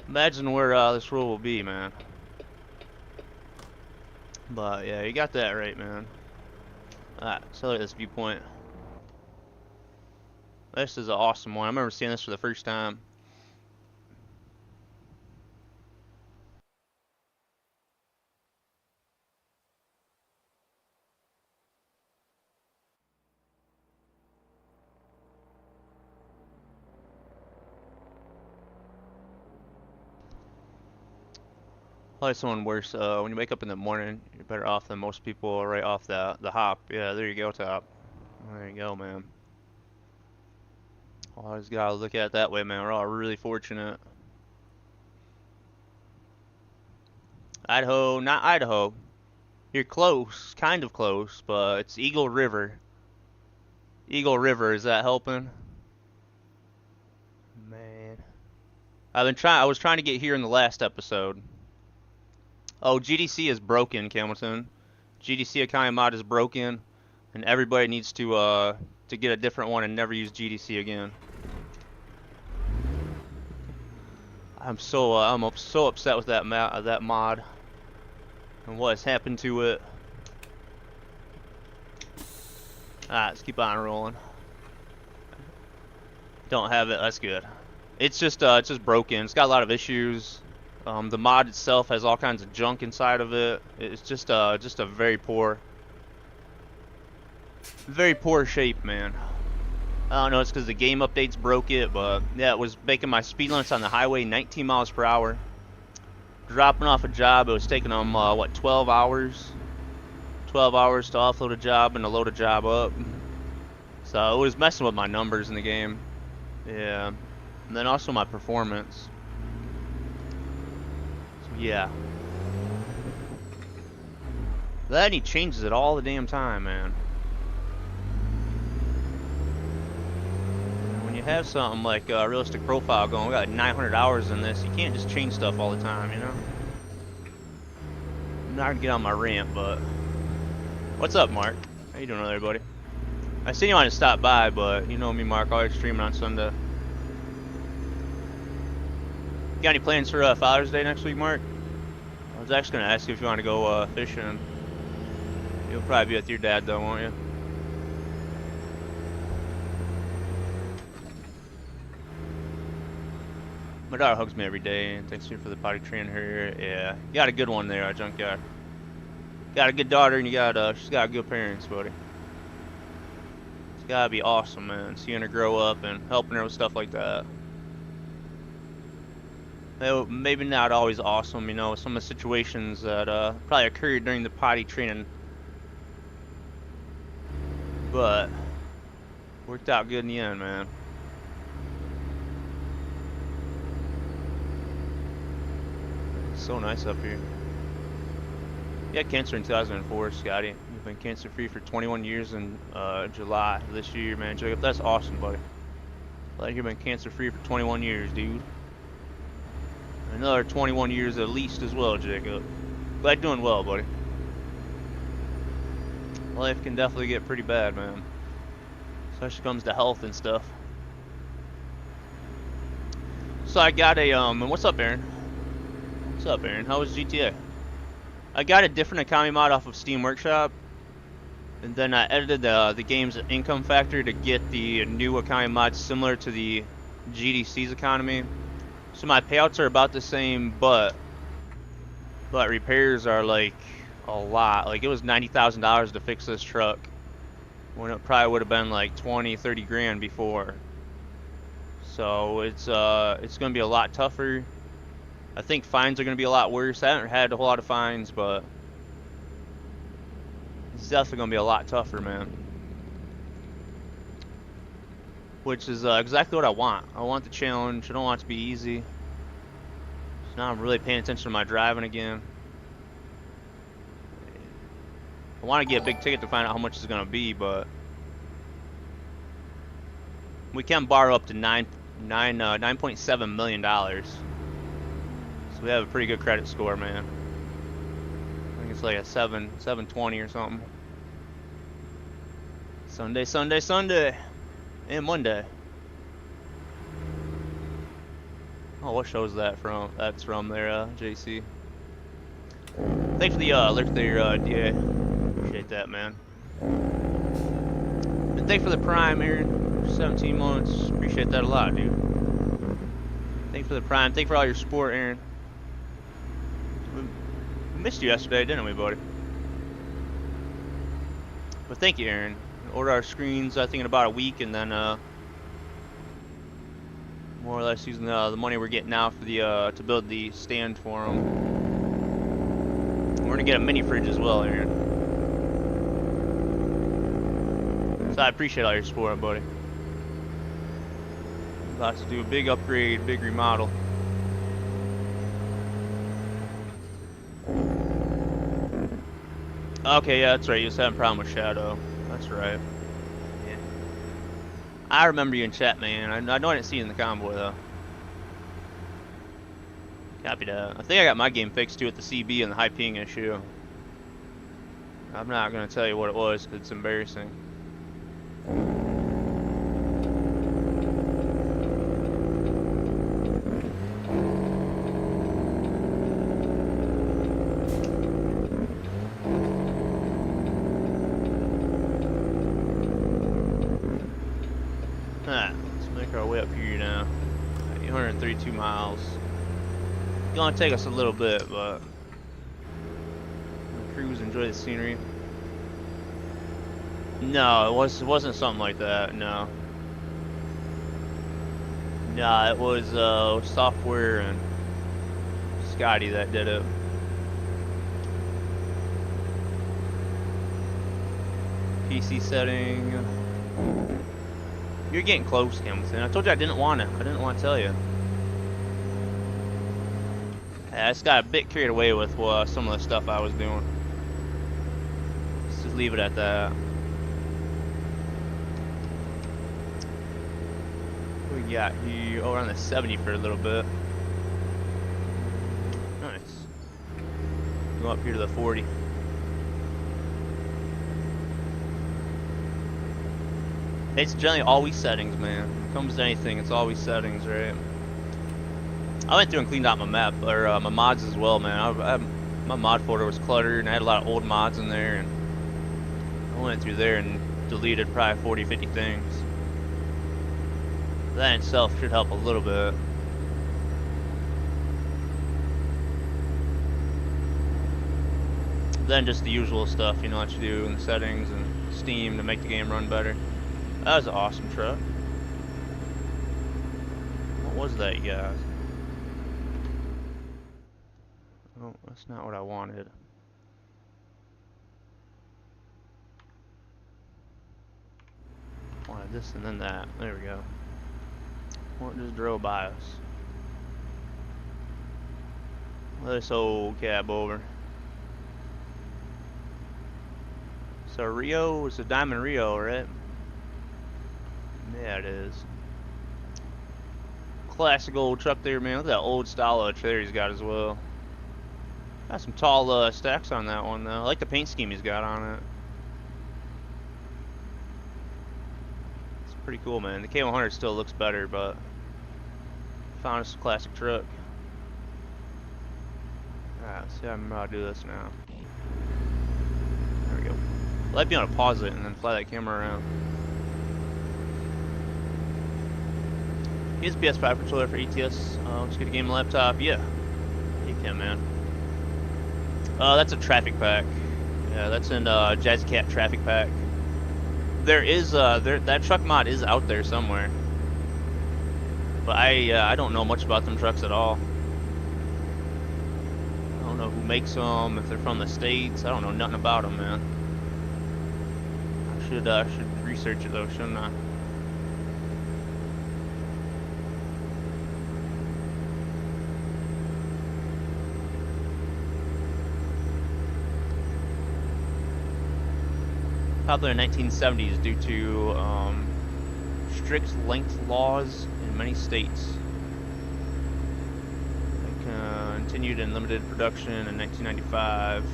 imagine where this world will be, man. But yeah, you got that right, man. Alright, so look at this viewpoint. This is an awesome one. I remember seeing this for the first time. Probably someone worse. When you wake up in the morning, you're better off than most people right off the hop. Yeah, there you go, top. There you go, man. Always gotta look at it that way, man. We're all really fortunate. Idaho, not Idaho. You're close, kind of close, but it's Eagle River. Eagle River, is that helping? Man. I was trying to get here in the last episode. Oh, GDC is broken, Campbellton. GDC accounting mod is broken, and everybody needs to get a different one and never use GDC again. I'm so upset with that mod and what has happened to it. Alright, let's keep on rolling. Don't have it. That's good. It's just broken. It's got a lot of issues. The mod itself has all kinds of junk inside of it. It's just a very poor shape, man. I don't know, it's because the game updates broke it, but yeah, it was making my speed limits on the highway 19 miles per hour. Dropping off a job, it was taking them, what, 12 hours? 12 hours to offload a job and to load a job up. So it was messing with my numbers in the game. Yeah. And then also my performance. So yeah. Then he changes it all the damn time, man. You have something like a realistic profile going, we got like 900 hours in this, you can't just change stuff all the time, you know? I'm not gonna get on my rant, but what's up, Mark? How you doing, everybody? I seen you wanted to stop by, but you know me, Mark, always streaming on Sunday. You got any plans for Father's Day next week, Mark? I was actually gonna ask you if you want to go fishing. You'll probably be with your dad though, won't you? My daughter hugs me every day and thanks me for the potty training her. Yeah, you got a good one there, Junkyard. Got a good daughter and she's got good parents, buddy. It's gotta be awesome, man, seeing her grow up and helping her with stuff like that. Maybe not always awesome, you know, some of the situations that probably occurred during the potty training. But worked out good in the end, man. So nice up here. You had cancer in 2004, Scotty. You You've been cancer-free for 21 years in July this year, man. Jacob, that's awesome, buddy. Glad you've been cancer-free for 21 years, dude. Another 21 years at least as well, Jacob. Glad you're doing well, buddy. Life can definitely get pretty bad, man. Especially when it comes to health and stuff. So I got a, and what's up, Aaron? What's up, Aaron? How was GTA? I got a different economy mod off of Steam Workshop. And then I edited the game's income factor to get the new economy mod similar to the GDC's economy. So my payouts are about the same, but repairs are like a lot. Like it was $90,000 to fix this truck, when it probably would have been like 20, 30 grand before. So it's gonna be a lot tougher. I think fines are gonna be a lot worse. I haven't had a whole lot of fines, but it's definitely gonna be a lot tougher, man. Which is exactly what I want. I want the challenge. I don't want it to be easy. So now I'm really paying attention to my driving again. I want to get a big ticket to find out how much it's gonna be, but we can borrow up to $9.7 million. So we have a pretty good credit score, man. I think it's like a 720 or something. Sunday, Sunday, Sunday, and Monday. Oh, what show is that from? That's from there, JC. Thanks for the alert there, DA. Appreciate that, man. And thanks for the Prime, Aaron. 17 months. Appreciate that a lot, dude. Thanks for the Prime. Thanks for all your support, Aaron. We missed you yesterday, didn't we, buddy? But thank you, Aaron. Order our screens, I think, in about a week, and then more or less using the money we're getting now for the to build the stand for them. We're gonna get a mini fridge as well, Aaron. So I appreciate all your support, buddy. About to do a big upgrade, big remodel. Okay, yeah, that's right. You was having a problem with Shadow. That's right. Yeah. I remember you in chat, man. I know I didn't see you in the convoy, though. Copy that. I think I got my game fixed, too, at the CB and the high ping issue. I'm not going to tell you what it was, because it's embarrassing. Way up here now, 832 miles. It's gonna take us a little bit, but we'll cruise, enjoy the scenery. No, it wasn't something like that. No, it was software and Scotty that did it. PC setting. You're getting close, Hamilton. I told you I didn't want to tell you. I just got a bit carried away with some of the stuff I was doing. Let's just leave it at that. What we got here? Oh, we're on the 70 for a little bit. Nice. Go up here to the 40. It's generally always settings, man. When it comes to anything, it's always settings, right? I went through and cleaned out my map, or my mods as well, man. My mod folder was cluttered, and I had a lot of old mods in there, and I went through there and deleted probably 40, 50 things. That in itself should help a little bit. Then just the usual stuff, you know what you do in the settings and Steam to make the game run better. That was an awesome truck. What was that, you guys? Oh, that's not what I wanted. I wanted this and then that. There we go. What just drove by us? Let this old cab over. a Rio. It's a Diamond Rio, right? Yeah, it is. Classic old truck there, man. Look at that old style trailer he's got as well. Got some tall stacks on that one, though. I like the paint scheme he's got on it. It's pretty cool, man. The K100 still looks better, but found us a classic truck. Alright, let's see how I remember how to do this now. There we go. I'd be able to pause it and then fly that camera around. Use PS5 controller for ETS. Let's get a game laptop. Yeah, you can, man. That's a traffic pack. Yeah, that's in Jazzy Cat traffic pack. There is that truck mod is out there somewhere, but I don't know much about them trucks at all. I don't know who makes them, if they're from the States. I don't know nothing about them, man. I should research it though, shouldn't I? Popular in the 1970s due to strict length laws in many states. It continued in limited production in 1995.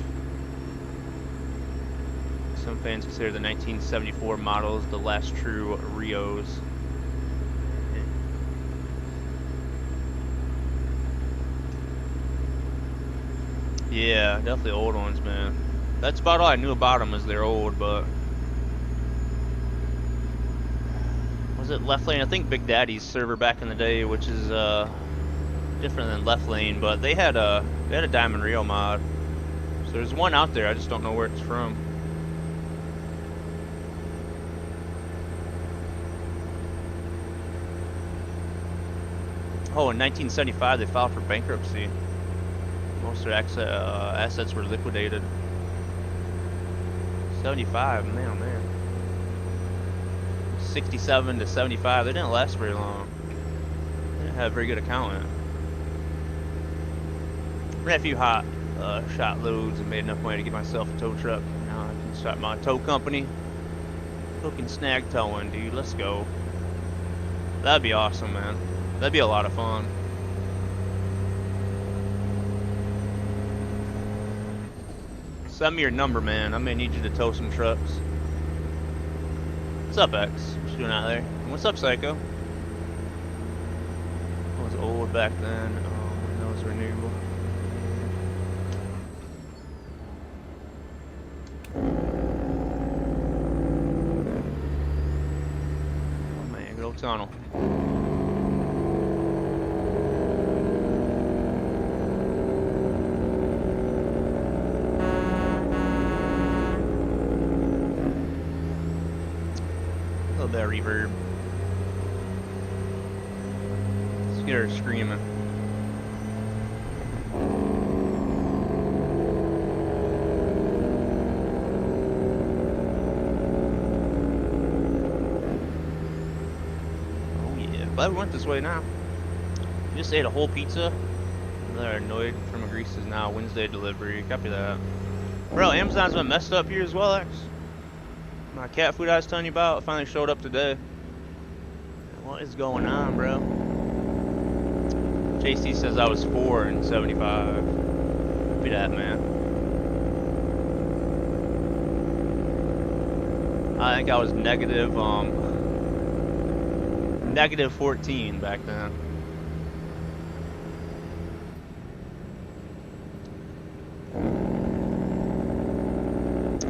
Some fans consider the 1974 models the last true Rios. Yeah, definitely old ones, man. That's about all I knew about them, is they're old, but... Was it Left Lane? I think Big Daddy's server back in the day, which is different than Left Lane, but they had a Diamond Rio mod. So there's one out there, I just don't know where it's from. Oh, in 1975 they filed for bankruptcy. Most of their assets were liquidated. 75, man, oh man. 67 to 75, they didn't last very long. They didn't have a very good accountant. Ran a few hot shot loads and made enough money to get myself a tow truck. Now I can start my tow company. Hook and snag towing, dude. Let's go. That'd be awesome, man. That'd be a lot of fun. Send me your number, man. I may need you to tow some trucks. What's up, X? What you doing out there? And what's up, Psycho? I was old back then. When those were new. Oh man, good old tunnel. A little bit of reverb. Let's get her screaming. Glad we went this way now. Just ate a whole pizza. They're annoyed from a Greece is now Wednesday delivery. Copy that. Bro, Amazon's been messed up here as well, X. My cat food I was telling you about finally showed up today. What is going on, bro? JC says I was 4 in 75. Copy that, man. I think I was negative, negative 14 back then.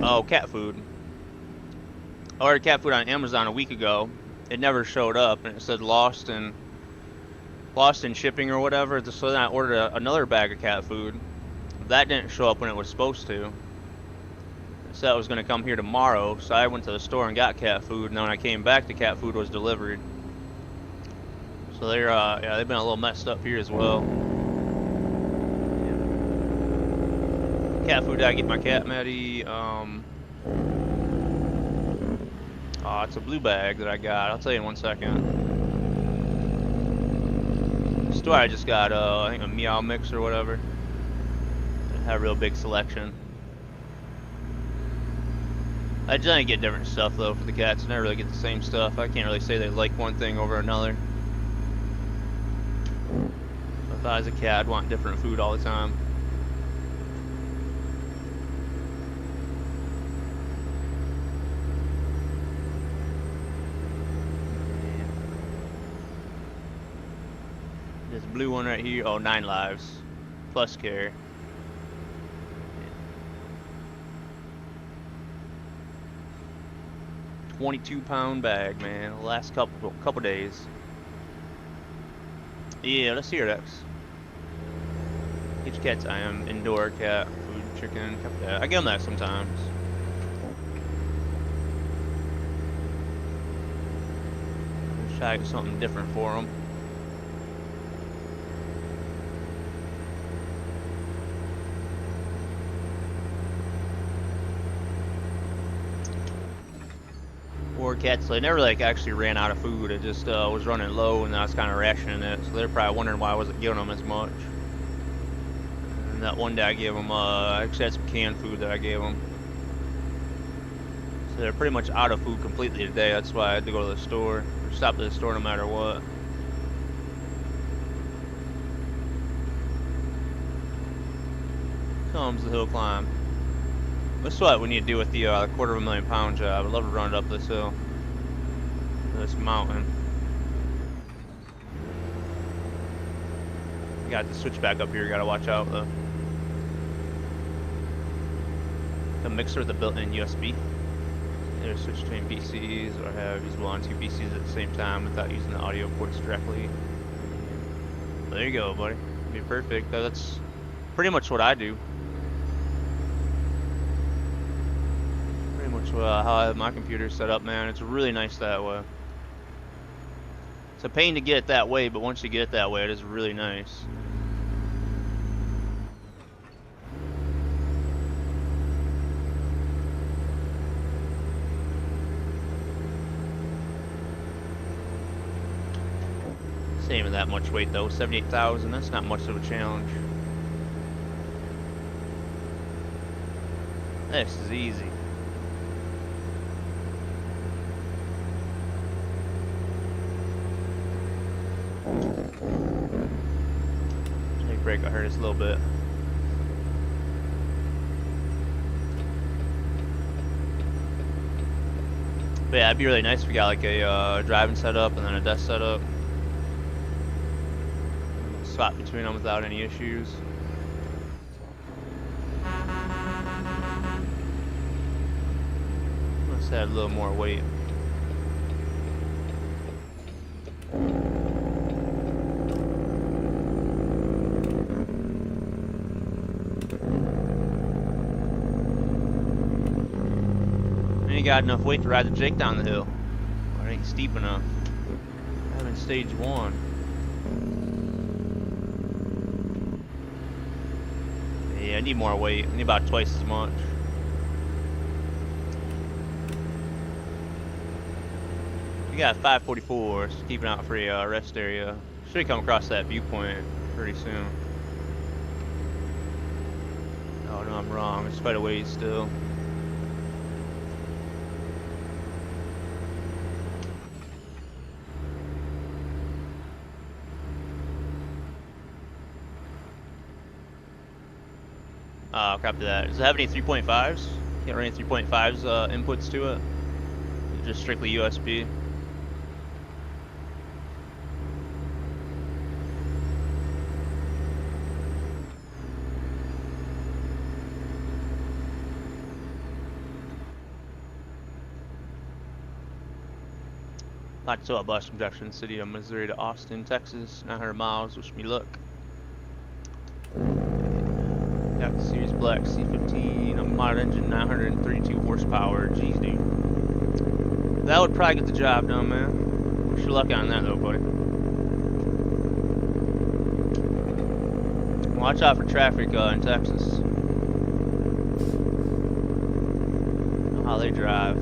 Oh, cat food. I ordered cat food on Amazon a week ago. It never showed up, and it said lost in shipping or whatever. So then I ordered another bag of cat food. That didn't show up when it was supposed to. It said it was going to come here tomorrow, so I went to the store and got cat food, and then when I came back, the cat food was delivered. So they're yeah, they've been a little messed up here as well. Yeah. Cat food, I get my cat, Maddie. Oh, it's a blue bag that I got. I'll tell you in 1 second. Store I just got I think a meow mix or whatever. They have a real big selection. I generally get different stuff though for the cats. I never really get the same stuff. I can't really say they like one thing over another. If I was a cat, I'd want different food all the time. This blue one right here, oh, 9 lives. Plus care. 22-pound bag, man. The last couple days. Yeah, let's hear it, X. Each cat's I am indoor cat, food, chicken, cat. I give them that sometimes. Try to get something different for them. Or cats, they never like actually ran out of food. It just was running low, and I was kind of rationing it. So they're probably wondering why I wasn't giving them as much. And that one day I gave them, I actually had some canned food that I gave them. So they're pretty much out of food completely today. That's why I had to go to the store, or stop at the store no matter what. Comes the hill climb. That's what we need to do with the £250,000 job. I'd love to run it up this hill, this mountain. You got the switch back up here. You gotta watch out though. The mixer with the built-in USB. Either switch between PCs or have usable on 2 PCs at the same time without using the audio ports directly. There you go, buddy. Be perfect. That's pretty much what I do. How I have my computer set up, man. It's really nice that way. It's a pain to get it that way, but once you get it that way, it is really nice. Same with that much weight though, 78,000. That's not much of a challenge. This is easy. Brake, I heard us a little bit. But yeah, it'd be really nice if we got like a driving setup and then a desk setup. Swap between them without any issues. Let's add a little more weight. Got enough weight to ride the Jake down the hill. Or it ain't steep enough. I'm in stage 1. Yeah, I need more weight. I need about twice as much. We got 544, so keep an eye out for a rest area. Should come across that viewpoint pretty soon. Oh no, I'm wrong. It's quite a ways still. Copy that. Does it have any 3.5s? Can't run any 3.5s inputs to it? Just strictly USB? Plateau bus from Jefferson City of Missouri to Austin, Texas. 900 miles. Wish me luck. Got the Series Black C15, a mod engine, 932 horsepower. Jeez, dude. That would probably get the job done, man. Wish you luck on that, though, buddy. Watch out for traffic in Texas. Know how they drive.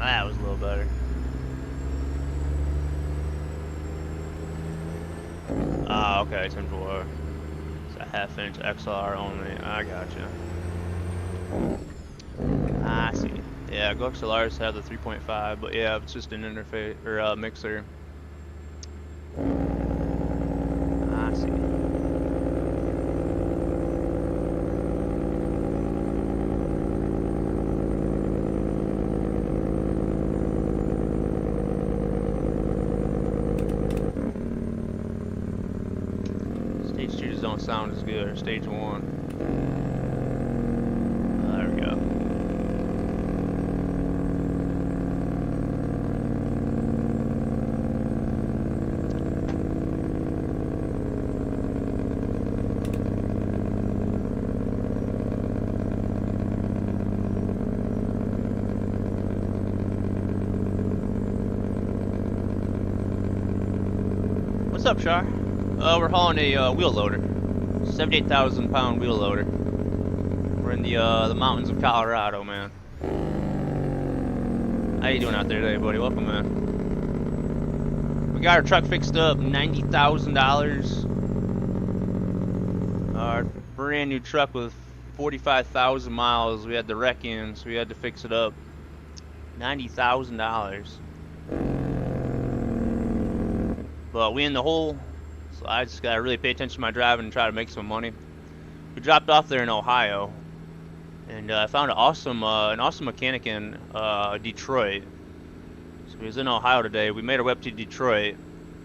That was a little better. Ah, okay, 10-4. It's a half-inch XLR only. I gotcha. I see. Yeah, Go XLRs have the 3.5, but yeah, it's just an interface or mixer. I see. Stage 2 just don't sound as good, or stage 1. There we go. What's up, Shar? We're hauling a wheel loader, 78,000 pound wheel loader. We're in the mountains of Colorado, man. How you doing out there today, buddy? Welcome, man. We got our truck fixed up, $90,000. Our brand new truck with 45,000 miles. We had the wreck in, so we had to fix it up. $90,000. But we in the hole, so I just gotta really pay attention to my driving and try to make some money. We dropped off there in Ohio, and I found an awesome mechanic in Detroit. So he was in Ohio today. We made our way up to Detroit.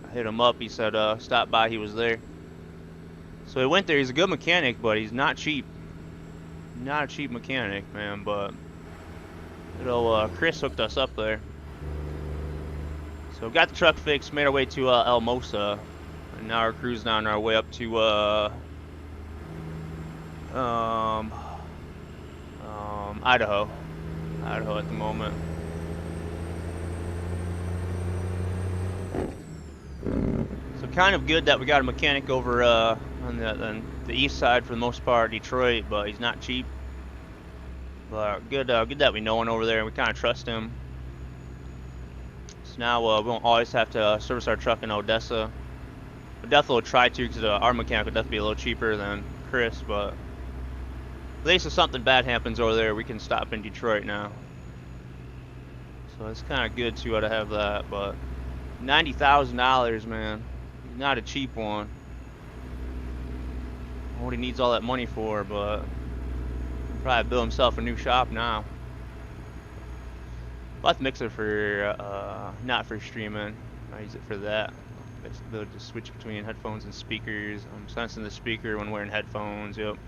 I hit him up. He said stop by. He was there. So he went there. He's a good mechanic, but he's not cheap. Not a cheap mechanic, man. But Chris hooked us up there. So we got the truck fixed, made our way to Elmosa, and now we're cruising on our way up to Idaho at the moment. So kind of good that we got a mechanic over on the east side for the most part, Detroit, but he's not cheap. But good that we know one over there and we kind of trust him. So now we won't always have to service our truck in Odessa. We definitely will try to, because our mechanic would definitely be a little cheaper than Chris, but at least if something bad happens over there, we can stop in Detroit now. So it's kind of good to have that, but $90,000, man, not a cheap one. What he needs all that money for, but he'll probably build himself a new shop now. I'll have to mix it for, not for streaming. I use it for that. Basically, to switch between headphones and speakers. I'm sensing the speaker when wearing headphones. Yep.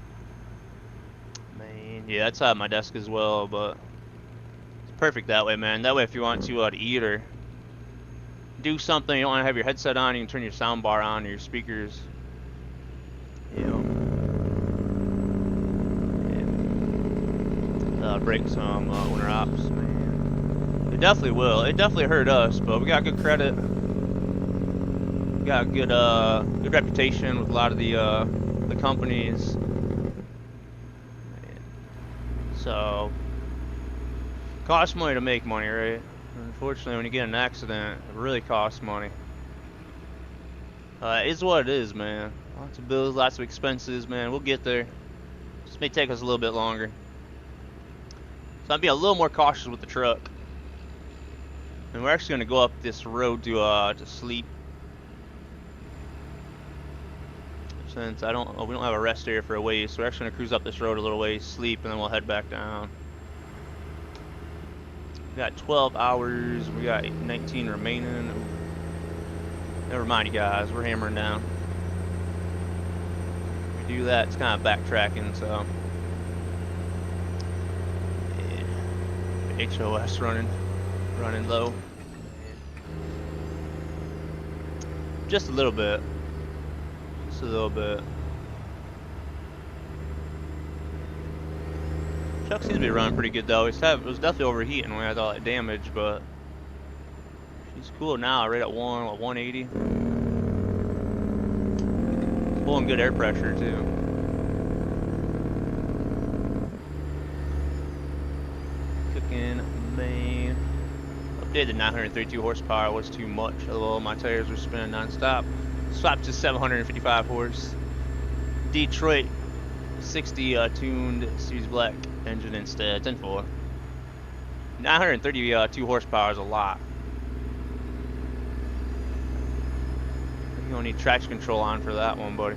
Man, yeah, that's at my desk as well, but it's perfect that way, man. That way, if you want to eat or do something, you don't want to have your headset on, you can turn your sound bar on or your speakers. You know. Yeah. Break some owner ops, man. It definitely will. It definitely hurt us, but we got good credit. We got good good reputation with a lot of the companies. So costs money to make money, right? Unfortunately, when you get in an accident, it really costs money. It's what it is, man. Lots of bills, lots of expenses, man. We'll get there. Just may take us a little bit longer. So I'm being a little more cautious with the truck. And we're actually gonna go up this road to sleep. Since we don't have a rest area for a ways, so we're actually gonna cruise up this road a little ways, sleep, and then we'll head back down. We got 12 hours. We got 19 remaining. Never mind, you guys. We're hammering down. If we do that, it's kind of backtracking. So yeah. HOS running low. Just a little bit. Just a little bit. Truck seems to be running pretty good though. It was definitely overheating when we had all that damage, but she's cool now, right at 180. It's pulling good air pressure too. Cooking, man. did. The 932 horsepower was too much, although my tires were spinning non-stop. Swapped to 755 horse. Detroit 60 tuned Series Black engine instead, 10.4. 932 horsepower is a lot. You don't need traction control on for that one, buddy.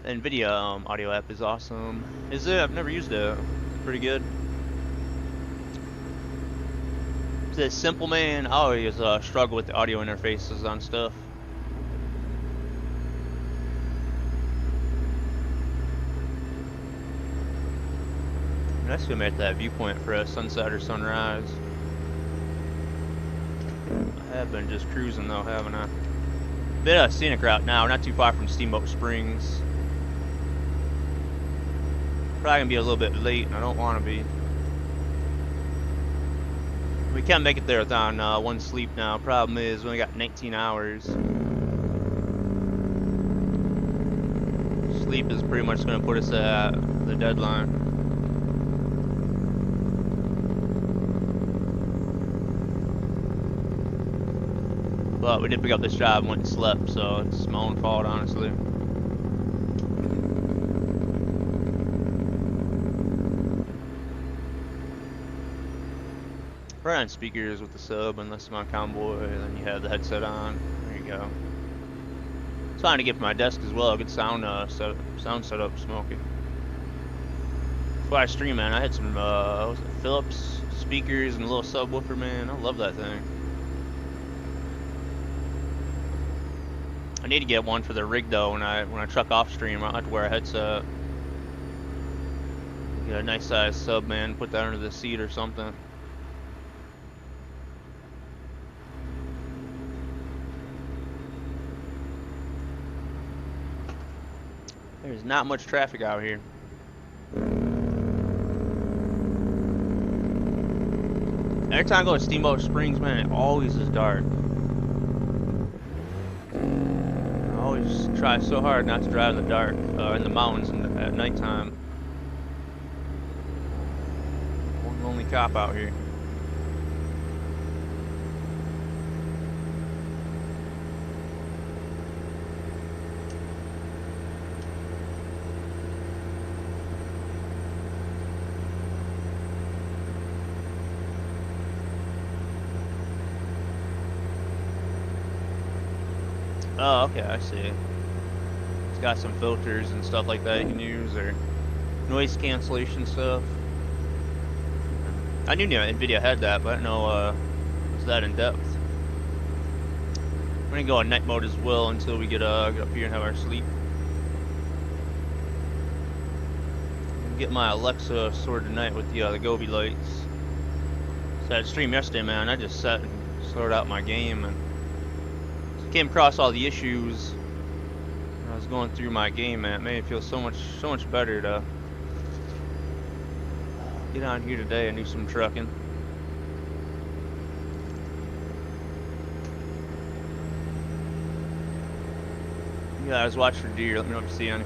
The NVIDIA audio app is awesome. Is it? I've never used it. It's pretty good. It's simple, man. I always struggle with the audio interfaces on stuff. I should make that viewpoint for a sunset or sunrise. I have been just cruising though, haven't I? Bit of a scenic route now. We're not too far from Steamboat Springs. Probably gonna be a little bit late, and I don't want to be. We can't make it there without one sleep now. Problem is, we only got 19 hours. Sleep is pretty much gonna put us at the deadline. But we did pick up this job and went and slept, so it's my own fault, honestly. Right on speakers with the sub and listen on Convoy, and then you have the headset on. There you go. It's fine to get from my desk as well. Good sound setup, smoking. Before I stream, man, I had some what was it, Philips speakers and a little subwoofer, man. I love that thing. I need to get one for the rig though. When I truck off stream, I'll have to wear a headset. Get a nice size sub, man. Put that under the seat or something. There's not much traffic out here. Every time I go to Steamboat Springs, man, it always is dark. I always try so hard not to drive in the dark, in the mountains at nighttime. One lonely cop out here. Oh, okay, I see. It's got some filters and stuff like that you can use, or noise cancellation stuff. I knew NVIDIA had that, but I didn't know it was that in depth. We're gonna go on night mode as well until we get up here and have our sleep. Get my Alexa sorted tonight with the Gobi lights. So I had a stream yesterday, man. I just sat and sorted out my game and came across all the issues when I was going through my game, man. It made me feel so much better to get on here today and do some trucking. You guys watch for deer. Let me know if you see any.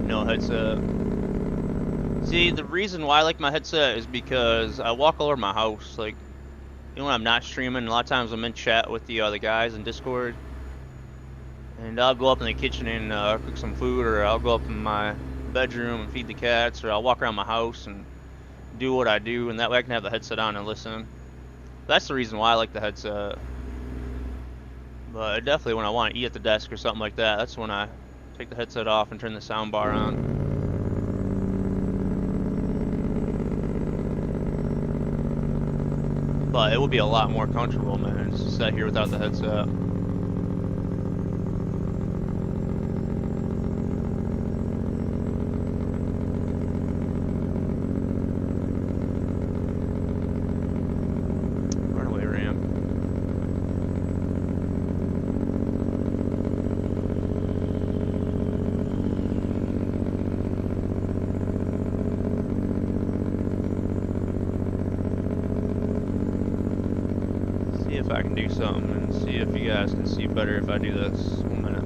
No headset. See, the reason why I like my headset is because I walk all over my house. Like, you know, when I'm not streaming, a lot of times I'm in chat with the other guys in Discord. And I'll go up in the kitchen and cook some food, or I'll go up in my bedroom and feed the cats, or I'll walk around my house and do what I do, and that way I can have the headset on and listen. That's the reason why I like the headset. But definitely when I want to eat at the desk or something like that, that's when I take the headset off and turn the sound bar on. But it would be a lot more comfortable, man, just to sit here without the headset. Runaway ramp. See if I can do something and see if you guys can see better if I do this. 1 minute.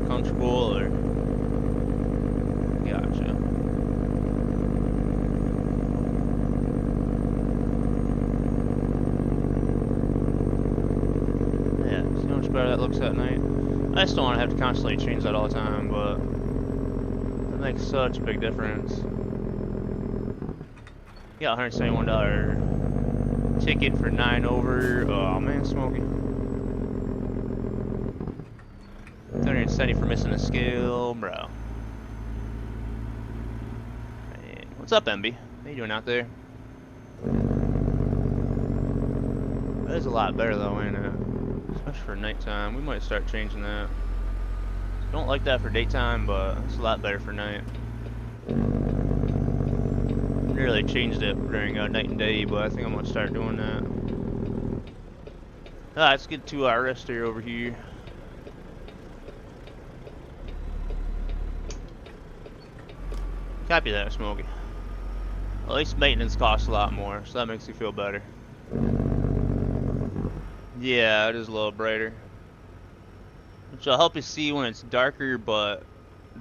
not comfortable, or gotcha. Yeah, see how much better that looks at night. I just don't want to have to constantly change that all the time, but it makes such a big difference. Yeah, $171 ticket for 9 over. Oh man, Smokey. 370 for missing a scale, bro. Man. What's up, MB? How you doing out there? That is a lot better though, ain't it? Especially for nighttime. We might start changing that. Don't like that for daytime, but it's a lot better for night. Really changed it during night and day, but I think I'm gonna start doing that. Alright, let's get to our rest area over here. Copy that, Smokey. At least maintenance costs a lot more, so that makes you feel better. Yeah, it is a little brighter. Which will help you see when it's darker, but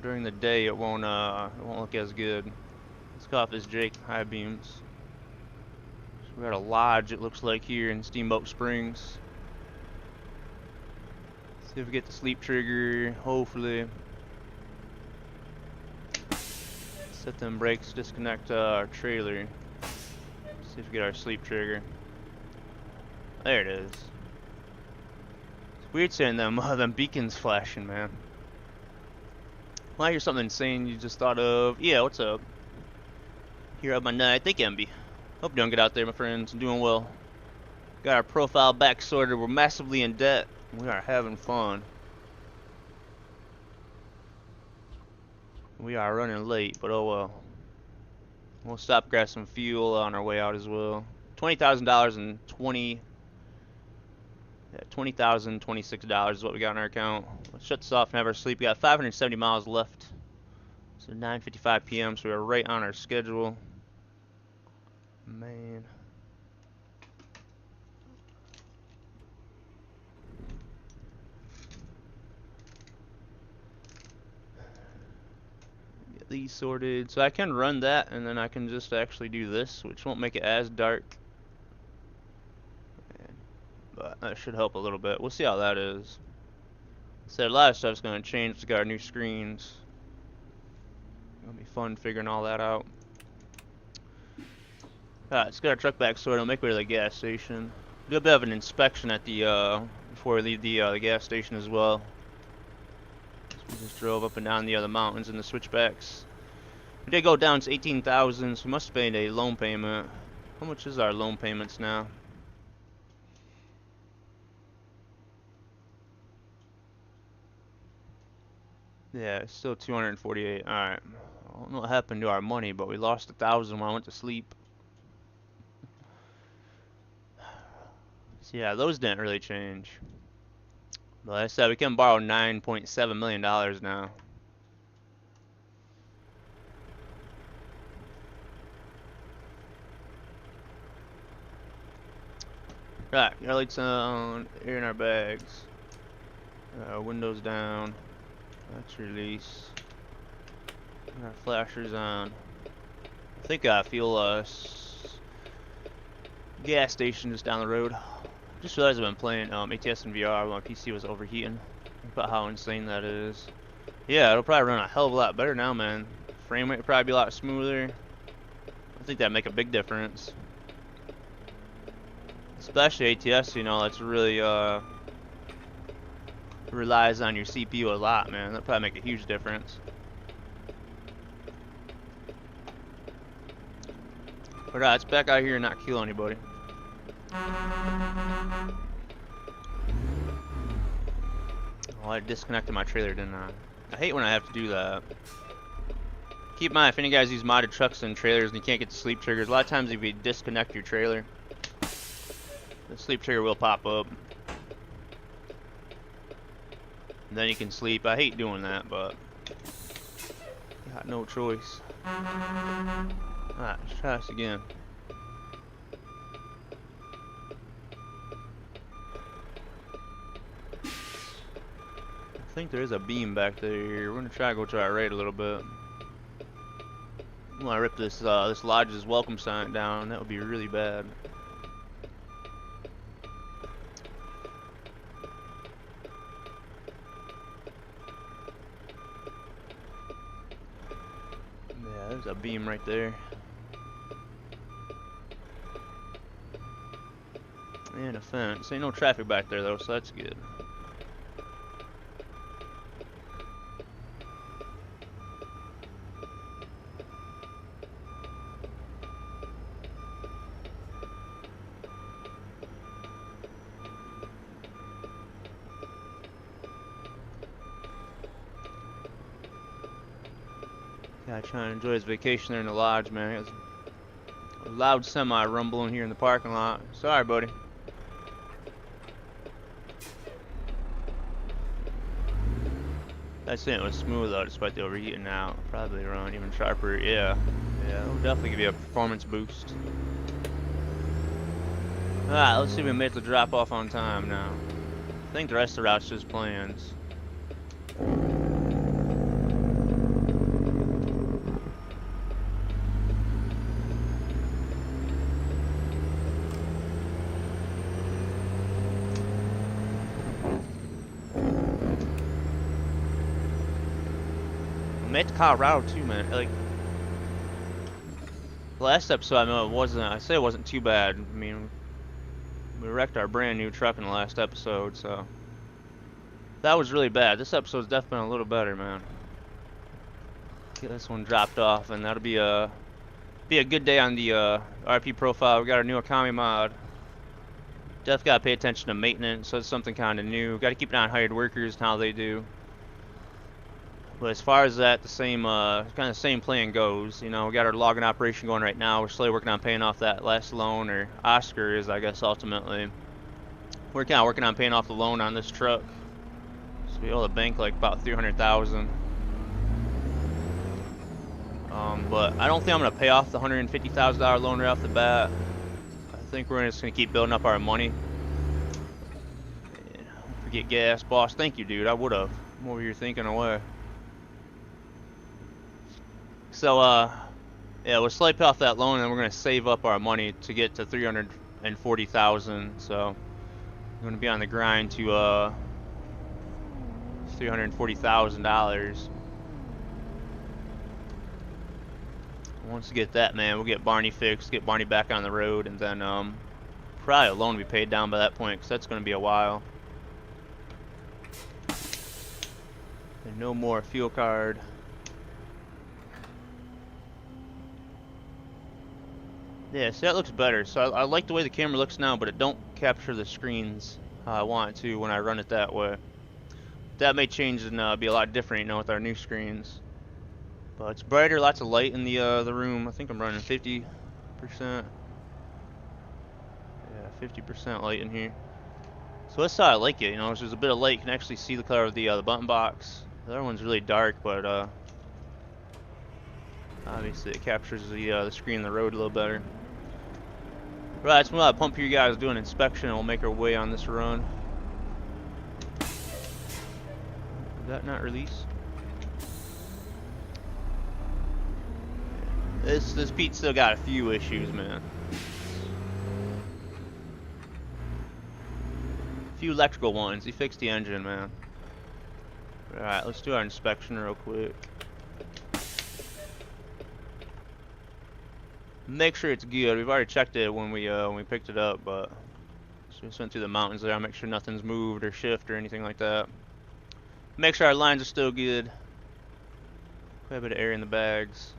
during the day it won't look as good. Let's go off this Jake high beams. So we got a lodge, it looks like, here in Steamboat Springs. See if we get the sleep trigger, hopefully. Set them brakes, disconnect our trailer. See if we get our sleep trigger. There it is. It's weird seeing them beacons flashing, man. When I hear something insane you just thought of, yeah, what's up? Here on my night, thank you, MB. Hope you don't get out there, my friends. I'm doing well. Got our profile back sorted. We're massively in debt. We are having fun. We are running late, but oh well. We'll stop, grab some fuel on our way out as well. $20,000 and $20,026 is what we got in our account. Let's shut this off and have our sleep. We got 570 miles left. So 9:55 p.m. So we're right on our schedule. Man. Get these sorted. So I can run that and then I can just actually do this, which won't make it as dark. But that should help a little bit. We'll see how that is. So a lot of stuff's gonna change. We got our new screens. It'll be fun figuring all that out. Alright, let's get our truck back sorted. I'll make way to the gas station. Do a bit of an inspection at the before we leave the gas station as well. So we just drove up and down the other mountains in the switchbacks. We did go down to 18,000, so we must have paid a loan payment. How much is our loan payments now? Yeah, it's still 248. Alright. I don't know what happened to our money, but we lost 1,000 when I went to sleep. So yeah, those didn't really change. But like I said, we can borrow $9.7 million now. Right, our lights on, air in our bags. Windows down. Let's release. And our flashers on. I think fuel gas station just down the road. Just realized I've been playing ATS and VR while my PC was overheating. Think about how insane that is. Yeah, it'll probably run a hell of a lot better now, man. Frame rate will probably be a lot smoother. I think that'd make a big difference. Especially ATS, you know, that's really relies on your CPU a lot, man. That'll probably make a huge difference. But let's back out here and not kill anybody. Oh, I disconnected my trailer, didn't I? I hate when I have to do that. Keep in mind, if any guys use modded trucks and trailers and you can't get the sleep triggers, a lot of times if you disconnect your trailer, the sleep trigger will pop up. And then you can sleep. I hate doing that, but got no choice. Alright, let's try this again. I think there is a beam back there. We're gonna try to go to our right a little bit. I want to rip this this lodge's welcome sign down. That would be really bad. Yeah, there's a beam right there. And a fence. Ain't no traffic back there though, so that's good. Guy trying to enjoy his vacation there in the lodge, man. It was a loud semi rumbling here in the parking lot. Sorry, buddy. That saying it was smooth though, despite the overheating now. Probably run even sharper. Yeah, it'll definitely give you a performance boost. Alright, let's see if we make the drop off on time now. I think the rest of the route's just plans. Made to Colorado too, man. Like last episode, I know it wasn't. I say it wasn't too bad. I mean, we wrecked our brand new truck in the last episode, so that was really bad. This episode's definitely been a little better, man. Get this one dropped off, and that'll be a good day on the RP profile. We got our new economy mod. Definitely gotta pay attention to maintenance. So it's something kind of new. Got to keep an eye on hired workers and how they do. But as far as that, the same kind of same plan goes. You know, we got our logging operation going right now. We're slowly working on paying off that last loan, or Oscar is, I guess, ultimately. We're kind of working on paying off the loan on this truck. So we owe the bank like about $300,000. But I don't think I'm gonna pay off the $150,000 loan right off the bat. I think we're just gonna keep building up our money. Yeah, forget gas, boss. Thank you, dude. I would have. I'm over here thinking away. So, yeah, we'll slightly pay off that loan, and then we're gonna save up our money to get to $340,000. So, we're gonna be on the grind to $340,000. Once we get that, man, we'll get Barney fixed, get Barney back on the road, and then probably a loan will be paid down by that point, because that's gonna be a while. And no more fuel card. Yeah, see, that looks better. So I like the way the camera looks now, but it don't capture the screens how I want it to when I run it that way. That may change and be a lot different, you know, with our new screens. But it's brighter, lots of light in the room. I think I'm running 50%. Yeah, 50% light in here. So that's how I like it, you know. There's a bit of light, you can actually see the color of the button box. The other one's really dark, but obviously it captures the screen in the road a little better. Right, let's move out pump here, guys. Do an inspection, and we'll make our way on this run. Did that not release? This Pete's still got a few issues, man. A few electrical ones. He fixed the engine, man. Alright, let's do our inspection real quick. Make sure it's good. We've already checked it when we picked it up, but so we just went through the mountains there. Make sure nothing's moved or shifted or anything like that. Make sure our lines are still good. Quite a bit of air in the bags.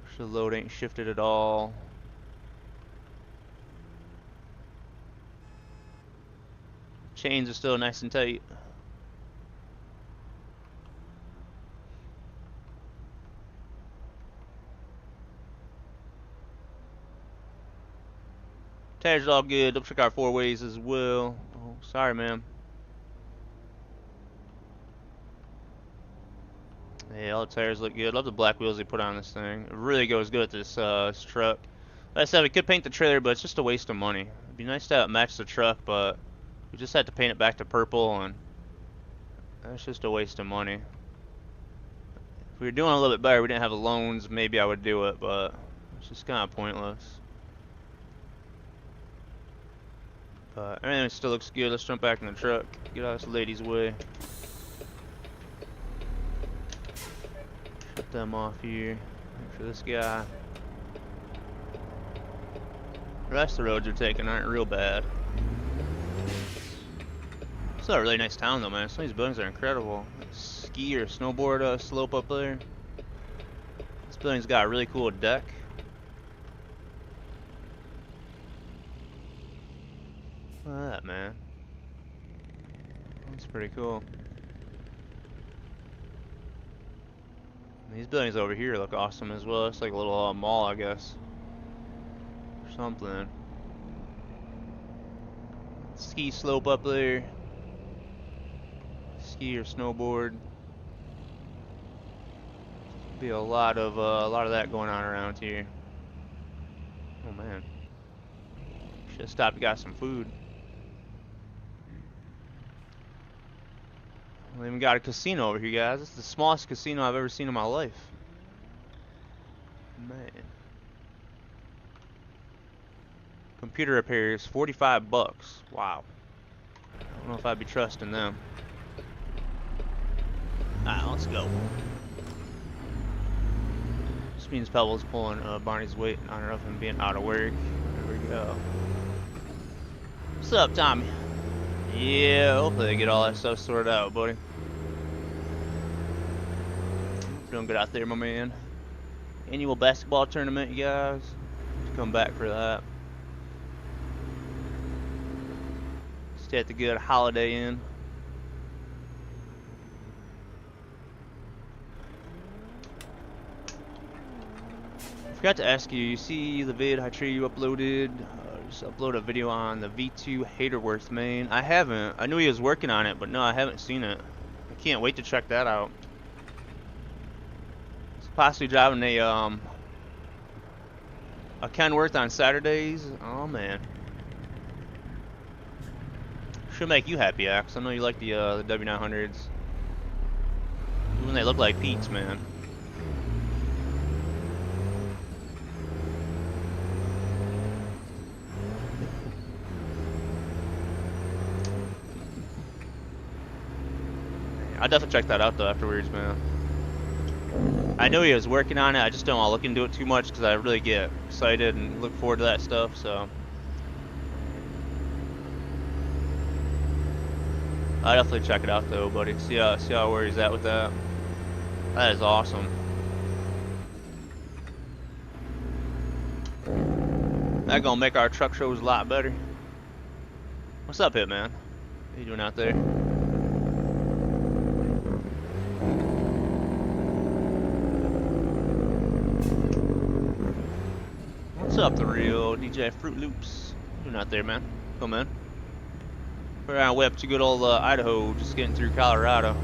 Make sure the load ain't shifted at all. Chains are still nice and tight. Tires all good. Double check our four ways as well. Oh, sorry, man. Yeah, all the tires look good. Love the black wheels they put on this thing. It really goes good with this truck. Like I said, we could paint the trailer, but it's just a waste of money. It'd be nice to have it match the truck, but we just had to paint it back to purple, and That's just a waste of money. If we were doing a little bit better, we didn't have the loans, maybe I would do it, but it's just kind of pointless. But everything still looks good. Let's jump back in the truck. Get out of this lady's way. Shut them off here. Wait for this guy. The rest of the roads we're taking aren't real bad. It's still a really nice town though, man. Some of these buildings are incredible. Ski or snowboard slope up there. This building's got a really cool deck. Look at that, man. That's pretty cool. And these buildings over here look awesome as well. It's like a little mall, I guess. Or something. Ski slope up there. Ski or snowboard. Be a lot of that going on around here. Oh man. Should have stopped and got some food. We even got a casino over here, guys. This is the smallest casino I've ever seen in my life. Man. Computer repairs, 45 bucks. Wow. I don't know if I'd be trusting them. Alright, let's go. This means Pebble's pulling Barney's weight in honor of him being out of work. There we go. What's up, Tommy? Yeah, hopefully they get all that stuff sorted out, buddy. Doing good out there, my man. Annual basketball tournament, you guys. Come back for that. Stay at the good Holiday Inn. Forgot to ask you, you see the vid you uploaded? Just upload a video on the V2 Haterworth main. I haven't. I knew he was working on it, but no, I haven't seen it. I can't wait to check that out. It's possibly driving a Kenworth on Saturdays. Oh man, should make you happy, Axe. I know you like the W900s. When they look like Pete's, man. I'll definitely check that out though afterwards, man. I knew he was working on it. I just don't want to look into it too much because I really get excited and look forward to that stuff. So I'll definitely check it out though, buddy. See how where he's at with that. That is awesome. That's gonna make our truck shows a lot better. What's up, Hitman? What are you doing out there? What's up, the real DJ Fruit Loops? What are you doing out there, man? Come in. We're on our way up to good old Idaho, just getting through Colorado.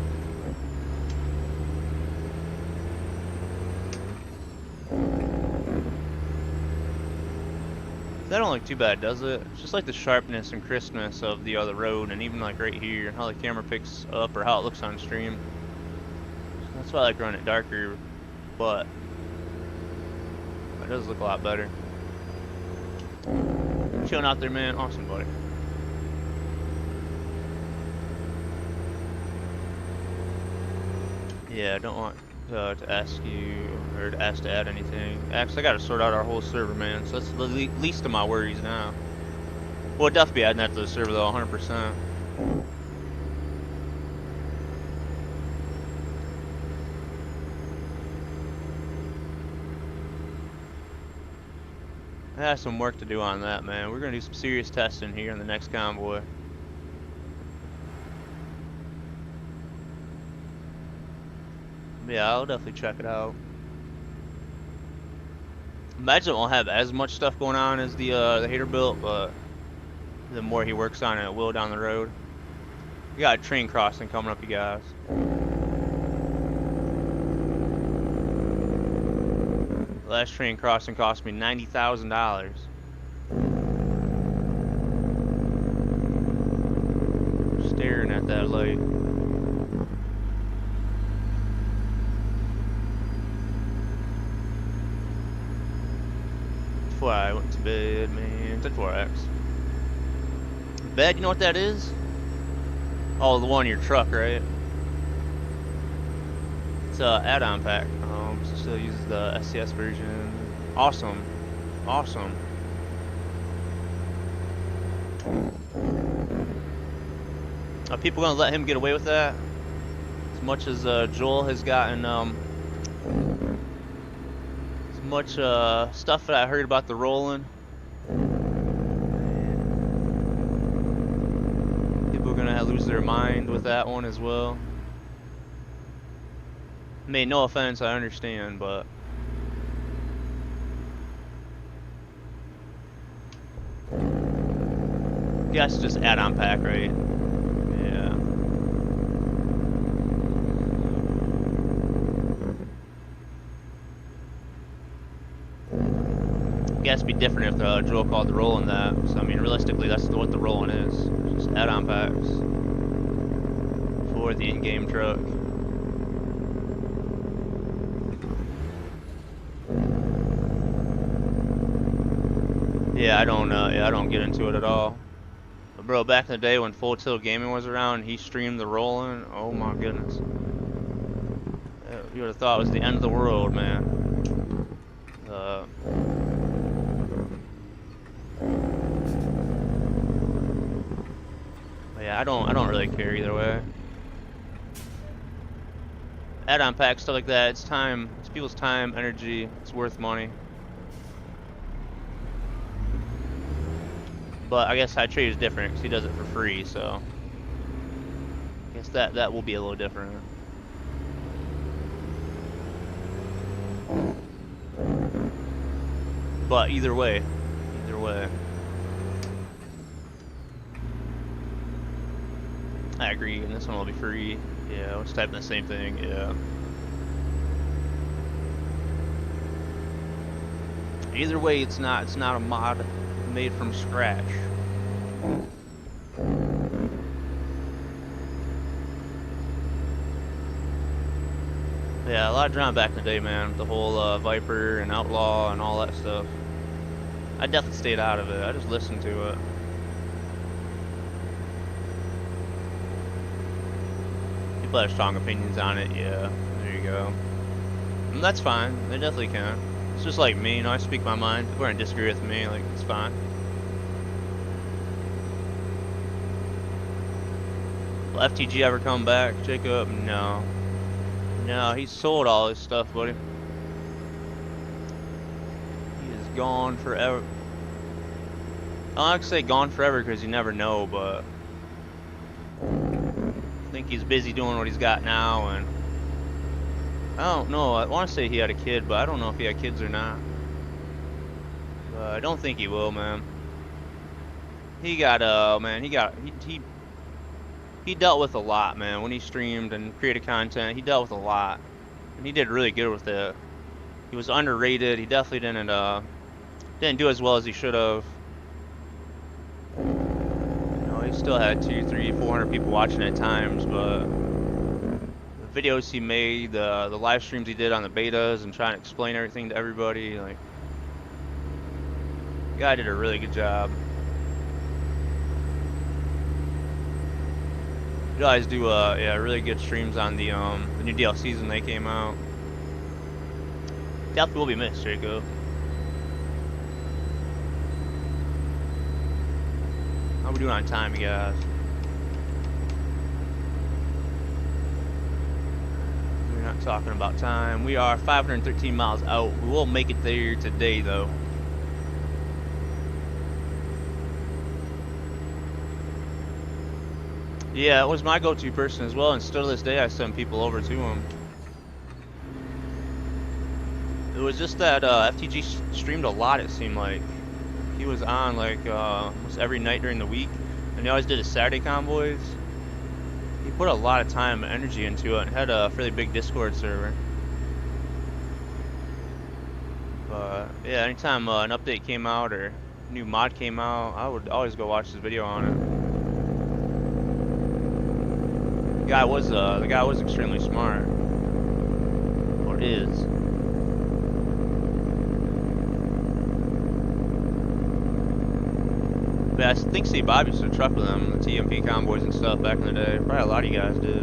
That don't look too bad, does it? It's just like the sharpness and crispness of the other road, and even like right here, how the camera picks up or how it looks on stream. That's why I like running it darker, but it does look a lot better. Chilling out there, man. Awesome, buddy. Yeah, I don't want to ask you or to ask to add anything. Actually, I gotta sort out our whole server, man. So that's the least of my worries now. We'll definitely be adding that to the server, though, 100%. I have some work to do on that, man. We're gonna do some serious testing here in the next convoy. Yeah, I'll definitely check it out. Imagine it won't have as much stuff going on as the hater built, but the more he works on it, it will down the road. We got a train crossing coming up, you guys. The last train crossing cost me $90,000. Staring at that light. before I went to bed, man. 10-4X. Bed, you know what that is? Oh, the one in your truck, right? It's a add-on pack. Still uses the SCS version. Awesome. Awesome. Are people gonna let him get away with that? As much as Joel has gotten, as much stuff that I heard about the rolling. People are gonna lose their mind with that one as well. I mean, no offense, I understand, but guess just add-on pack, right? Yeah. Guess it'd be different if Joel called the rolling that. So I mean, realistically, that's what the rolling is. It's just add-on packs for the in-game truck. Yeah, I don't get into it at all. But bro, back in the day when Full Tilt Gaming was around, he streamed the rolling. Oh my goodness. You would have thought it was the end of the world, man. But yeah, I don't really care either way. Add-on packs, stuff like that. It's time. It's people's time, energy. It's worth money. But I guess High Trade is different because he does it for free, so I guess that will be a little different. But either way, I agree. And this one will be free. Yeah, let's type in the same thing. Yeah. Either way, it's not a mod made from scratch. Yeah, a lot of drama back in the day, man. The whole Viper and Outlaw and all that stuff. I definitely stayed out of it. I just listened to it. People have strong opinions on it. Yeah, there you go. And that's fine. They definitely can. It's just like me, you know. I speak my mind. People are gonna disagree with me. Like, it's fine. Will FTG ever come back, Jacob? No. No, he sold all his stuff, buddy. He is gone forever. I don't like to say gone forever because you never know, but I think he's busy doing what he's got now, and I don't know. I want to say he had a kid, but I don't know if he had kids or not. But I don't think he will, man. He got man, he dealt with a lot, man. When he streamed and created content, he dealt with a lot, and he did really good with it. He was underrated. He definitely didn't do as well as he should have. You know, he still had 200, 300, 400 people watching at times, but the videos he made, the live streams he did on the betas, and trying to explain everything to everybody, like, the guy did a really good job. You guys do yeah, really good streams on the new DLCs when they came out. Definitely will be missed, Jacob. How we doing on time, you guys? We're not talking about time. We are 513 miles out. We will make it there today, though. Yeah, it was my go-to person as well, and still to this day I send people over to him. It was just that FTG streamed a lot, it seemed like. He was on like almost every night during the week, and he always did his Saturday convoys. He put a lot of time and energy into it and had a fairly big Discord server. But yeah, anytime an update came out or a new mod came out, I would always go watch his video on it. The guy was extremely smart, or is. But I think Steve Bobby used to truck with them, the TMP convoys and stuff back in the day. Probably a lot of you guys did.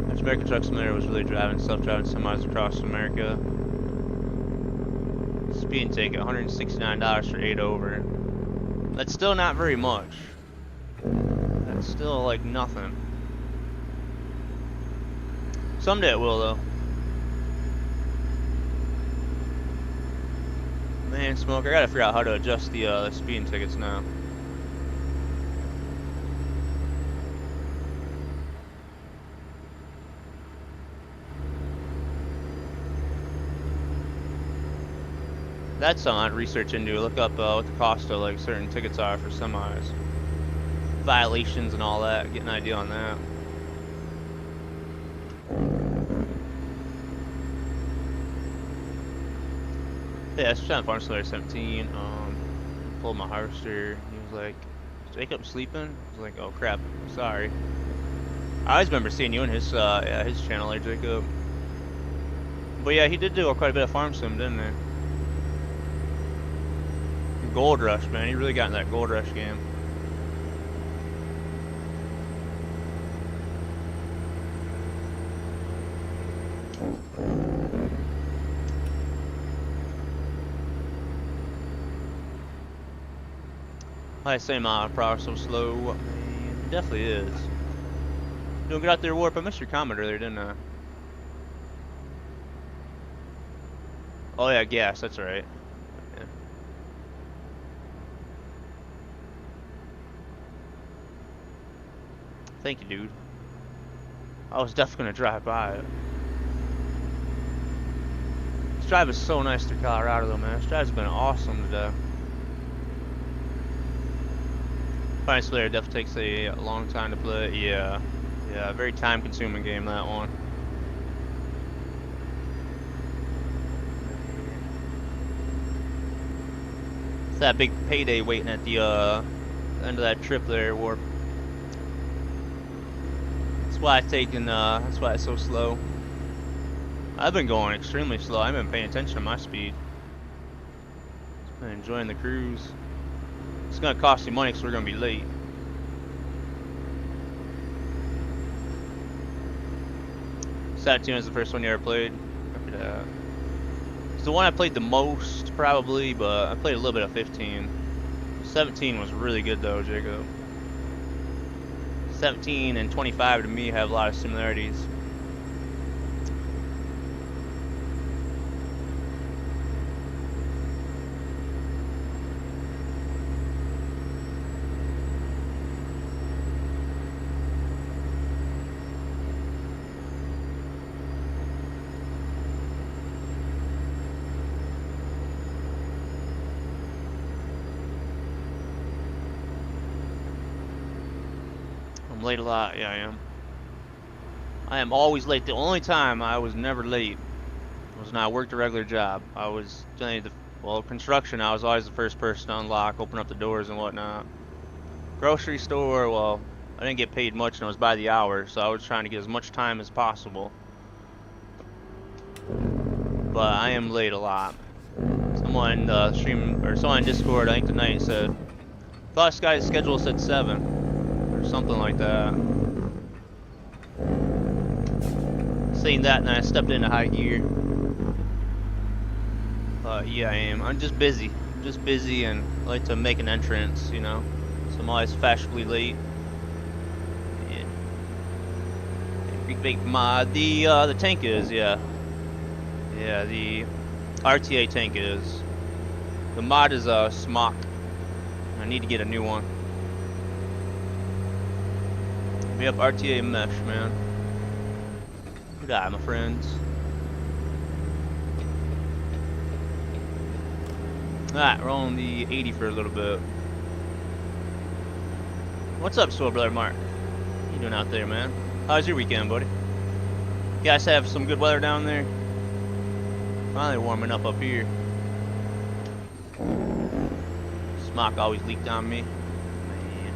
Which American Truck Simulator was really driving self-driving semis across America. Speeding ticket, $169 for 8 over. That's still not very much. That's still like nothing. Someday it will though. Man, Smoke, I gotta figure out how to adjust the speeding tickets now. That's something I'd research into. Look up what the cost of like certain tickets are for semis, violations and all that. Get an idea on that. Yeah, it's trying to Farm Simulator 17. Pulled my harvester. He was like, "Is Jacob sleeping?" I was like, "Oh crap, sorry." I always remember seeing you in his channel there, Jacob. But yeah, he did do quite a bit of farm sim, didn't he? Gold Rush, man. He really got in that Gold Rush game. I say my power so slow. Man, it definitely is. Don't get out there, Warp. I missed your comment earlier, didn't I? Oh yeah, gas. That's right. Yeah. Thank you, dude. I was definitely gonna drive by it. This drive is so nice through Colorado, though, man. This drive's been awesome today. Farm Simulator definitely takes a long time to play. Yeah, yeah, very time-consuming game, that one. It's that big payday waiting at the end of that trip there, Warp. That's why that's why it's so slow. I've been going extremely slow. I haven't been paying attention to my speed. Just been enjoying the cruise. It's gonna cost you money because we're gonna be late. Saturn is the first one you ever played. Look at that. It's the one I played the most, probably, but I played a little bit of 15. 17 was really good though, Jacob. 17 and 25 to me have a lot of similarities. I'm late a lot, yeah I am. I am always late. The only time I was never late was when I worked a regular job. I was doing construction. I was always the first person to unlock, open up the doors and whatnot. Grocery store, well, I didn't get paid much and it was by the hour, so I was trying to get as much time as possible. But I am late a lot. Someone someone in Discord, I think tonight, said, "Thought this guy's schedule said 7." Or something like that. Saying that, and then I stepped into high gear. Yeah, I am. I'm just busy. And I like to make an entrance, you know. So I'm always fashionably late. Yeah. Big big mod. The tank is, yeah. Yeah, the RTA tank is. The mod is Smock. I need to get a new one. Yep, RTA mesh, man. Good eye, my friends. Alright, we're on the 80 for a little bit. What's up, Soul Brother Mark? What you doing out there, man? How's your weekend, buddy? You guys have some good weather down there? Finally warming up here. Smock always leaked on me. Man.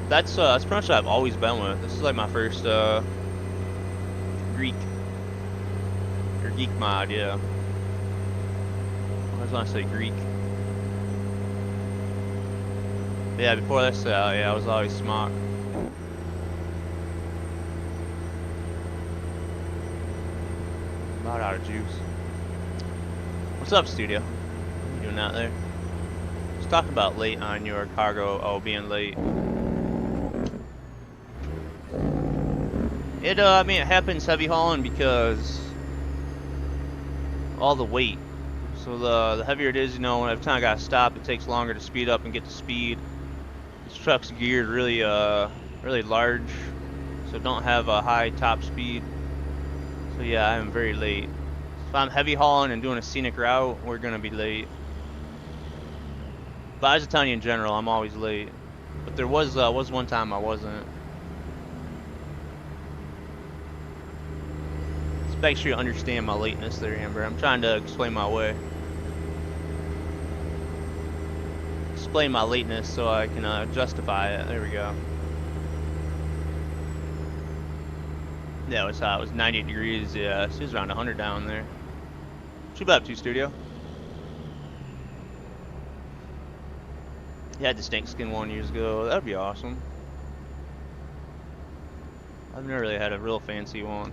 That's pretty much what I've always been with. This is like my first geek mod, yeah. was gonna say Greek. Yeah, before this, yeah, I was always smock. About out of juice. What's up, studio? What are you doing out there? Let's talk about late on your cargo. Oh, being late. I mean, it happens heavy hauling because all the weight. So the heavier it is, you know, every time I gotta stop, it takes longer to speed up and get to speed. This truck's geared really, really large, so don't have a high top speed. So yeah, I'm very late. If I'm heavy hauling and doing a scenic route, we're gonna be late. But I was telling you in general, I'm always late. But there was one time I wasn't. Just make sure you understand my lateness there, Amber. I'm trying to explain my way. Explain my lateness so I can justify it. There we go. Yeah, it was hot. It was 98 degrees. Yeah, it was around 100 down there. What you up to, studio? Yeah, I had the stink skin one years ago. That'd be awesome. I've never really had a real fancy one.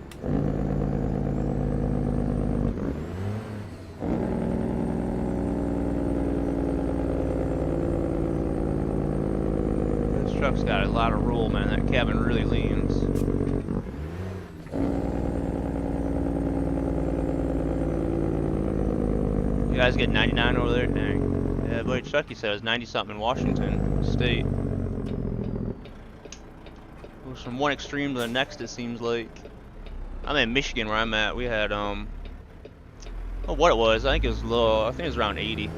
This truck's got a lot of roll, man. That cabin really leans. You guys get 99 over there? Dang. Yeah, buddy Chucky said it was 90 something in Washington State. It was from one extreme to the next, it seems like. I'm in Michigan where I'm at. We had oh, what it was, I think it was low. I think it was around 80. I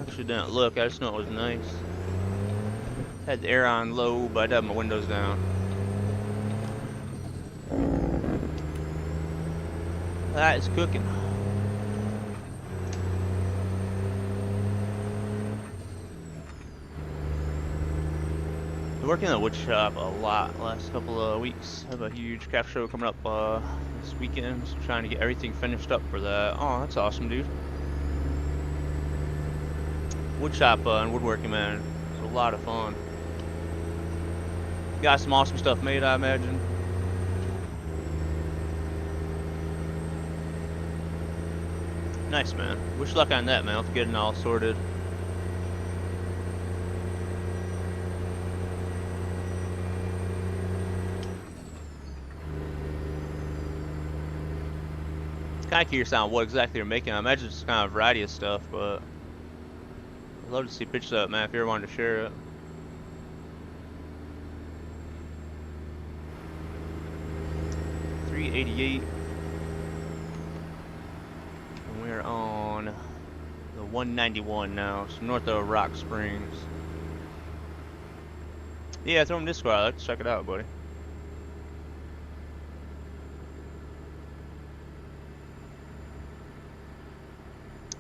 actually didn't look, I just know it was nice. Had the air on low, but I had my windows down. That is cooking. Been working in the wood shop a lot last couple of weeks. I have a huge craft show coming up this weekend, so trying to get everything finished up for that. Oh, that's awesome, dude. Wood shop and woodworking, man. It's a lot of fun. Got some awesome stuff made, I imagine. Nice, man. Wish luck on that, man, with getting all sorted. Kind of curious on what exactly they're making. I imagine it's kind of a variety of stuff, but I'd love to see pictures of it, man, if you ever wanted to share it. $388. And we're on the 191 now, so north of Rock Springs. Yeah, throw them Discord. Let's check it out, buddy.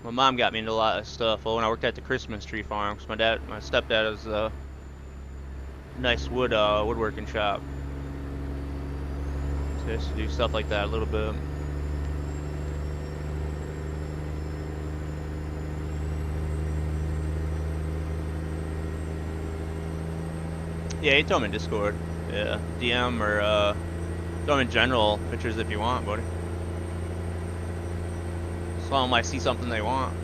My mom got me into a lot of stuff. Well, when I worked at the Christmas tree farm, because my stepdad has a nice woodworking shop. So I used to do stuff like that a little bit. Yeah, you throw them in Discord. Yeah, DM or throw them in general pictures if you want, buddy. Someone might see something they want.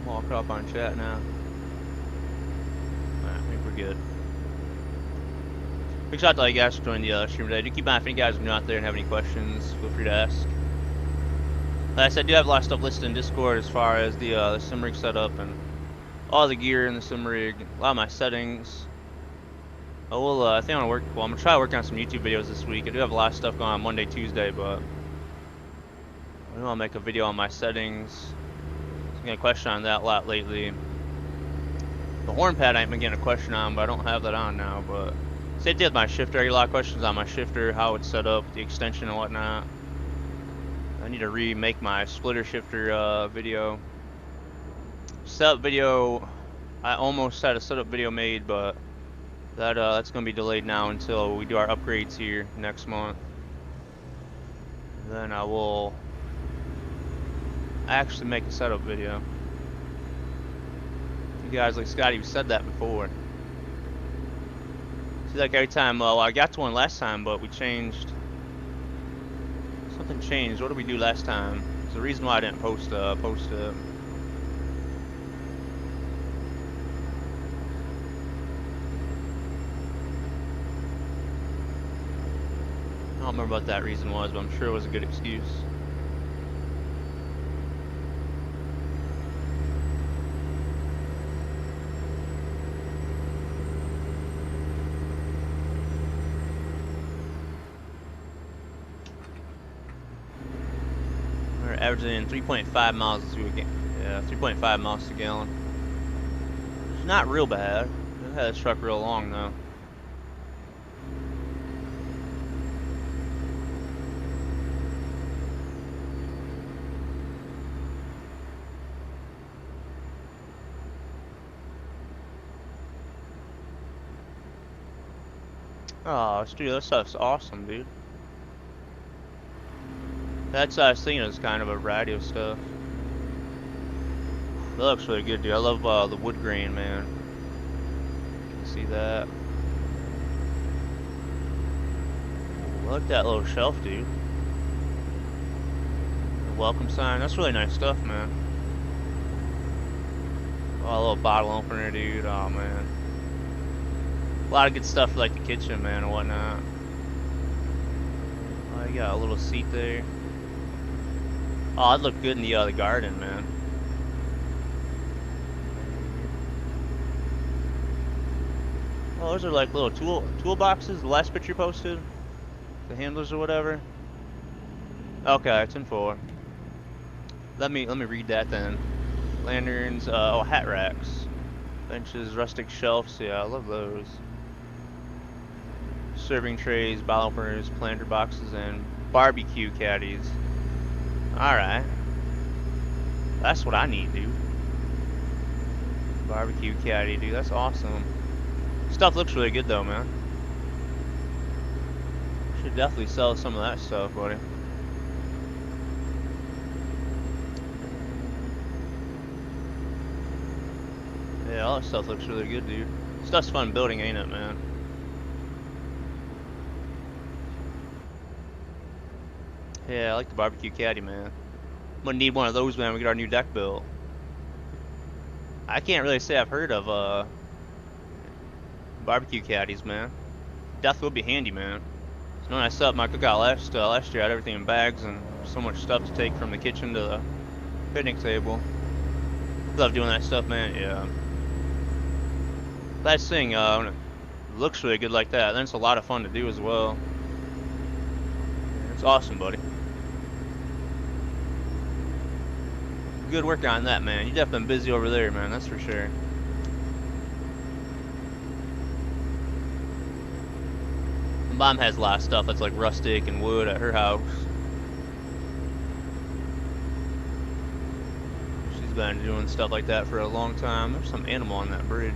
Walk up on chat now. Alright, I think we're good. Big shout out to all you guys for joining the stream today. Do keep in mind if any guys are new out there and have any questions, feel free to ask. Like I said, I do have a lot of stuff listed in Discord as far as the sim rig setup and all the gear in the sim rig, a lot of my settings. I will, I think I'm gonna try working on some YouTube videos this week. I do have a lot of stuff going on Monday, Tuesday, but I know I'll make a video on my settings. I'm getting a question on that a lot lately. The horn pad I've been getting a question on, but I don't have that on now, but Same thing with my shifter. I get a lot of questions on my shifter, how it's set up, the extension and whatnot. I need to remake my splitter shifter video. Setup video, I almost had a setup video made, but that's gonna be delayed now until we do our upgrades here next month. Then I will actually make a setup video. You guys, like Scotty, you said that before. See, like every time, well, I got to one last time, but we changed. Something changed. What did we do last time? It's the reason why I didn't post it. I don't remember what that reason was, but I'm sure it was a good excuse. We're averaging 3.5 miles to a gallon. Yeah, 3.5 miles a gallon. It's not real bad. I've had this truck real long though. Oh, dude, that stuff's awesome, dude. That's I was thinking, is kind of a variety of stuff. That looks really good, dude. I love the wood grain, man. You can see that. Ooh, I like that little shelf, dude. The welcome sign. That's really nice stuff, man. Oh, a little bottle opener, dude. Oh, man. A lot of good stuff for, like, the kitchen, man, and whatnot. Oh, you got a little seat there. Oh, I'd look good in the garden, man. Oh, those are like little toolboxes. The last picture you posted, the handlers or whatever. Okay, it's in 4. Let me read that then. Lanterns. Oh, hat racks, benches, rustic shelves. Yeah, I love those. Serving trays, bottle openers, planter boxes, and barbecue caddies. Alright. That's what I need, dude. Barbecue caddy, dude. That's awesome. Stuff looks really good, though, man. Should definitely sell some of that stuff, buddy. Yeah, all that stuff looks really good, dude. Stuff's fun building, ain't it, man? Yeah, I like the barbecue caddy, man. I'm gonna need one of those when we get our new deck built. I can't really say I've heard of barbecue caddies, man. Definitely would be handy, man. So when I set up my cookout last year, I had everything in bags and so much stuff to take from the kitchen to the picnic table. Love doing that stuff, man. Yeah. That's the thing. When it looks really good like that, then it's a lot of fun to do as well. It's awesome, buddy. Good work on that, man. You definitely been busy over there, man. That's for sure. Mom has a lot of stuff that's like rustic and wood at her house. She's been doing stuff like that for a long time. There's some animal on that bridge.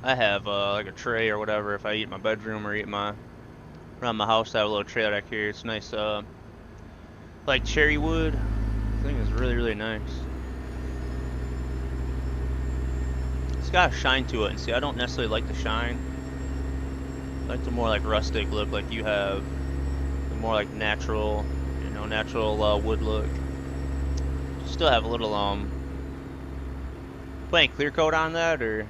I have like a tray or whatever if I eat in my bedroom or eat around my house. I have a little tray that I carry. It's nice, like cherry wood. The thing is really, really nice. It's got a shine to it, and see, I don't necessarily like the shine. I like the more like rustic look, like you have. The more like natural, you know, natural wood look. Still have a little put any clear coat on that or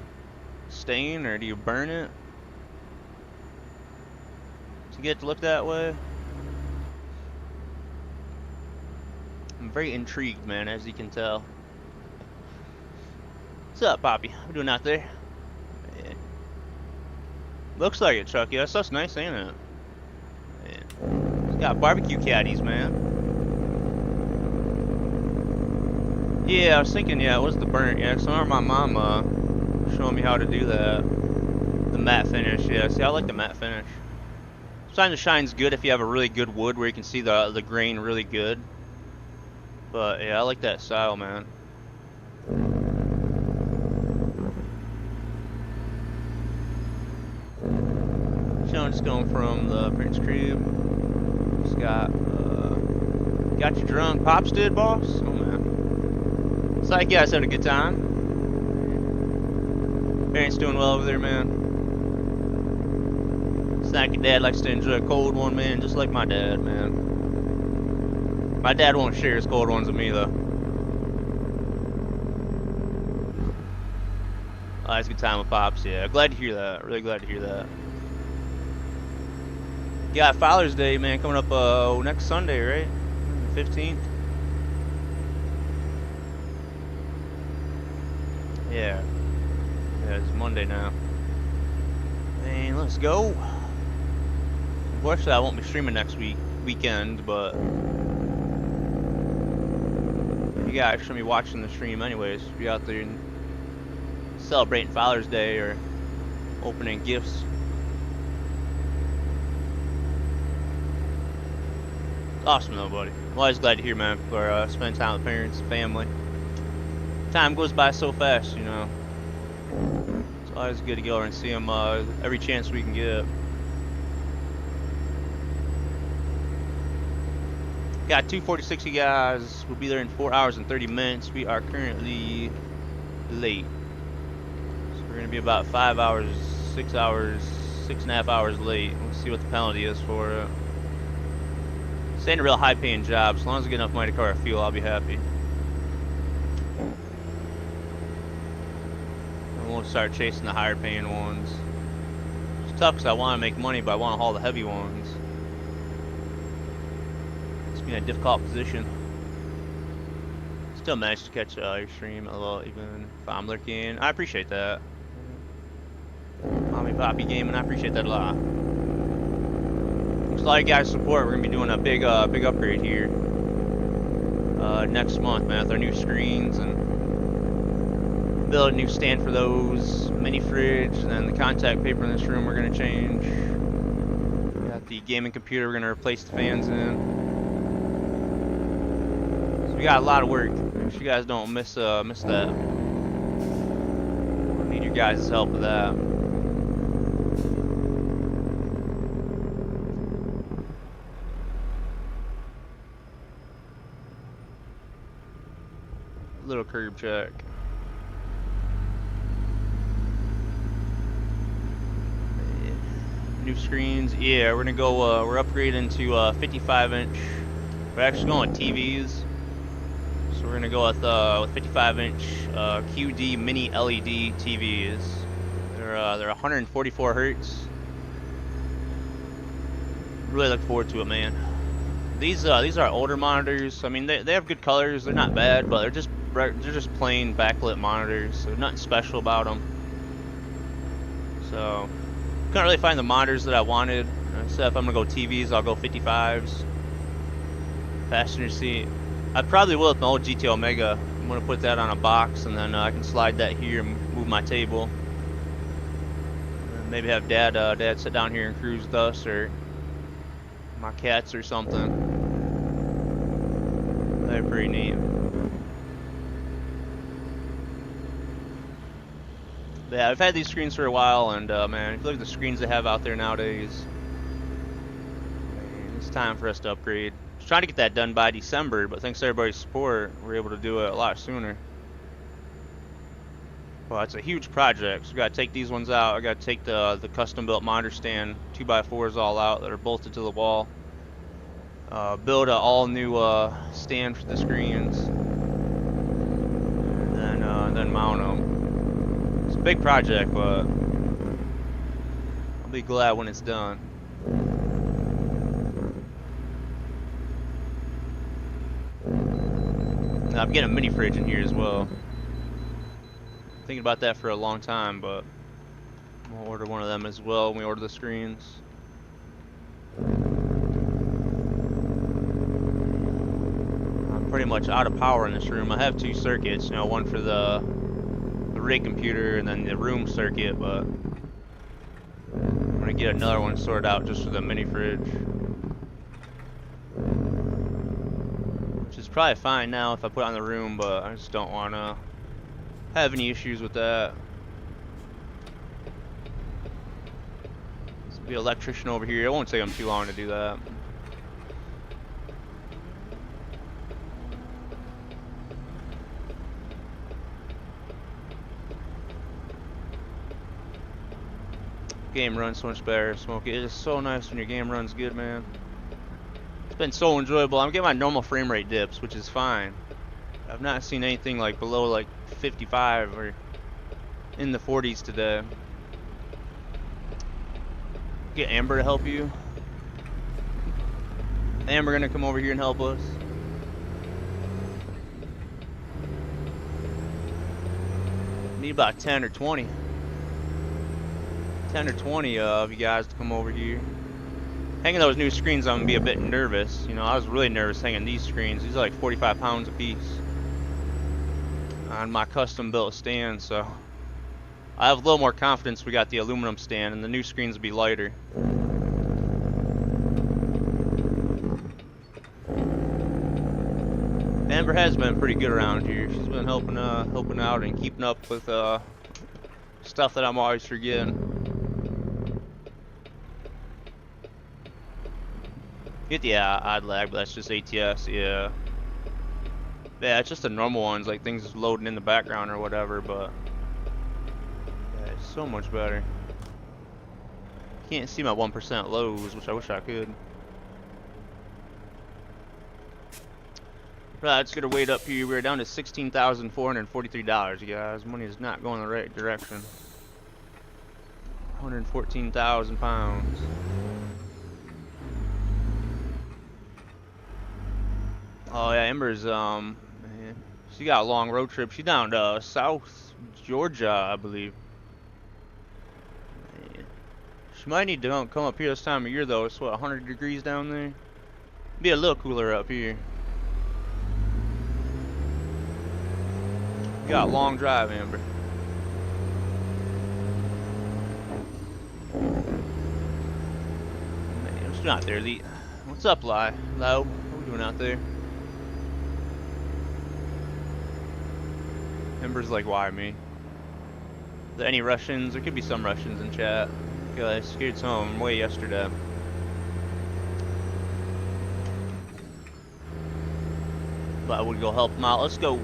stain, or do you burn it to get it to look that way? I'm very intrigued, man, as you can tell. What's up, Poppy? What are you doing out there? Yeah. Looks like it, Chucky. That's nice, ain't it? Yeah. It's got barbecue caddies, man. Yeah, I was thinking, yeah, it was the burnt. Yeah, 'cause I remember my mom showing me how to do that. The matte finish, yeah. See, I like the matte finish. Sometimes it shines good if you have a really good wood where you can see the grain really good. But yeah, I like that style, man. So I'm just going from the Prince Crib. Just got you drunk. Pops did, boss? Oh man. It's like you guys had a good time. Parents doing well over there, man. It's like your dad likes to enjoy a cold one, man, just like my dad, man. My dad won't share his cold ones with me, though. Oh, it's a good time with Pops, yeah. Glad to hear that. Really glad to hear that. Yeah, Father's Day, man, coming up next Sunday, right? 15th? Yeah. Yeah, it's Monday now. And let's go. Unfortunately, I won't be streaming next weekend, but you guys should be watching the stream anyways. Be out there and celebrating Father's Day or opening gifts. Awesome though, buddy. I'm always glad to hear, man, for spending time with parents, family. Time goes by so fast, you know. It's always good to go over and see them every chance we can get. Got 2:46, you guys. We'll be there in 4 hours and 30 minutes. We are currently late. So we're gonna be about 5 hours, 6 hours, 6.5 hours late. We'll see what the penalty is for it. This ain't a real high-paying job. As long as I get enough money to cover our fuel, I'll be happy. And we'll start chasing the higher-paying ones. It's tough because I want to make money, but I want to haul the heavy ones. It's been a difficult position. Still managed to catch your stream a little, even if I'm lurking. I appreciate that. Mommy Poppy Gaming, I appreciate that a lot. Thanks a lot of you guys' support. We're gonna be doing a big upgrade here next month, man, with our new screens and build a new stand for those, mini fridge, and then the contact paper in this room we're gonna change. Got the gaming computer we're gonna replace the fans in. So we got a lot of work. Make sure you guys don't miss that. We need your guys' help with that. Little curb check. New screens. Yeah, we're gonna go. We're upgrading to 55-inch. We're actually going with TVs. So we're gonna go with 55-inch QD mini LED TVs. They're 144 hertz. Really look forward to it, man. These are older monitors. I mean, they have good colors. They're not bad, but they're just plain backlit monitors. So nothing special about them. So couldn't really find the monitors that I wanted. I said if I'm gonna go TVs, I'll go 55s. Passenger seat. I probably will with my old GT Omega. I'm gonna put that on a box, and then I can slide that here and move my table. And maybe have Dad sit down here and cruise with us, or my cats or something. They're pretty neat. But yeah, I've had these screens for a while, and man, if you look at the screens they have out there nowadays, man, it's time for us to upgrade. I was trying to get that done by December, but thanks to everybody's support, we're able to do it a lot sooner. Well, it's a huge project, so we gotta take these ones out. I gotta take the custom-built monitor stand 2x4s all out that are bolted to the wall. Build an all-new stand for the screens, and then mount them. It's a big project, but I'll be glad when it's done. Now, I'm getting a mini fridge in here as well. Thinking about that for a long time, but We'll order one of them as well when we order the screens. I'm pretty much out of power in this room. I have 2 circuits, you know, one for the rig computer and then the room circuit, but I'm gonna get another one sorted out just for the mini fridge. Which is probably fine now if I put it on the room, but I just don't wanna have any issues with that. There's be an electrician over here. It won't take them too long to do that. Game runs so much better, Smokey. It is so nice when your game runs good, man. It's been so enjoyable. I'm getting my normal frame rate dips, which is fine. I've not seen anything like below like 55 or in the 40s today. Get Amber to help you. Amber gonna come over here and help us. Need about 10 or 20. 10 or 20 of you guys to come over here. Hanging those new screens, I'm gonna be a bit nervous. You know, I was really nervous hanging these screens. These are like 45 pounds a piece on my custom built stand, so I have a little more confidence we got the aluminum stand and the new screens will be lighter. Amber has been pretty good around here. She's been helping out and keeping up with stuff that I'm always forgetting. Get the odd lag, but that's just ATS, yeah. Yeah, it's just the normal ones, like things loading in the background or whatever, but yeah, it's so much better. Can't see my 1% lows, which I wish I could. Right, let's get our weight up here. We're down to $16,443, you guys. Money is not going the right direction. 114,000 pounds. Oh yeah, Ember's man, she got a long road trip. She's down to South Georgia, I believe. Man. She might need to come up here this time of year though. It's what, 100 degrees down there. Be a little cooler up here. You got a long drive, Amber. Man, she's not there, Elite. What's up, Lau? What are we doing out there? Ember's like, why me? Are there any Russians? There could be some Russians in chat. I scared some of them away yesterday. But I would go help them out. Let's go.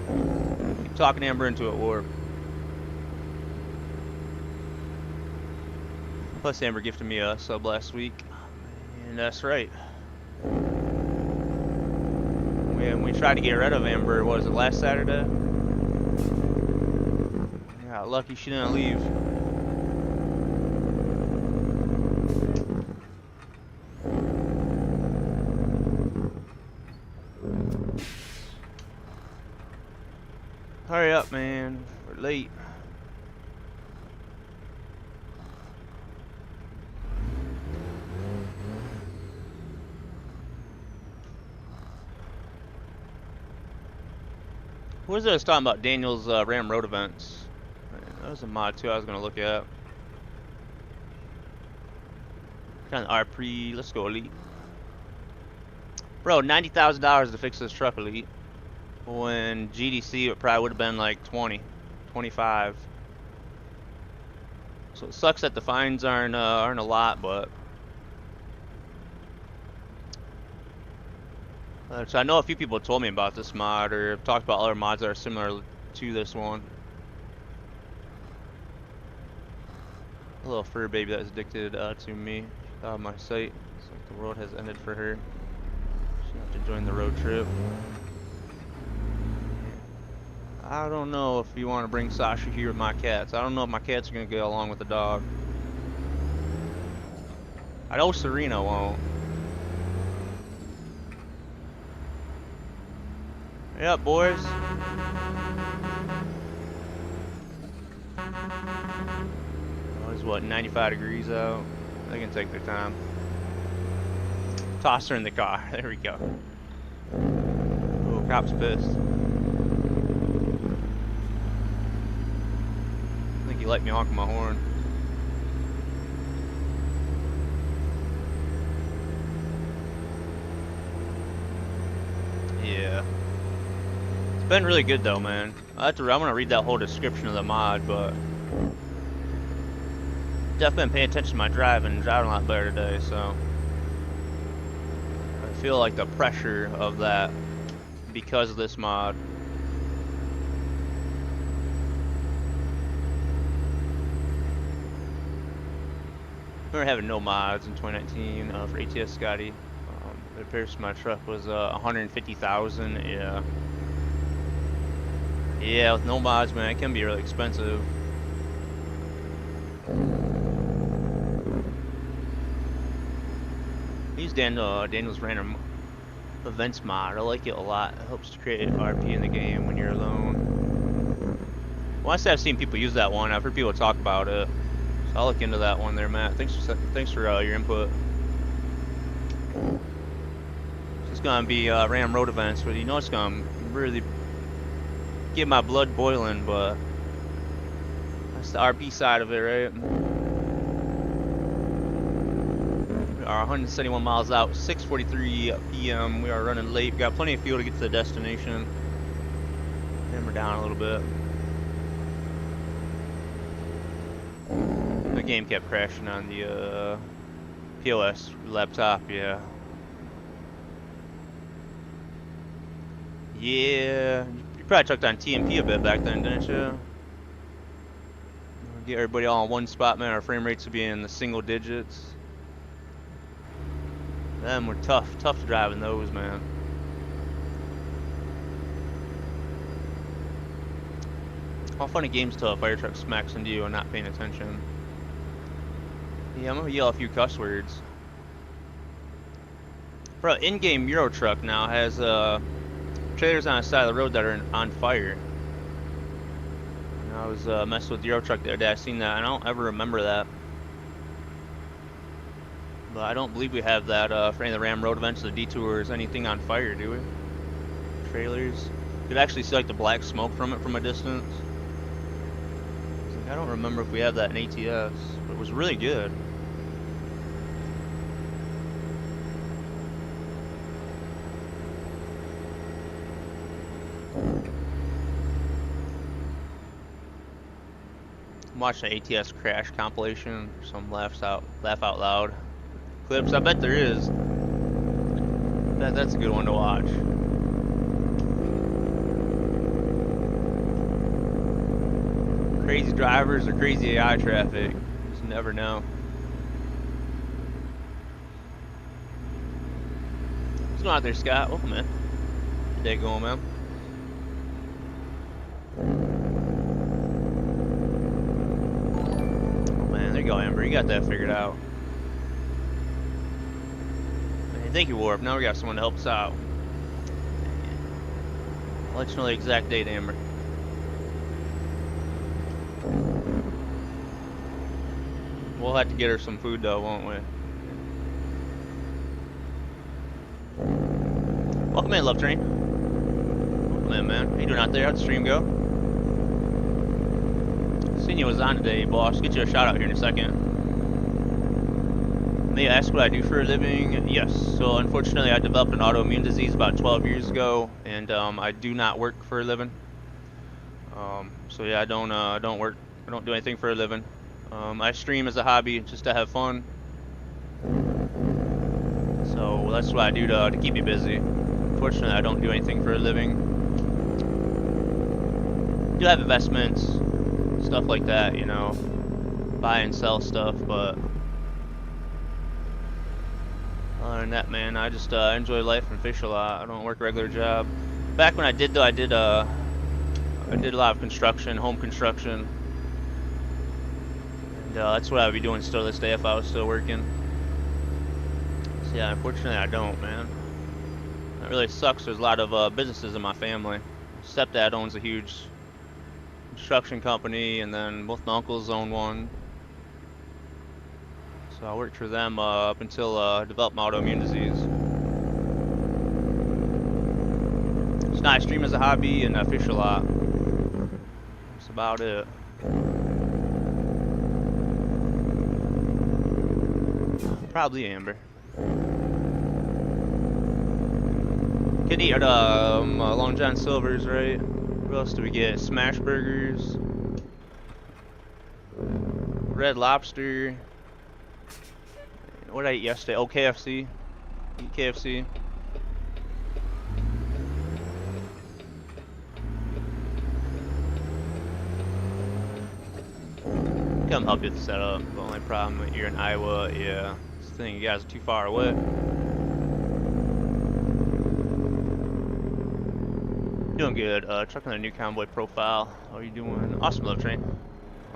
Man. Keep talking Amber into it, Warp. Plus Amber gifted me a sub last week. And that's right. We tried to get rid of Amber, what was it, last Saturday? Yeah, lucky she didn't leave. Hurry up, man. We're late. What was it I was talking about? Daniel's Ram Road events. That was a mod too I was gonna look at. Kind of RP. Let's go, Elite. Bro, $90,000 to fix this truck, Elite. When GDC it probably would have been like 20, 25. So it sucks that the fines aren't a lot, but so I know a few people told me about this mod or have talked about other mods that are similar to this one. A little fur baby that is addicted to me. She's out of my sight. It's like the world has ended for her. She'll have to join the road trip. I don't know if you want to bring Sasha here with my cats. I don't know if my cats are going to get along with the dog. I know Serena won't. Yep, boys. was what, 95 degrees out. They can take their time. Toss her in the car. There we go. Oh, cop's pissed. I think he let me honk my horn. Yeah. It's been really good though, man. I'm gonna read that whole description of the mod, but definitely been paying attention to my driving a lot better today, so I feel like the pressure of that because of this mod. I remember having no mods in 2019 for ATS Scotty. It appears my truck was 150,000. Yeah. Yeah, with no mods, man, it can be really expensive. Use Daniel's random events mod. I like it a lot. It helps to create RP in the game when you're alone. Well, I've seen people use that one. I've heard people talk about it. So I'll look into that one there, Matt. Thanks for your input. It's gonna be random road events, but you know it's gonna really get my blood boiling, but that's the RP side of it, right? We are 171 miles out, 6:43 p.m. We are running late. We got plenty of fuel to get to the destination. And we're down a little bit. The game kept crashing on the POS laptop, yeah. Yeah, you probably checked on TMP a bit back then, didn't you? Get everybody all in one spot, man. Our frame rates would be in the single digits. Them were tough to drive in those, man. How fun a game's till a fire truck smacks into you and not paying attention. Yeah, I'm gonna yell a few cuss words. Bro, in-game Euro truck now has trailers on the side of the road that are on fire. And I was messing with the Euro truck the other day. I seen that. I don't ever remember that. But I don't believe we have that for any of the Ram Road events, the detours, anything on fire, do we? Trailers. You could actually see like the black smoke from it from a distance. I don't remember if we have that in ATS, but it was really good. I'm watching an ATS crash compilation, some laugh out loud clips. I bet there is. That's a good one to watch. Crazy drivers or crazy AI traffic. Just never know. What's going on there, Scott? Welcome in. Good day going, man. Oh man, there you go, Amber. You got that figured out. Man, thank you, Warp. Now we got someone to help us out. I'll let you know the exact date, Amber. We'll have to get her some food though, won't we? Welcome in, Love Train. Welcome in, man. How you doing out there? How'd the stream go? Seen you was on today, boss. Get you a shout out here in a second. May I ask what I do for a living? Yes. So unfortunately, I developed an autoimmune disease about 12 years ago, and I do not work for a living. So yeah, I don't work. I don't do anything for a living. I stream as a hobby, just to have fun. So that's what I do to keep me busy. Unfortunately, I don't do anything for a living. Do have investments, stuff like that, you know, buy and sell stuff, but other than that, man, I just enjoy life and fish a lot. I don't work a regular job. Back when I did though, I did a lot of construction, home construction. And that's what I would be doing still this day if I was still working. So yeah, unfortunately I don't, man. That really sucks. There's a lot of businesses in my family. Stepdad owns a huge construction company, and then both my uncles own one. So I worked for them up until developed my autoimmune disease. So now I stream as a hobby and I fish a lot. That's about it. Probably amber. Could eat at Long John Silver's, right? What else do we get? Smash burgers, Red Lobster. What did I eat yesterday? Oh, KFC. Eat KFC. Come help you with the setup. The only problem you're in Iowa, yeah. This thing, you guys are too far away. Doing good. Trucking a new convoy profile. How are you doing? Awesome, Love Train.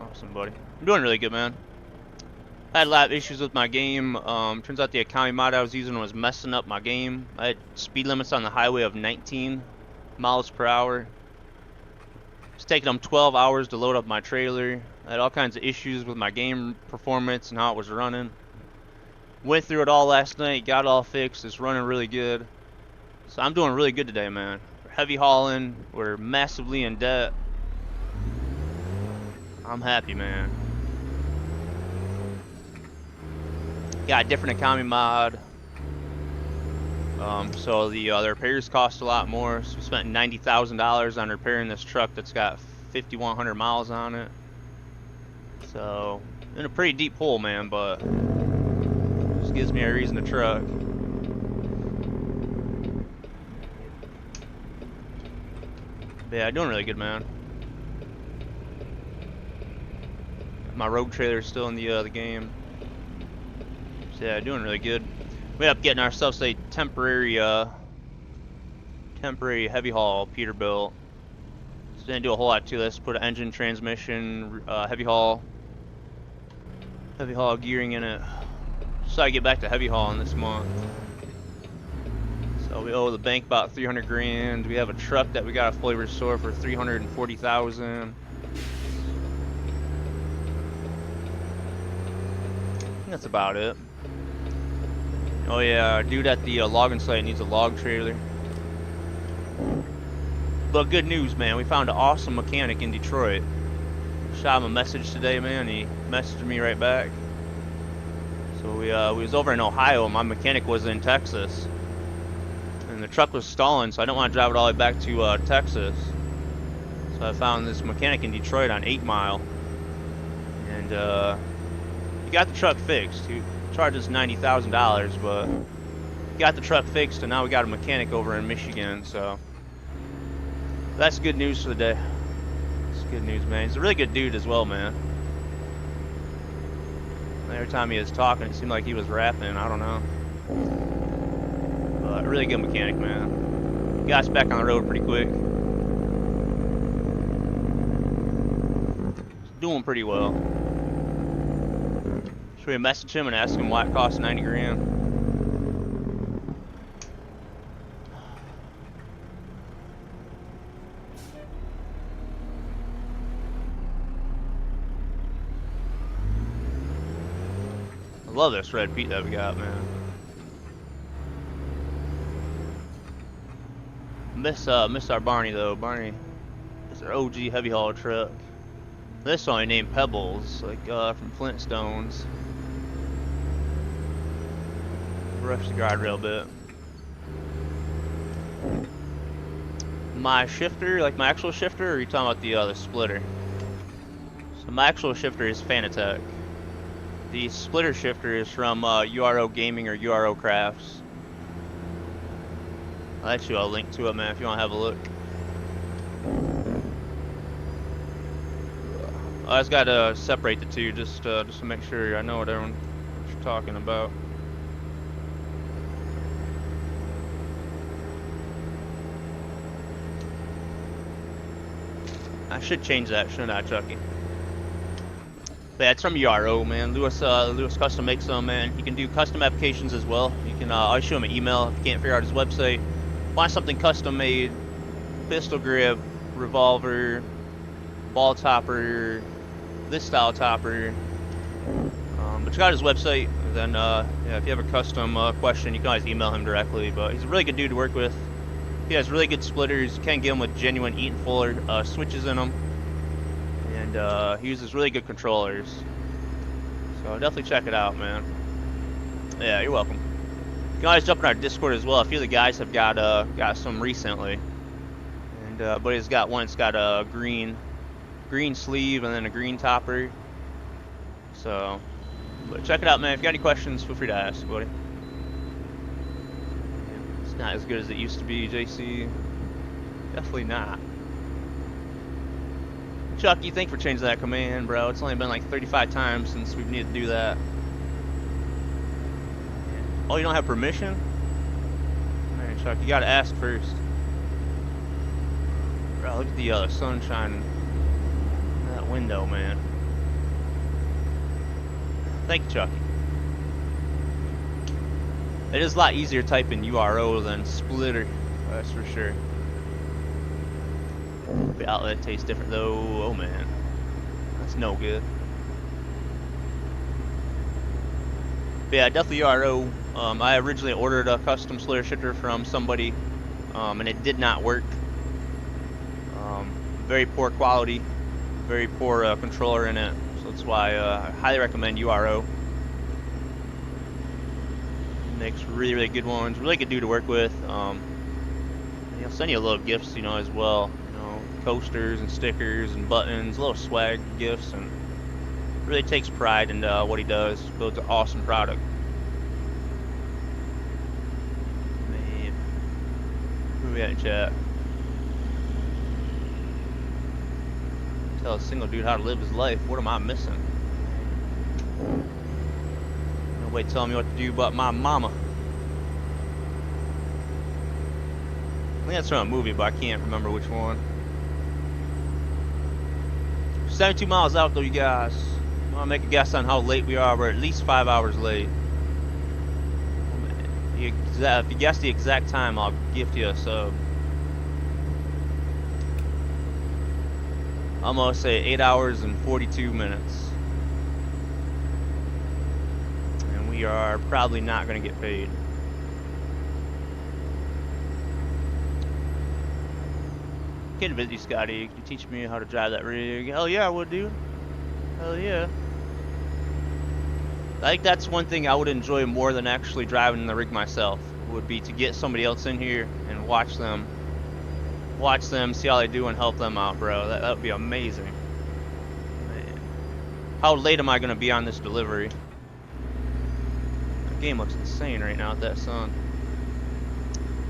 Awesome, buddy. I'm doing really good, man. I had a lot of issues with my game. Turns out the Akami mod I was using was messing up my game. I had speed limits on the highway of 19 miles per hour. It's taking them 12 hours to load up my trailer. I had all kinds of issues with my game performance and how it was running. Went through it all last night, got it all fixed. It's running really good. So I'm doing really good today, man. We're heavy hauling. We're massively in debt. I'm happy, man. Got a different Akami mod. So the repairs cost a lot more. So we spent $90,000 on repairing this truck that's got 5,100 miles on it. So in a pretty deep hole, man, but just gives me a reason to truck. But yeah, doing really good, man. My road trailer is still in the game. So yeah, doing really good. We ended up getting ourselves a temporary heavy haul Peterbilt. So didn't do a whole lot to this. Put an engine, transmission, heavy haul gearing in it. So I get back to heavy hauling this month. So we owe the bank about 300 grand. We have a truck that we got to fully restore for 340,000. That's about it. Oh yeah, dude at the logging site needs a log trailer. But good news, man. We found an awesome mechanic in Detroit. Shot him a message today, man. He messaged me right back. So we was over in Ohio. My mechanic was in Texas, and the truck was stalling, so I don't want to drive it all the way back to Texas. So I found this mechanic in Detroit on 8 Mile, and he got the truck fixed. He charged us $90,000, but got the truck fixed, and now we got a mechanic over in Michigan. So that's good news for the day. It's good news, man. He's a really good dude as well, man. Every time he was talking, it seemed like he was rapping. I don't know. But a really good mechanic, man. He got us back on the road pretty quick. He's doing pretty well. Should we message him and ask him why it costs 90 grand? I love this red Pete that we got, man. Miss our Barney though. Barney is our OG heavy haul truck. This one I named Pebbles, like from Flintstones. Rush the guardrail bit. My shifter, like my actual shifter, or are you talking about the splitter? So my actual shifter is Fanatec. The splitter shifter is from URO Gaming or URO Crafts. I'll let you a link to it, man, if you want to have a look. I just got to separate the two just to make sure I know what you're talking about. I should change that, shouldn't I, Chucky? But yeah, it's from URO, man. Lewis Custom makes them, man. He can do custom applications as well. You can always shoot him an email if you can't figure out his website. Want something custom made, pistol grip, revolver, ball topper, this style topper. But check out his website. And then, yeah, if you have a custom question, you can always email him directly. But he's a really good dude to work with. He has really good splitters. You can get him with genuine Eaton Fuller switches in them. And he uses really good controllers. So definitely check it out, man. Yeah, you're welcome. You can always jump in our Discord as well. A few of the guys have got some recently. And but he's got one that's got a green sleeve and then a green topper. So, but check it out, man. If you got any questions, feel free to ask, buddy. It's not as good as it used to be, JC. Definitely not. Chucky, thanks for changing that command, bro. It's only been like 35 times since we've needed to do that. Oh, you don't have permission? Man, Chuck, you gotta ask first. Bro, look at the sunshine in that window, man. Thank you, Chucky. It is a lot easier typing URO than splitter, that's for sure. The outlet tastes different though. Oh man, that's no good. But yeah, definitely URO. I originally ordered a custom splitter shifter from somebody, and it did not work. Very poor quality, very poor controller in it. So that's why I highly recommend URO. Makes really, really good ones. Really good dude to work with. He'll send you a little gifts, you know, as well. You know, coasters and stickers and buttons, little swag gifts, and really takes pride in what he does. Builds an awesome product. Man, who we at in chat? Tell a single dude how to live his life. What am I missing? Nobody telling me what to do but my mama. I think that's from a movie, but I can't remember which one. 72 miles out though, you guys. I want to make a guess on how late we are. We're at least 5 hours late. If you guess the exact time, I'll gift you a sub. I'm gonna say 8 hours and 42 minutes. And we are probably not gonna get paid. Kid visit you, Scotty. Can you teach me how to drive that rig? Hell yeah, I would, dude. Hell yeah. I think that's one thing I would enjoy more than actually driving the rig myself. Would be to get somebody else in here and watch them, see how they do, and help them out, bro. That would be amazing. Man. How late am I gonna be on this delivery? The game looks insane right now with that sun.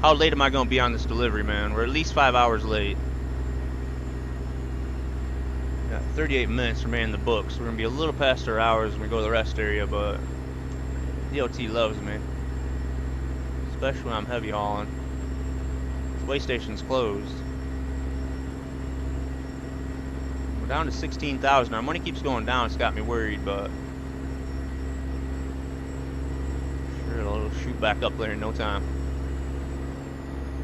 How late am I gonna be on this delivery, man? We're at least 5 hours late. Got 38 minutes remaining in the book, so we're gonna be a little past our hours when we go to the rest area, but DOT loves me. Especially when I'm heavy hauling. The way station's closed. We're down to 16,000. Our money keeps going down. It's got me worried, but sure it'll shoot back up there in no time.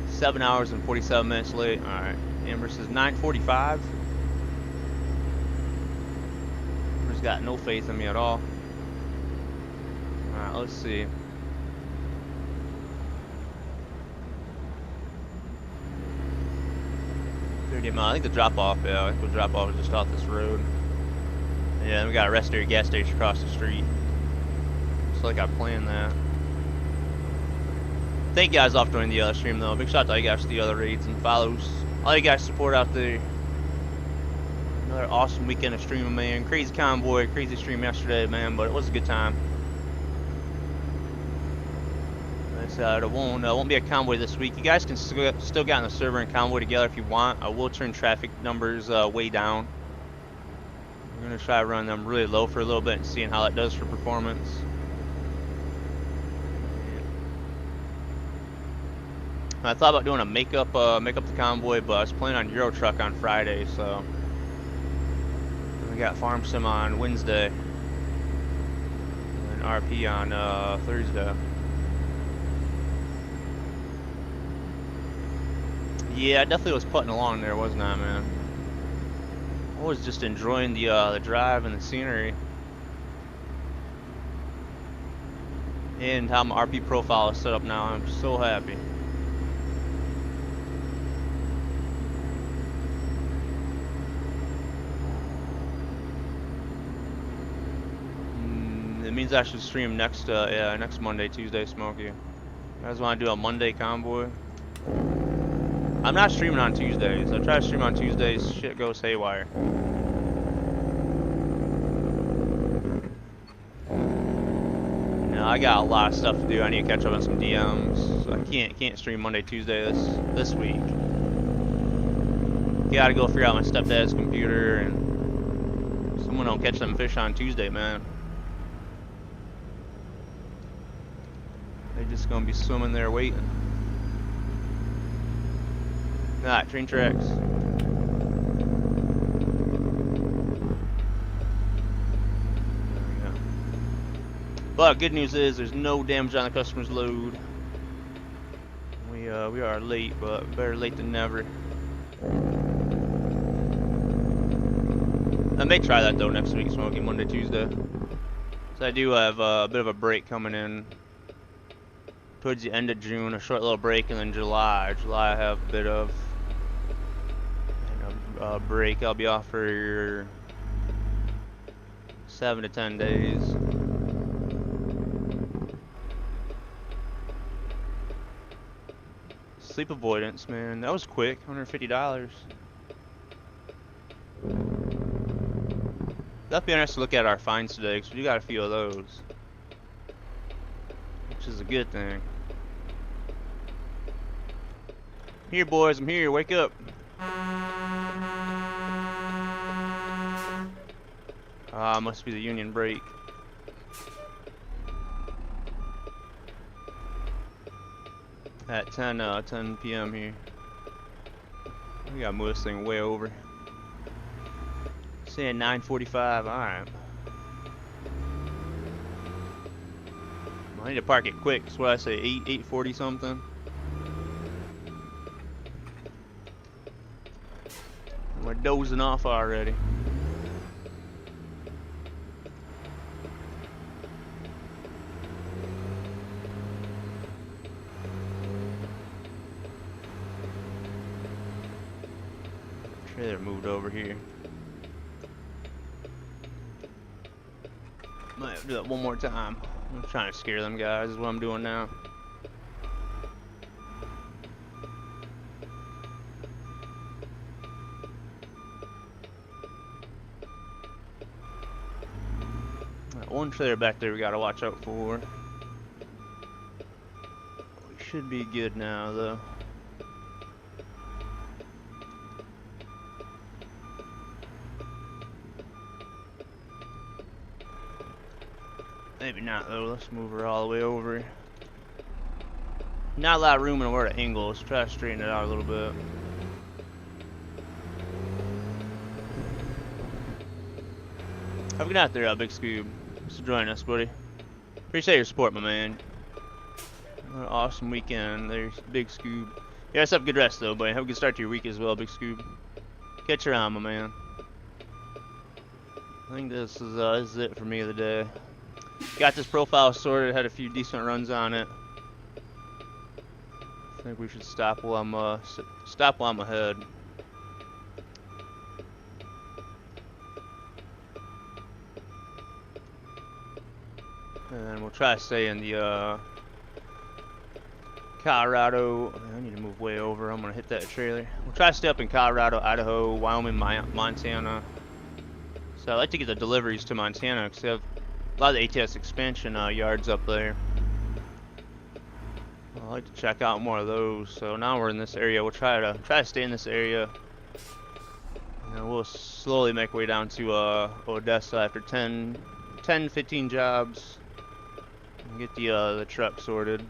7 hours and 47 minutes late. All right. Amber says 9:45. Amber's got no faith in me at all. All right. Let's see. I think the drop off, yeah, I think the drop off is just off this road. Yeah, we got a rest area gas station across the street. Looks like I planned that. Thank you guys all for joining the stream though. Big shout out to all you guys for the other raids and follows. All you guys support out there. Another awesome weekend of streaming, man. Crazy convoy, crazy stream yesterday, man, but it was a good time. It won't be a convoy this week. You guys can still get on the server and convoy together if you want. I will turn traffic numbers way down. We're gonna try to run them really low for a little bit and seeing how that does for performance. I thought about doing a make up the convoy, but I was planning on Euro Truck on Friday, so we got Farm Sim on Wednesday and RP on Thursday. Yeah, I definitely was putting along there, wasn't I, man? I was just enjoying the drive and the scenery. and how my RP profile is set up now. I'm so happy. It means I should stream next Monday, Tuesday, Smokey. You guys want to do a Monday convoy? I'm not streaming on Tuesdays. I try to stream on Tuesdays, shit goes haywire. I got a lot of stuff to do. I need to catch up on some DMs. So I can't stream Monday, Tuesday this week. Gotta go figure out my stepdad's computer, and someone don't catch them fish on Tuesday, man. They just gonna be swimming there waiting. Alright, train tracks. But good news is there's no damage on the customer's load. We are late, but better late than never. I may try that though next week, Smokey, Monday, Tuesday. So I do have a bit of a break coming in towards the end of June, a short little break, and then July. July I have a bit of a break. I'll be off for 7 to 10 days. Sleep avoidance, man. That was quick. $150. That'd be interesting to look at our finds today, because we got a few of those, which is a good thing. Here, boys, I'm here. Wake up. Must be the union break. At 10 p.m. here. We gotta move this thing way over. Saying 9:45. All right. I need to park it quick. That's what I say. 8:40 something. We're dozing off already. Trailer moved over here. Might have to do that one more time. I'm trying to scare them guys, is what I'm doing now. One trailer back there we gotta watch out for. We should be good now though. Maybe not though. Let's move her all the way over. Not a lot of room in where to angle. Let's try to straighten it out a little bit. Have a good night there, Big Scoob. Thanks for joining us, buddy. Appreciate your support, my man. What an awesome weekend. There's Big Scoob. Yeah, let's have a good rest though, buddy. Have a good start to your week as well, Big Scoob. Catch your eye, my man. I think this is it for me of the day. Got this profile sorted, had a few decent runs on it. I think we should stop while I'm ahead. And we'll try to stay in the Colorado. I need to move way over. I'm gonna hit that trailer. We'll try to stay up in Colorado, Idaho, Wyoming, Montana. So I like to get the deliveries to Montana because they have a lot of the ATS expansion yards up there. I like to check out more of those. So now we're in this area. We'll try to stay in this area, and we'll slowly make our way down to Odessa after 10-15 jobs. And get the truck sorted.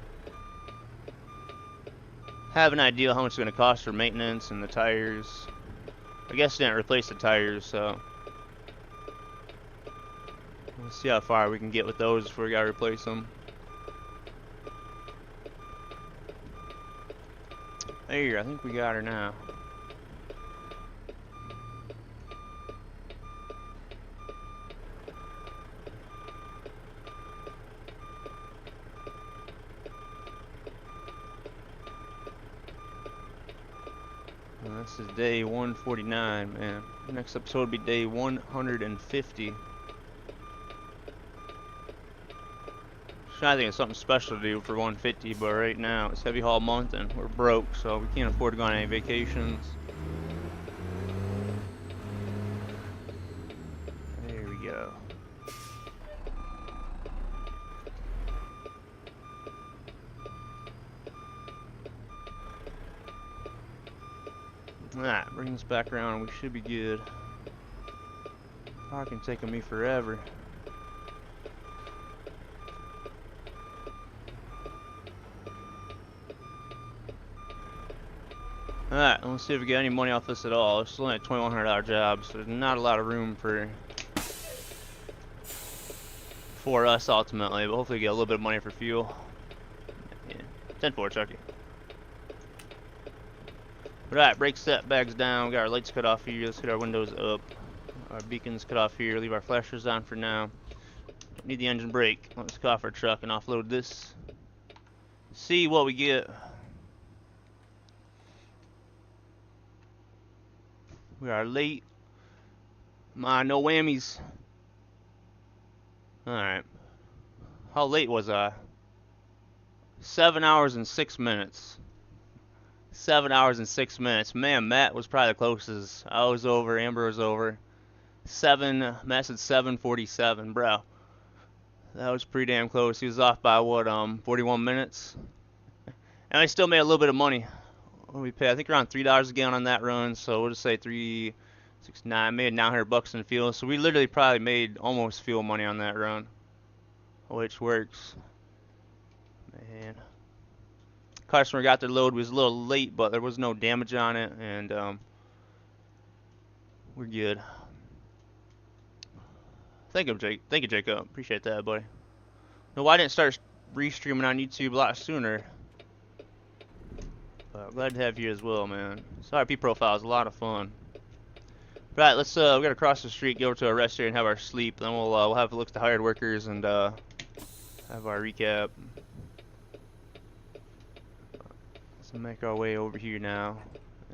Have an idea how much it's going to cost for maintenance and the tires. I guess I didn't replace the tires, so we'll see how far we can get with those before we gotta replace them. There, I think we got her now. And this is day 149, man. Next episode will be day 150. Trying to think of something special to do for 150, but right now it's heavy haul month and we're broke, so we can't afford to go on any vacations. There we go. Alright, bring this back around and we should be good. Parking taking me forever. Alright, let's see if we get any money off this at all. It's only a $2,100 job, so there's not a lot of room for us ultimately, but hopefully we get a little bit of money for fuel. Yeah, 10-4, Chucky. Alright, brake set, bags down, we got our lights cut off here, let's get our windows up. Our beacons cut off here, leave our flashers on for now. Need the engine brake. Let's cut off our truck and offload this. See what we get. We are late. No whammies. Alright. How late was I? 7 hours and 6 minutes. 7 hours and 6 minutes. Man, Matt was probably the closest. I was over, Amber was over. Matt said 7:47, bro. That was pretty damn close. He was off by what, 41 minutes? And I still made a little bit of money. What did we pay? I think around $3 a gallon on that run, so we'll just say 369. Made $900 in fuel, so we literally probably made almost fuel money on that run, which works. Man, customer got their load. Was a little late, but there was no damage on it, and we're good. Thank you, Jake. Thank you, Jacob. Appreciate that, buddy. No, I didn't start restreaming on YouTube a lot sooner. Glad to have you as well, man. This RP profile is a lot of fun. Right, let's we gotta cross the street, go over to a rest area and have our sleep. Then we'll have a look at the hired workers and have our recap. Let's make our way over here now.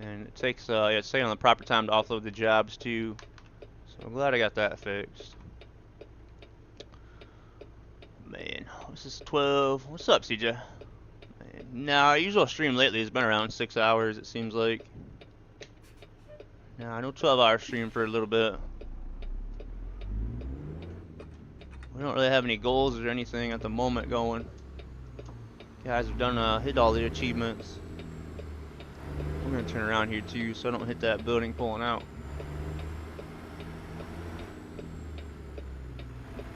And it takes it's taking on the proper time to offload the jobs too. So I'm glad I got that fixed. Man, this is 12. What's up, CJ? Now, our usual stream lately has been around 6 hours, it seems like. Now, I know 12-hour stream for a little bit. We don't really have any goals or anything at the moment going. Guys have done hit all the achievements. I'm gonna turn around here too, so I don't hit that building pulling out.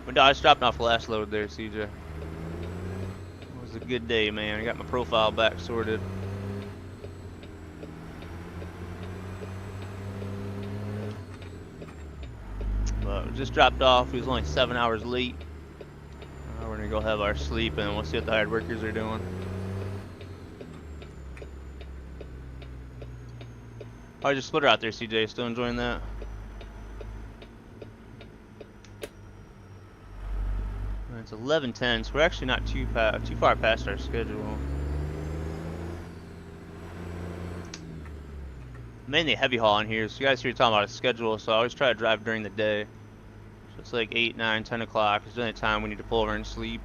But no, I just dropped off the last load there, CJ. It was a good day, man. I got my profile back sorted. But we just dropped off. We was only 7 hours late. We're gonna go have our sleep and we'll see what the hired workers are doing. How's your splitter out there, CJ? Still enjoying that? It's 11:10, so we're actually not too far past our schedule. Mainly heavy haul in here, so you guys hear talking about a schedule, so I always try to drive during the day. So it's like 8, 9, 10 o'clock. It's the only time we need to pull over and sleep.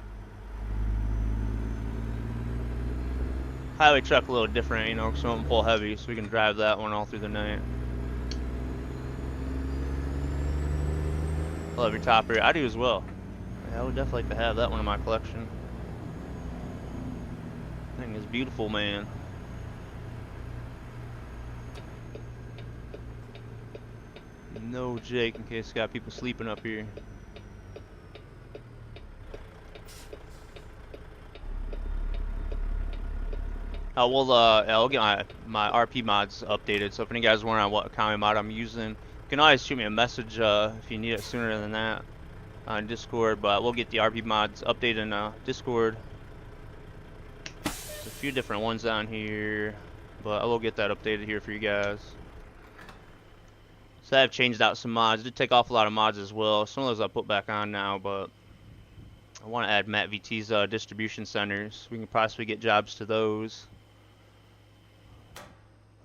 Highway truck a little different, you know, because we don't pull heavy, so we can drive that one all through the night. Love your topper. I do as well. I would definitely like to have that one in my collection. Thing is beautiful, man. No Jake, in case got people sleeping up here. I'll get my RP mods updated. So if any guys wondering what economy mod I'm using, you can always shoot me a message if you need it sooner than that on Discord. But we'll get the RP mods updated in Discord. There's a few different ones down here, but I will get that updated here for you guys. So I've changed out some mods. I did take off a lot of mods as well. Some of those I'll put back on now, but I want to add Matt VT's distribution centers. We can possibly get jobs to those.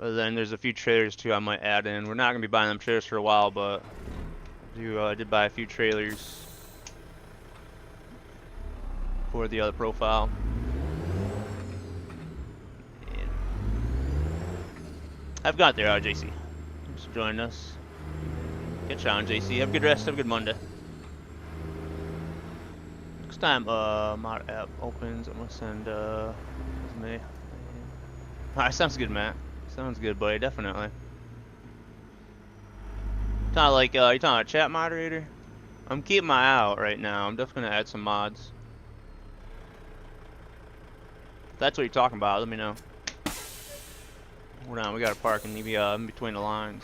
But then there's a few trailers too I might add in. We're not gonna be buying them trailers for a while, but I did buy a few trailers for the other profile. And I've got there, JC. Thanks for joining us. Catch you on, JC. Have a good rest. Have a good Monday. Next time mod app opens, I'm gonna send me. Alright, sounds good, Matt. Sounds good, buddy. Definitely. Kinda like you talking about chat moderator? I'm keeping my eye out right now. I'm definitely gonna add some mods. If that's what you're talking about, let me know. Hold on, we gotta park and maybe in between the lines.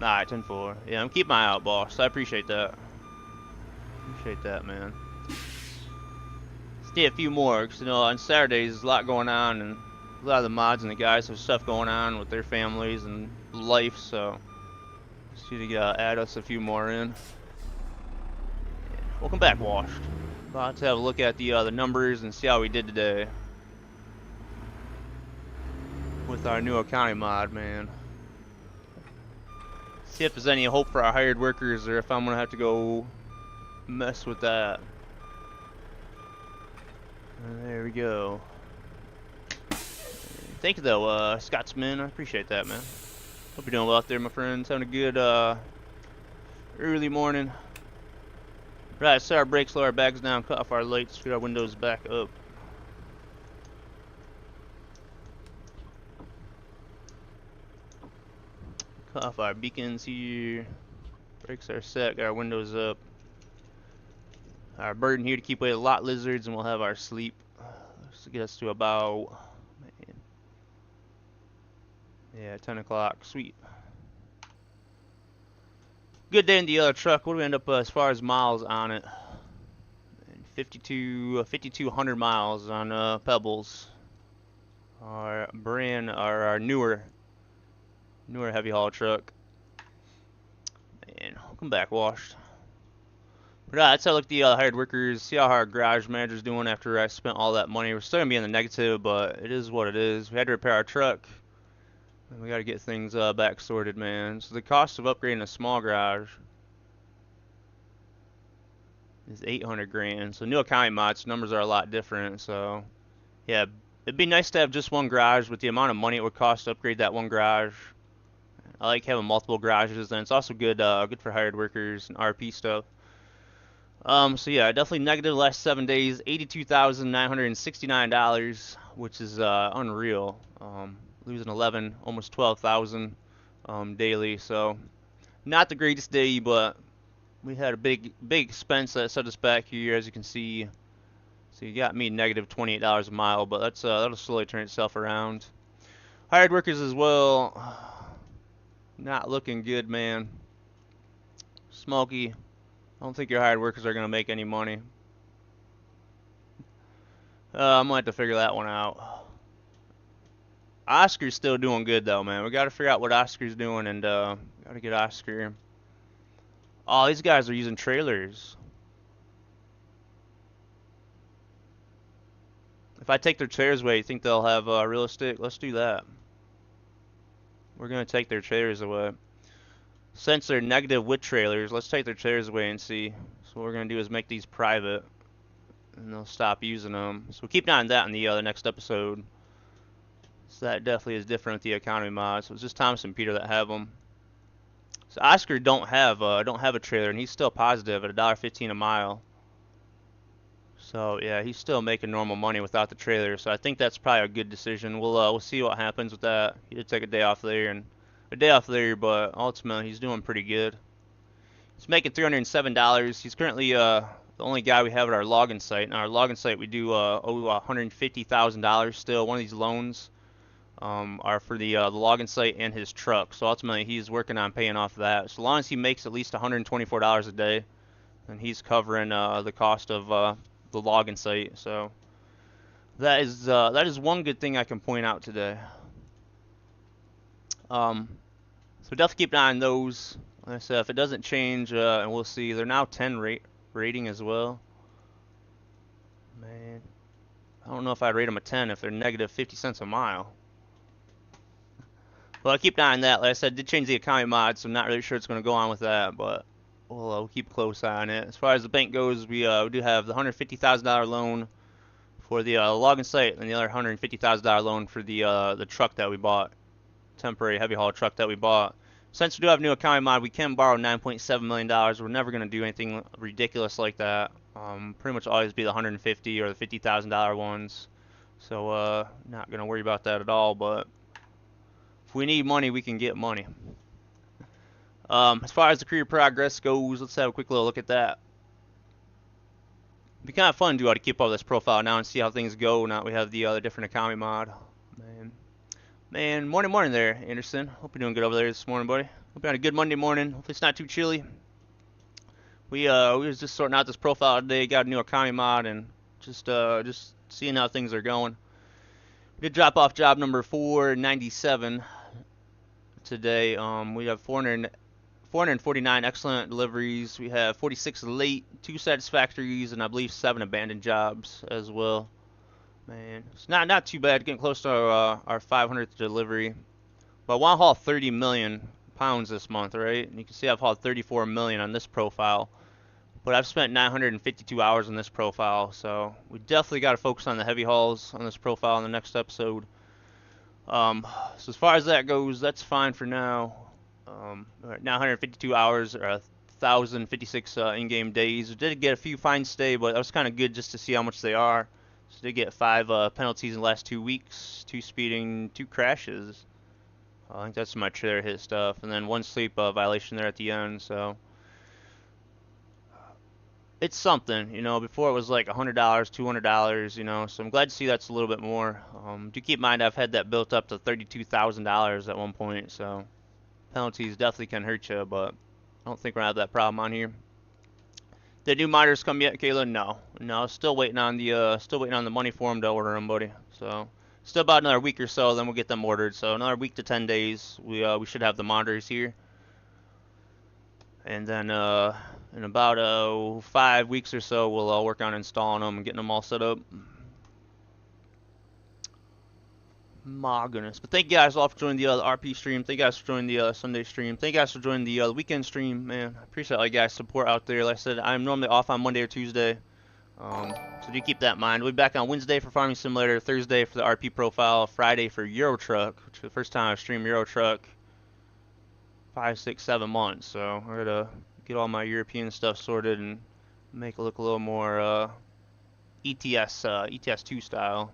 Alright, 10-4. Yeah, I'm keeping my eye out, boss. I appreciate that. Appreciate that, man. Stay a few more, because, you know, on Saturdays, there's a lot going on, and a lot of the mods and the guys have stuff going on with their families and life, so just need to add us a few more in. Welcome back, Washed. About to have a look at the numbers and see how we did today with our new accounting mod, man. See if there's any hope for our hired workers, or if I'm gonna have to go mess with that. And there we go. Thank you though, Scotsman. I appreciate that, man. Hope you're doing well out there, my friends. Having a good early morning. Right, set our brakes, lower our bags down, cut off our lights, get our windows back up. Cut off our beacons here. Brakes are set, got our windows up. Our burden here to keep away the lot lizards, and we'll have our sleep. This will get us to about, man, yeah, 10 o'clock. Sweet. Good day in the other truck. What do we end up as far as miles on it? 5,200 miles on Pebbles. Our our newer heavy haul truck. And welcome back, Washed. But that's how I look at the hired workers. See how our garage manager's doing after I spent all that money. We're still gonna be in the negative, but it is what it is. We had to repair our truck, and we got to get things back sorted, man. So the cost of upgrading a small garage is 800 grand. So new accounting mods numbers are a lot different. So yeah, it'd be nice to have just one garage. With the amount of money it would cost to upgrade that one garage, I like having multiple garages, and it's also good good for hired workers and RP stuff. So yeah, definitely negative the last 7 days, $82,969, which is unreal. Losing 11, almost 12,000 daily. So not the greatest day, but we had a big expense that set us back here, as you can see. So you got me negative $28 a mile, but that's that'll slowly turn itself around. Hired workers as well, not looking good, man. Smoky. I don't think your hired workers are going to make any money. I might have to figure that one out. Oscar's still doing good, though, man. We got to figure out what Oscar's doing, and got to get Oscar. Oh, these guys are using trailers. If I take their trailers away, you think they'll have real estate? Let's do that. We're going to take their trailers away. Since they're negative with trailers, let's take their trailers away and see. So what we're going to do is make these private, and they'll stop using them. So we'll keep an eye on that in the next episode. So that definitely is different with the economy mod. So it's just Thomas and Peter that have them. So Oscar don't have a trailer, and he's still positive at $1.15 a mile. So yeah, he's still making normal money without the trailer. So I think that's probably a good decision. We'll see what happens with that. He did take a day off there, but ultimately he's doing pretty good. He's making $307. He's currently the only guy we have at our logging site. Now our logging site, we do owe $150,000 still. One of these loans are for the logging site and his truck. So ultimately he's working on paying off that. So long as he makes at least $124 a day, then he's covering the cost of the logging site. So that is one good thing I can point out today. So definitely keep an eye on those. Like I said, if it doesn't change, and we'll see. They're now 10 rating as well. Man, I don't know if I'd rate them a 10 if they're negative 50 cents a mile. Well, I keep an eye on that. Like I said, did change the economy mod, so I'm not really sure what's going to go on with that, but we'll keep a close eye on it. As far as the bank goes, we do have the $150,000 loan for the logging site, and the other $150,000 loan for the truck that we bought, temporary heavy haul truck that we bought. Since we do have new economy mod, we can borrow $9.7 million. We're never going to do anything ridiculous like that. Pretty much always be the 150 or the $50,000 ones. So not going to worry about that at all. But if we need money, we can get money. As far as the career progress goes, let's have a quick little look at that. It'd be kind of fun to keep up this profile now and see how things go now that we have the different economy mod. Man, morning there, Anderson. Hope you're doing good over there this morning, buddy. Hope you're on a good Monday morning. Hopefully it's not too chilly. We was just sorting out this profile today, got a new economy mod, and just seeing how things are going. We did drop off job number 497 today. We have 449 excellent deliveries. We have 46 late, 2 satisfactories, and I believe 7 abandoned jobs as well. Man, it's not too bad. Getting close to our 500th delivery. But I want to haul 30 million pounds this month, right? And you can see I've hauled 34 million on this profile. But I've spent 952 hours on this profile, so we definitely got to focus on the heavy hauls on this profile in the next episode. So as far as that goes, that's fine for now. Right now 152 hours, or 1,056 in-game days. We did get a few fines today, but that was kind of good just to see how much they are. So they get 5 penalties in the last 2 weeks, 2 speeding, 2 crashes. I think that's my trailer hit stuff, and then 1 sleep violation there at the end. So it's something, you know. Before it was like $100, $200, you know. So I'm glad to see that's a little bit more. Do keep in mind I've had that built up to $32,000 at one point. So penalties definitely can hurt you, but I don't think we're gonna have that problem on here. Did new monitors come yet, Kayla? No. Still waiting on the money for them to order them, buddy. So still about another week or so, then we'll get them ordered. So another week to 10 days, we should have the monitors here. And then in about 5 weeks or so, we'll work on installing them and getting them all set up. My goodness. But thank you guys all for joining the RP stream. Thank you guys for joining the Sunday stream. Thank you guys for joining the weekend stream, man. I appreciate all you guys' support out there. Like I said, I'm normally off on Monday or Tuesday. So do keep that in mind. We'll be back on Wednesday for Farming Simulator, Thursday for the RP profile, Friday for Euro Truck, which is the first time I've streamed Euro Truck 5, 6, 7 months. So I'm going to get all my European stuff sorted and make it look a little more ETS2 style.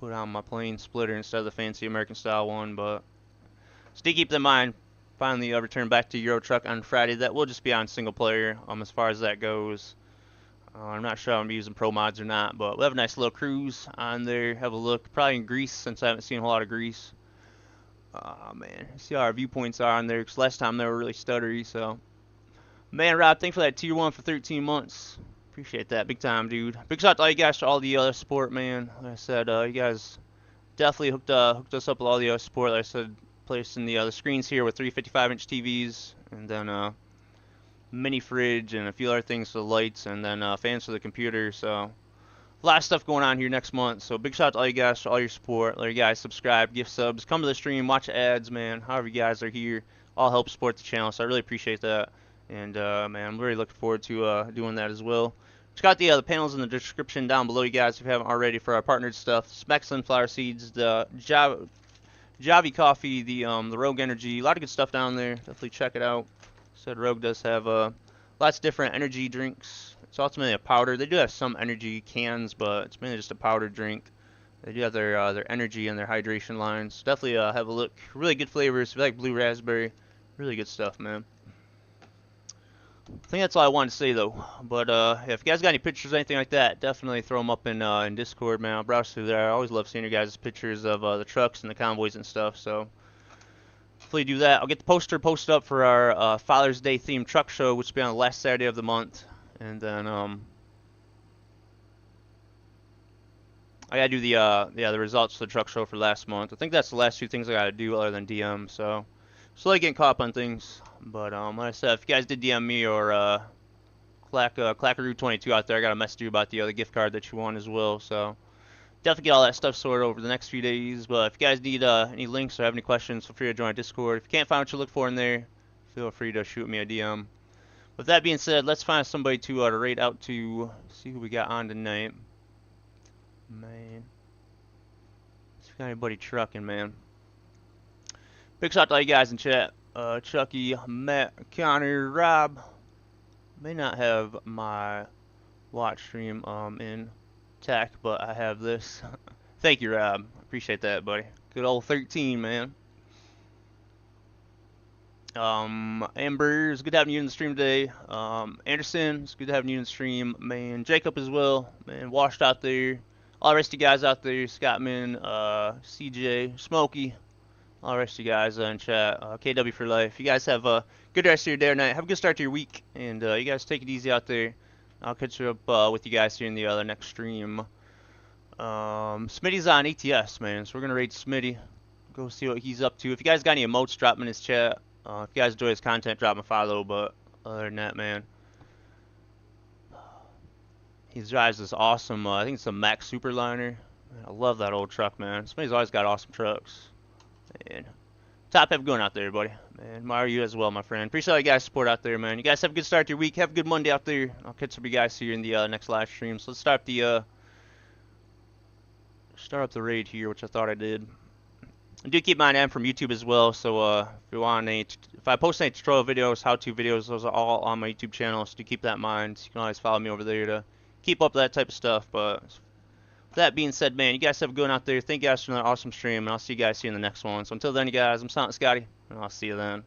Put on my plain splitter instead of the fancy American style one, but still keep that in mind. Finally return back to Euro Truck on Friday. That will just be on single player as far as that goes. I'm not sure I'm going to be using pro mods or not, but we'll have a nice little cruise on there. Have a look. Probably in Greece, since I haven't seen a whole lot of Greece. Man. See how our viewpoints are on there, because last time they were really stuttery. So, man, Rob, thanks for that tier 1 for 13 months. Appreciate that. Big time, dude. Big shout out to all you guys for all the other support, man. Like I said, you guys definitely hooked us up with all the other support. Like I said, placing the screens here with 3 55-inch TVs, and then mini fridge and a few other things for the lights, and then fans for the computer. So a lot of stuff going on here next month. So big shout out to all you guys for all your support. Let you guys subscribe, gift subs, come to the stream, watch ads, man. However you guys are here, all help support the channel. So I really appreciate that. And man, I'm really looking forward to doing that as well. Check out the panels in the description down below, you guys, if you haven't already, for our partnered stuff. Smack Sunflower Seeds, the Javi Coffee, the Rogue Energy. A lot of good stuff down there. Definitely check it out. Said Rogue does have lots of different energy drinks. It's ultimately a powder. They do have some energy cans, but it's mainly just a powder drink. They do have their energy and their hydration lines. Definitely have a look. Really good flavors. If you like blue raspberry, really good stuff, man. I think that's all I wanted to say, though. But if you guys got any pictures or anything like that, definitely throw them up in Discord, man. I'll browse through there. I always love seeing your guys' pictures of the trucks and the convoys and stuff. So hopefully do that. I'll get the poster posted up for our Father's Day themed truck show, which will be on the last Saturday of the month. And then I gotta do the results for the truck show for last month. I think that's the last 2 things I gotta do other than DM. So slowly getting caught up on things. But like I said, if you guys did DM me or Clackaroo22 out there, I got a message you about the other gift card that you won as well. So definitely get all that stuff sorted over the next few days. But if you guys need any links or have any questions, feel free to join our Discord. If you can't find what you look for in there, feel free to shoot me a DM. With that being said, let's find somebody to raid out to. See who we got on tonight. Man, see if we got anybody trucking, man. Big shout out to all you guys in chat. Chucky, Matt, Connor, Rob. May not have my watch stream in tack, but I have this. Thank you, Rob. Appreciate that, buddy. Good old 13, man. Amber, it's good having you in the stream today. Anderson, it's good having you in the stream, man. Jacob as well, man. Washed out there. All the rest of you guys out there, Scottman, CJ, Smokey, all the rest of you guys in chat, KW for life. You guys have a good rest of your day or night. Have a good start to your week, and you guys take it easy out there. I'll catch up with you guys here in the next stream. Smitty's on ATS, man, so we're gonna raid Smitty. Go see what he's up to. If you guys got any emotes, drop them in his chat. If you guys enjoy his content, drop him a follow. But other than that, man, he drives this awesome. I think it's a Max Superliner. Man, I love that old truck, man. Smitty's always got awesome trucks. And top have going out there, buddy. Man, Mario, you as well, my friend. Appreciate all you guys' support out there, man. You guys have a good start to your week. Have a good Monday out there. I'll catch up with you guys here in the next live stream. So let's start up the raid here, which I thought I did. I do keep in mind I'm from YouTube as well, so if you want any, if I post any tutorial videos, how-to videos, those are all on my YouTube channel, so do keep that in mind. You can always follow me over there to keep up with that type of stuff. But with that being said, man, you guys have a good one out there. Thank you guys for another awesome stream, and I'll see you guys here in the next one. So until then, you guys, I'm Silent Scotty, and I'll see you then.